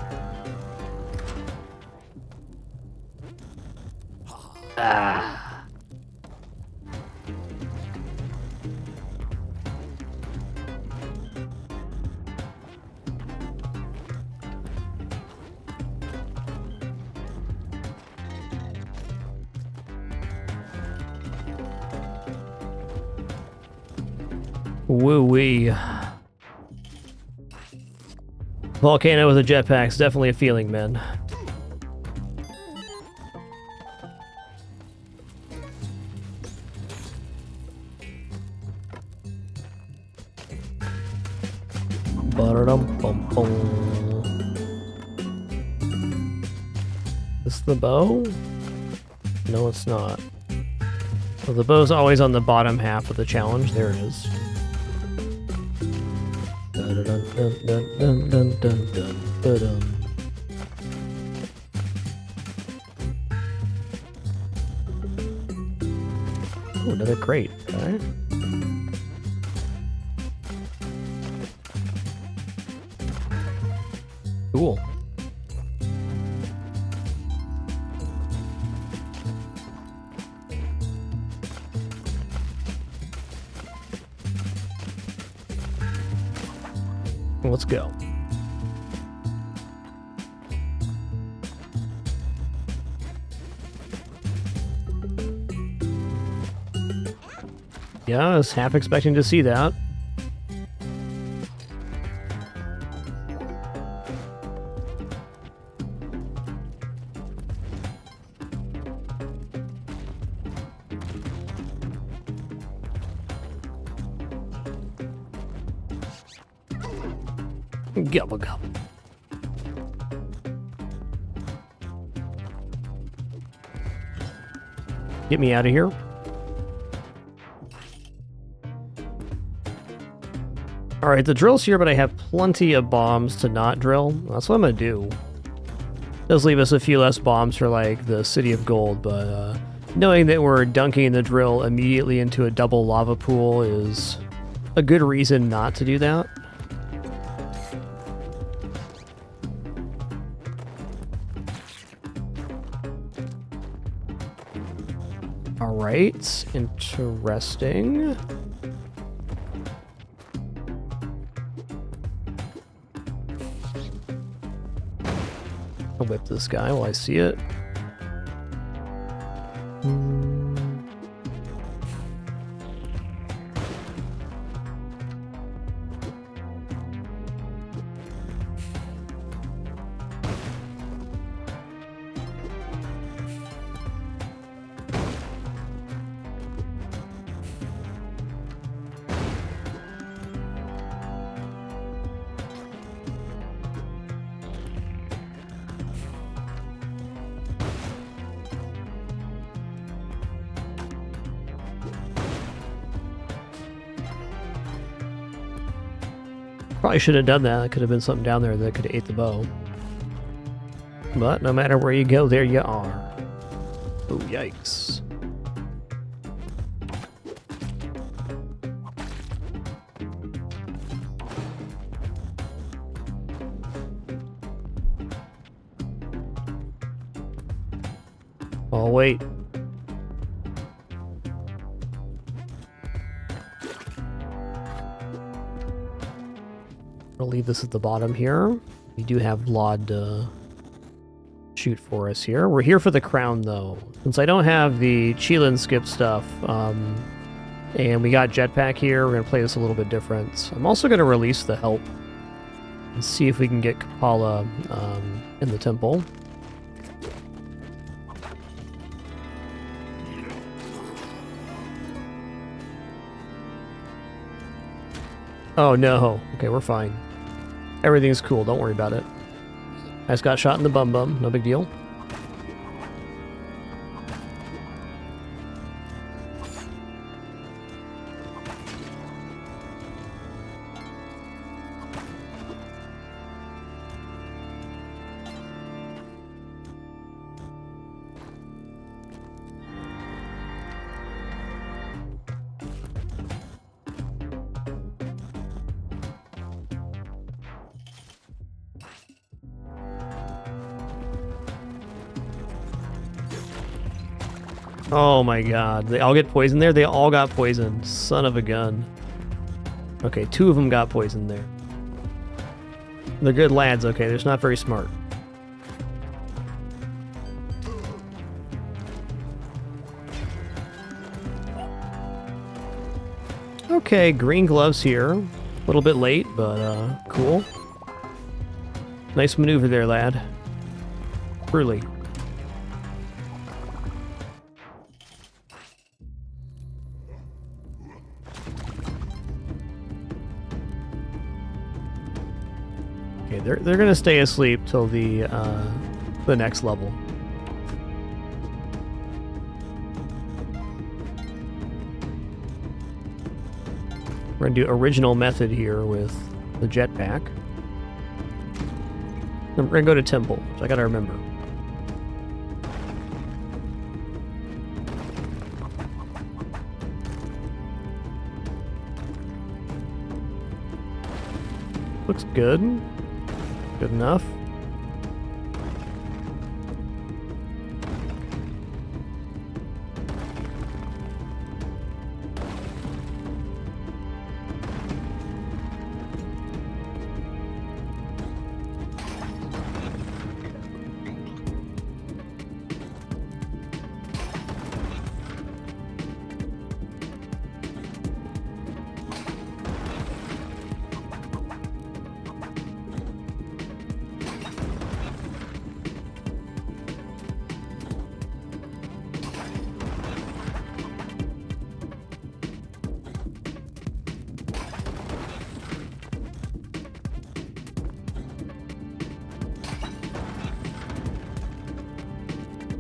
Woo-wee. Volcano with a jetpack's definitely a feeling, man. Is this the bow? No, it's not. Well, the bow's always on the bottom half of the challenge. There it is. Oh, another crate. Okay. Cool. Let's go. Yeah, I was half expecting to see that. Gobble gobble. Get me out of here. Alright, the drill's here, but I have plenty of bombs to not drill. That's what I'm gonna do. Does leave us a few less bombs for, like, the City of Gold, but knowing that we're dunking the drill immediately into a double lava pool is a good reason not to do that. Alright, interesting. I'll whip this guy while I see it. Probably should have done that. There could have been something down there that could have ate the bow. But no matter where you go, there you are. Oh, yikes. Oh, wait. I'll leave this at the bottom here. We do have Vlad to shoot for us here. We're here for the crown, though. Since I don't have the Chelan skip stuff, and we got jetpack here, we're going to play this a little bit different. I'm also going to release the help and see if we can get Kapala in the temple. Oh, no. Okay, we're fine. Everything's cool. Don't worry about it. I just got shot in the bum. No big deal. Oh my god. They all get poisoned there? They all got poisoned. Son of a gun. Okay, 2 of them got poisoned there. They're good lads, okay. They're just not very smart. Okay, green gloves here. A little bit late, but cool. Nice maneuver there, lad. Truly. Okay, they're gonna stay asleep till the next level. We're gonna do original method here with the jetpack. Then we're gonna go to temple, which I gotta remember. Looks good. Good enough.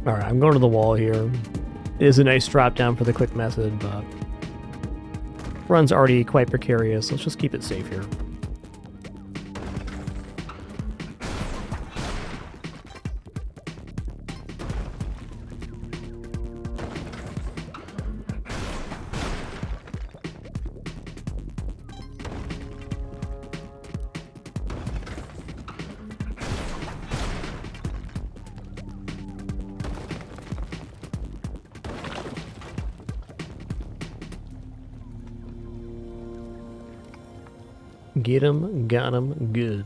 Alright, I'm going to the wall here. It is a nice drop down for the quick method, but run's already quite precarious. Let's just keep it safe here. Get him, got him, good.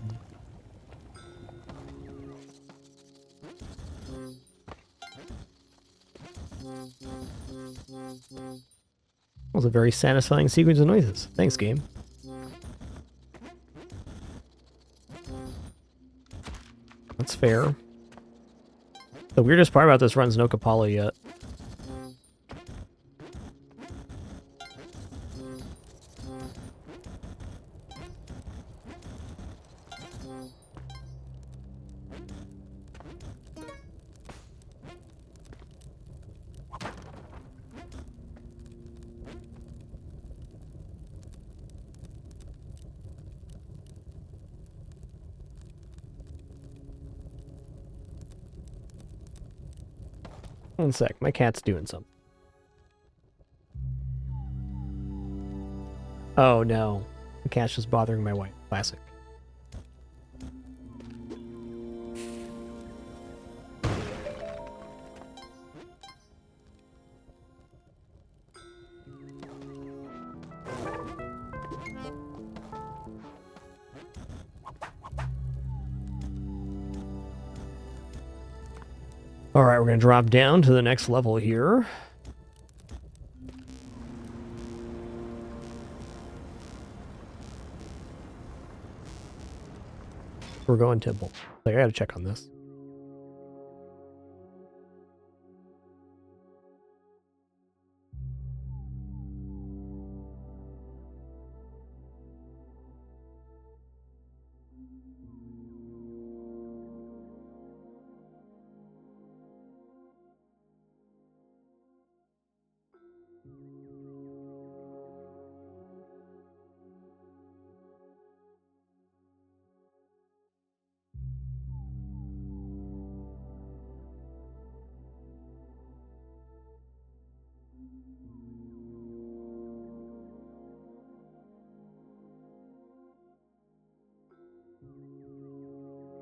That was a very satisfying sequence of noises. Thanks, game. That's fair. The weirdest part about this run's no Kapala yet. One sec, my cat's doing something. Oh no, the cat's just bothering my wife. Classic. Alright, we're going to drop down to the next level here. We're going temple. Like, I gotta check on this.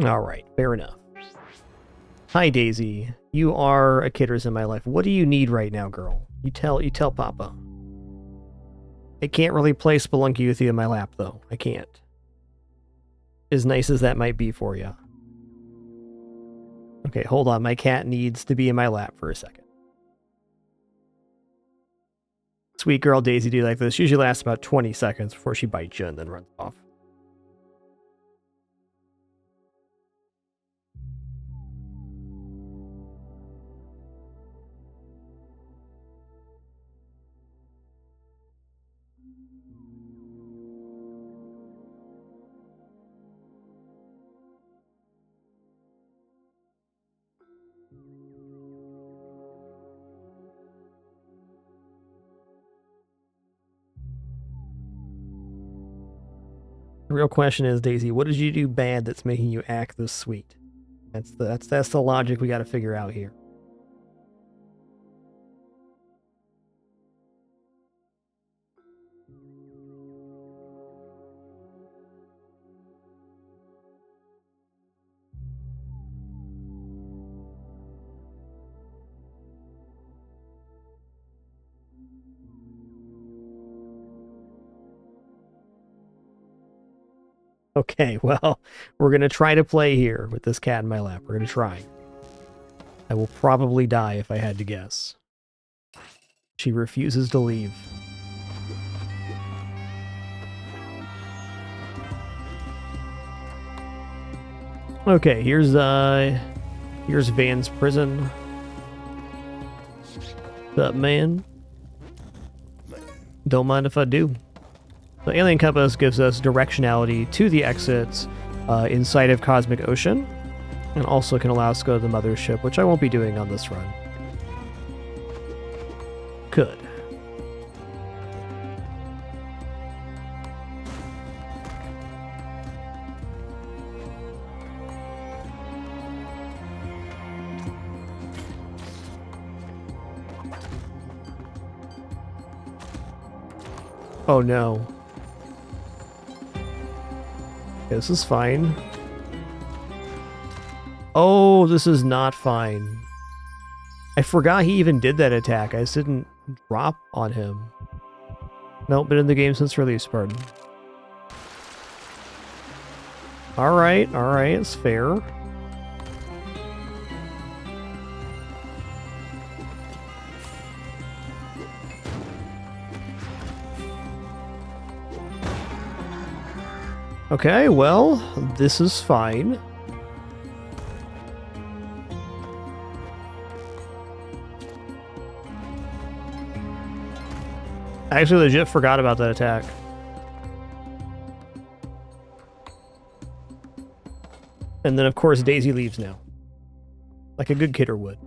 Alright, fair enough. Hi, Daisy. You are a kidder's in my life. What do you need right now, girl? You tell Papa. I can't really play Spelunky with you in my lap, though. I can't. As nice as that might be for you. Okay, hold on. My cat needs to be in my lap for a second. Sweet girl Daisy do like this. Usually lasts about 20 seconds before she bites you and then runs off. The real question is, Daisy, what did you do bad that's making you act this sweet? That's the logic we got to figure out here. Okay, well, we're going to try to play here with this cat in my lap. We're going to try. I will probably die if I had to guess. She refuses to leave. Okay, here's Van's prison. What's up, man? Don't mind if I do. The Alien Compass gives us directionality to the exits inside of Cosmic Ocean, and also can allow us to go to the mothership, which I won't be doing on this run. Good. Oh no. This is fine. Oh, this is not fine. I forgot he even did that attack. I just didn't drop on him. Nope, been in the game since release, pardon. Alright, it's fair. Okay, well, this is fine. I actually legit forgot about that attack. And then, of course, Daisy leaves now. Like a good kidder would.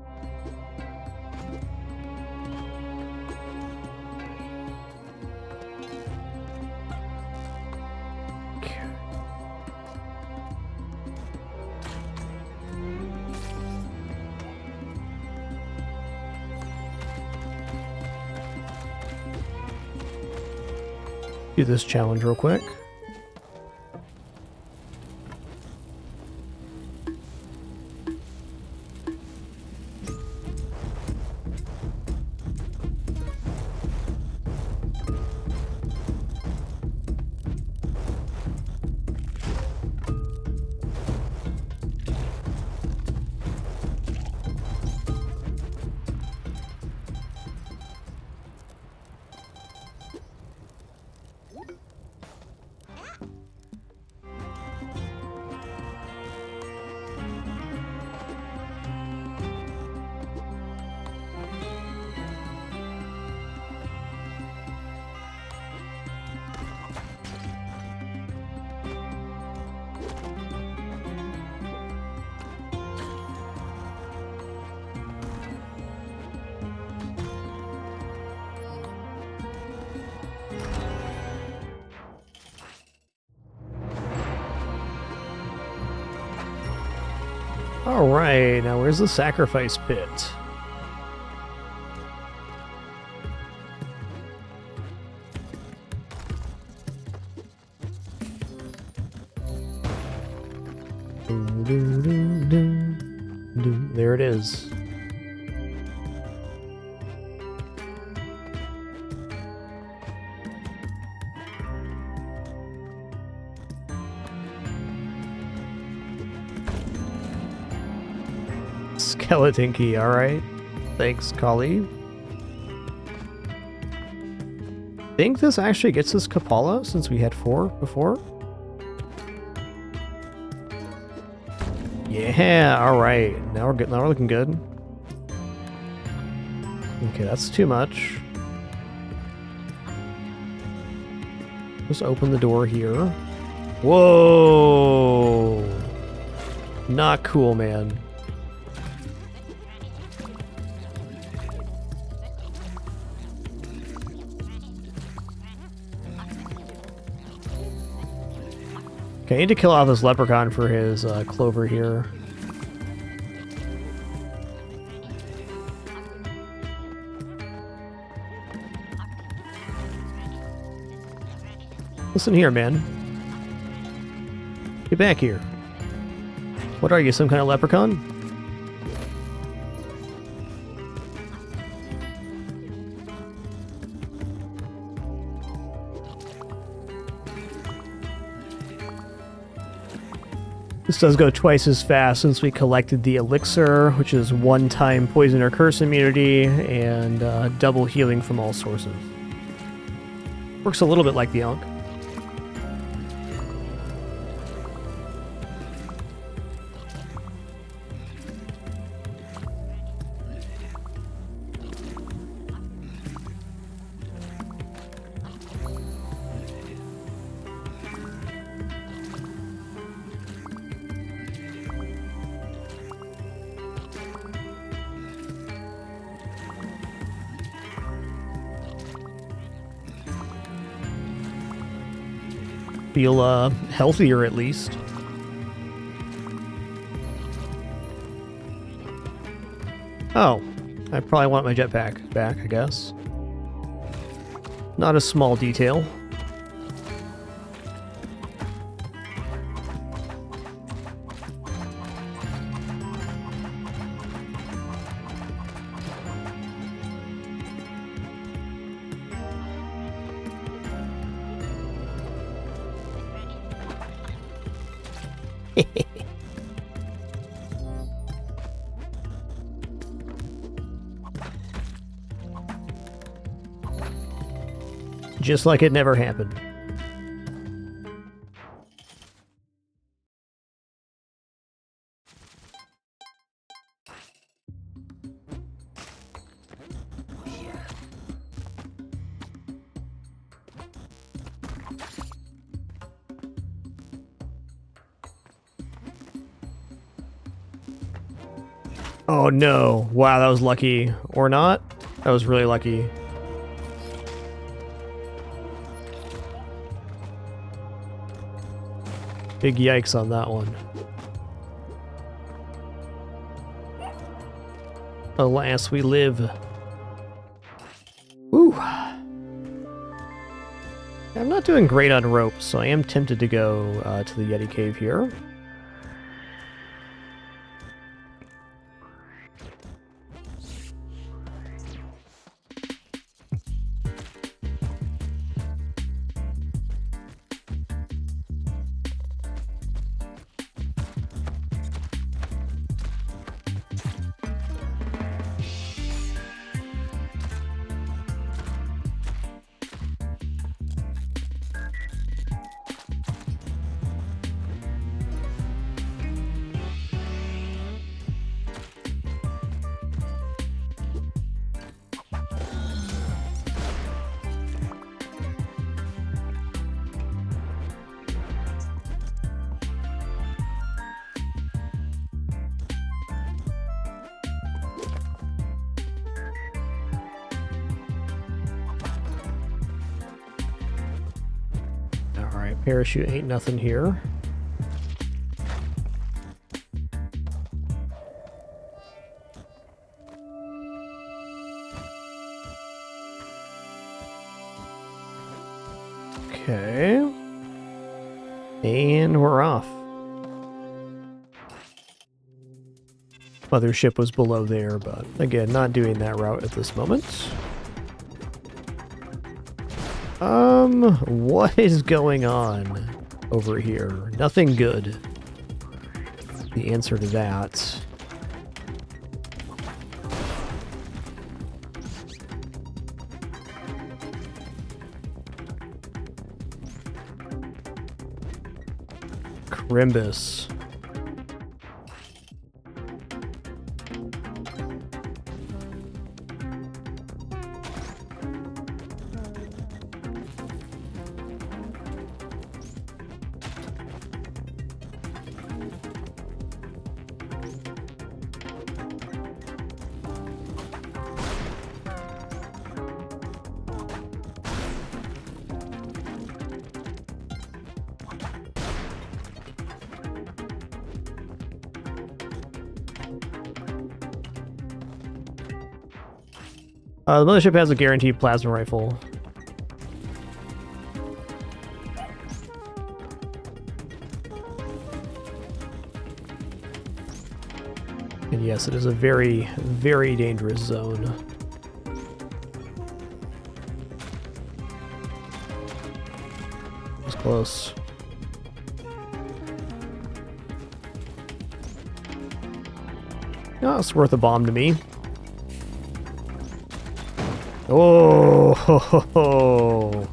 Do this challenge real quick. Alright, now where's the sacrifice pit? There it is. Skeleton key, alright. Thanks, colleague. think this actually gets us Kapala since we had 4 before. Yeah, alright. Now we're good. Now we're looking good. Okay, that's too much. Just open the door here. Whoa! Not cool, man. Okay, I need to kill off this leprechaun for his clover here. Listen here, man. Get back here. What are you, some kind of leprechaun? This does go twice as fast since we collected the elixir, which is 1-time poison or curse immunity, and double healing from all sources. Works a little bit like the Ankh. Feel healthier at least. Oh, I probably want my jetpack back, I guess. Not a small detail. Just like it never happened. Oh no. Wow, that was lucky. Or not? That was really lucky. Big yikes on that one. Alas, we live. Woo. I'm not doing great on ropes, so I am tempted to go to the Yeti Cave here. Parachute ain't nothing here. Okay. And we're off. Mothership was below there, but again, not doing that route at this moment. What is going on over here? Nothing good. The answer to that. Rimbus. The mothership has a guaranteed plasma rifle. And yes, it is a very, very dangerous zone. It's close. Oh, it's worth a bomb to me. Oh, ho, ho, ho.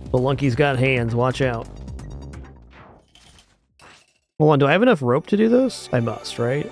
Spelunky's got hands, watch out. Hold on, do I have enough rope to do this? I must, right?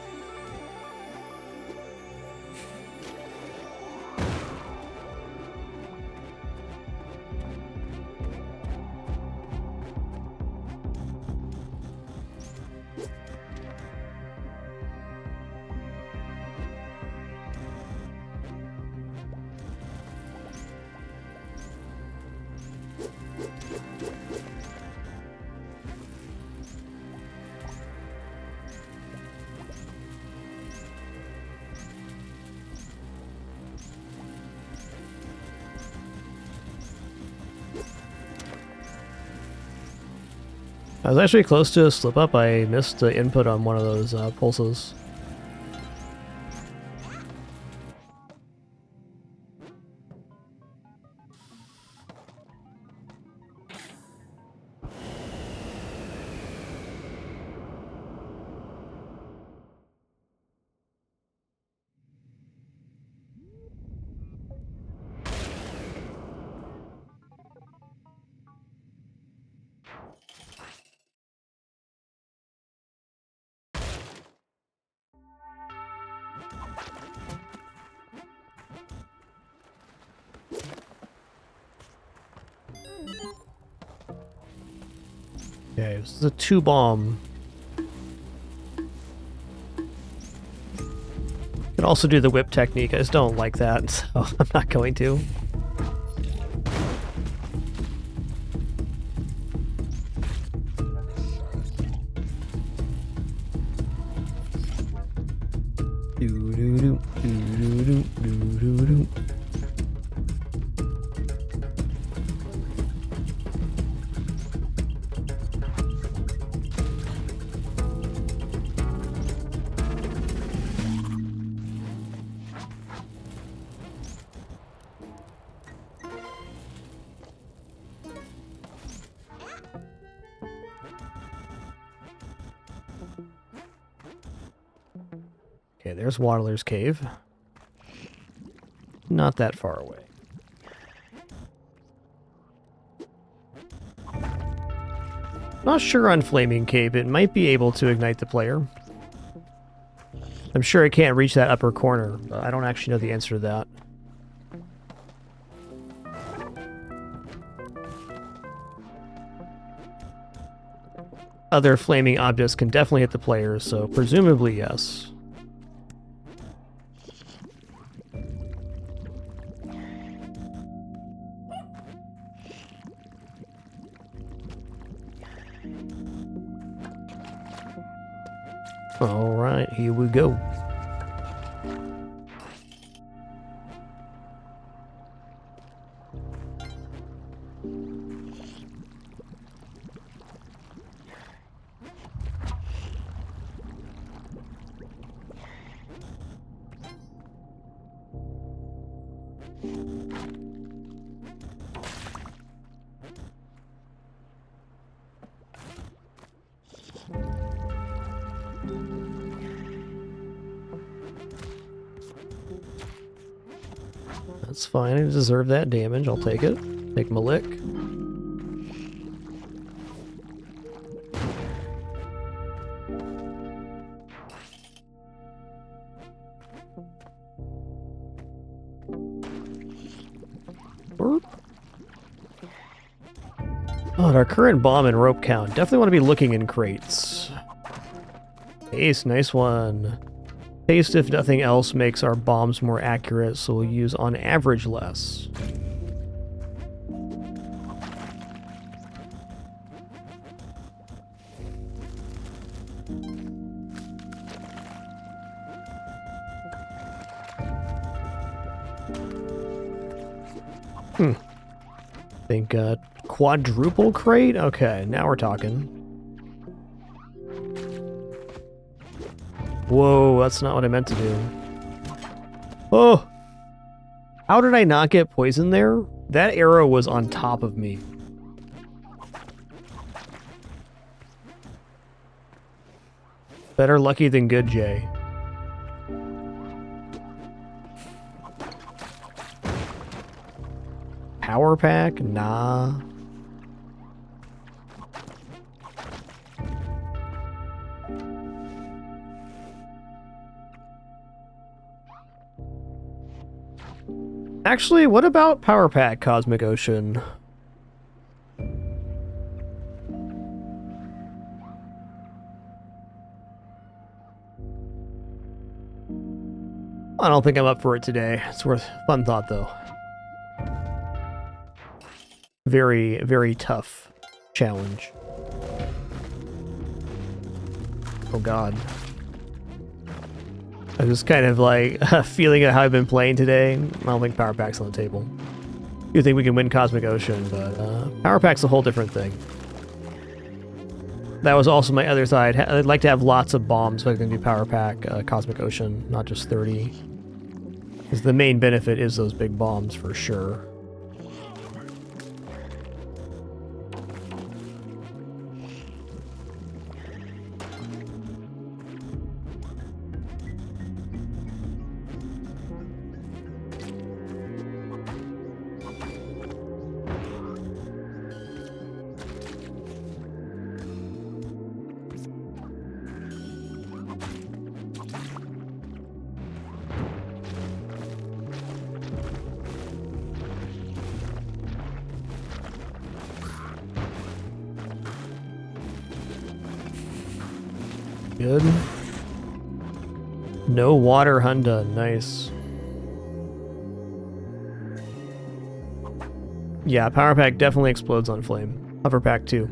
I was actually close to a slip up. I missed the input on one of those pulses. Okay, this is a 2-bomb. Can also do the whip technique. I just don't like that, so I'm not going to. Do-do-do, do-do-do, do-do-do. Okay, there's Waddler's Cave. Not that far away. Not sure on Flaming Cape. It might be able to ignite the player. I'm sure it can't reach that upper corner. I don't actually know the answer to that. Other flaming objects can definitely hit the player, so presumably yes. Alright, here we go. That's fine, I deserve that damage, I'll take it. Take my lick. Oh, and our current bomb and rope count. Definitely want to be looking in crates. Ace, nice one. Haste, if nothing else, makes our bombs more accurate, so we'll use on average less. Think quadruple crate? Okay, now we're talking. Whoa, that's not what I meant to do. Oh! How did I not get poisoned there? That arrow was on top of me. Better lucky than good, Jay. Power pack? Nah. Actually, what about Power Pack Cosmic Ocean? I don't think I'm up for it today. It's worth fun thought though. Very, very tough challenge. Oh god. I'm just kind of like feeling how I've been playing today. I don't think Power Pack's on the table. You think we can win Cosmic Ocean, but Power Pack's a whole different thing. That was also my other side. I'd like to have lots of bombs so I can do Power Pack Cosmic Ocean, not just 30. Because the main benefit is those big bombs for sure. Good. No water Honda, nice. Yeah, Power Pack definitely explodes on flame. Hover Pack too.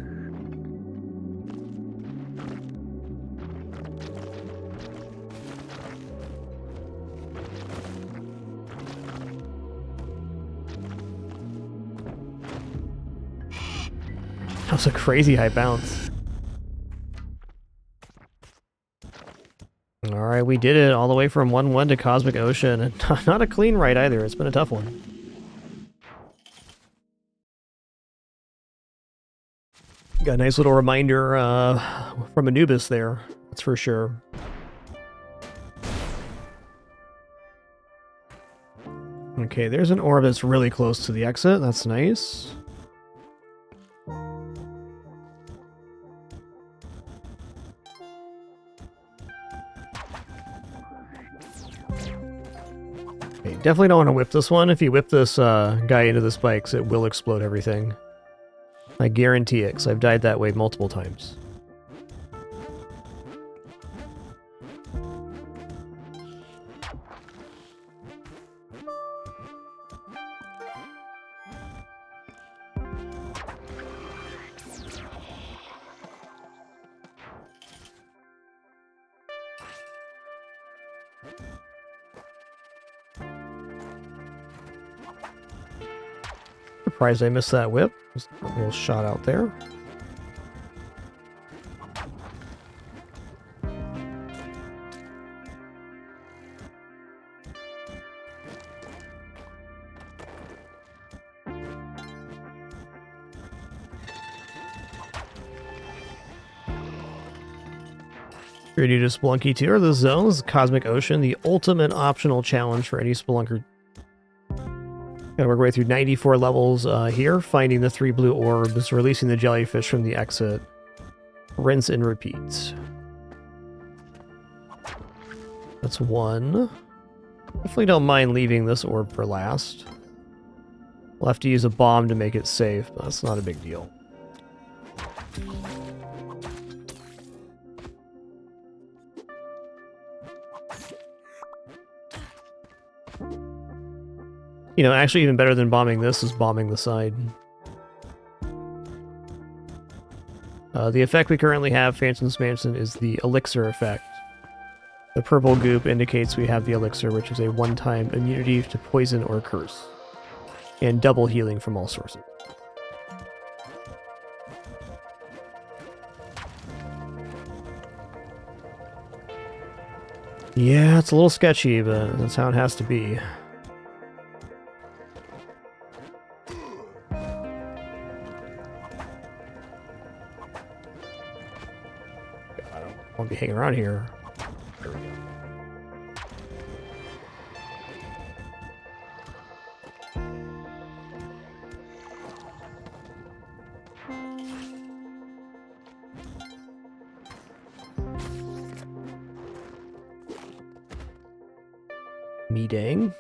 That was a crazy high bounce. Alright, we did it all the way from 1-1 to Cosmic Ocean. And not a clean ride either, it's been a tough one. Got a nice little reminder from Anubis there, that's for sure. Okay, there's an orb that's really close to the exit, that's nice. Okay, definitely don't want to whip this one. If you whip this guy into the spikes, it will explode everything. I guarantee it, because I've died that way multiple times. Surprised I missed that whip. Just a little shot out there. You're new to Spelunky 2 or the Zones, Cosmic Ocean, the ultimate optional challenge for any Spelunker. Gotta work our way through 94 levels here, finding the 3 blue orbs, releasing the jellyfish from the exit. Rinse and repeat. That's 1. Definitely don't mind leaving this orb for last. We'll have to use a bomb to make it safe, but that's not a big deal. You know, actually even better than bombing this is bombing the side. The effect we currently have, Phantom's Mansion, is the elixir effect. The purple goop indicates we have the elixir, which is a one-time immunity to poison or curse. And double healing from all sources. Yeah, it's a little sketchy, but that's how it has to be. I won't be hanging around here. There we go. Meeting.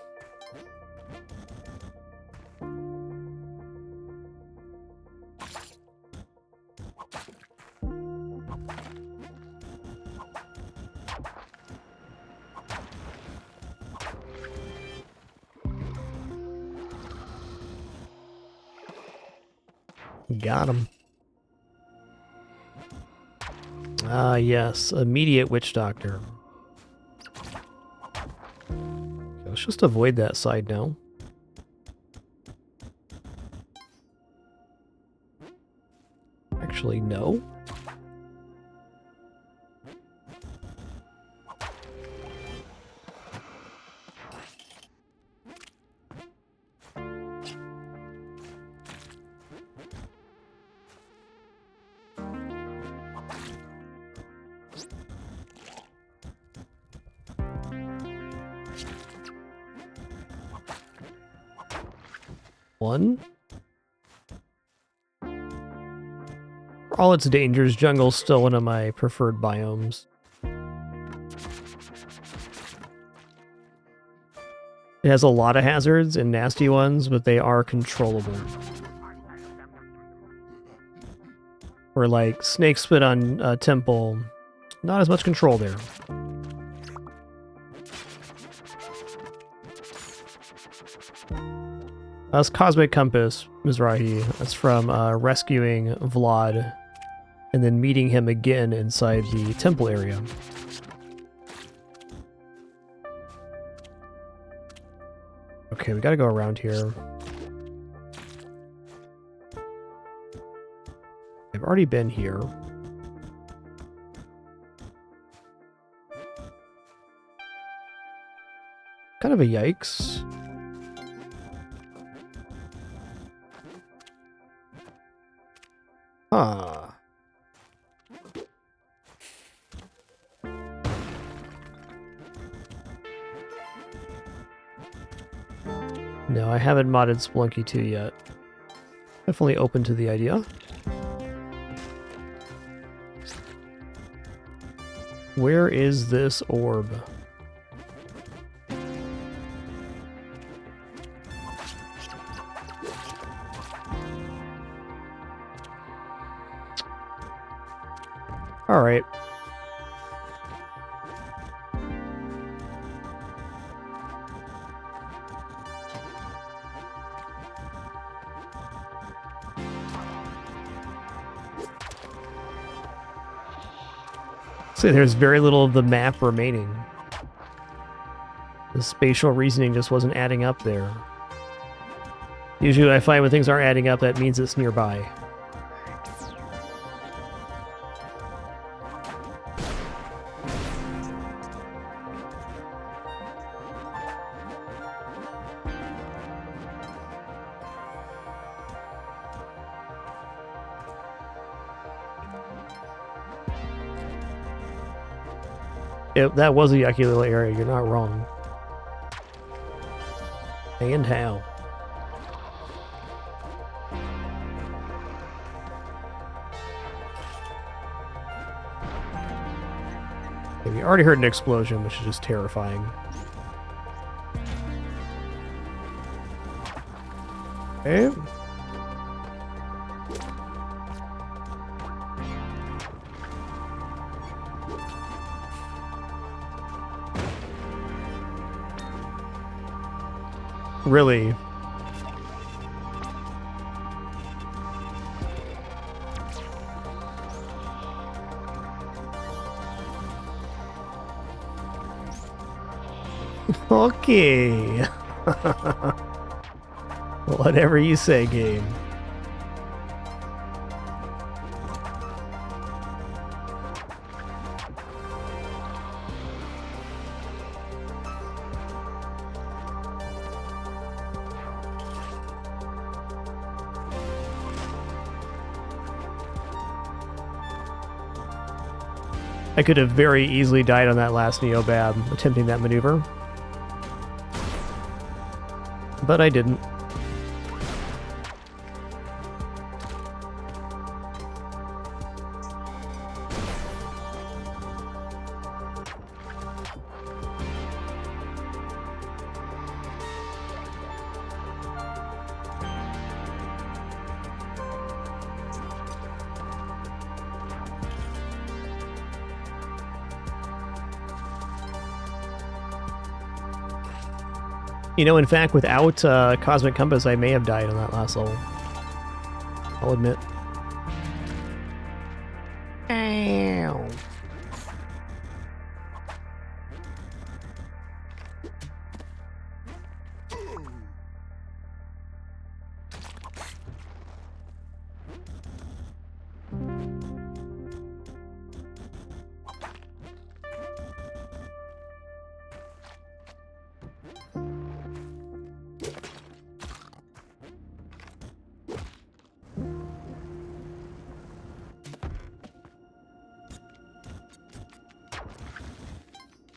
Got him. Ah, yes. Immediate witch doctor. Let's just avoid that side now. Actually, no. One. For all its dangers, jungle's still one of my preferred biomes. It has a lot of hazards and nasty ones, but they are controllable. Or like snake spit on Temple, not as much control there. That's Cosmic Compass, Mizrahi. That's from rescuing Vlad and then meeting him again inside the temple area. Okay, we gotta go around here. I've already been here. Kind of a yikes. Huh. No, I haven't modded Spelunky 2 yet. Definitely open to the idea. Where is this orb? All right. So there's very little of the map remaining. The spatial reasoning just wasn't adding up there. Usually I find when things aren't adding up, that means it's nearby. That was a yucky little area, you're not wrong. And how? Okay, we already heard an explosion, which is just terrifying. Okay. Really? Okay. Whatever you say, game. I could have very easily died on that last Neobab attempting that maneuver. But I didn't. You know, in fact, without Cosmic Compass, I may have died on that last level. I'll admit. Ow.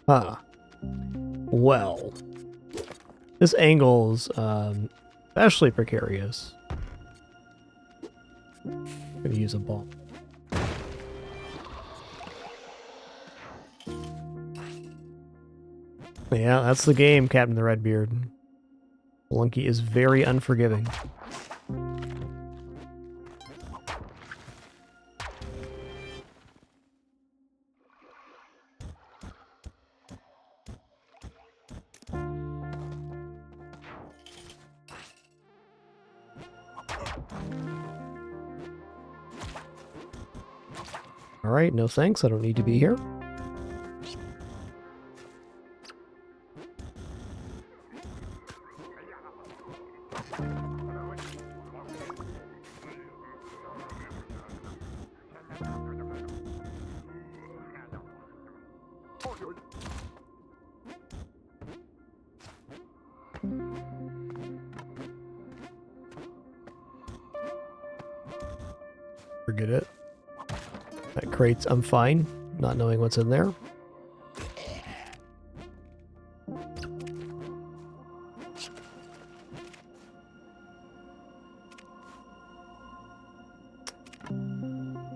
Huh. Well, this angle's especially precarious. I'm gonna use a ball. Yeah, that's the game, Captain the Redbeard. Spelunky is very unforgiving. Alright, no thanks, I don't need to be here. Forget it. That crate's, I'm fine, not knowing what's in there.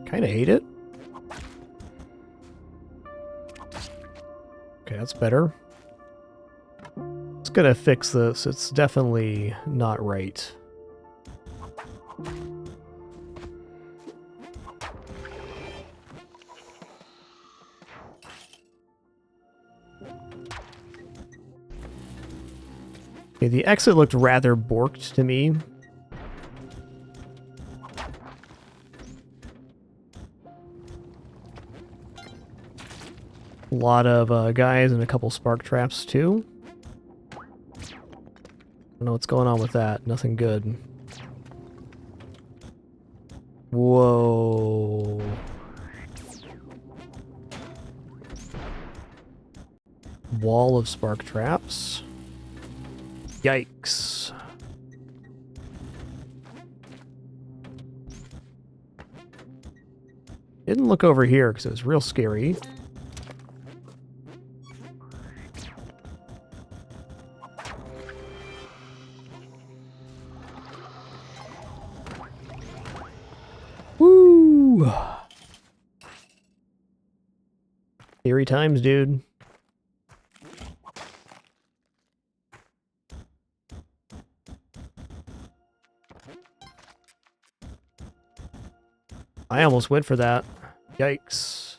Kinda hate it. Okay, that's better. It's gonna fix this. It's definitely not right. Okay, the exit looked rather borked to me. A lot of guys and a couple spark traps too. Don't know what's going on with that. Nothing good. Whoa. Wall of spark traps. Yikes. Didn't look over here because it was real scary. Woo! Scary times, dude. I almost went for that. Yikes.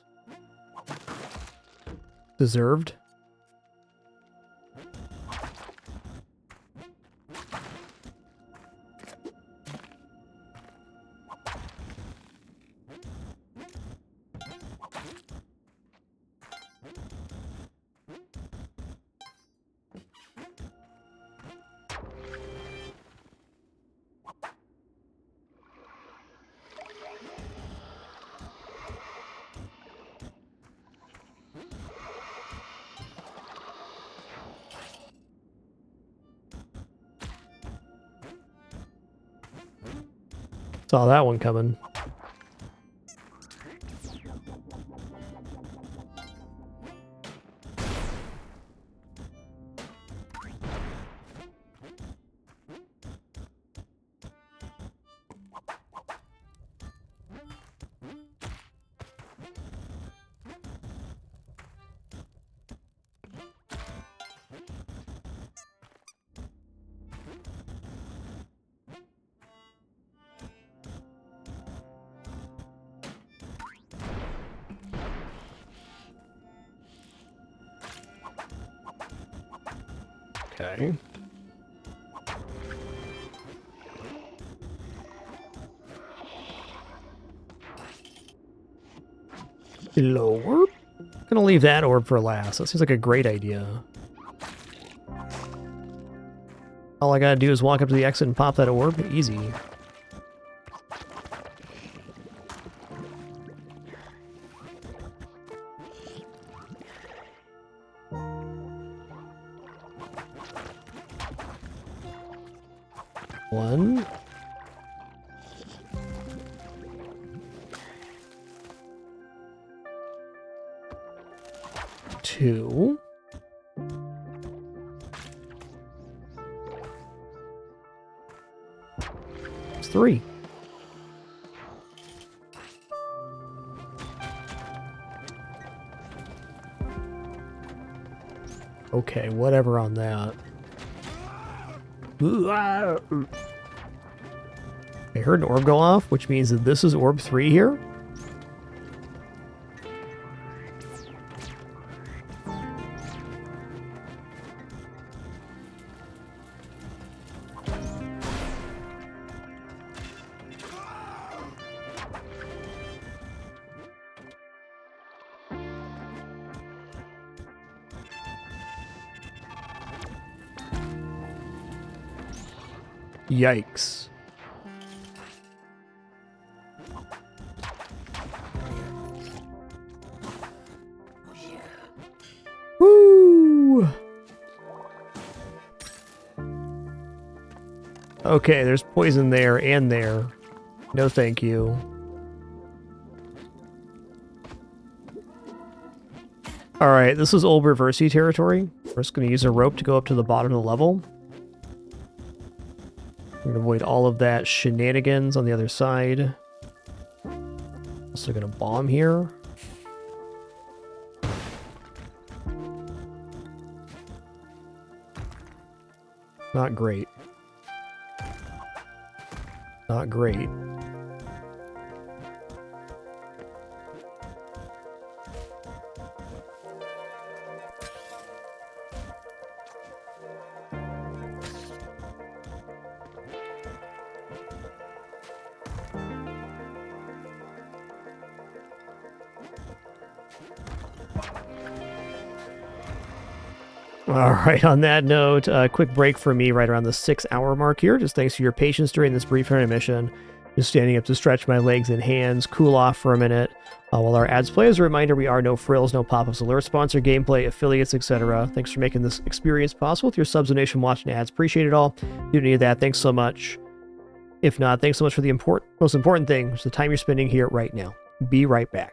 Deserved. Saw that one coming. Okay. Hello, orb. Gonna leave that orb for last. That seems like a great idea. All I gotta do is walk up to the exit and pop that orb. Easy. One. Two. Three. Okay, whatever on that. I heard an orb go off, which means that this is orb 3 here. Yikes. Woo! Okay, there's poison there and there. No thank you. Alright, this is old Reversey territory. We're just going to use a rope to go up to the bottom of the level. We're going to avoid all of that shenanigans on the other side. Also going to bomb here. Not great. Not great. All right, on that note, a quick break for me right around the 6-hour mark here. Just thanks for your patience during this brief intermission. Just standing up to stretch my legs and hands, cool off for a minute. While our ads play, as a reminder, we are no frills, no pop-ups, alert, sponsor, gameplay, affiliates, etc. Thanks for making this experience possible with your subs, donation, watching ads. Appreciate it all. Do any of that, thanks so much. If not, thanks so much for the most important thing, which is the time you're spending here right now. Be right back.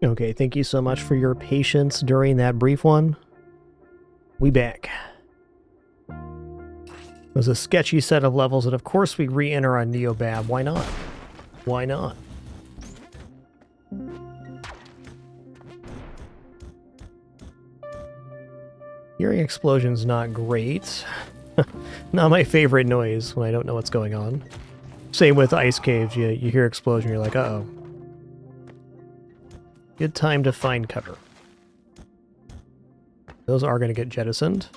Okay, thank you so much for your patience during that brief one. We back. It was a sketchy set of levels, and of course we re-enter on Neobab. Why not? Why not? Hearing explosions not great. Not my favorite noise when I don't know what's going on. Same with ice caves. You hear explosion, you're like, uh-oh. Good time to find cover. Those are going to get jettisoned.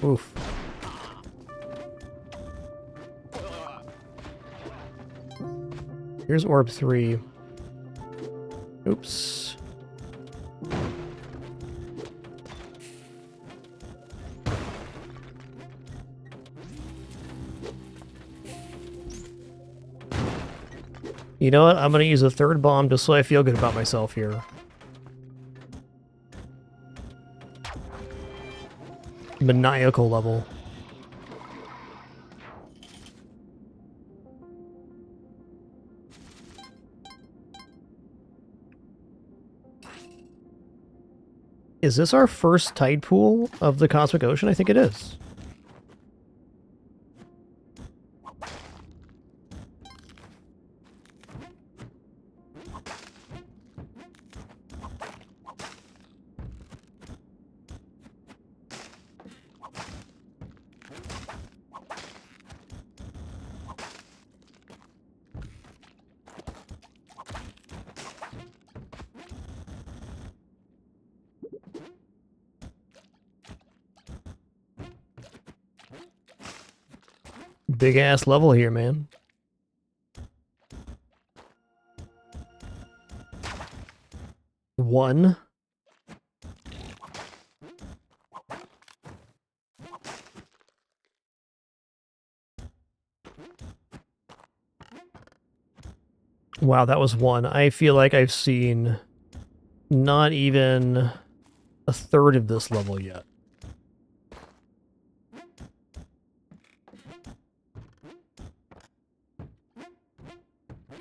Oof. Here's orb 3. Oops. You know what? I'm going to use a third bomb just so I feel good about myself here. Maniacal level. Is this our first tide pool of the Cosmic Ocean? I think it is. Big ass level here, man. One. Wow, that was one. I feel like I've seen not even a third of this level yet.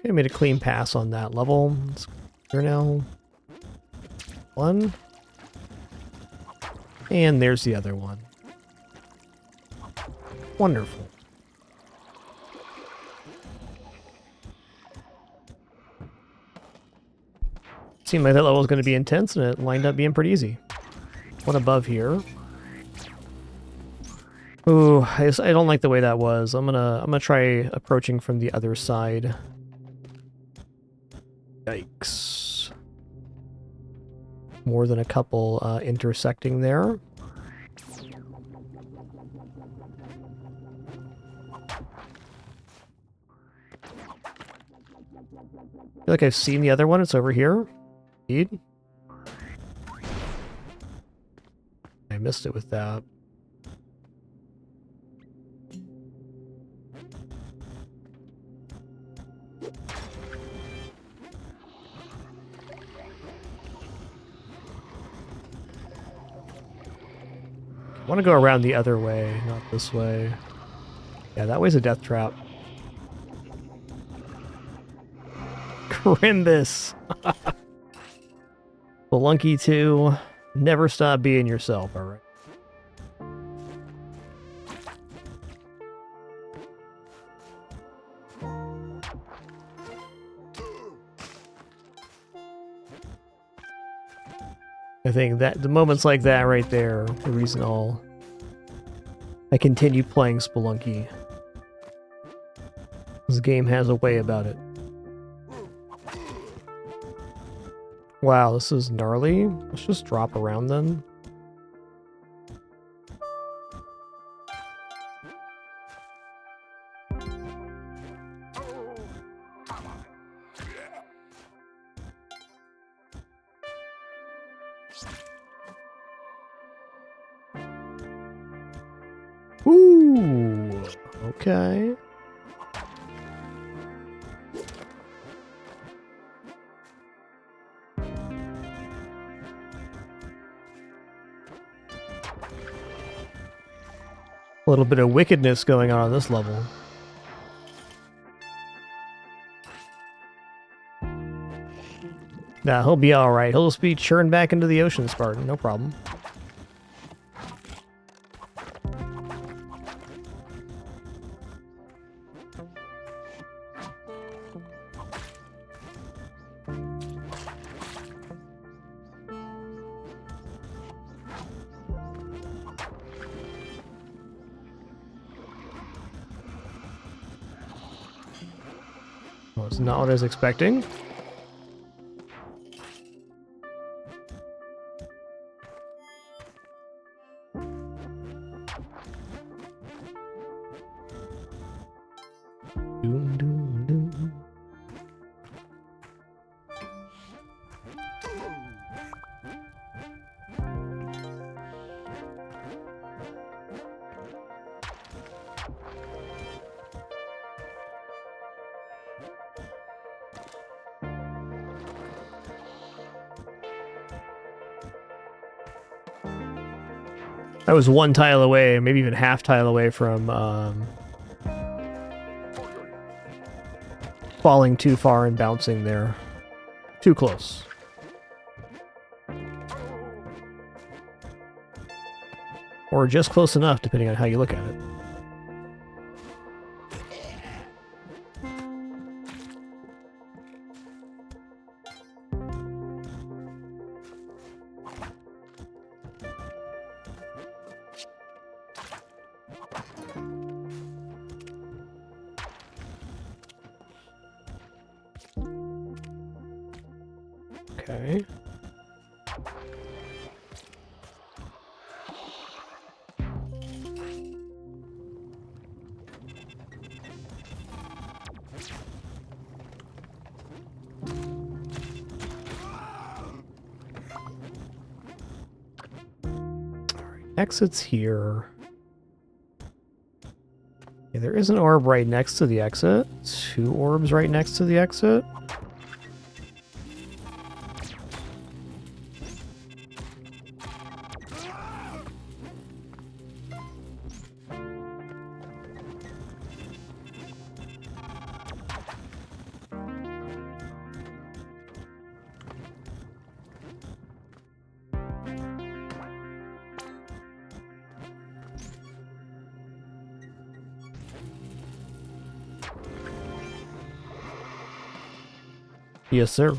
I made a clean pass on that level. It's here now. One. And there's the other one. Wonderful. Seemed like that level was going to be intense, and it lined up being pretty easy. One above here. Ooh, I don't like the way that was. I'm gonna try approaching from the other side. Yikes. More than a couple intersecting there. I feel like I've seen the other one. It's over here. Indeed. I missed it with that. I want to go around the other way, not this way. Yeah, that way's a death trap. Crimbus! Spelunky 2. Never stop being yourself, alright? I think that the moments like that right there are the reason I continue playing Spelunky. This game has a way about it. Wow, this is gnarly. Let's just drop around then. Ooh, okay. A little bit of wickedness going on this level. Nah, he'll be alright. He'll just be churned back into the ocean, Spartan. No problem. Well, it's not what I was expecting. Doom, doom, doom. I was one tile away, maybe even half tile away from falling too far and bouncing there. Too close. Or just close enough, depending on how you look at it. Okay. Exits here. Yeah, there is an orb right next to the exit. 2 orbs right next to the exit. Yes, sir.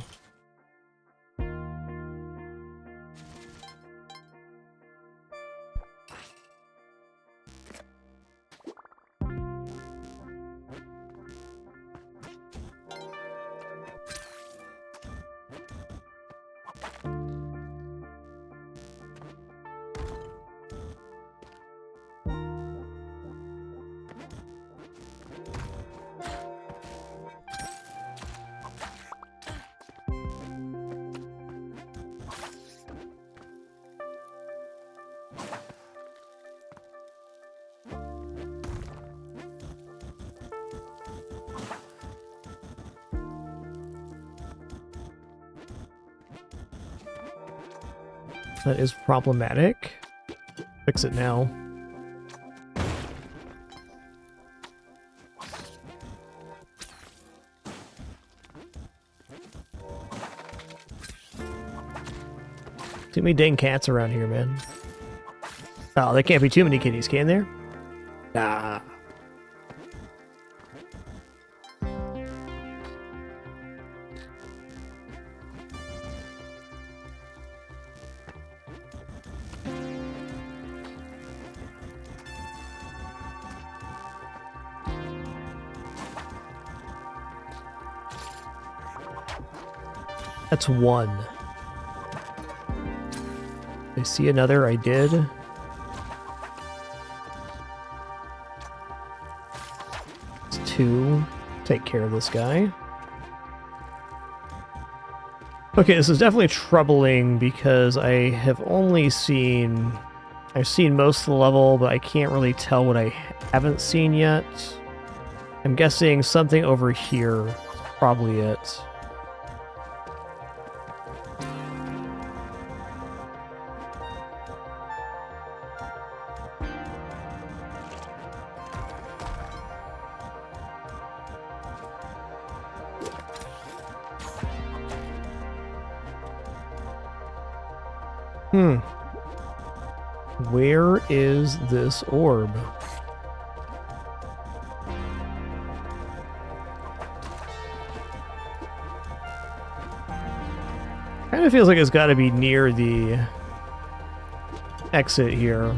That is problematic. Fix it now. Too many dang cats around here, man. Oh, there can't be too many kitties, can there? Nah. That's 1. I see another, I did. It's 2. Take care of this guy. Okay, this is definitely troubling because I have only seen... I've seen most of the level, but I can't really tell what I haven't seen yet. I'm guessing something over here is probably it. Where is this orb? Kind of feels like it's got to be near the exit here.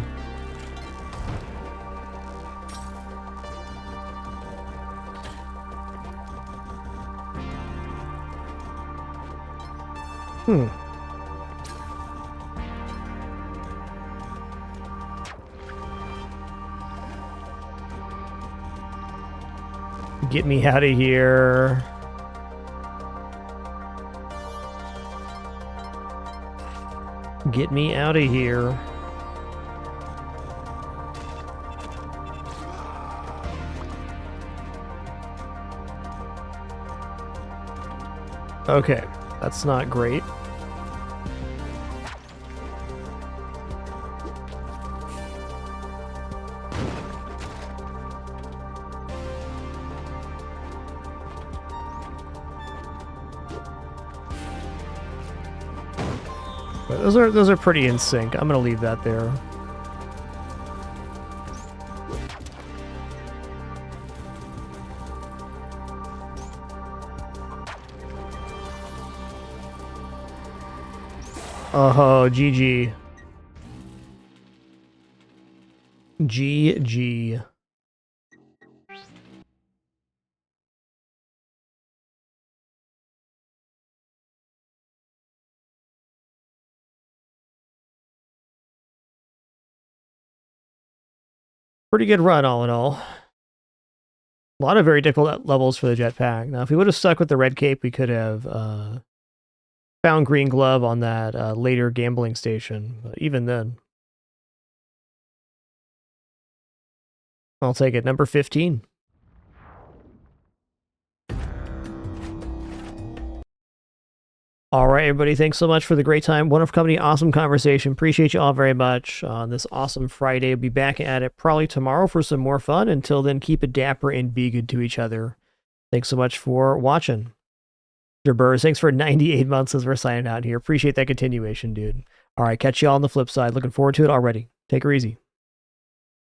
Get me out of here. Get me out of here. Okay, that's not great. But those are pretty in sync. I'm gonna leave that there. Oh, GG. GG. Pretty good run, all in all. A lot of very difficult levels for the jetpack. Now, if we would have stuck with the red cape, we could have found green glove on that later gambling station. But even then, I'll take it. Number 15. All right, everybody. Thanks so much for the great time. Wonderful company. Awesome conversation. Appreciate you all very much on this awesome Friday. We'll be back at it probably tomorrow for some more fun. Until then, keep it dapper and be good to each other. Thanks so much for watching. Mr. Burrs, thanks for 98 months as we're signing out here. Appreciate that continuation, dude. All right, catch you all on the flip side. Looking forward to it already. Take her easy.